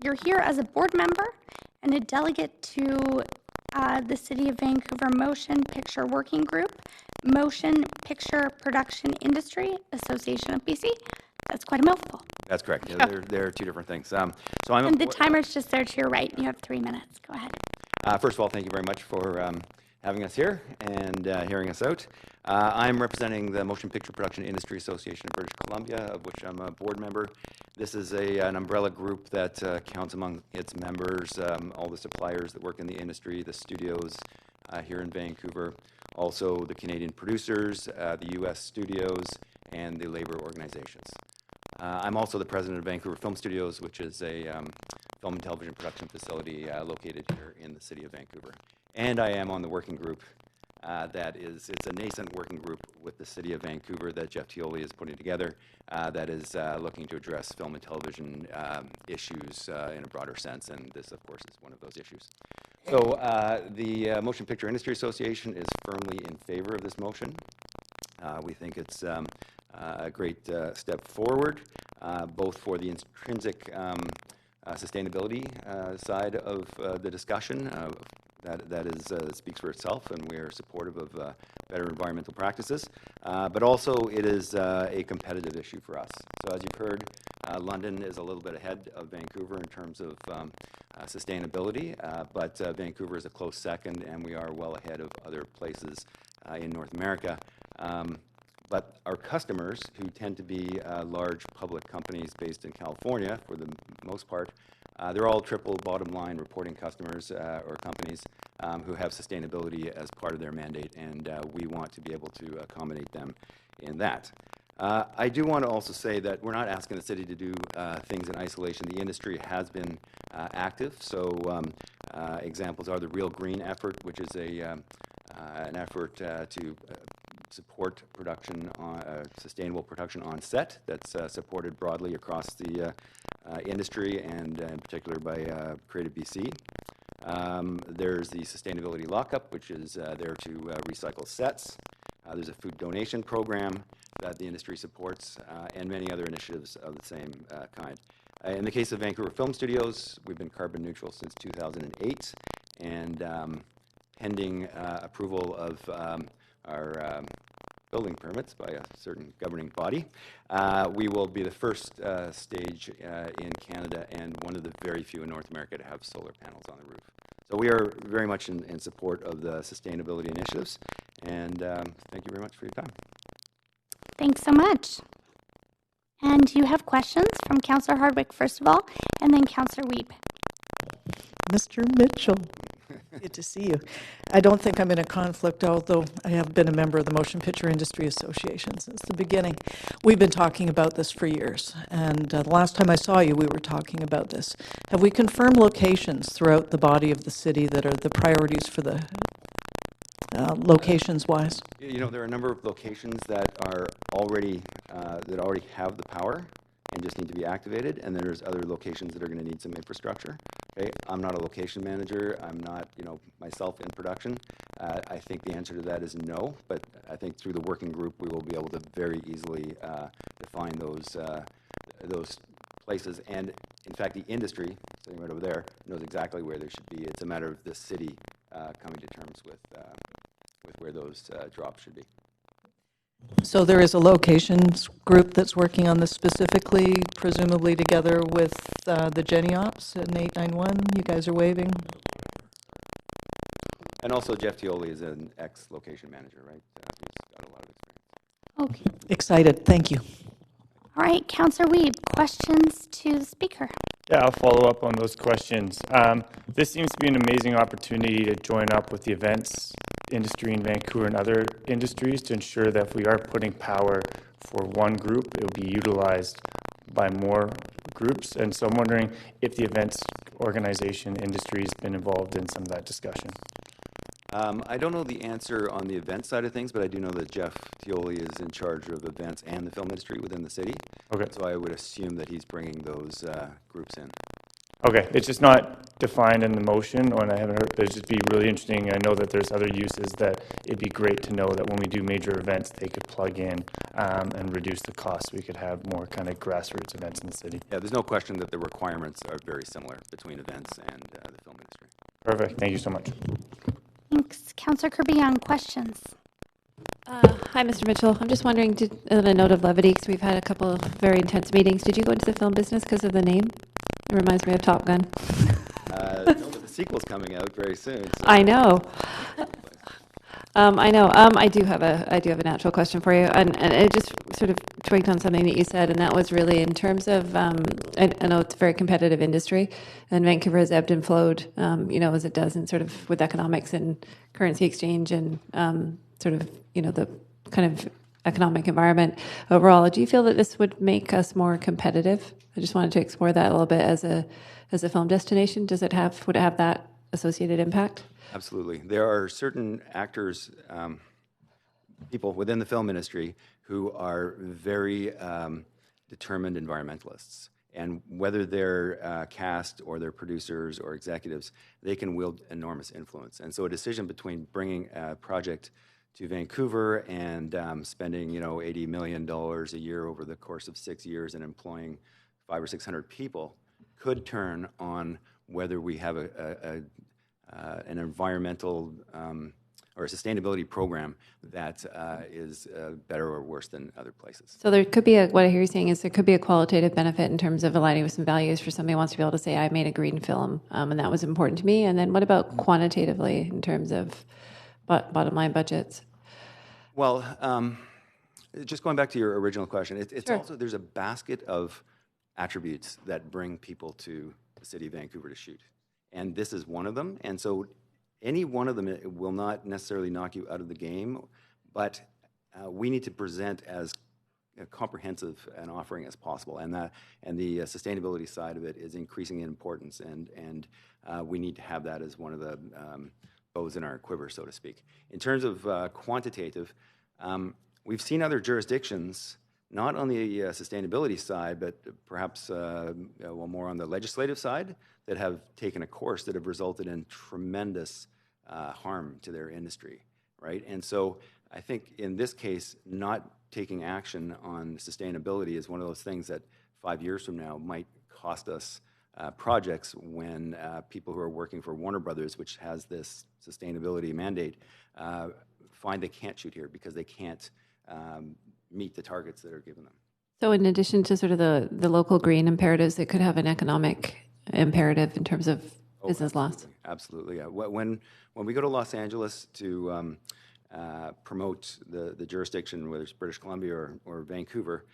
you're here as a board member and a delegate to the City of Vancouver Motion Picture Working Group, Motion Picture Production Industry Association of BC. That's quite a mouthful. That's correct. Yeah, they're two different things. So I'm And the timer's just there to your right. You have 3 minutes. Go ahead. First of all, thank you very much for having us here and hearing us out. I'm representing the Motion Picture Production Industry Association of British Columbia, of which I'm a board member. This is an umbrella group that counts among its members all the suppliers that work in the industry, the studios here in Vancouver, also the Canadian producers, the U.S. studios, and the labor organizations. I'm also the president of Vancouver Film Studios, which is a film and television production facility located here in the city of Vancouver. And I am on the working group it's a nascent working group with the city of Vancouver that Jeff Tioli is putting together that is looking to address film and television issues in a broader sense, and this, of course, is one of those issues. So the Motion Picture Industry Association is firmly in favor of this motion. We think it's a great step forward, both for the intrinsic sustainability side of the discussion. That speaks for itself, and we are supportive of better environmental practices. But also, it is a competitive issue for us. So, as you've heard, London is a little bit ahead of Vancouver in terms of sustainability, but Vancouver is a close second, and we are well ahead of other places in North America. But our customers, who tend to be large public companies based in California for the most part, they're all triple bottom line reporting customers or companies who have sustainability as part of their mandate, and we want to be able to accommodate them in that. I do want to also say that we're not asking the city to do things in isolation. The industry has been active, so examples are the Real Green effort, which is an effort to support production, sustainable production on set that's supported broadly across the industry and in particular by Creative BC. There's the Sustainability Lockup, which is there to recycle sets. There's a food donation program that the industry supports, and many other initiatives of the same kind. In the case of Vancouver Film Studios, we've been carbon neutral since 2008, and pending approval of our building permits by a certain governing body, we will be the first stage in Canada and one of the very few in North America to have solar panels on the roof. So we are very much in support of the sustainability initiatives, and thank you very much for your time. Thanks so much. And you have questions from Councillor Hardwick, first of all, and then Councillor Wiebe. Mr. Mitchell, good to see you. I don't think I'm in a conflict, although I have been a member of the Motion Picture Industry Association since the beginning. We've been talking about this for years, and the last time I saw you, we were talking about this. Have we confirmed locations throughout the body of the city that are the priorities for the locations-wise? You know, there are a number of locations that are already have the power and just need to be activated, and there's other locations that are going to need some infrastructure. Okay, I'm not a location manager. I'm not, myself in production. I think the answer to that is no, but I think through the working group we will be able to very easily define those places. And in fact, the industry sitting right over there knows exactly where they should be. It's a matter of the city coming to terms with with where those drops should be. So there is a locations group that's working on this specifically, presumably together with the GenioPs and 891. You guys are waving. And also Jeff Tioli is an ex-location manager, right? He's got a lot of experience. Okay. Excited. Thank you. All right, Councillor Weeb, questions to the speaker? Yeah, I'll follow up on those questions. This seems to be an amazing opportunity to join up with the events industry in Vancouver and other industries to ensure that if we are putting power for one group, it will be utilized by more groups. And so I'm wondering if the events organization industry has been involved in some of that discussion. I don't know the answer on the event side of things, but I do know that Jeff Tioli is in charge of events and the film industry within the city. Okay. So I would assume that he's bringing those groups in. Okay, it's just not defined in the motion, and I haven't heard. It'd just be really interesting. I know that there's other uses that it'd be great to know that when we do major events, they could plug in and reduce the cost. We could have more kind of grassroots events in the city. Yeah, there's no question that the requirements are very similar between events and the film industry. Perfect. Thank you so much. Thanks. Councillor Kirby-Young, questions? Hi, Mr. Mitchell. I'm just wondering, on a note of levity, because we've had a couple of very intense meetings, did you go into the film business because of the name? It reminds me of Top Gun. No, but the sequel's coming out very soon. So. I know. I know. I do have a natural question for you, and it just sort of tweaked on something that you said, and that was really in terms of. I know it's a very competitive industry, and Vancouver has ebbed and flowed, as it does, in sort of with economics and currency exchange and sort of the kind of economic environment overall. Do you feel that this would make us more competitive? I just wanted to explore that a little bit as a film destination. Would it have that associated impact? Absolutely. There are certain actors, people within the film industry who are very determined environmentalists. And whether they're cast or they're producers or executives, they can wield enormous influence. And so a decision between bringing a project to Vancouver and spending, $80 million a year over the course of 6 years and employing 500 or 600 people could turn on whether we have an environmental or a sustainability program that is better or worse than other places. So there could be what I hear you saying is there could be a qualitative benefit in terms of aligning with some values for somebody who wants to be able to say, I made a green film, and that was important to me. And then what about quantitatively in terms of bottom line budgets? Well, just going back to your original question, it's Sure. also, there's a basket of attributes that bring people to the city of Vancouver to shoot. And this is one of them. And so any one of them will not necessarily knock you out of the game, but we need to present as comprehensive an offering as possible. And the sustainability side of it is increasing in importance, and we need to have that as one of the bows in our quiver, so to speak. In terms of quantitative, we've seen other jurisdictions, not on the sustainability side, but perhaps more on the legislative side, that have taken a course that have resulted in tremendous harm to their industry, right? And so I think in this case, not taking action on sustainability is one of those things that 5 years from now might cost us projects when people who are working for Warner Brothers, which has this sustainability mandate, find they can't shoot here because they can't meet the targets that are given them. So in addition to sort of the local green imperatives, it could have an economic imperative in terms of business loss. Absolutely. Yeah. When we go to Los Angeles to promote the jurisdiction, whether it's British Columbia or Vancouver,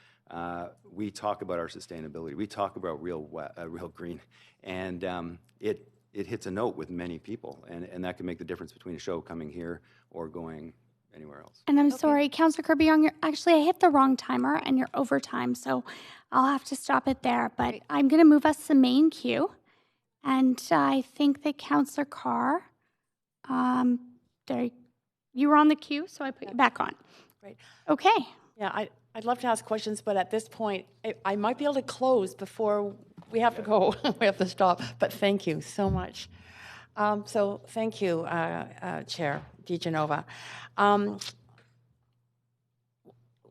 we talk about our sustainability. We talk about real green, and it hits a note with many people, and that can make the difference between a show coming here or going anywhere else. And I'm sorry, Councillor Kirby-Young, I hit the wrong timer and you're over time, so I'll have to stop it there. But I'm going to move us to main queue. And I think that Councillor Carr, you were on the queue, so I put you back on. Right. Okay. Yeah, I'd love to ask questions, but at this point, I might be able to close before we have to go. We have to stop. But thank you so much. So thank you, Chair DiGenova.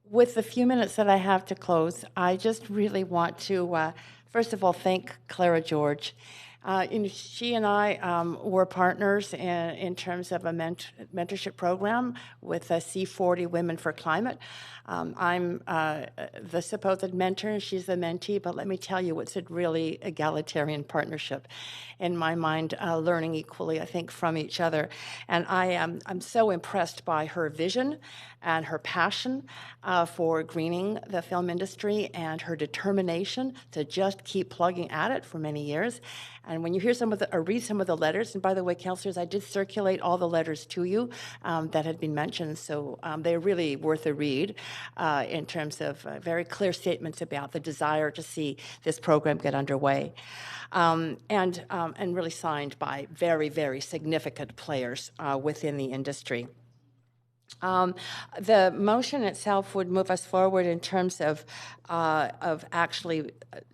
With the few minutes that I have to close, I just really want to, first of all, thank Clara George. She and I were partners in terms of a mentorship program with C40 Women for Climate. I'm the supposed mentor, and she's the mentee, but let me tell you, it's a really egalitarian partnership. In my mind, learning equally, I think, from each other. And I'm so impressed by her vision and her passion for greening the film industry and her determination to just keep plugging at it for many years. And when you hear or read some of the letters, and by the way, councillors, I did circulate all the letters to you that had been mentioned, so they're really worth a read in terms of very clear statements about the desire to see this program get underway. And really signed by very, very significant players within the industry. The motion itself would move us forward in terms of actually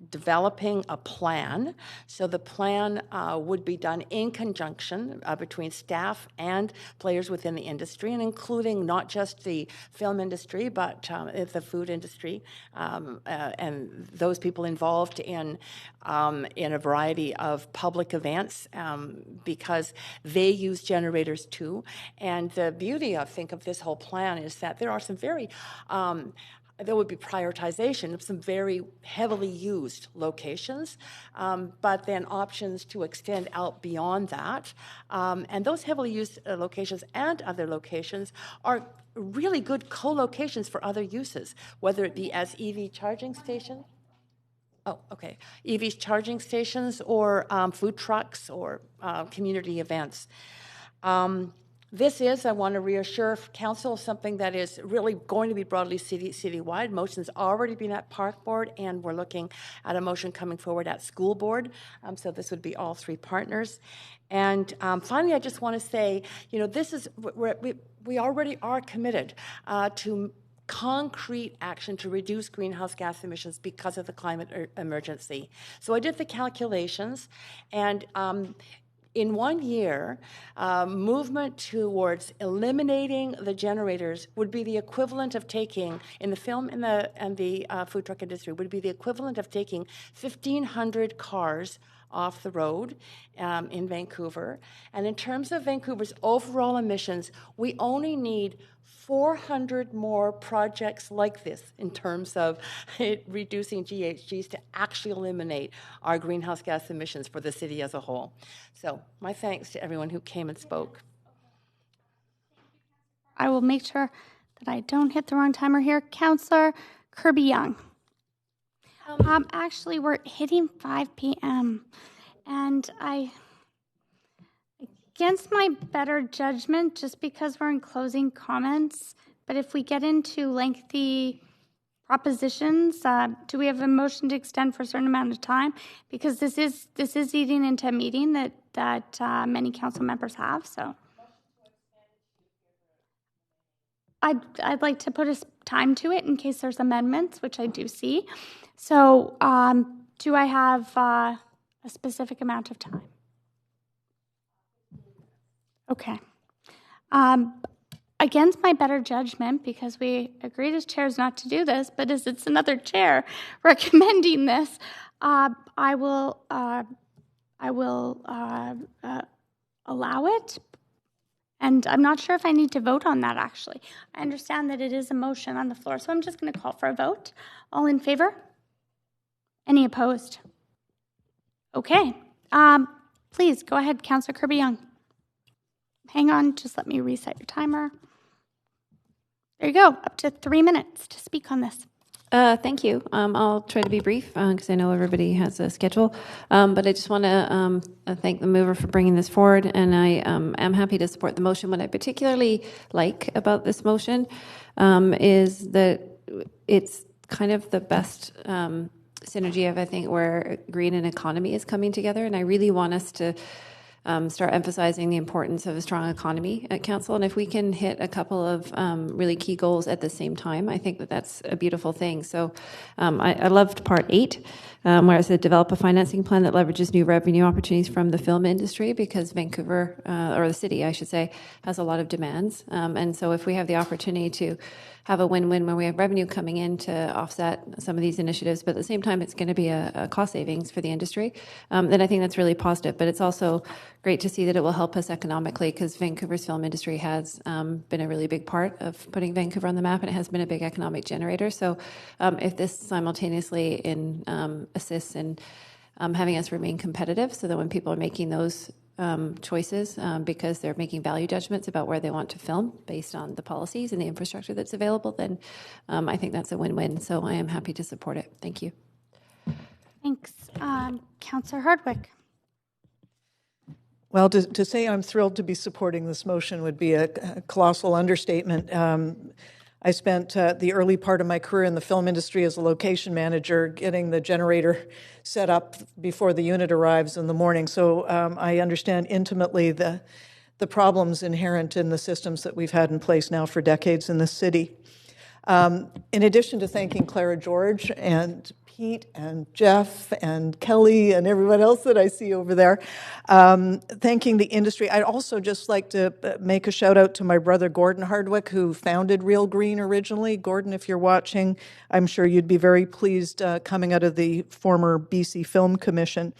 developing a plan. So the plan would be done in conjunction between staff and players within the industry, and including not just the film industry, but the food industry, and those people involved in a variety of public events, because they use generators too. And the beauty, I think, of this whole plan is that there are some very there would be prioritization of some very heavily used locations, but then options to extend out beyond that. And those heavily used locations and other locations are really good co-locations for other uses, whether it be as EV charging stations. Oh, okay. EV charging stations or food trucks or community events. This is, I want to reassure Council, something that is really going to be broadly citywide. Motion's already been at Park Board, and we're looking at a motion coming forward at School Board. So this would be all three partners. And finally, I just want to say, this is, we already are committed to concrete action to reduce greenhouse gas emissions because of the climate emergency. So I did the calculations, and in 1 year, movement towards eliminating the generators would be the equivalent of taking, in the film and the food truck industry, would be the equivalent of taking 1,500 cars off the road in Vancouver. And in terms of Vancouver's overall emissions, we only need 400 more projects like this in terms of reducing GHGs to actually eliminate our greenhouse gas emissions for the city as a whole. So my thanks to everyone who came and spoke. I will make sure that I don't hit the wrong timer here. Councillor Kirby-Yung. Actually, we're hitting 5 p.m. and against my better judgment, just because we're in closing comments, but if we get into lengthy propositions, do we have a motion to extend for a certain amount of time? Because this is eating into a meeting that many council members have. So I'd like to put a time to it in case there's amendments, which I do see. So do I have a specific amount of time? Okay. Against my better judgment, because we agreed as chairs not to do this, but as it's another chair recommending this, I will allow it. And I'm not sure if I need to vote on that, actually. I understand that it is a motion on the floor, so I'm just going to call for a vote. All in favor? Any opposed? Okay. Please, go ahead, Councillor Kirby-Yung. Hang on, just let me reset your timer. There you go, up to 3 minutes to speak on this. Thank you. I'll try to be brief because I know everybody has a schedule. But I just want to thank the mover for bringing this forward, and I am happy to support the motion. What I particularly like about this motion is that it's kind of the best synergy of, I think, where green and economy is coming together, and I really want us to start emphasizing the importance of a strong economy at council. And if we can hit a couple of really key goals at the same time, I think that that's a beautiful thing. So I loved part 8, where it said develop a financing plan that leverages new revenue opportunities from the film industry, because Vancouver, or the city, I should say, has a lot of demands. And so if we have the opportunity to have a win-win where we have revenue coming in to offset some of these initiatives, but at the same time, it's going to be a cost savings for the industry. Then I think that's really positive. But it's also great to see that it will help us economically because Vancouver's film industry has been a really big part of putting Vancouver on the map, and it has been a big economic generator. So if this simultaneously assists in having us remain competitive so that when people are making those choices because they're making value judgments about where they want to film based on the policies and the infrastructure that's available, then I think that's a win-win. So I am happy to support it. Thank you. Thanks. Councillor Hardwick. Well, to say I'm thrilled to be supporting this motion would be a colossal understatement. I spent the early part of my career in the film industry as a location manager, getting the generator set up before the unit arrives in the morning. So I understand intimately the problems inherent in the systems that we've had in place now for decades in the city. In addition to thanking Clara George and Pete and Jeff and Kelly and everyone else that I see over there, thanking the industry, I'd also just like to make a shout out to my brother Gordon Hardwick, who founded Real Green originally. Gordon, if you're watching, I'm sure you'd be very pleased coming out of the former BC Film Commission.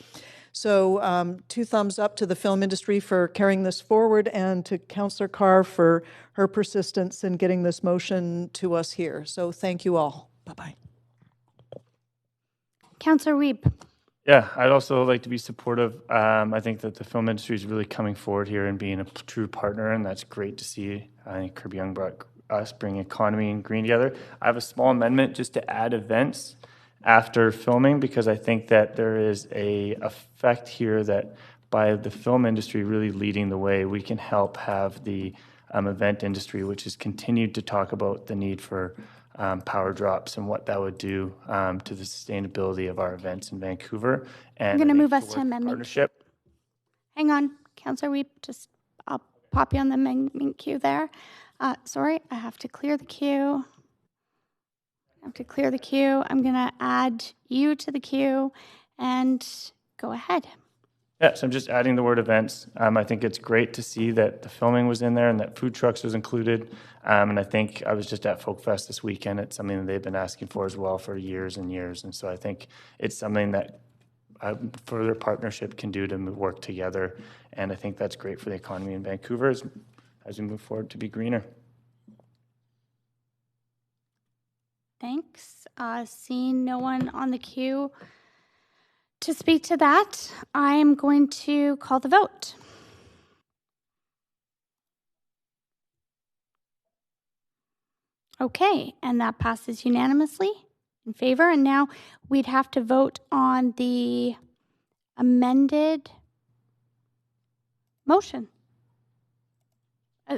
So 2 thumbs up to the film industry for carrying this forward and to Councillor Carr for her persistence in getting this motion to us here. So thank you all. Bye-bye. Councillor Wiebe. Yeah, I'd also like to be supportive. I think that the film industry is really coming forward here and being a true partner, and that's great to see. I think Kirby Young brought us bringing economy and green together. I have a small amendment just to add events after filming, because I think that there is a effect here that by the film industry really leading the way, we can help have the event industry, which has continued to talk about the need for power drops and what that would do to the sustainability of our events in Vancouver. And I'm going to move us towards to amendment. partnership. Hang on, Councillor Wiebe, I'll pop you on the amendment queue there. Sorry, I have to clear the queue. I'm going to add you to the queue and go ahead. Yeah, so I'm just adding the word events. I think it's great to see that the filming was in there and that food trucks was included. And I think I was just at Folk Fest this weekend. It's something that they've been asking for as well for years and years. And so I think it's something that further partnership can do to work together. And I think that's great for the economy in Vancouver as we move forward to be greener. Thanks. Seeing no one on the queue to speak to that, I'm going to call the vote. Okay, and that passes unanimously in favor. And now we'd have to vote on the amended motion.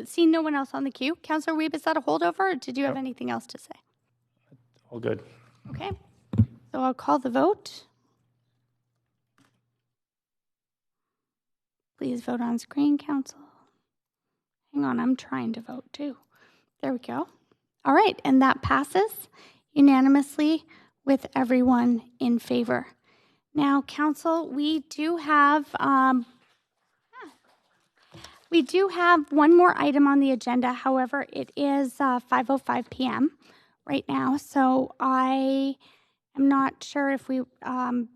Seeing no one else on the queue, Councillor Wiebe, is that a holdover, or did you have anything else to say? All good. Okay, so I'll call the vote. Please vote on screen, Council. Hang on, I'm trying to vote too. There we go. All right, and that passes unanimously with everyone in favor. Now, Council, we do have one more item on the agenda. However, it is 5:05 p.m. right now, so I am not sure if we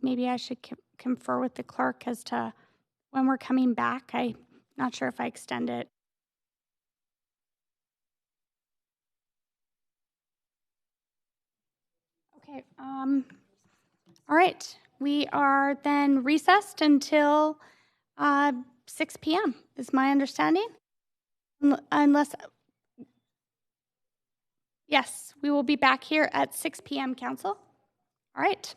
maybe I should confer with the clerk as to when we're coming back. I'm not sure if I extend it. Okay. All right. We are then recessed until 6 p.m. is my understanding. Unless, yes, we will be back here at 6 p.m. Council. All right.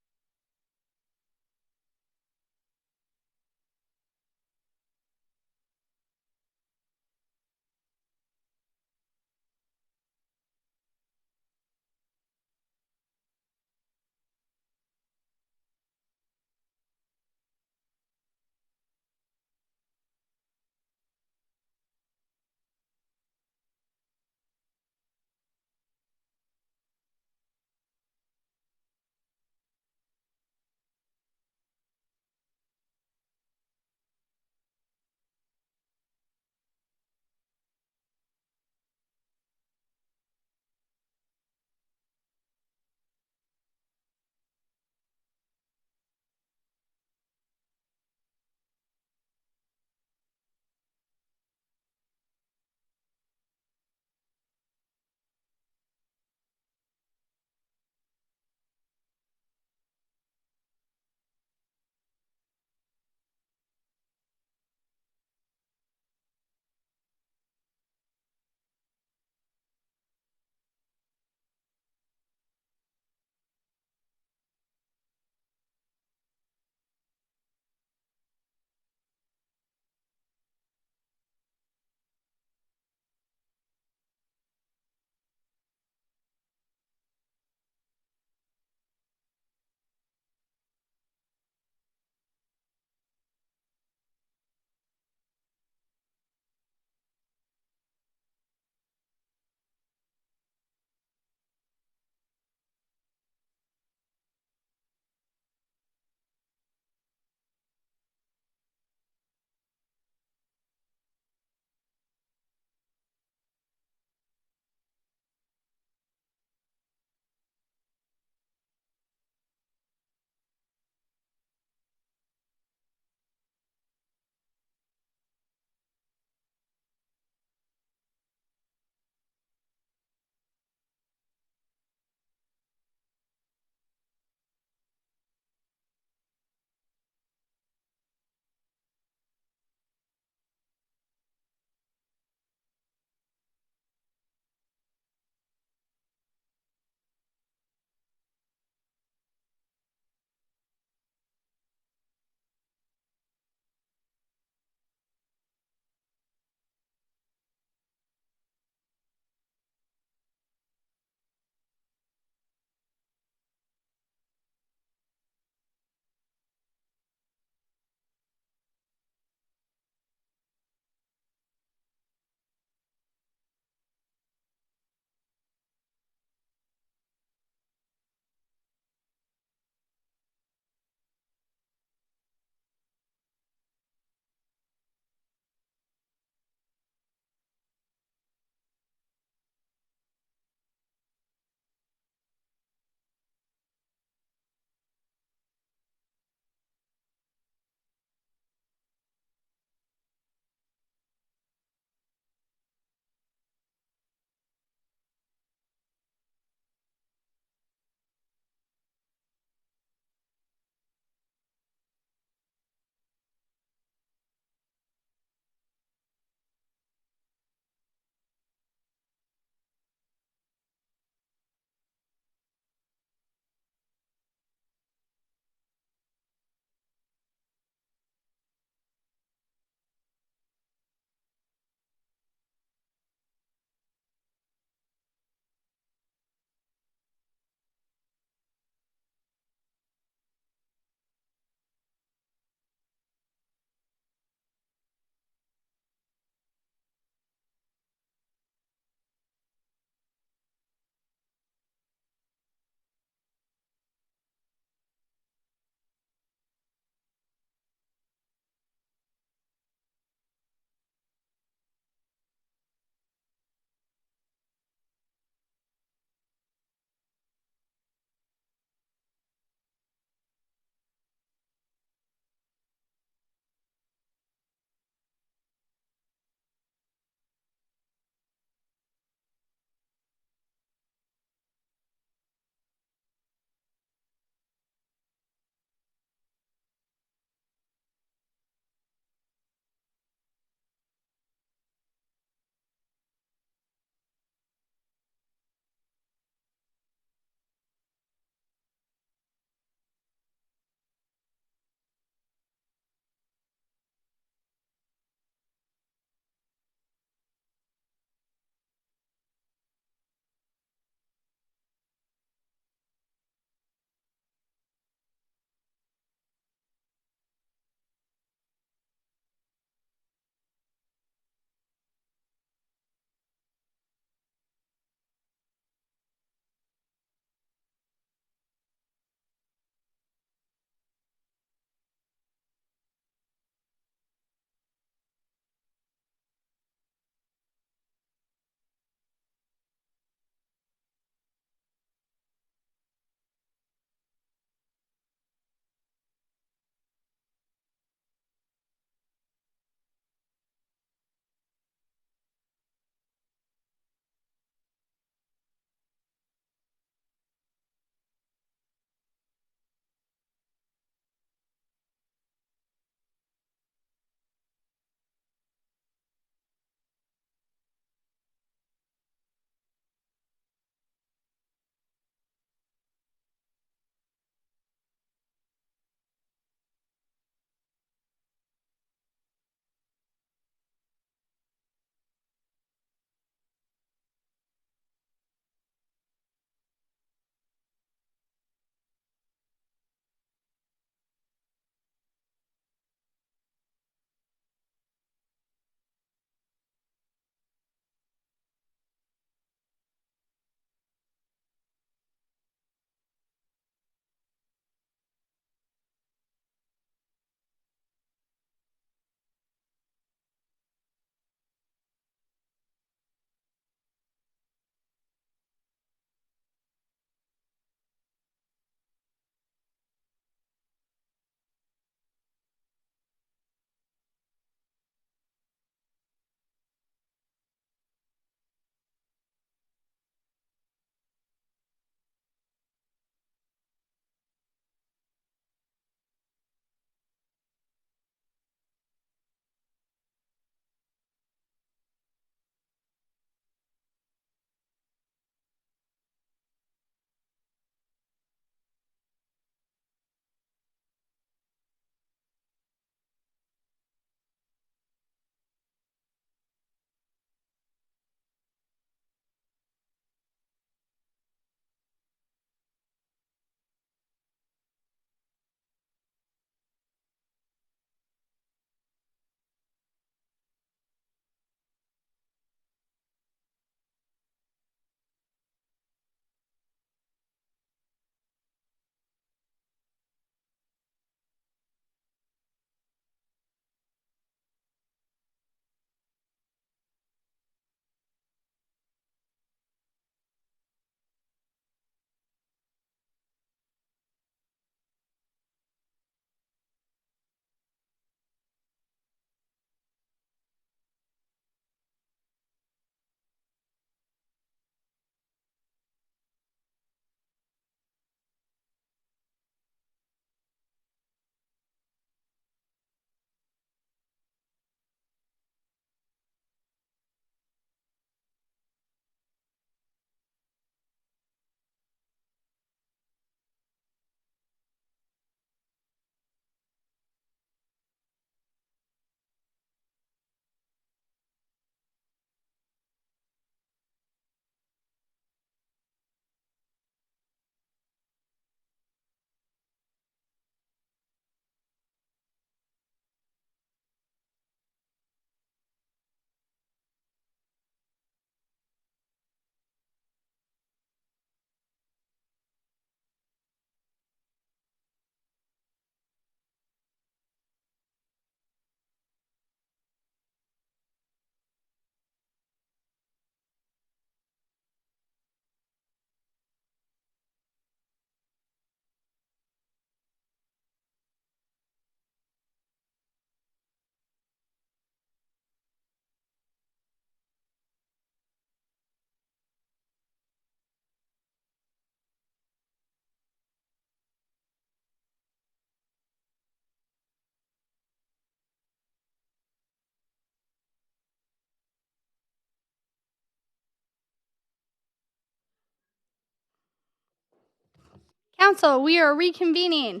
Council, we are reconvening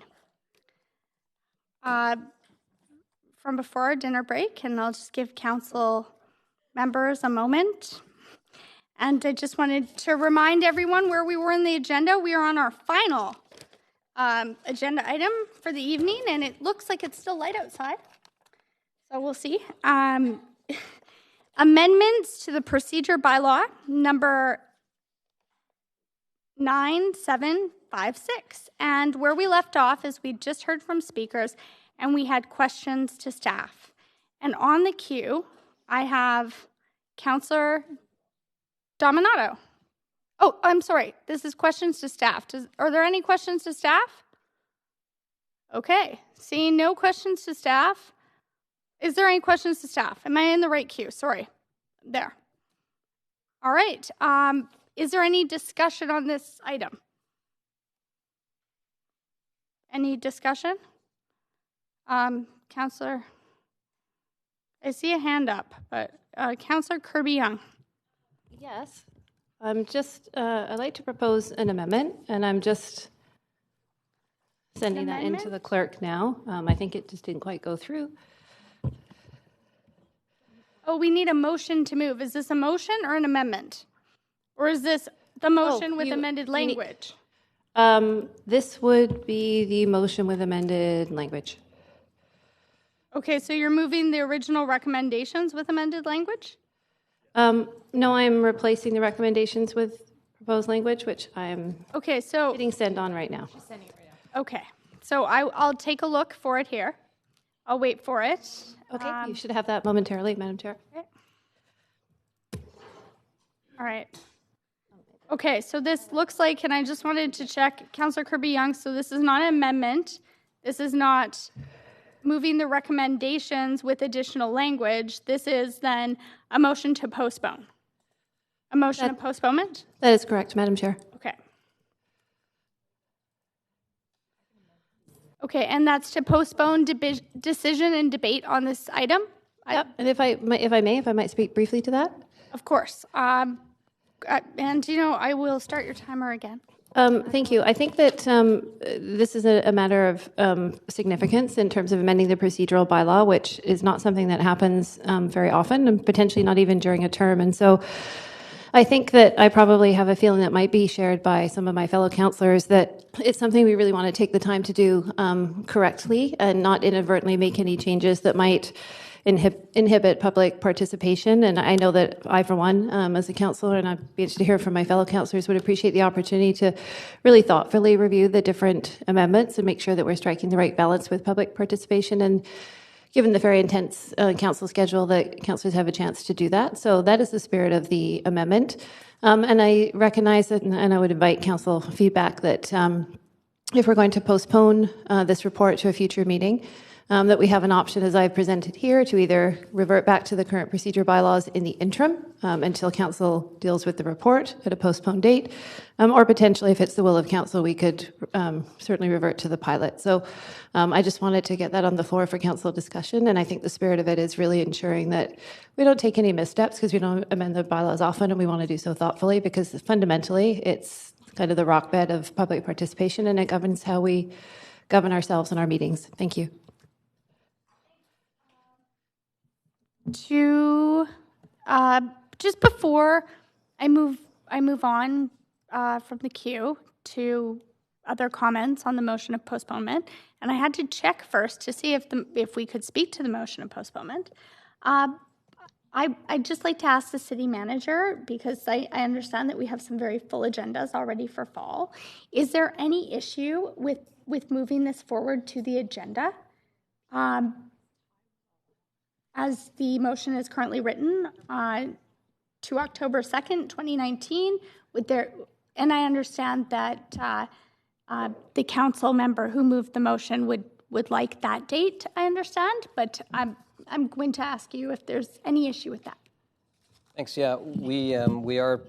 from before our dinner break, and I'll just give council members a moment. And I just wanted to remind everyone where we were in the agenda. We are on our final agenda item for the evening, and it looks like it's still light outside. So we'll see. Amendments to the procedure bylaw number 9756. And where we left off is we just heard from speakers and we had questions to staff. And on the queue, I have Councillor Dominato. Oh, I'm sorry. This is questions to staff. Are there any questions to staff? Okay. Seeing no questions to staff. Is there any questions to staff? Am I in the right queue? Sorry. There. All right. Is there any discussion on this item? Any discussion? Councillor, I see a hand up, but Councillor Kirby-Yung. Yes. I'd like to propose an amendment, and I'm just sending that into the clerk now. I think it just didn't quite go through. Oh, we need a motion to move. Is this a motion or an amendment? Or is this the motion with amended language? This would be the motion with amended language. Okay, so you're moving the original recommendations with amended language? No, I'm replacing the recommendations with proposed language, which I'm hitting send on right now. Okay, so I'll take a look for it here. I'll wait for it. Okay, you should have that momentarily, Madam Chair. Okay. All right. Okay, so this looks like, and I just wanted to check, Councillor Kirby-Yung, so this is not an amendment. This is not moving the recommendations with additional language. This is then a motion to postpone. A motion of postponement? That is correct, Madam Chair. Okay. Okay, and that's to postpone decision and debate on this item? Yep, and if I might speak briefly to that? Of course. And, I will start your timer again. Thank you. I think that this is a matter of significance in terms of amending the procedural bylaw, which is not something that happens very often, and potentially not even during a term. And so I think that I probably have a feeling that might be shared by some of my fellow councillors that it's something we really want to take the time to do correctly and not inadvertently make any changes that might inhibit public participation. And I know that I, for one, as a councillor, and I'd be interested to hear from my fellow councillors, would appreciate the opportunity to really thoughtfully review the different amendments and make sure that we're striking the right balance with public participation. And given the very intense council schedule, that councillors have a chance to do that. So that is the spirit of the amendment. And I recognize that, and I would invite council feedback that if we're going to postpone this report to a future meeting, that we have an option, as I've presented here, to either revert back to the current procedure bylaws in the interim until council deals with the report at a postponed date, or potentially, if it's the will of council, we could certainly revert to the pilot. So I just wanted to get that on the floor for council discussion, and I think the spirit of it is really ensuring that we don't take any missteps, because we don't amend the bylaws often, and we want to do so thoughtfully, because fundamentally it's kind of the rock bed of public participation, and it governs how we govern ourselves in our meetings. Thank you. To just before I move on from the queue to other comments on the motion of postponement, and I had to check first to see if we could speak to the motion of postponement. I'd just like to ask the city manager, because I understand that we have some very full agendas already for fall. Is there any issue with moving this forward to the agenda? As the motion is currently written, to October 2nd, 2019, and I understand that the council member who moved the motion would like that date, I understand, but I'm going to ask you if there's any issue with that. Thanks. Yeah, we are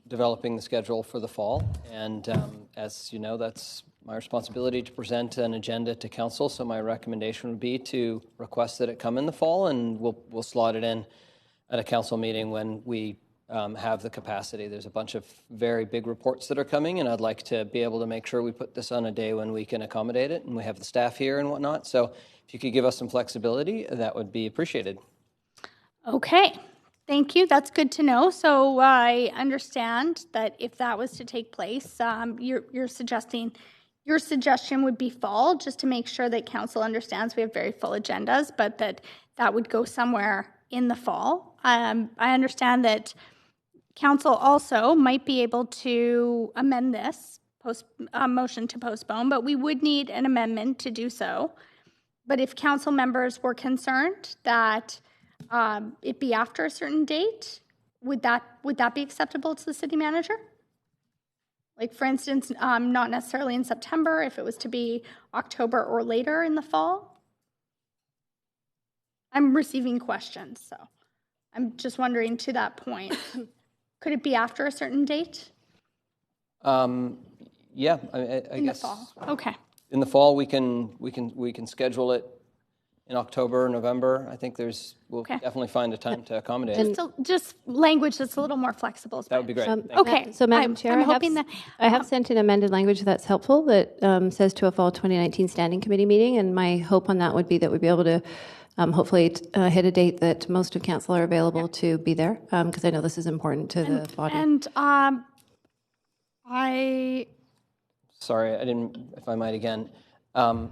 developing the schedule for the fall, and as you know, that's my responsibility to present an agenda to council. So my recommendation would be to request that it come in the fall, and we'll slot it in at a council meeting when we have the capacity. There's a bunch of very big reports that are coming, and I'd like to be able to make sure we put this on a day when we can accommodate it, and we have the staff here and whatnot. So if you could give us some flexibility, that would be appreciated. Okay, thank you. That's good to know. So I understand that if that was to take place, you're suggesting your suggestion would be fall, just to make sure that council understands we have very full agendas, but that would go somewhere in the fall. I understand that council also might be able to amend this motion to postpone, but we would need an amendment to do so. But if council members were concerned that it be after a certain date, would that be acceptable to the city manager? Like, for instance, not necessarily in September, if it was to be October or later in the fall? I'm receiving questions, so I'm just wondering to that point. Could it be after a certain date? Yeah, I In guess. the fall, okay. In the fall, we can schedule it in October, November. I think we'll definitely find a time to accommodate it. Just language that's a little more flexible. That would be great. Okay. So, Madam Chair, I have sent an amended language that's helpful that says to a fall 2019 standing committee meeting, and my hope on that would be that we'd be able to hopefully hit a date that most of council are available to be there, because I know this is important to the body. And Sorry, I didn't, if I might again. I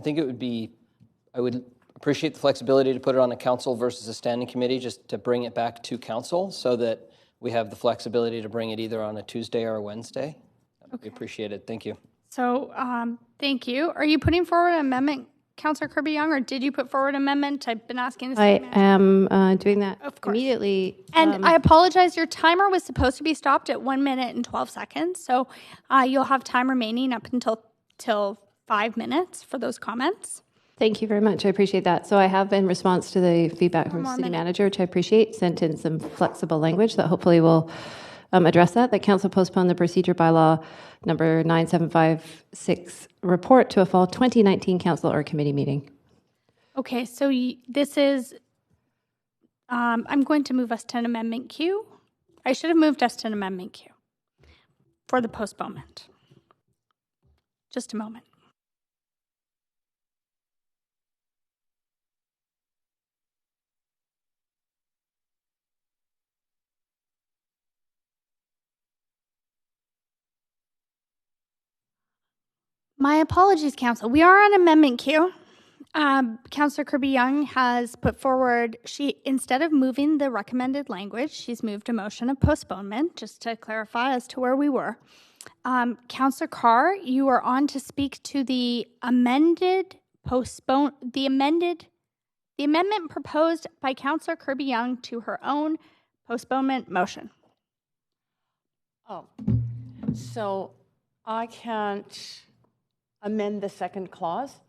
think I would appreciate the flexibility to put it on a council versus a standing committee, just to bring it back to council so that we have the flexibility to bring it either on a Tuesday or a Wednesday. That would be appreciated. Thank you. So, thank you. Are you putting forward an amendment, Councillor Kirby-Young, or did you put forward an amendment? I've been asking the I city am doing that immediately. And I apologize, your timer was supposed to be stopped at 1 minute and 12 seconds. So you'll have time remaining up until 5 minutes for those comments. Thank you very much. I appreciate that. So I have, in response to the feedback from the city manager, which I appreciate, sent in some flexible language that hopefully will address that council postpone the procedure bylaw number 9756 report to a fall 2019 council or committee meeting. Okay, so this is, I'm going to move us to an amendment queue. I should have moved us to an amendment queue for the postponement. Just a moment. My apologies, Council. We are on amendment queue. Councillor Kirby-Young has put forward, instead of moving the recommended language, she's moved a motion of postponement, just to clarify as to where we were. Councillor Carr, you are on to speak to the amendment proposed by Councillor Kirby-Young to her own postponement motion. Oh, so I can't amend the second clause?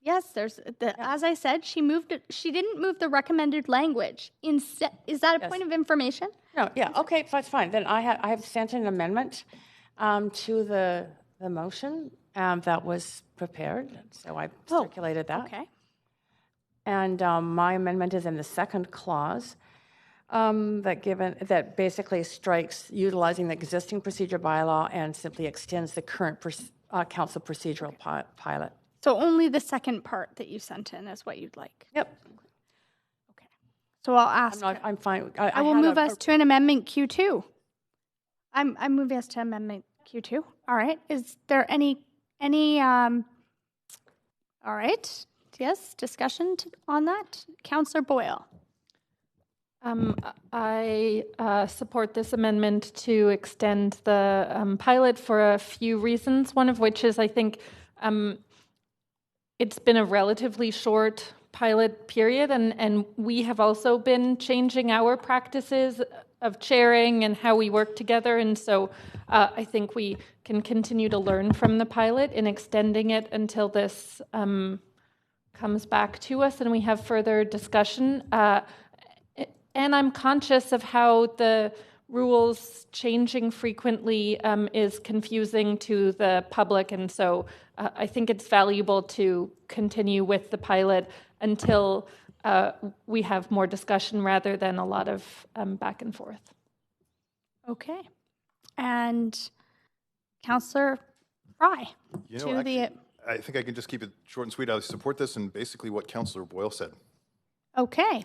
Yes, as I said, she didn't move the recommended language. Is that a point of information? No, yeah, okay, that's fine. Then I have sent an amendment to the motion that was prepared, so I circulated that. Okay. And my amendment is in the second clause that basically strikes utilizing the existing procedure bylaw and simply extends the current council procedural pilot. So only the second part that you sent in is what you'd like? Yep. Okay. So I'll ask. I'm fine. I will move us to an amendment Q2. I'm moving us to amendment Q2. All right. Is there any all right. Yes, discussion on that? Councillor Boyle. I support this amendment to extend the pilot for a few reasons, one of which is I think it's been a relatively short pilot period, and we have also been changing our practices of chairing and how we work together, and so I think we can continue to learn from the pilot in extending it until this comes back to us and we have further discussion. And I'm conscious of how the rules changing frequently is confusing to the public, and so I think it's valuable to continue with the pilot until we have more discussion rather than a lot of back and forth. Okay. And Councillor Fry. I think I can just keep it short and sweet. I support this and basically what Councillor Boyle said. Okay.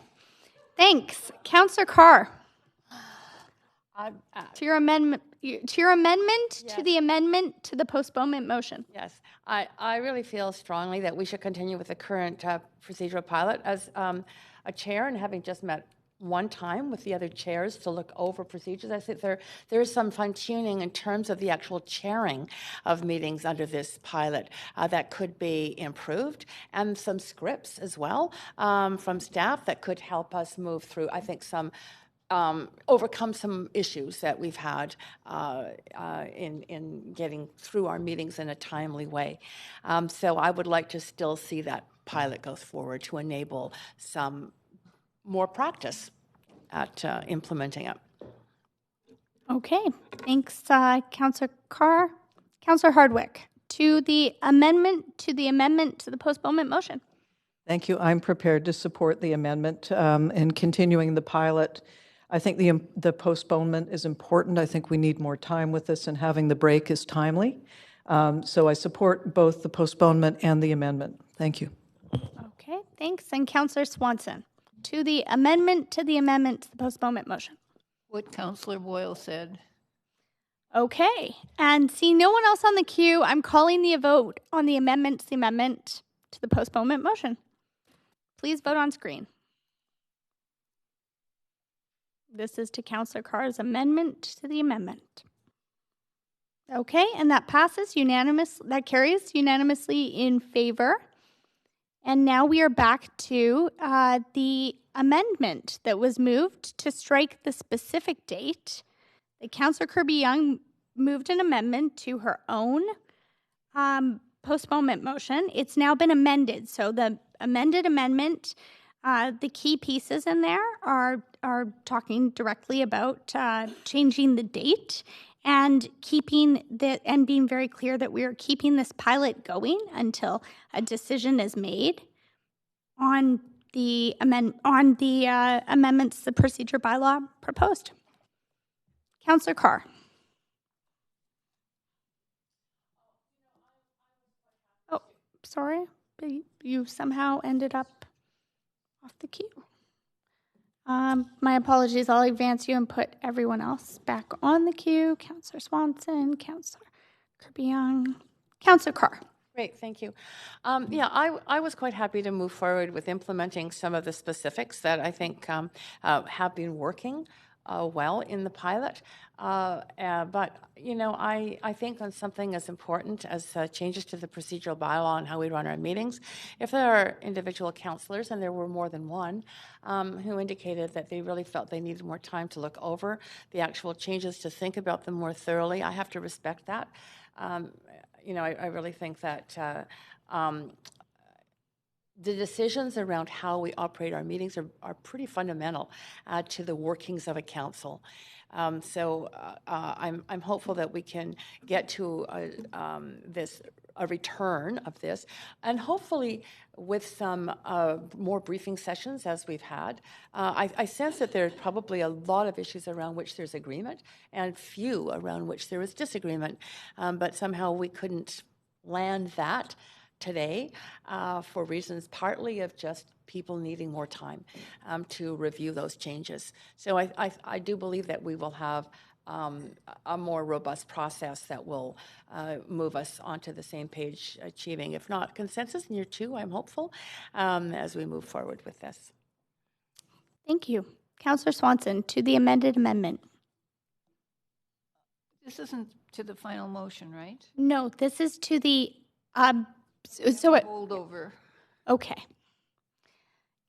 Thanks. Councillor Carr. To your amendment, to the amendment to the postponement motion. Yes, I really feel strongly that we should continue with the current procedural pilot. As a chair and having just met one time with the other chairs to look over procedures, I think there is some fine-tuning in terms of the actual chairing of meetings under this pilot that could be improved, and some scripts as well from staff that could help us move through, I think, overcome some issues that we've had in getting through our meetings in a timely way. So I would like to still see that pilot go forward to enable some more practice at implementing it. Okay, thanks, Councillor Carr. Councillor Hardwick, to the amendment to the postponement motion. Thank you. I'm prepared to support the amendment and continuing the pilot. I think the postponement is important. I think we need more time with this, and having the break is timely. So I support both the postponement and the amendment. Thank you. Okay, thanks. And Councillor Swanson, to the amendment to the postponement motion. What Councillor Boyle said. Okay, and see no one else on the queue, I'm calling the vote on the amendment to the postponement motion. Please vote on screen. This is to Councillor Carr's amendment to the amendment. Okay, and that passes that carries unanimously in favor. And now we are back to the amendment that was moved to strike the specific date. The Councillor Kirby-Yung moved an amendment to her own postponement motion. It's now been amended. So the amended amendment, the key pieces in there are talking directly about changing the date and being very clear that we are keeping this pilot going until a decision is made on the amendments to the procedure bylaw proposed. Councillor Carr. Oh, sorry, but you somehow ended up off the queue. My apologies. I'll advance you and put everyone else back on the queue. Councillor Swanson, Councillor Kirby-Yung, Councillor Carr. Great, thank you. I was quite happy to move forward with implementing some of the specifics that I think have been working well in the pilot. But, I think on something as important as changes to the procedural bylaw and how we run our meetings, if there are individual councillors, and there were more than one, who indicated that they really felt they needed more time to look over the actual changes, to think about them more thoroughly, I have to respect that. I really think that the decisions around how we operate our meetings are pretty fundamental to the workings of a council. So I'm hopeful that we can get to a return of this, and hopefully with some more briefing sessions as we've had. I sense that there's probably a lot of issues around which there's agreement and few around which there is disagreement, but somehow we couldn't land that today for reasons partly of just people needing more time to review those changes. So I do believe that we will have a more robust process that will move us onto the same page, achieving, if not consensus in year 2, I'm hopeful, as we move forward with this. Thank you. Councillor Swanson, to the amended amendment. This isn't to the final motion, right? No, this is to the holdover. Okay.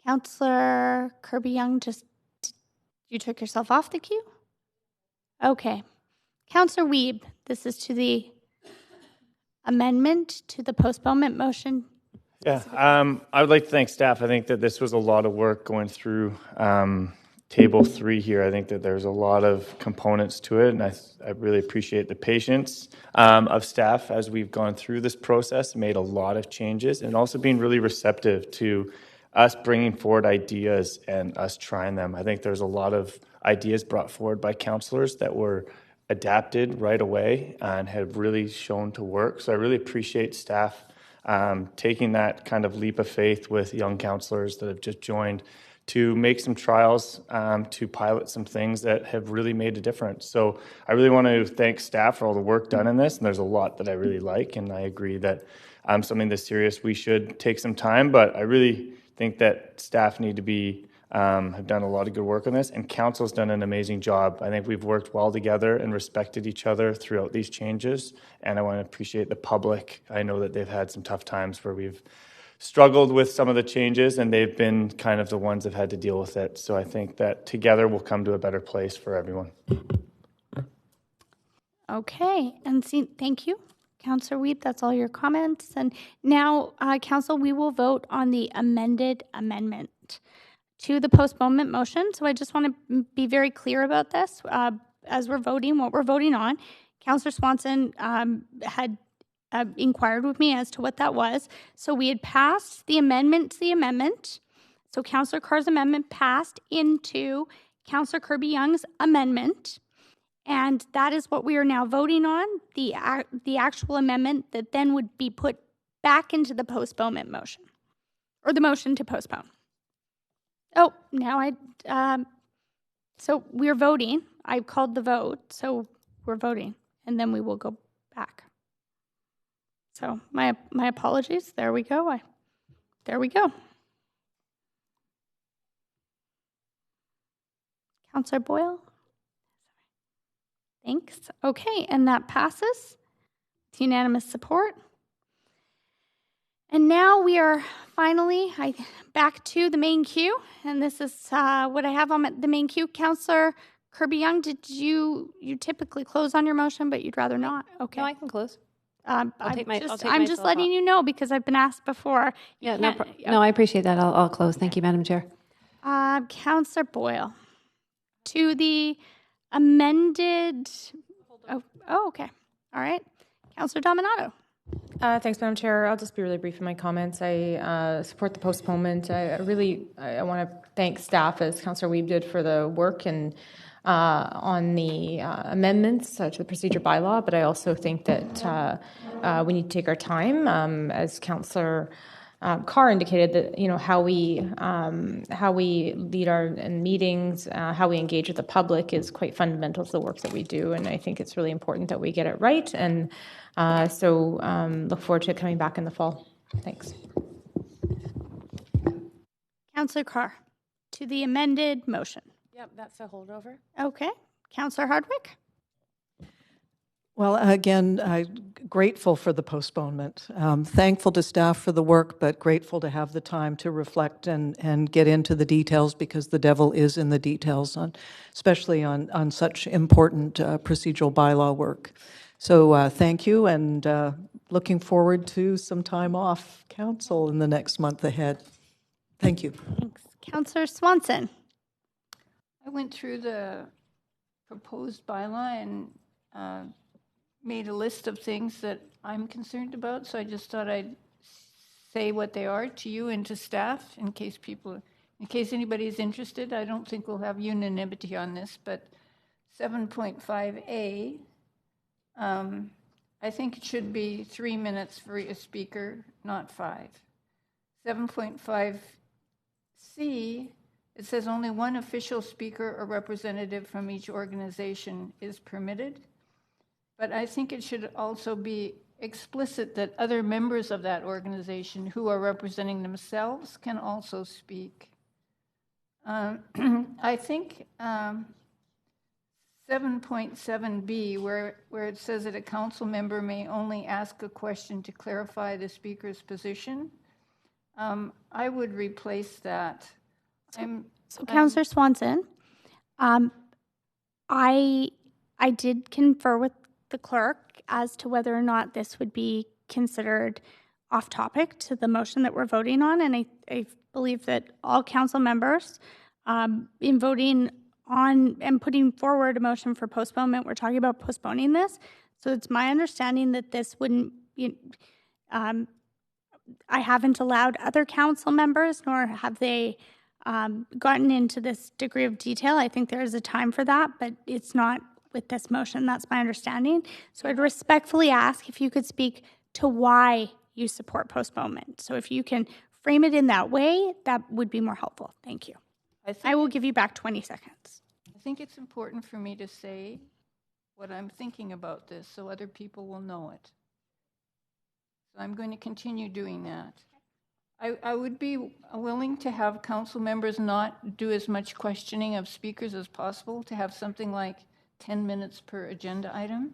Councillor Kirby-Yung, you took yourself off the queue? Okay. Councillor Wiebe, this is to the amendment to the postponement motion. Yeah, I would like to thank staff. I think that this was a lot of work going through Table 3 here. I think that there's a lot of components to it, and I really appreciate the patience of staff as we've gone through this process, made a lot of changes, and also being really receptive to us bringing forward ideas and us trying them. I think there's a lot of ideas brought forward by councillors that were adapted right away and have really shown to work. So I really appreciate staff taking that kind of leap of faith with young councillors that have just joined to make some trials, to pilot some things that have really made a difference. So I really want to thank staff for all the work done in this, and there's a lot that I really like, and I agree that something this serious, we should take some time, but I really think that staff need to be, have done a lot of good work on this, and council's done an amazing job. I think we've worked well together and respected each other throughout these changes, and I want to appreciate the public. I know that they've had some tough times where we've struggled with some of the changes, and they've been kind of the ones that have had to deal with it. So I think that together we'll come to a better place for everyone. Okay, and thank you, Councillor Weed. That's all your comments. And now, Council, we will vote on the amended amendment to the postponement motion. So I just want to be very clear about this. As we're voting, what we're voting on, Councillor Swanson had inquired with me as to what that was. So we had passed the amendment to the amendment. So Councillor Carr's amendment passed into Councillor Kirby-Young's amendment. And that is what we are now voting on, the actual amendment that then would be put back into the postponement motion, or the motion to postpone. Oh, now so we're voting. I called the vote, so we're voting, and then we will go back. So my apologies. There we go. There we go. Councillor Boyle? Thanks. Okay, and that passes. It's unanimous support. And now we are finally back to the main queue, and this is what I have on the main queue. Councillor Kirby-Young, did you typically close on your motion, but you'd rather not? Okay. No, I can close. I'm just letting you know because I've been asked before. Yeah, no, I appreciate that. I'll close. Thank you, Madam Chair. Councillor Boyle, to the amended. Oh, okay. All right. Councillor Dominato. Thanks, Madam Chair. I'll just be really brief in my comments. I support the postponement. I want to thank staff, as Councillor Weeb did, for the work and on the amendments to the procedure bylaw, but I also think that we need to take our time, as Councillor Carr indicated, that how we lead our meetings, how we engage with the public is quite fundamental to the work that we do, and I think it's really important that we get it right. And so look forward to coming back in the fall. Thanks. Councillor Carr, to the amended motion. Yep, that's a holdover. Okay. Councillor Hardwick? Well, again, grateful for the postponement. Thankful to staff for the work, but grateful to have the time to reflect and get into the details, because the devil is in the details, especially on such important procedural bylaw work. So thank you, and looking forward to some time off council in the next month ahead. Thank you. Thanks. Councillor Swanson. I went through the proposed bylaw and made a list of things that I'm concerned about, so I just thought I'd say what they are to you and to staff in case anybody is interested. I don't think we'll have unanimity on this, but 7.5A, I think it should be 3 minutes for a speaker, not 5. 7.5C, it says only one official speaker or representative from each organization is permitted. But I think it should also be explicit that other members of that organization who are representing themselves can also speak. I think 7.7B, where it says that a council member may only ask a question to clarify the speaker's position, I would replace that. Councillor Swanson, I did confer with the clerk as to whether or not this would be considered off topic to the motion that we're voting on, and I believe that all council members, in voting on and putting forward a motion for postponement, we're talking about postponing this. So it's my understanding that this wouldn't, I haven't allowed other council members, nor have they gotten into this degree of detail. I think there is a time for that, but it's not with this motion. That's my understanding. So I'd respectfully ask if you could speak to why you support postponement. So if you can frame it in that way, that would be more helpful. Thank you. I will give you back 20 seconds. I think it's important for me to say what I'm thinking about this so other people will know it. So I'm going to continue doing that. I would be willing to have council members not do as much questioning of speakers as possible, to have something like 10 minutes per agenda item.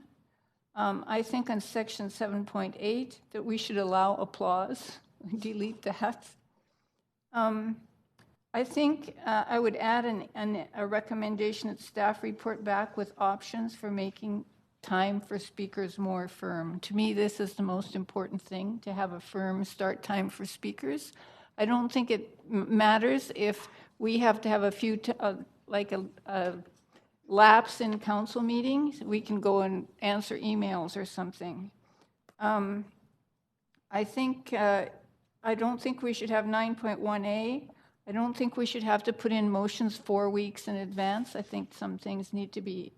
I think on section 7.8 that we should allow applause. Delete that. I think I would add a recommendation that staff report back with options for making time for speakers more firm. To me, this is the most important thing, to have a firm start time for speakers. I don't think it matters if we have to have a few, like a lapse in council meetings. We can go and answer emails or something. I think, I don't think we should have 9.1A. I don't think we should have to put in motions 4 weeks in advance. I think some things need to be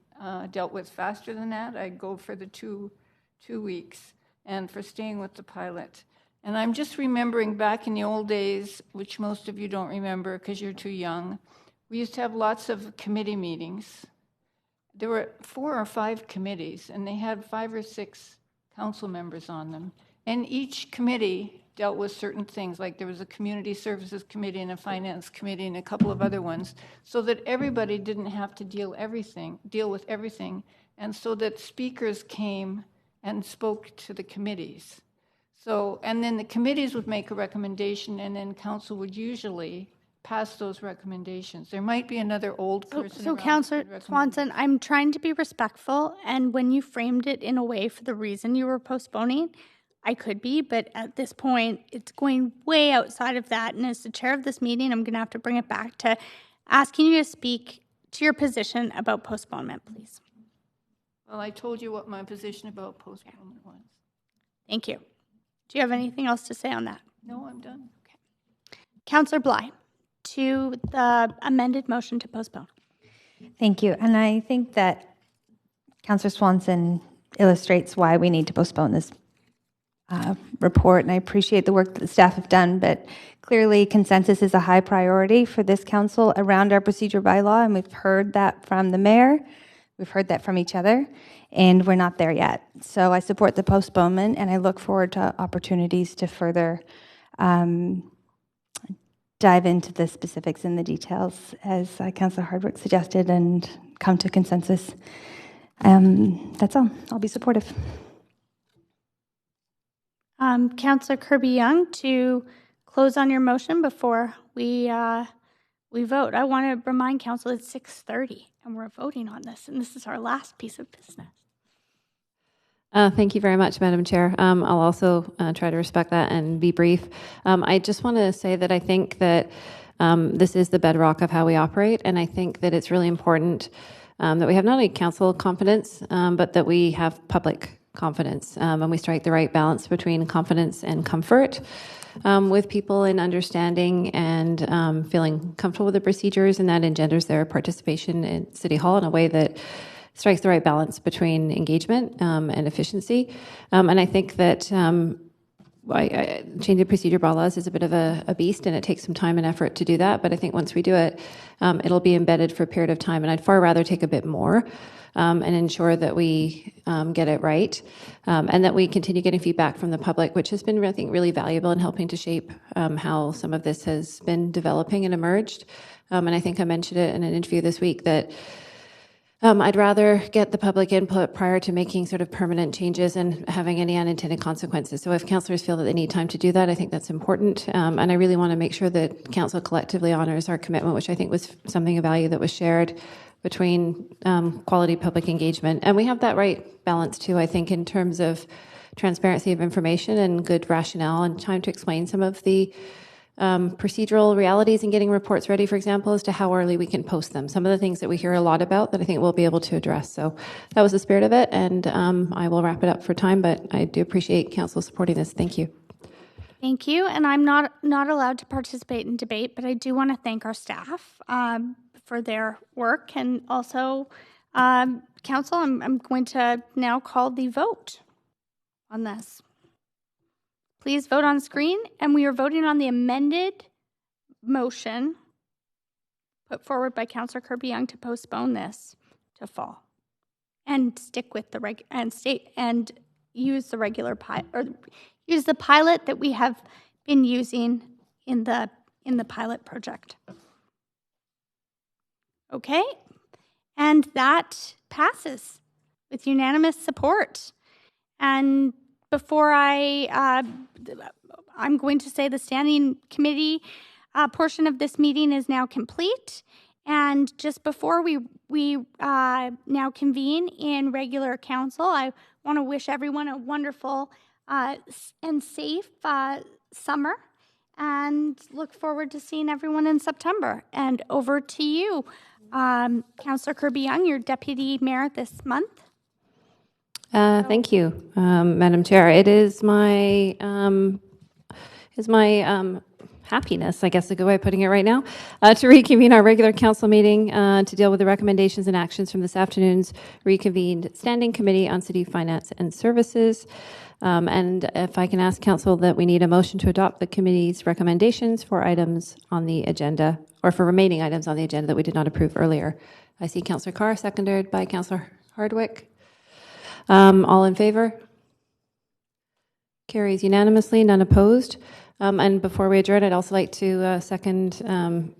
dealt with faster than that. I'd go for the two weeks and for staying with the pilot. And I'm just remembering back in the old days, which most of you don't remember because you're too young, we used to have lots of committee meetings. There were 4 or 5 committees, and they had 5 or 6 council members on them. And each committee dealt with certain things, like there was a community services committee and a finance committee and a couple of other ones, so that everybody didn't have to deal with everything, and so that speakers came and spoke to the committees. So, and then the committees would make a recommendation, and then council would usually pass those recommendations. There might be another old person. So Councillor Swanson, I'm trying to be respectful, and when you framed it in a way for the reason you were postponing, I could be, but at this point, it's going way outside of that. And as the chair of this meeting, I'm going to have to bring it back to asking you to speak to your position about postponement, please. Well, I told you what my position about postponement was. Thank you. Do you have anything else to say on that? No, I'm done. Okay. Councillor Bly, to the amended motion to postpone. Thank you. And I think that Councillor Swanson illustrates why we need to postpone this report, and I appreciate the work that the staff have done, but clearly consensus is a high priority for this council around our procedure bylaw, and we've heard that from the mayor, we've heard that from each other, and we're not there yet. So I support the postponement, and I look forward to opportunities to further dive into the specifics and the details, as Councillor Hardwick suggested, and come to consensus. That's all. I'll be supportive. Councillor Kirby-Young, to close on your motion before we vote. I want to remind Council it's 6:30 and we're voting on this, and this is our last piece of business. Thank you very much, Madam Chair. I'll also try to respect that and be brief. I just want to say that I think that this is the bedrock of how we operate, and I think that it's really important that we have not only council confidence, but that we have public confidence, and we strike the right balance between confidence and comfort with people in understanding and feeling comfortable with the procedures, and that engenders their participation in City Hall in a way that strikes the right balance between engagement and efficiency. And I think that changing procedure bylaws is a bit of a beast, and it takes some time and effort to do that. But I think once we do it, it'll be embedded for a period of time, and I'd far rather take a bit more and ensure that we get it right, and that we continue getting feedback from the public, which has been, I think, really valuable in helping to shape how some of this has been developing and emerged. And I think I mentioned it in an interview this week that I'd rather get the public input prior to making sort of permanent changes and having any unintended consequences. So if councillors feel that they need time to do that, I think that's important. And I really want to make sure that council collectively honors our commitment, which I think was something of value that was shared between quality public engagement. And we have that right balance too, I think, in terms of transparency of information and good rationale and time to explain some of the procedural realities in getting reports ready, for example, as to how early we can post them. Some of the things that we hear a lot about that I think we'll be able to address. So that was the spirit of it, and I will wrap it up for time, but I do appreciate council supporting this. Thank you. Thank you. And I'm not allowed to participate in debate, but I do want to thank our staff for their work. And also, Council, I'm going to now call the vote on this. Please vote on screen. And we are voting on the amended motion put forward by Councillor Kirby-Young to postpone this to fall and stick with the and use the regular use the pilot that we have been using in the pilot project. Okay, and that passes with unanimous support. And before I'm going to say the standing committee portion of this meeting is now complete. And just before we now convene in regular council, I want to wish everyone a wonderful and safe summer, and look forward to seeing everyone in September. And over to you, Councillor Kirby-Young, your deputy mayor this month. Thank you, Madam Chair. It is my happiness, I guess, a good way of putting it right now, to reconvene our regular council meeting to deal with the recommendations and actions from this afternoon's reconvened Standing Committee on City Finance and Services. And if I can ask council that we need a motion to adopt the committee's recommendations for items on the agenda, or for remaining items on the agenda that we did not approve earlier. I see Councillor Carr, seconded by Councillor Hardwick. All in favor? Carries unanimously, none opposed. And before we adjourn, I'd also like to second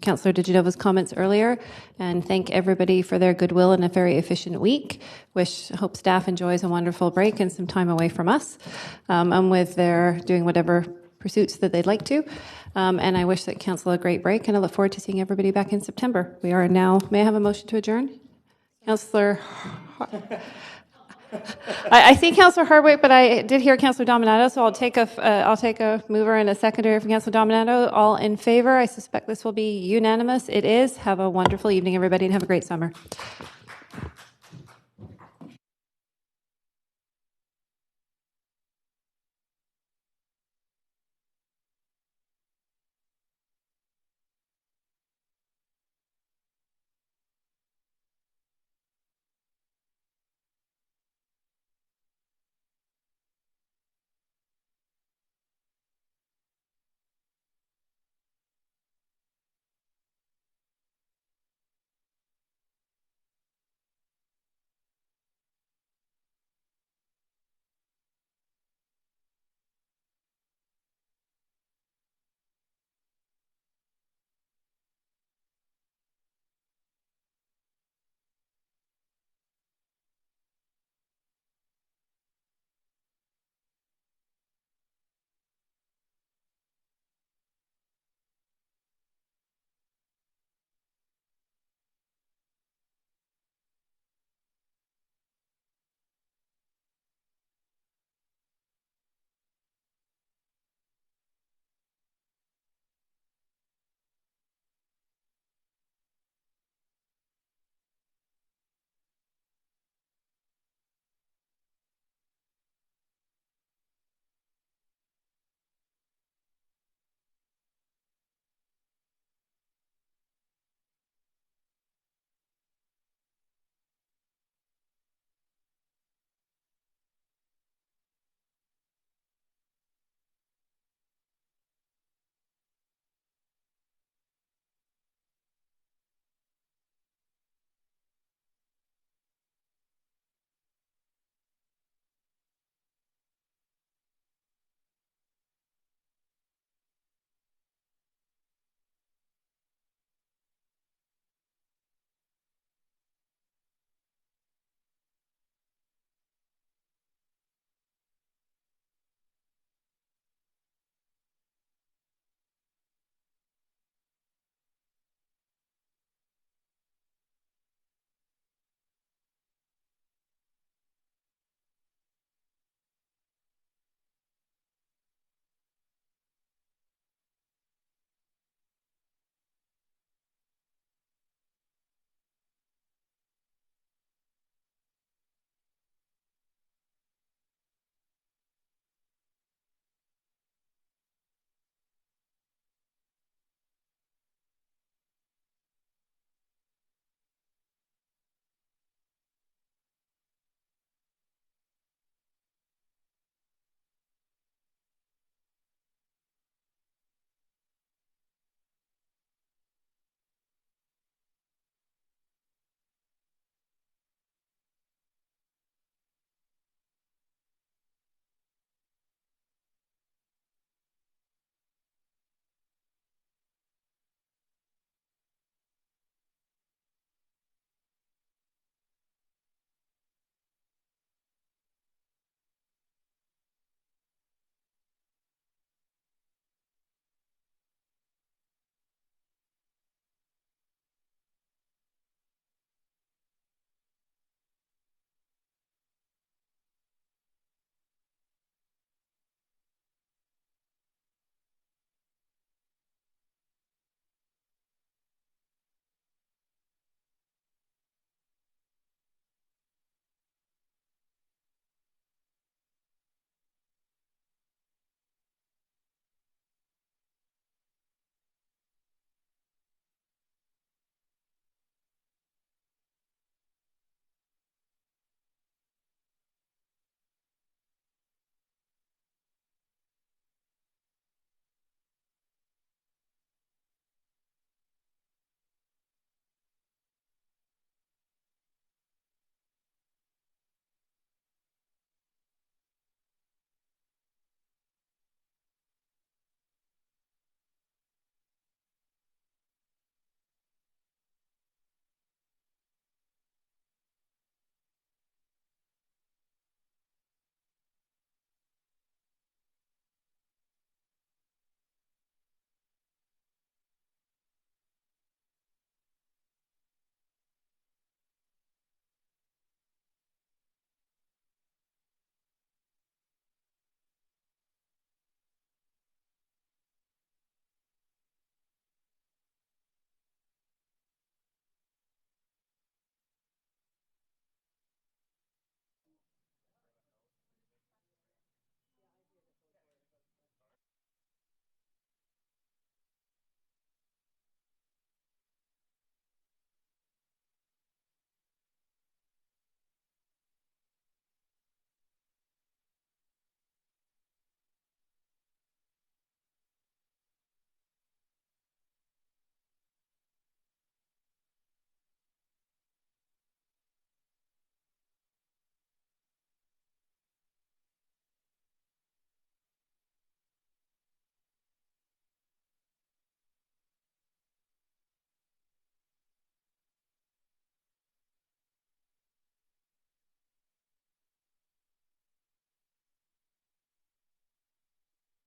Councillor DiGenova's comments earlier and thank everybody for their goodwill in a very efficient week. Hope staff enjoys a wonderful break and some time away from us, and with their doing whatever pursuits that they'd like to. And I wish that Council a great break, and I look forward to seeing everybody back in September. We are now, may I have a motion to adjourn? Councillor... I see Councillor Hardwick, but I did hear Councillor Dominato, so I'll take a mover and a seconder from Councillor Dominato. All in favor? I suspect this will be unanimous. It is. Have a wonderful evening, everybody, and have a great summer.